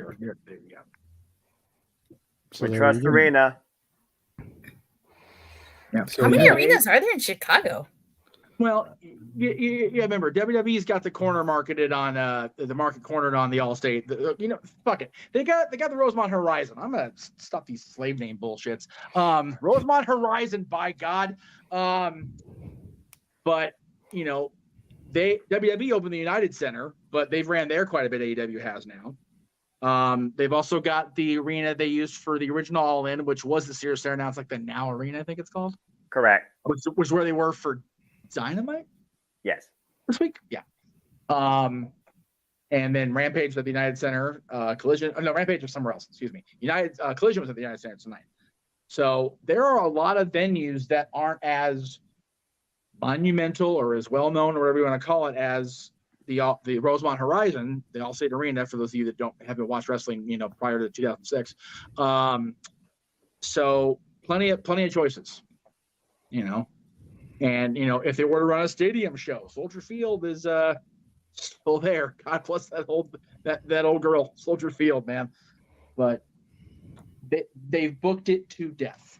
So We there trust you go. Arena. Yeah. How many arenas are there in Chicago? Well, yeah. Remember, WWE's got the corner marketed on the market cornered on the Allstate. Fuck it. They got the Rosemont Horizon. I'm gonna stop these slave name bullshits. Rosemont Horizon, by God. But WWE opened the United Center, but they've ran there quite a bit. AEW has now. They've also got the arena they used for the original All In, which was the Sears Center. Now it's like the Now Arena, I think it's called. Correct. Which was where they were for Dynamite Yes. this week. Yeah. And then Rampage at the United Center. Collision. Oh, no, Rampage was somewhere else. Excuse me. Collision was at the United Center tonight. So there are a lot of venues that aren't as monumental or as well known or whatever you want to call it as the Rosemont Horizon, the Allstate Arena. For those of you that haven't watched wrestling, prior to 2006. So plenty of choices. And if they were to run a stadium show, Soldier Field is still there. God bless that old girl, Soldier Field, man. But they've booked it to death.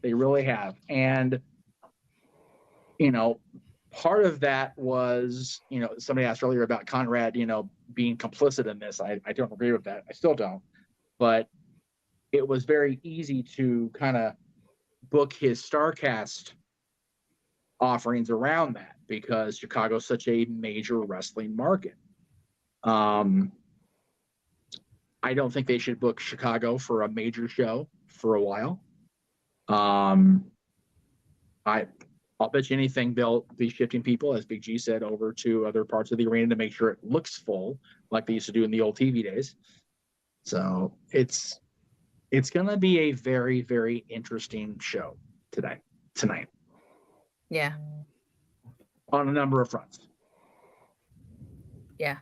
They really have. And part of that was, somebody asked earlier about Conrad, being complicit in this. I don't agree with that. I still don't. But it was very easy to kind of book his StarCast offerings around that because Chicago's such a major wrestling market. I don't think they should book Chicago for a major show for a while. I'll I'll bet you anything they'll be shifting people, as Big G said, over to other parts of the arena to make sure it looks full, like they used to do in the old TV days. So it's going to be a very, very interesting show tonight, Yeah. on a number of fronts. Yeah.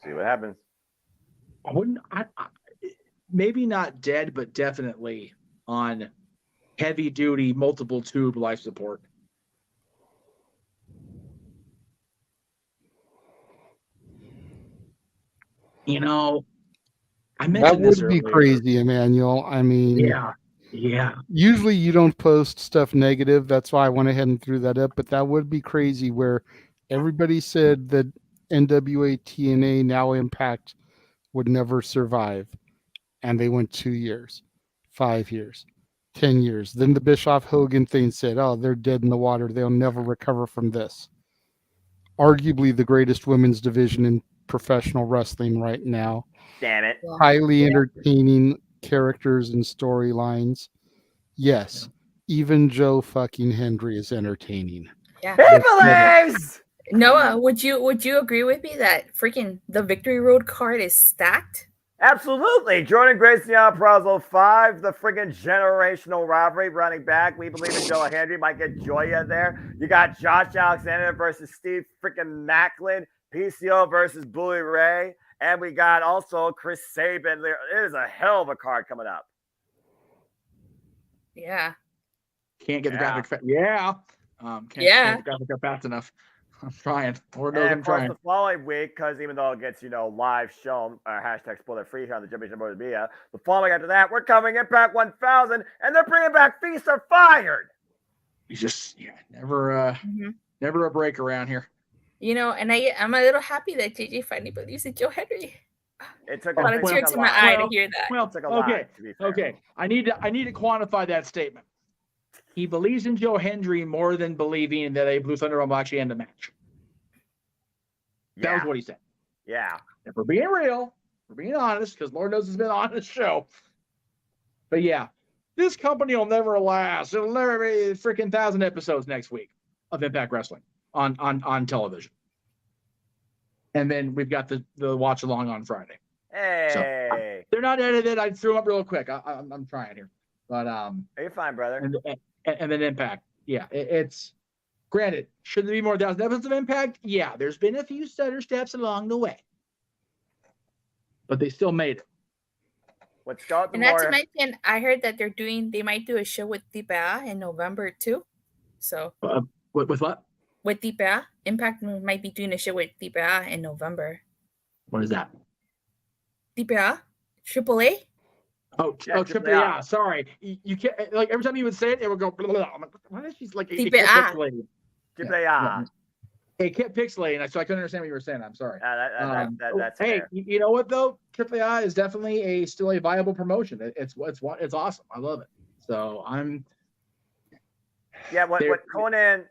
See what happens. Maybe not dead, but definitely on heavy duty, multiple tube life support. You know, I mentioned That this would be earlier. crazy, Emmanuel. I mean, Yeah. Usually you don't post stuff negative. That's why I went ahead and threw that up. But that would be crazy where everybody said that NWA TNA, now Impact, would never survive. And they went 2 years, 5 years, 10 years. Then the Bischoff Hogan thing said, oh, they're dead in the water. They'll never recover from this. Arguably the greatest women's division in professional wrestling right now. Damn it. Highly entertaining characters and storylines. Yes, even Joe fucking Hendry is entertaining. Yeah. Believes! Noah, would you agree with me that freaking the Victory Road card is stacked? Absolutely. Jordan Gracie on Prazo 5, the friggin' generational rivalry running back. We believe in Joe Hendry. Might get Joya there. You got Josh Alexander versus Steve freaking Macklin. PCO versus Bully Ray. And we got also Chris Sabin. It is a hell of a card coming up. Yeah. Can't get the graphic. Can't get the graphic up fast enough. I'm trying. Lord knows And I'm of course, trying. the following week, because even though it gets, live shown, hashtag spoiler free here on the JMN Multiverse of Media, the following after that, we're covering Impact 1000, and they're bringing back Feast or Fired. You just, never a break around here. And I'm a little happy that JJ finally believes in Joe Henry. It took a tear to my eye to hear that. Well, okay. I need to quantify that statement. He believes in Joe Hendry more than believing that a Blue Thunder will actually end the match. That was what he said. Yeah. If we're being real, we're being honest, because Lord knows it's been on this show. But yeah, this company will never last. It'll never be freaking 1,000 episodes next week of Impact Wrestling on television. And then we've got the watch along on Friday. Hey. So, they're not edited. I threw them up real quick. I'm trying here. But you're fine, brother. And then Impact. Yeah, it's granted, should there be more 1,000 episodes of Impact? Yeah, there's been a few stutter steps along the way. But they still made it. What's got And not to mention, I heard that they might do a show with Deepa in November too. So with what? With Deepa. Impact might be doing a show with Deepa in November. What is that? Deepa? AAA? Triple A. Sorry, you can't, like, every time you would say it, it would go. Blah, blah. I'm like, why is she like? It kept pixelating. It kept pixelating, so I couldn't understand what you were saying. I'm sorry. That's hey, fair. you know what though? Triple A is definitely still a viable promotion. It's awesome. I love it. So I'm. Yeah, what Conan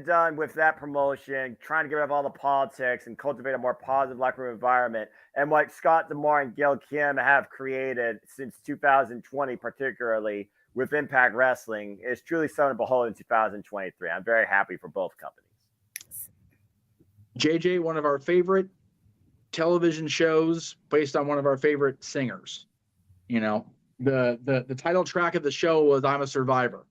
done with that promotion, trying to get rid of all the politics and cultivate a more positive locker room environment, and what Scott D'Amore and Gail Kim have created since 2020, particularly with Impact Wrestling, is truly something to behold in 2023. I'm very happy for both companies. JJ, one of our favorite television shows based on one of our favorite singers. The title track of the show was "I'm a Survivor."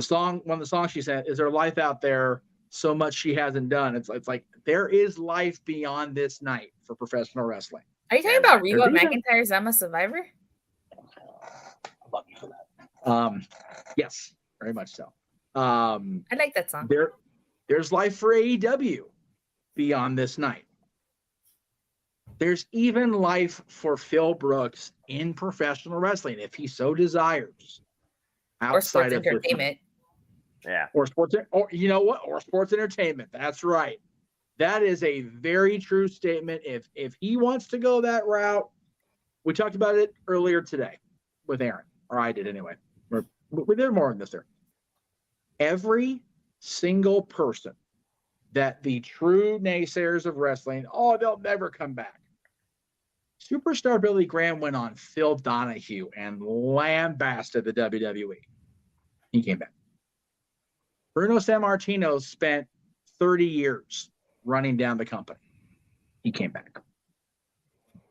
One of the songs she said, "Is there life out there? So much she hasn't done." It's like there is life beyond this night for professional wrestling. Are you talking about Reba McEntire's "I'm a Survivor"? I love you for that. Yes, very much so. I like that song. There's life for AEW beyond this night. There's even life for Phil Brooks in professional wrestling if he so desires. Or sports entertainment. Yeah. Or sports entertainment. That's right. That is a very true statement. If he wants to go that route, we talked about it earlier today with Aaron, or I did anyway. We did more on this there. Every single person that the true naysayers of wrestling, they'll never come back. Superstar Billy Graham went on Phil Donahue and lambasted the WWE. He came back. Bruno Sammartino spent 30 years running down the company. He came back.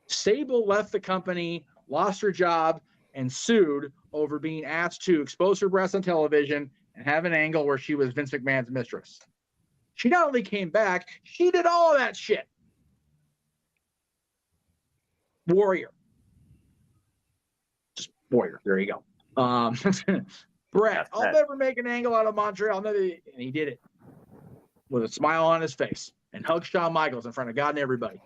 Sable left the company, lost her job, and sued over being asked to expose her breasts on television and have an angle where she was Vince McMahon's mistress. She not only came back, she did all of that shit. Warrior. Just warrior. There you go. Brett, I'll never make an angle out of Montreal. And he did it with a smile on his face and hugged Shawn Michaels in front of God and everybody.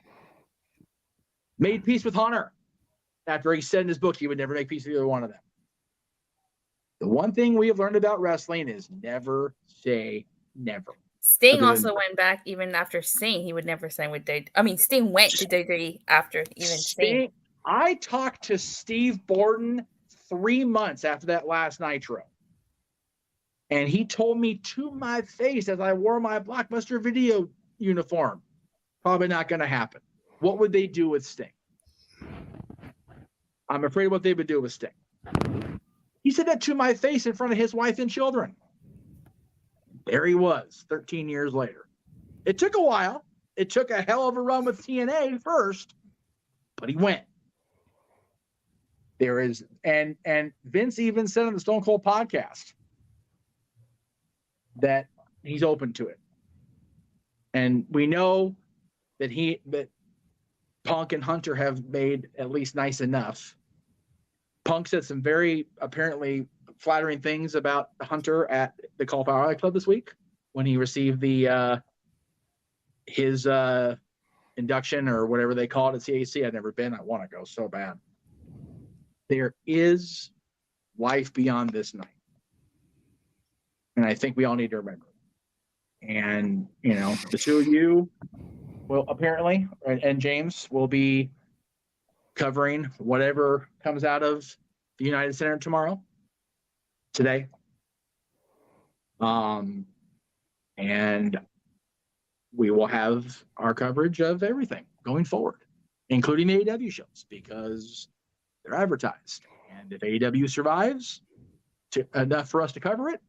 Made peace with Hunter after he said in his book he would never make peace with either one of them. The one thing we have learned about wrestling is never say never. Sting also went back even after saying he would never sign with WWE. I mean, Sting went to WWE after even saying. I talked to Steve Borden 3 months after that last Nitro. And he told me to my face as I wore my Blockbuster Video uniform, probably not going to happen. What would they do with Sting? I'm afraid what they would do with Sting. He said that to my face in front of his wife and children. There he was 13 years later. It took a while. It took a hell of a run with TNA first, but he went. There is, and Vince even said on the Stone Cold podcast that he's open to it. And we know that Punk and Hunter have made at least nice enough. Punk said some very apparently flattering things about Hunter at the Call Power Club this week when he received his induction or whatever they call it at CAC. I've never been. I want to go so bad. There is life beyond this night. And I think we all need to remember it. And, the two of you will apparently, and James will be covering whatever comes out of the United Center tomorrow, today. And we will have our coverage of everything going forward, including the AEW shows, because they're advertised. And if AEW survives enough for us to cover it,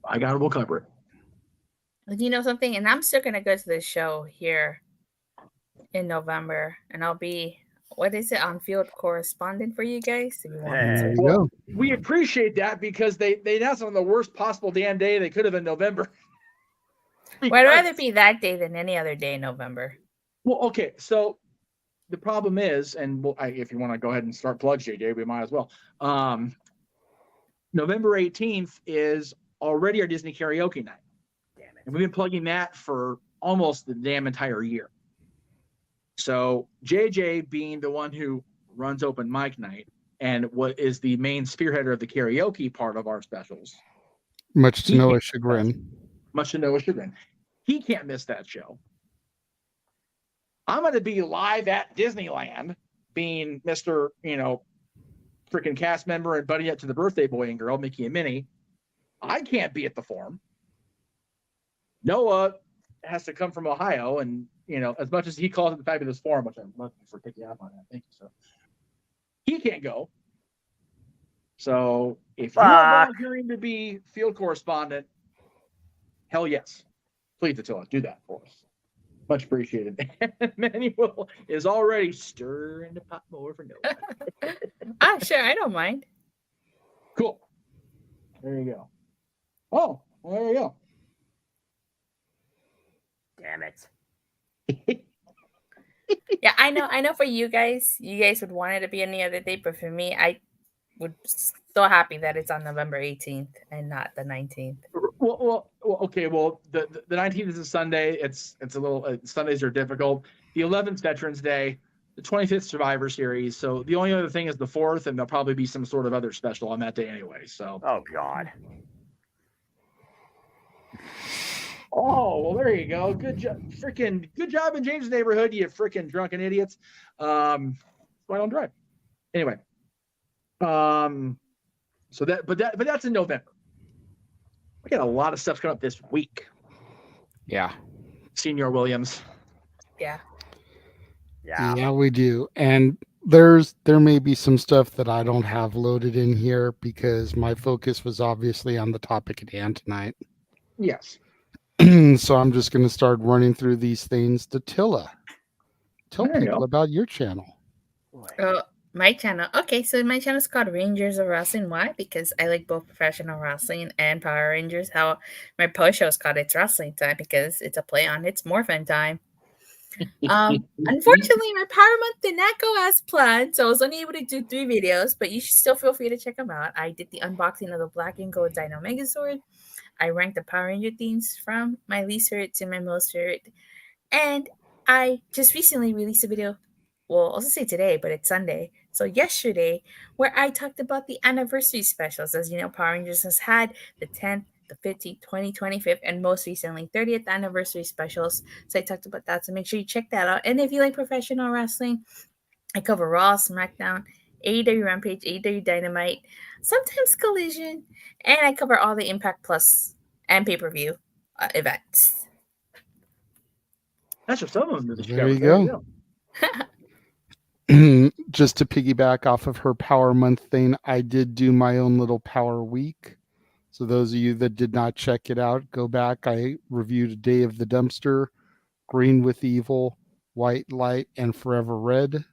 by God, we'll cover it. You know something? And I'm still going to go to the show here in November, and I'll be, on-field correspondent for you guys. If you want Well, we appreciate that because they announced on the worst possible damn day they could have in November. Well, I'd rather be that day than any other day in November. Well, okay, so the problem is, and if you want to go ahead and start plugs, JJ, we might as well. November 18th is already our Disney karaoke night. Damn it. And we've been plugging that for almost the damn entire year. So JJ being the one who runs open mic night and what is the main spearheader of the karaoke part of our specials. Much to Noah's chagrin. Much to Noah's chagrin. He can't miss that show. I'm going to be live at Disneyland being Mr., freaking cast member and buddy up to the birthday boy and girl, Mickey and Minnie. I can't be at the Forum. Noah has to come from Ohio, and as much as he calls it the fabulous Forum, which I love you for picking up on that. Thank you, sir. He can't go. So if you're volunteering to be field correspondent, hell yes. Please, Attila, do that for us. Much appreciated. Manuel is already stirring the pot more for Noah. Sure, I don't mind. Cool. There you go. Oh, well, there you go. Damn it. Yeah, I know for you guys would want it to be any other day, but for me, I would so happy that it's on November 18th and not the 19th. Well, okay. Well, the 19th is a Sunday. It's a little Sundays are difficult. The 11th Veterans Day, the 25th Survivor Series. So the only other thing is the 4th, and there'll probably be some sort of other special on that day anyway. So. Oh God. Oh, well, there you go. Good job. Freaking good job in James' neighborhood, you freaking drunken idiots. Why don't drive? Anyway. So that's in November. We got a lot of stuff coming up this week. Yeah. Senior Williams. Yeah. Yeah, we do. And there may be some stuff that I don't have loaded in here because my focus was obviously on the topic at hand tonight. Yes. So I'm just going to start running through these things. Tilla, tell There you people go. about your channel. My channel. Okay, so my channel is called Rangers of Wrestling. Why? Because I like both professional wrestling and Power Rangers. How my post show is called It's Wrestling Time because it's a play on It's Morphin Time. Unfortunately, my Power Month did not go as planned, so I was only able to do 3 videos, but you should still feel free to check them out. I did the unboxing of the Black and Gold Dino Megazord. I ranked the Power Ranger themes from my least favorite to my most favorite. And I just recently released a video. Well, I'll also say today, but it's Sunday. So yesterday, where I talked about the anniversary specials. As you know, Power Rangers has had the 10th, the 15th, 20th, 25th, and most recently 30th anniversary specials. So I talked about that. So make sure you check that out. And if you like professional wrestling, I cover Raw, SmackDown, AEW Rampage, AEW Dynamite, sometimes Collision, and I cover all the Impact Plus and pay-per-view events. That's just some of them. There you go. Just to piggyback off of her Power Month thing, I did do my own little Power Week. So those of you that did not check it out, go back. I reviewed Day of the Dumpster, Green with Evil, White Light, and Forever Red.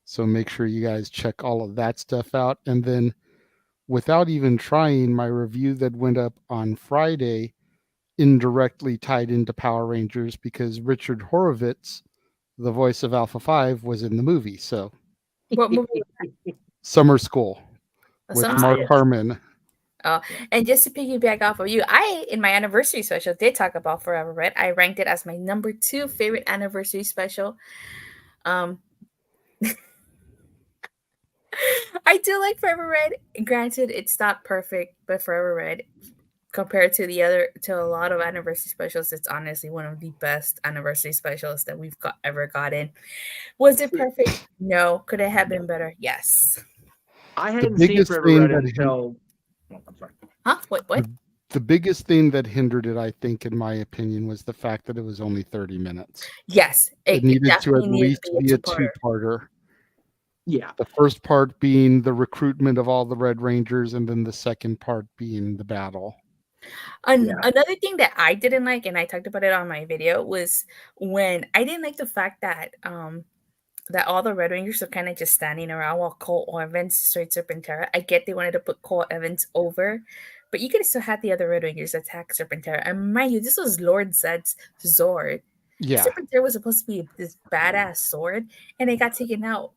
So make sure you guys check all of that stuff out. And then without even trying, my review that went up on Friday indirectly tied into Power Rangers because Richard Horowitz, the voice of Alpha 5, was in the movie. So What movie? Summer School with Mark Harmon. And just to piggyback off of you, I, in my anniversary special, did talk about Forever Red. I ranked it as my number 2 favorite anniversary special. I do like Forever Red. Granted, it's not perfect, but Forever Red, compared to a lot of anniversary specials, it's honestly one of the best anniversary specials that we've ever gotten. Was it perfect? No. Could it have been better? Yes. I hadn't seen Forever Red until. Oh, I'm sorry. Huh? What? The biggest thing that hindered it, I think, in my opinion, was the fact that it was only 30 minutes. Yes. It needed to at definitely needed least to be a two-parter. two-parter. Yeah. The first part being the recruitment of all the Red Rangers, and then the second part being the battle. Another thing that I didn't like, and I talked about it on my video, was when I didn't like the fact that that all the Red Rangers are kind of just standing around while Cole Evans destroyed Serpentera. I get they wanted to put Cole Evans over, but you could have still had the other Red Rangers attack Serpentera. And mind you, this was Lord Zed's Zord. Yeah. Serpentera was supposed to be this badass sword, and it got taken out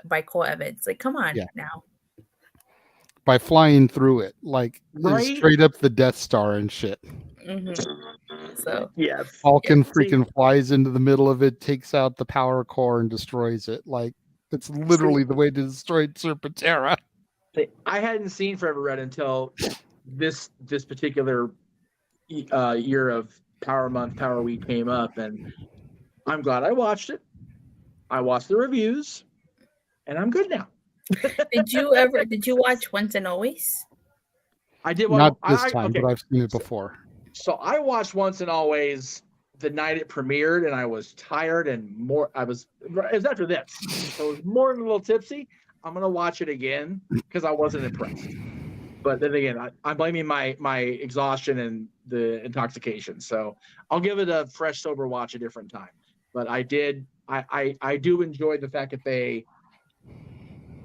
by Cole Evans. Like, come on now. By flying through it, like Right? straight up the Death Star and shit. So yes, Falcon freaking flies into the middle of it, takes out the power core, and destroys it. Like it's literally the way to destroy Serpentera. I hadn't seen Forever Red until this particular year of Power Month, Power Week came up, and I'm glad I watched it. I watched the reviews, and I'm good now. Did you watch Once and Always? I did. Not this time, but I've seen it before. So I watched Once and Always the night it premiered, and I was tired and more. It was after this, so I was more than a little tipsy. I'm gonna watch it again because I wasn't impressed. But then again, I'm blaming my exhaustion and the intoxication. So I'll give it a fresh, sober watch a different time. But I do enjoy the fact that they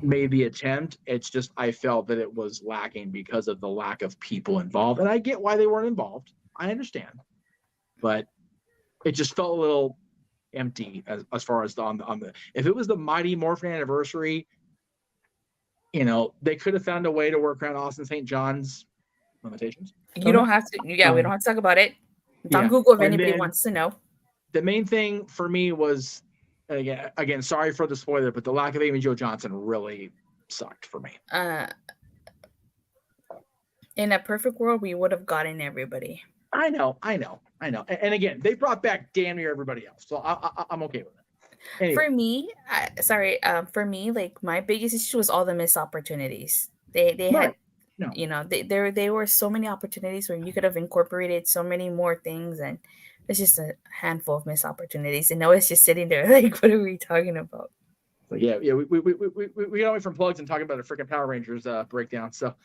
made the attempt. It's just I felt that it was lacking because of the lack of people involved, and I get why they weren't involved. I understand, but it just felt a little empty as far as on the. If it was the Mighty Morphin anniversary, they could have found a way to work around Austin St. John's limitations. You don't have to. Yeah, we don't have to talk about it. It's on Google if anybody wants to know. The main thing for me was. Again, sorry for the spoiler, but the lack of Amy Jo Johnson really sucked for me. In a perfect world, we would have gotten everybody. I know. And again, they brought back damn near everybody else, so I'm okay with it. Anyway. For me, like my biggest issue was all the missed opportunities. They had, there were so many opportunities where you could have incorporated so many more things, and it's just a handful of missed opportunities. And now it's just sitting there like, what are we talking about? But yeah, we got away from plugs and talking about a freaking Power Rangers breakdown. So,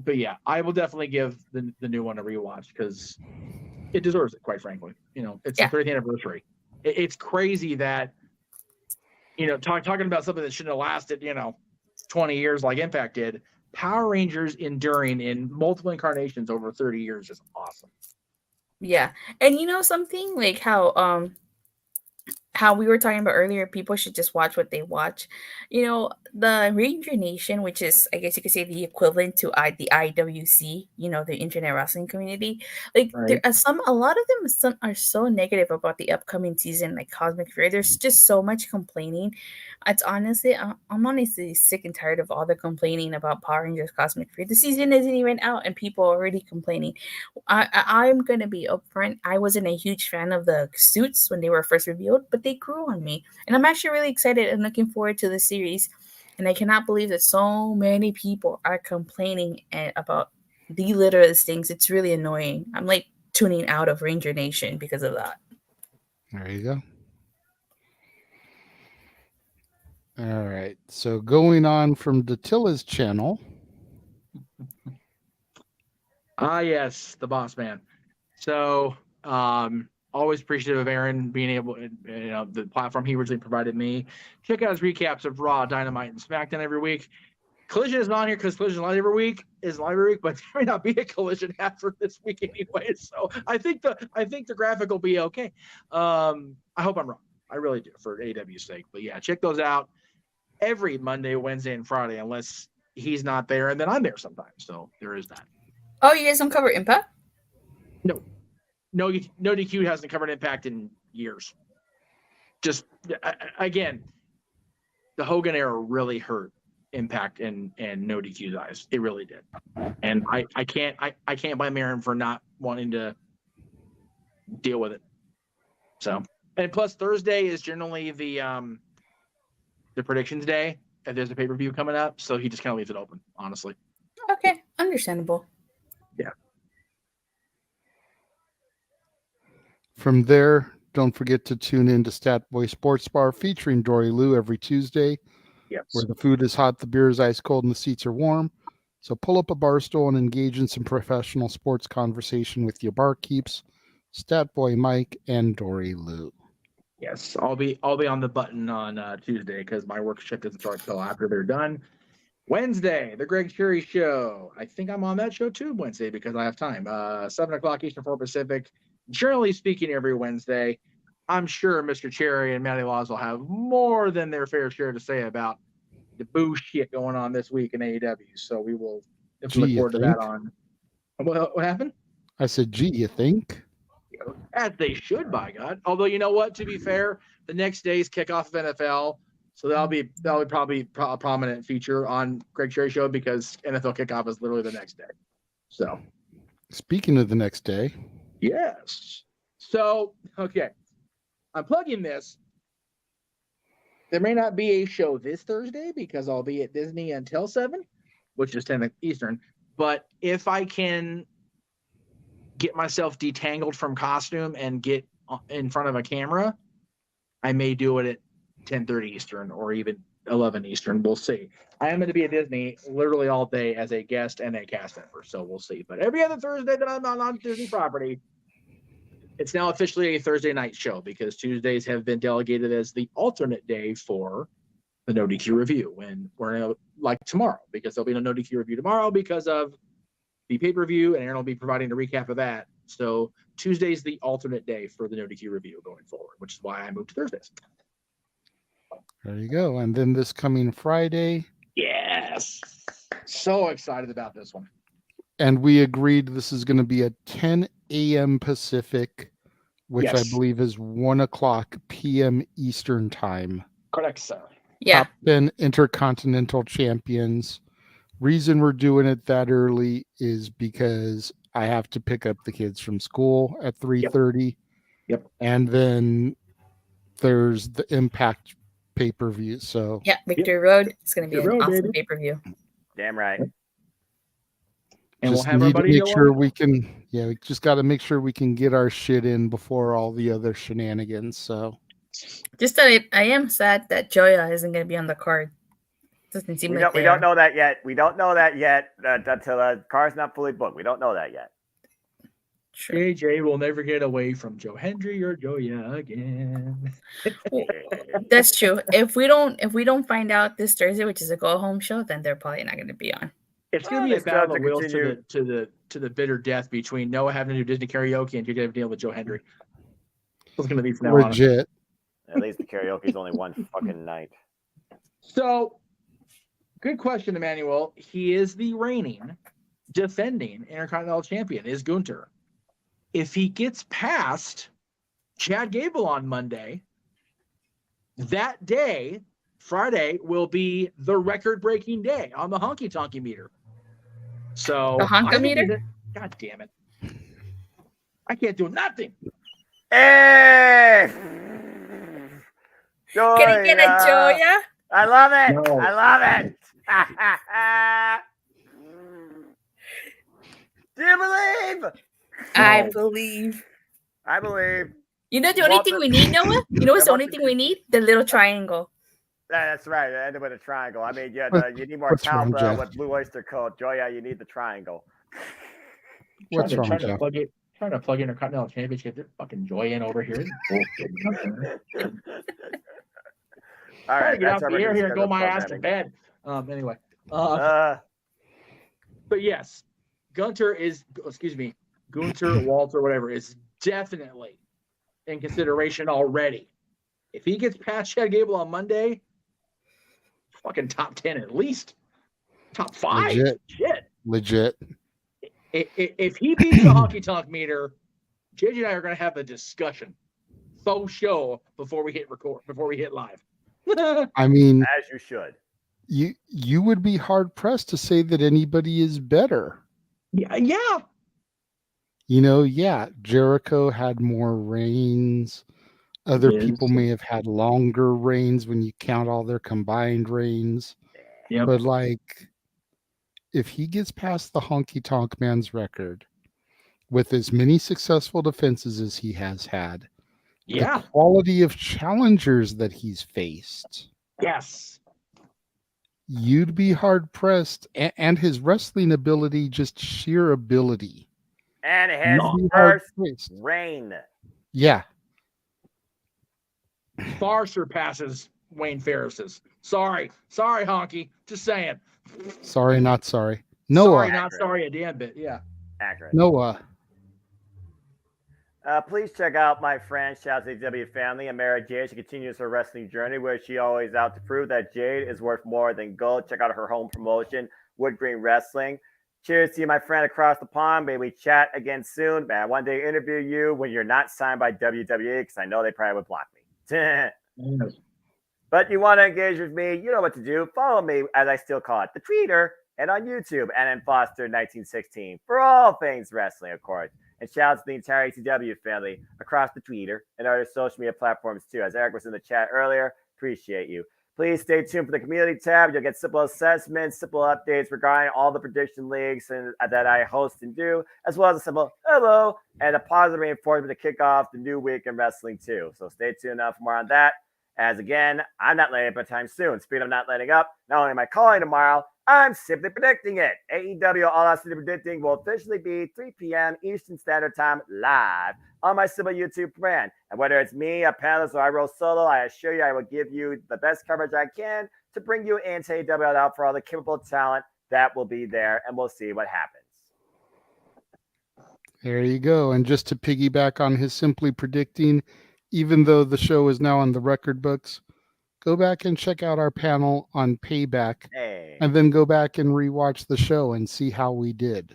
But yeah, I will definitely give the new one a rewatch because it deserves it, quite frankly. It's the 30th anniversary. It's crazy that, talking about something that shouldn't have lasted, 20 years like Impact did. Power Rangers enduring in multiple incarnations over 30 years is awesome. Yeah. And something like how we were talking about earlier, people should just watch what they watch. The Ranger Nation, which is, I guess you could say, the equivalent to the IWC, the Internet Wrestling Community. Like there Right. are a lot of them are so negative about the upcoming season, like Cosmic Fury. There's just so much complaining. It's honestly, I'm honestly sick and tired of all the complaining about Power Rangers Cosmic Fury. The season isn't even out, and people are already complaining. I'm gonna be upfront. I wasn't a huge fan of the suits when they were first revealed, but they grew on me, and I'm actually really excited and looking forward to the series. And I cannot believe that so many people are complaining about the littlest things. It's really annoying. I'm like tuning out of Ranger Nation because of that. There you go. All right. So going on from Datilla's channel. Yes, the boss man. So, always appreciative of Aaron being able, the platform he originally provided me. Check out his recaps of Raw, Dynamite, and SmackDown every week. Collision is on here because Collision is live every week, but there may not be a Collision after this week anyway. So I think the graphic will be okay. I hope I'm wrong. I really do, for AEW's sake. But yeah, check those out every Monday, Wednesday, and Friday, unless he's not there, and then I'm there sometimes. So there is that. Oh, you guys don't cover Impact? No DQ hasn't covered Impact in years. Just again, the Hogan era really hurt Impact and No DQ's eyes. It really did, and I can't blame Aaron for not wanting to deal with it. So, and plus Thursday is generally the predictions day, and there's a pay-per-view coming up, so he just kind of leaves it open, honestly. Okay, understandable. Yeah. From there, don't forget to tune in to Stat Boy Sports Bar featuring Dory Lou every Tuesday. Yes. Where the food is hot, the beer is ice cold, and the seats are warm. So pull up a bar stool and engage in some professional sports conversation with your barkeeps, Stat Boy Mike and Dory Lou. Yes, I'll be on the button on Tuesday because my work shift doesn't start until after they're done. Wednesday, the Greg Cherry Show. I think I'm on that show too Wednesday because I have time. 7 o'clock Eastern, 4 Pacific. Generally speaking, every Wednesday. I'm sure Mr. Cherry and Matty Laws will have more than their fair share to say about the bullshit going on this week in AEW. So we will look forward to that on. What happened? I said, gee, you think? As they should, by God. Although, you know what? To be fair, the next day's kickoff of NFL. So that'll be probably a prominent feature on Greg Cherry Show because NFL kickoff is literally the next day. So, speaking of the next day, yes. So, okay, I'm plugging this. There may not be a show this Thursday because I'll be at Disney until 7, which is 10 Eastern. But if I can get myself detangled from costume and get in front of a camera, I may do it at 10:30 Eastern or even 11 Eastern. We'll see. I am going to be at Disney literally all day as a guest and a cast member, so we'll see. But every other Thursday that I'm on Disney property, it's now officially a Thursday night show because Tuesdays have been delegated as the alternate day for the No DQ review. When we're like tomorrow, because there'll be no DQ review tomorrow because of the pay-per-view, and Aaron will be providing a recap of that. So Tuesday's the alternate day for the No DQ review going forward, which is why I moved to Thursdays. There you go. And then this coming Friday. Yes. So excited about this one. And we agreed this is going to be at 10 a.m. Pacific, which I believe is 1 o'clock p.m. Eastern time. Correct, sir. Yeah. Top 10 Intercontinental Champions. Reason we're doing it that early is because I have to pick up the kids from school at 3:30. Yep. And then there's the Impact pay-per-view. So yeah, Victory Road. It's going to be an awesome pay-per-view. Damn right. And just we'll have need to everybody make sure we can. Yeah, we just got to make sure we can get our shit in before all the other shenanigans. So, just that I am sad that Joya isn't going to be on the card. Doesn't seem We like don't know that yet. We don't know that yet until the car's not fully booked. We don't know that yet. JJ will never get away from Joe Hendry or Joya again. That's true. If we don't find out this Thursday, which is a go home show, then they're probably not going to be on. It's going to be a battle of the wills to the bitter death between Noah having to do Disney karaoke and JJ having to deal with Joe Hendry. It's going to be from now on. Legit. At least the karaoke's only one fucking night. So, good question, Emmanuel. He is the reigning, defending Intercontinental Champion, is Gunther. If he gets past Chad Gable on Monday, that day, Friday, will be the record-breaking day on the honky tonky meter. So the honka meter? God damn it. I can't do nothing. Hey! Joya. Can I get a Joya? I love it. No. I love it. Do you believe? I believe. I believe. You know the only thing we need, Noah? You know what's the only thing we need? The little triangle. That's right. I ended with a triangle. I mean, yeah, you need more What's talent wrong, Jeff? with Blue Oyster Cult. Joya, you need the triangle. What's wrong, Trying to Jeff? plug in a Continental Championship. They're fucking Joy in over here. All right, Get off that's the air here and go scheduled my ass to programming. bed. Anyway. But yes, Gunther, Walter, whatever, is definitely in consideration already. If he gets past Chad Gable on Monday, fucking top 10 at least. Top 5. Legit. Shit. Legit. If he beats the honky tonk meter, JJ and I are going to have a discussion. Faux show before we hit live. I mean, as you should. You would be hard pressed to say that anybody is better. Yeah. You know, yeah, Jericho had more reigns. Other people may have had longer reigns when you count all their combined reigns. Yep. But like, if he gets past the Honky Tonk Man's record with as many successful defenses as he has had, yeah, the quality of challengers that he's faced, yes, you'd be hard pressed, and his wrestling ability, just sheer ability. And his You'd be hard first pressed. reign. Yeah. Far surpasses Wayne Ferris's. Sorry, Honky. Just saying. Sorry, not sorry. Noah. Sorry, not sorry a damn bit. Yeah. Accurate. Noah. Please check out my friend, shout out to the W family, Amara Jade. She continues her wrestling journey where she always out to prove that Jade is worth more than gold. Check out her home promotion, Wood Green Wrestling. Cheers to you, my friend across the pond. May we chat again soon. Man, one day interview you when you're not signed by WWE because I know they probably would block me. But you want to engage with me, you know what to do. Follow me, as I still call it, the tweeter, and on YouTube, NN Foster 1916 for all things wrestling, of course. And shout out to the entire ATW family across the tweeter and other social media platforms too. As Eric was in the chat earlier, appreciate you. Please stay tuned for the community tab. You'll get simple assessments, simple updates regarding all the prediction leagues that I host and do, as well as a simple hello and a positive reinforcement to kick off the new week in wrestling too. So stay tuned for more on that. As again, I'm not letting up anytime soon. Speed of not letting up. Not only am I calling tomorrow, I'm simply predicting it. AEW All Out City Predicting will officially be 3 p.m. Eastern Standard Time live on my simple YouTube brand. And whether it's me, a panelist, or I roll solo, I assure you I will give you the best coverage I can to bring you into AEW All Out for all the capable talent that will be there, and we'll see what happens. There you go. And just to piggyback on his simply predicting, even though the show is now on the record books, go back and check out our panel on Payback, and then go back and rewatch the show and see how we did.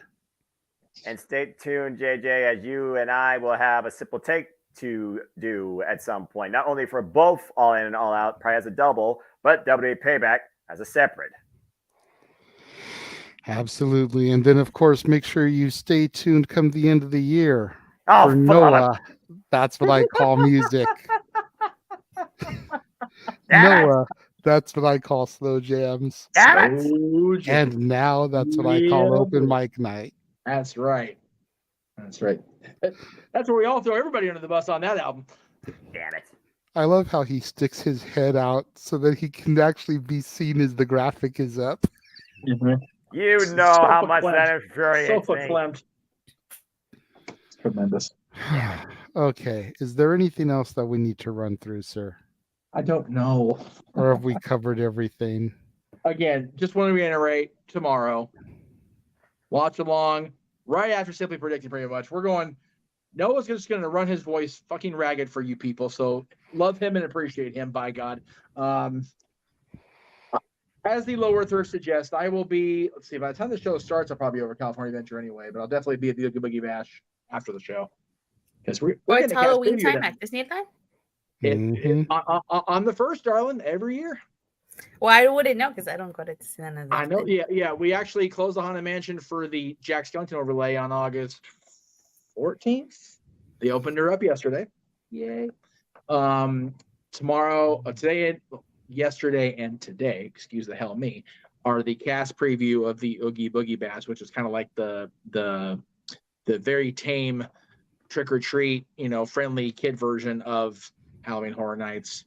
And stay tuned, JJ, as you and I will have a simple take to do at some point, not only for both All In and All Out, probably as a double, but WWE Payback as a separate. Absolutely. And then, of course, make sure you stay tuned come the end of the year for Noah. That's what I call music. Noah, that's what I call slow jams. And now that's what I call open mic night. That's right. That's right. That's where we all throw everybody under the bus on that album. Damn it. I love how he sticks his head out so that he can actually be seen as the graphic is up. You know how much that infuriates So me. verklempt. Tremendous. Okay. Is there anything else that we need to run through, sir? I don't know. Or have we covered everything? Again, just want to reiterate tomorrow. Watch along right after Simply Predicted, pretty much. We're going. Noah's just going to run his voice fucking ragged for you people. So love him and appreciate him, by God. As the Lower Third suggests, I will be. Let's see. By the time the show starts, I'll probably be over California Adventure anyway. But I'll definitely be at the Oogie Boogie Bash after the show because we're Or getting it's a cast Halloween preview time then. at Disney time? On the first, darling, every year. Well, I wouldn't know because I don't go to Disneyland. I know. Yeah. We actually closed the Haunted Mansion for the Jack Skellington overlay on August 14th. They opened her up yesterday. Yay. Tomorrow, yesterday, and today, excuse the hell me, are the cast preview of the Oogie Boogie Bash, which is kind of like the very tame trick or treat, friendly kid version of Halloween Horror Nights.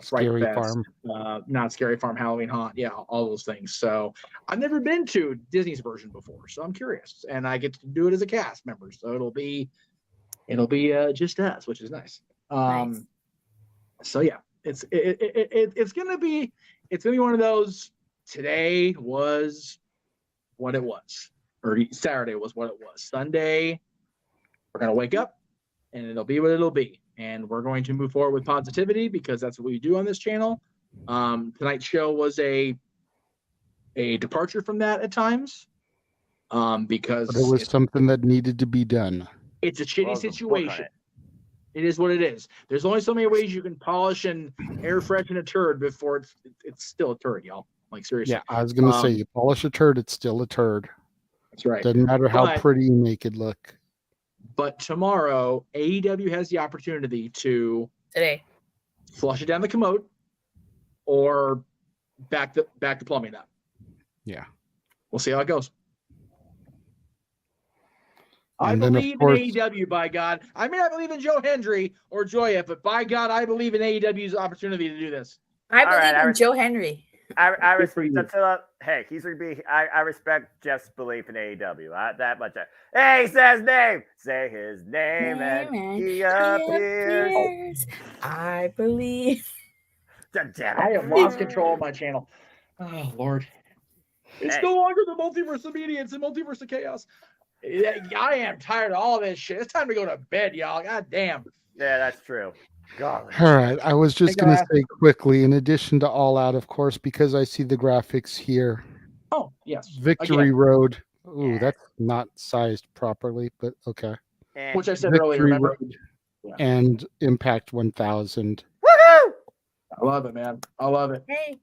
Fright Scary Fest, Farm. Not Scary Farm, Halloween Haunt, all those things. So I've never been to Disney's version before, so I'm curious, and I get to do it as a cast member, so it'll be just us, which is nice. Nice. So yeah, it's gonna be one of those. Today was what it was, or Saturday was what it was. Sunday, we're gonna wake up, and it'll be what it'll be. And we're going to move forward with positivity because that's what we do on this channel. Tonight's show was a departure from that at times, because But it was something that needed to be done. it's a shitty situation. It is what it is. There's only so many ways you can polish and air freshen a turd before it's still a turd, y'all. Like seriously. Yeah, I was gonna say, you polish a turd, it's still a turd. That's right. Doesn't matter how But- pretty you make it look. But tomorrow, AEW has the opportunity to Today flush it down the commode or back the plumbing up. Yeah. We'll see how it goes. I And then, of believe in course- AEW, by God. I may not believe in Joe Hendry or Joya, but by God, I believe in AEW's opportunity to do this. I believe right, in Joe Henry. I Good for respect. you. Hey, he's gonna be. I respect Jeff's belief in AEW. That much. Hey, he says name. Say his name, and he appears. I believe. Damn it. I have lost control of my channel. Oh Lord, it's Hey. no longer the multiverse of media; it's the multiverse of chaos. I am tired of all this shit. It's time to go to bed, y'all. God damn. Yeah, that's true. God. All right. I was just Take going our to say quickly, in addition to All Out, of course, because I see the graphics here, Oh yes, Victory Again, Road. Ooh, that's not sized properly, but okay. which I said Victory earlier. Remember? Road Yeah. and Impact 1000. Woohoo! I love it, man. I love it. Hey.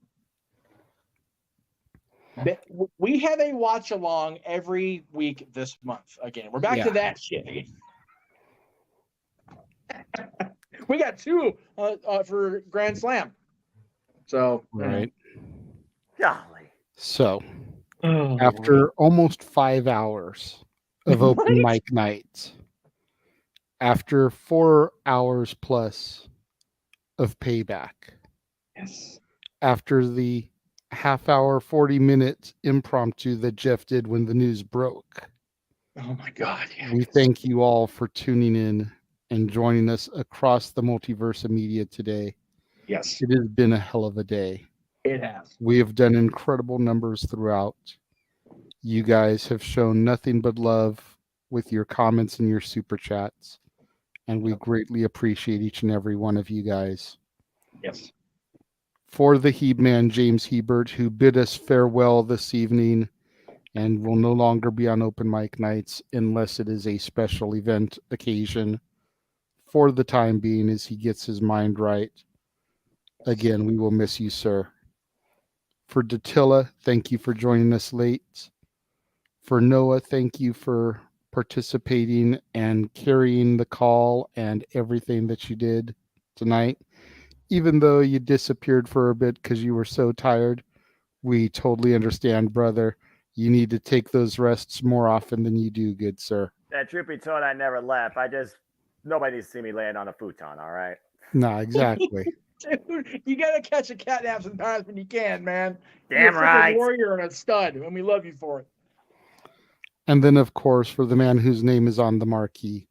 We have a watch along every week this month. Again, we're back Yeah. to that shit. We got two for Grand Slam. So Right. Golly. So, Oh, after almost 5 hours of open mic nights, after 4 hours plus of Payback, yes, after the half hour, 40 minutes impromptu that Jeff did when the news broke, oh my God, we thank you all for tuning in and joining us across the multiverse of media today. Yes, It has been a hell of a day. it has. We have done incredible numbers throughout. You guys have shown nothing but love with your comments and your super chats, and we greatly appreciate each and every one of you guys. Yes. For the He-Man, James Hebert, who bid us farewell this evening and will no longer be on open mic nights unless it is a special event occasion for the time being as he gets his mind right. Again, we will miss you, sir. For Datilla, thank you for joining us late. For Noah, thank you for participating and carrying the call and everything that you did tonight. Even though you disappeared for a bit because you were so tired, we totally understand, brother. You need to take those rests more often than you do, good sir. That truth be told, I never left. Nobody needs to see me laying on a futon. All right. No, exactly. Dude, you gotta catch a cat nap sometimes when you can, man. Damn You're a freaking right. warrior and a stud, and we love you for it. And then, of course, for the man whose name is on the marquee,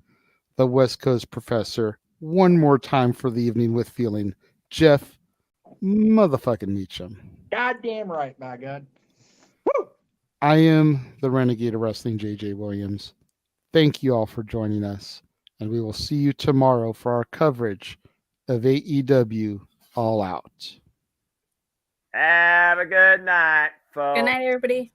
the West Coast professor, one more time for the evening with feeling, Jeff motherfucking Meacham. Goddamn right, my God. I am the Renegade of Wrestling, JJ Williams. Thank you all for joining us, and we will see you tomorrow for our coverage of AEW All Out. Have a good night, folks. Good night, everybody.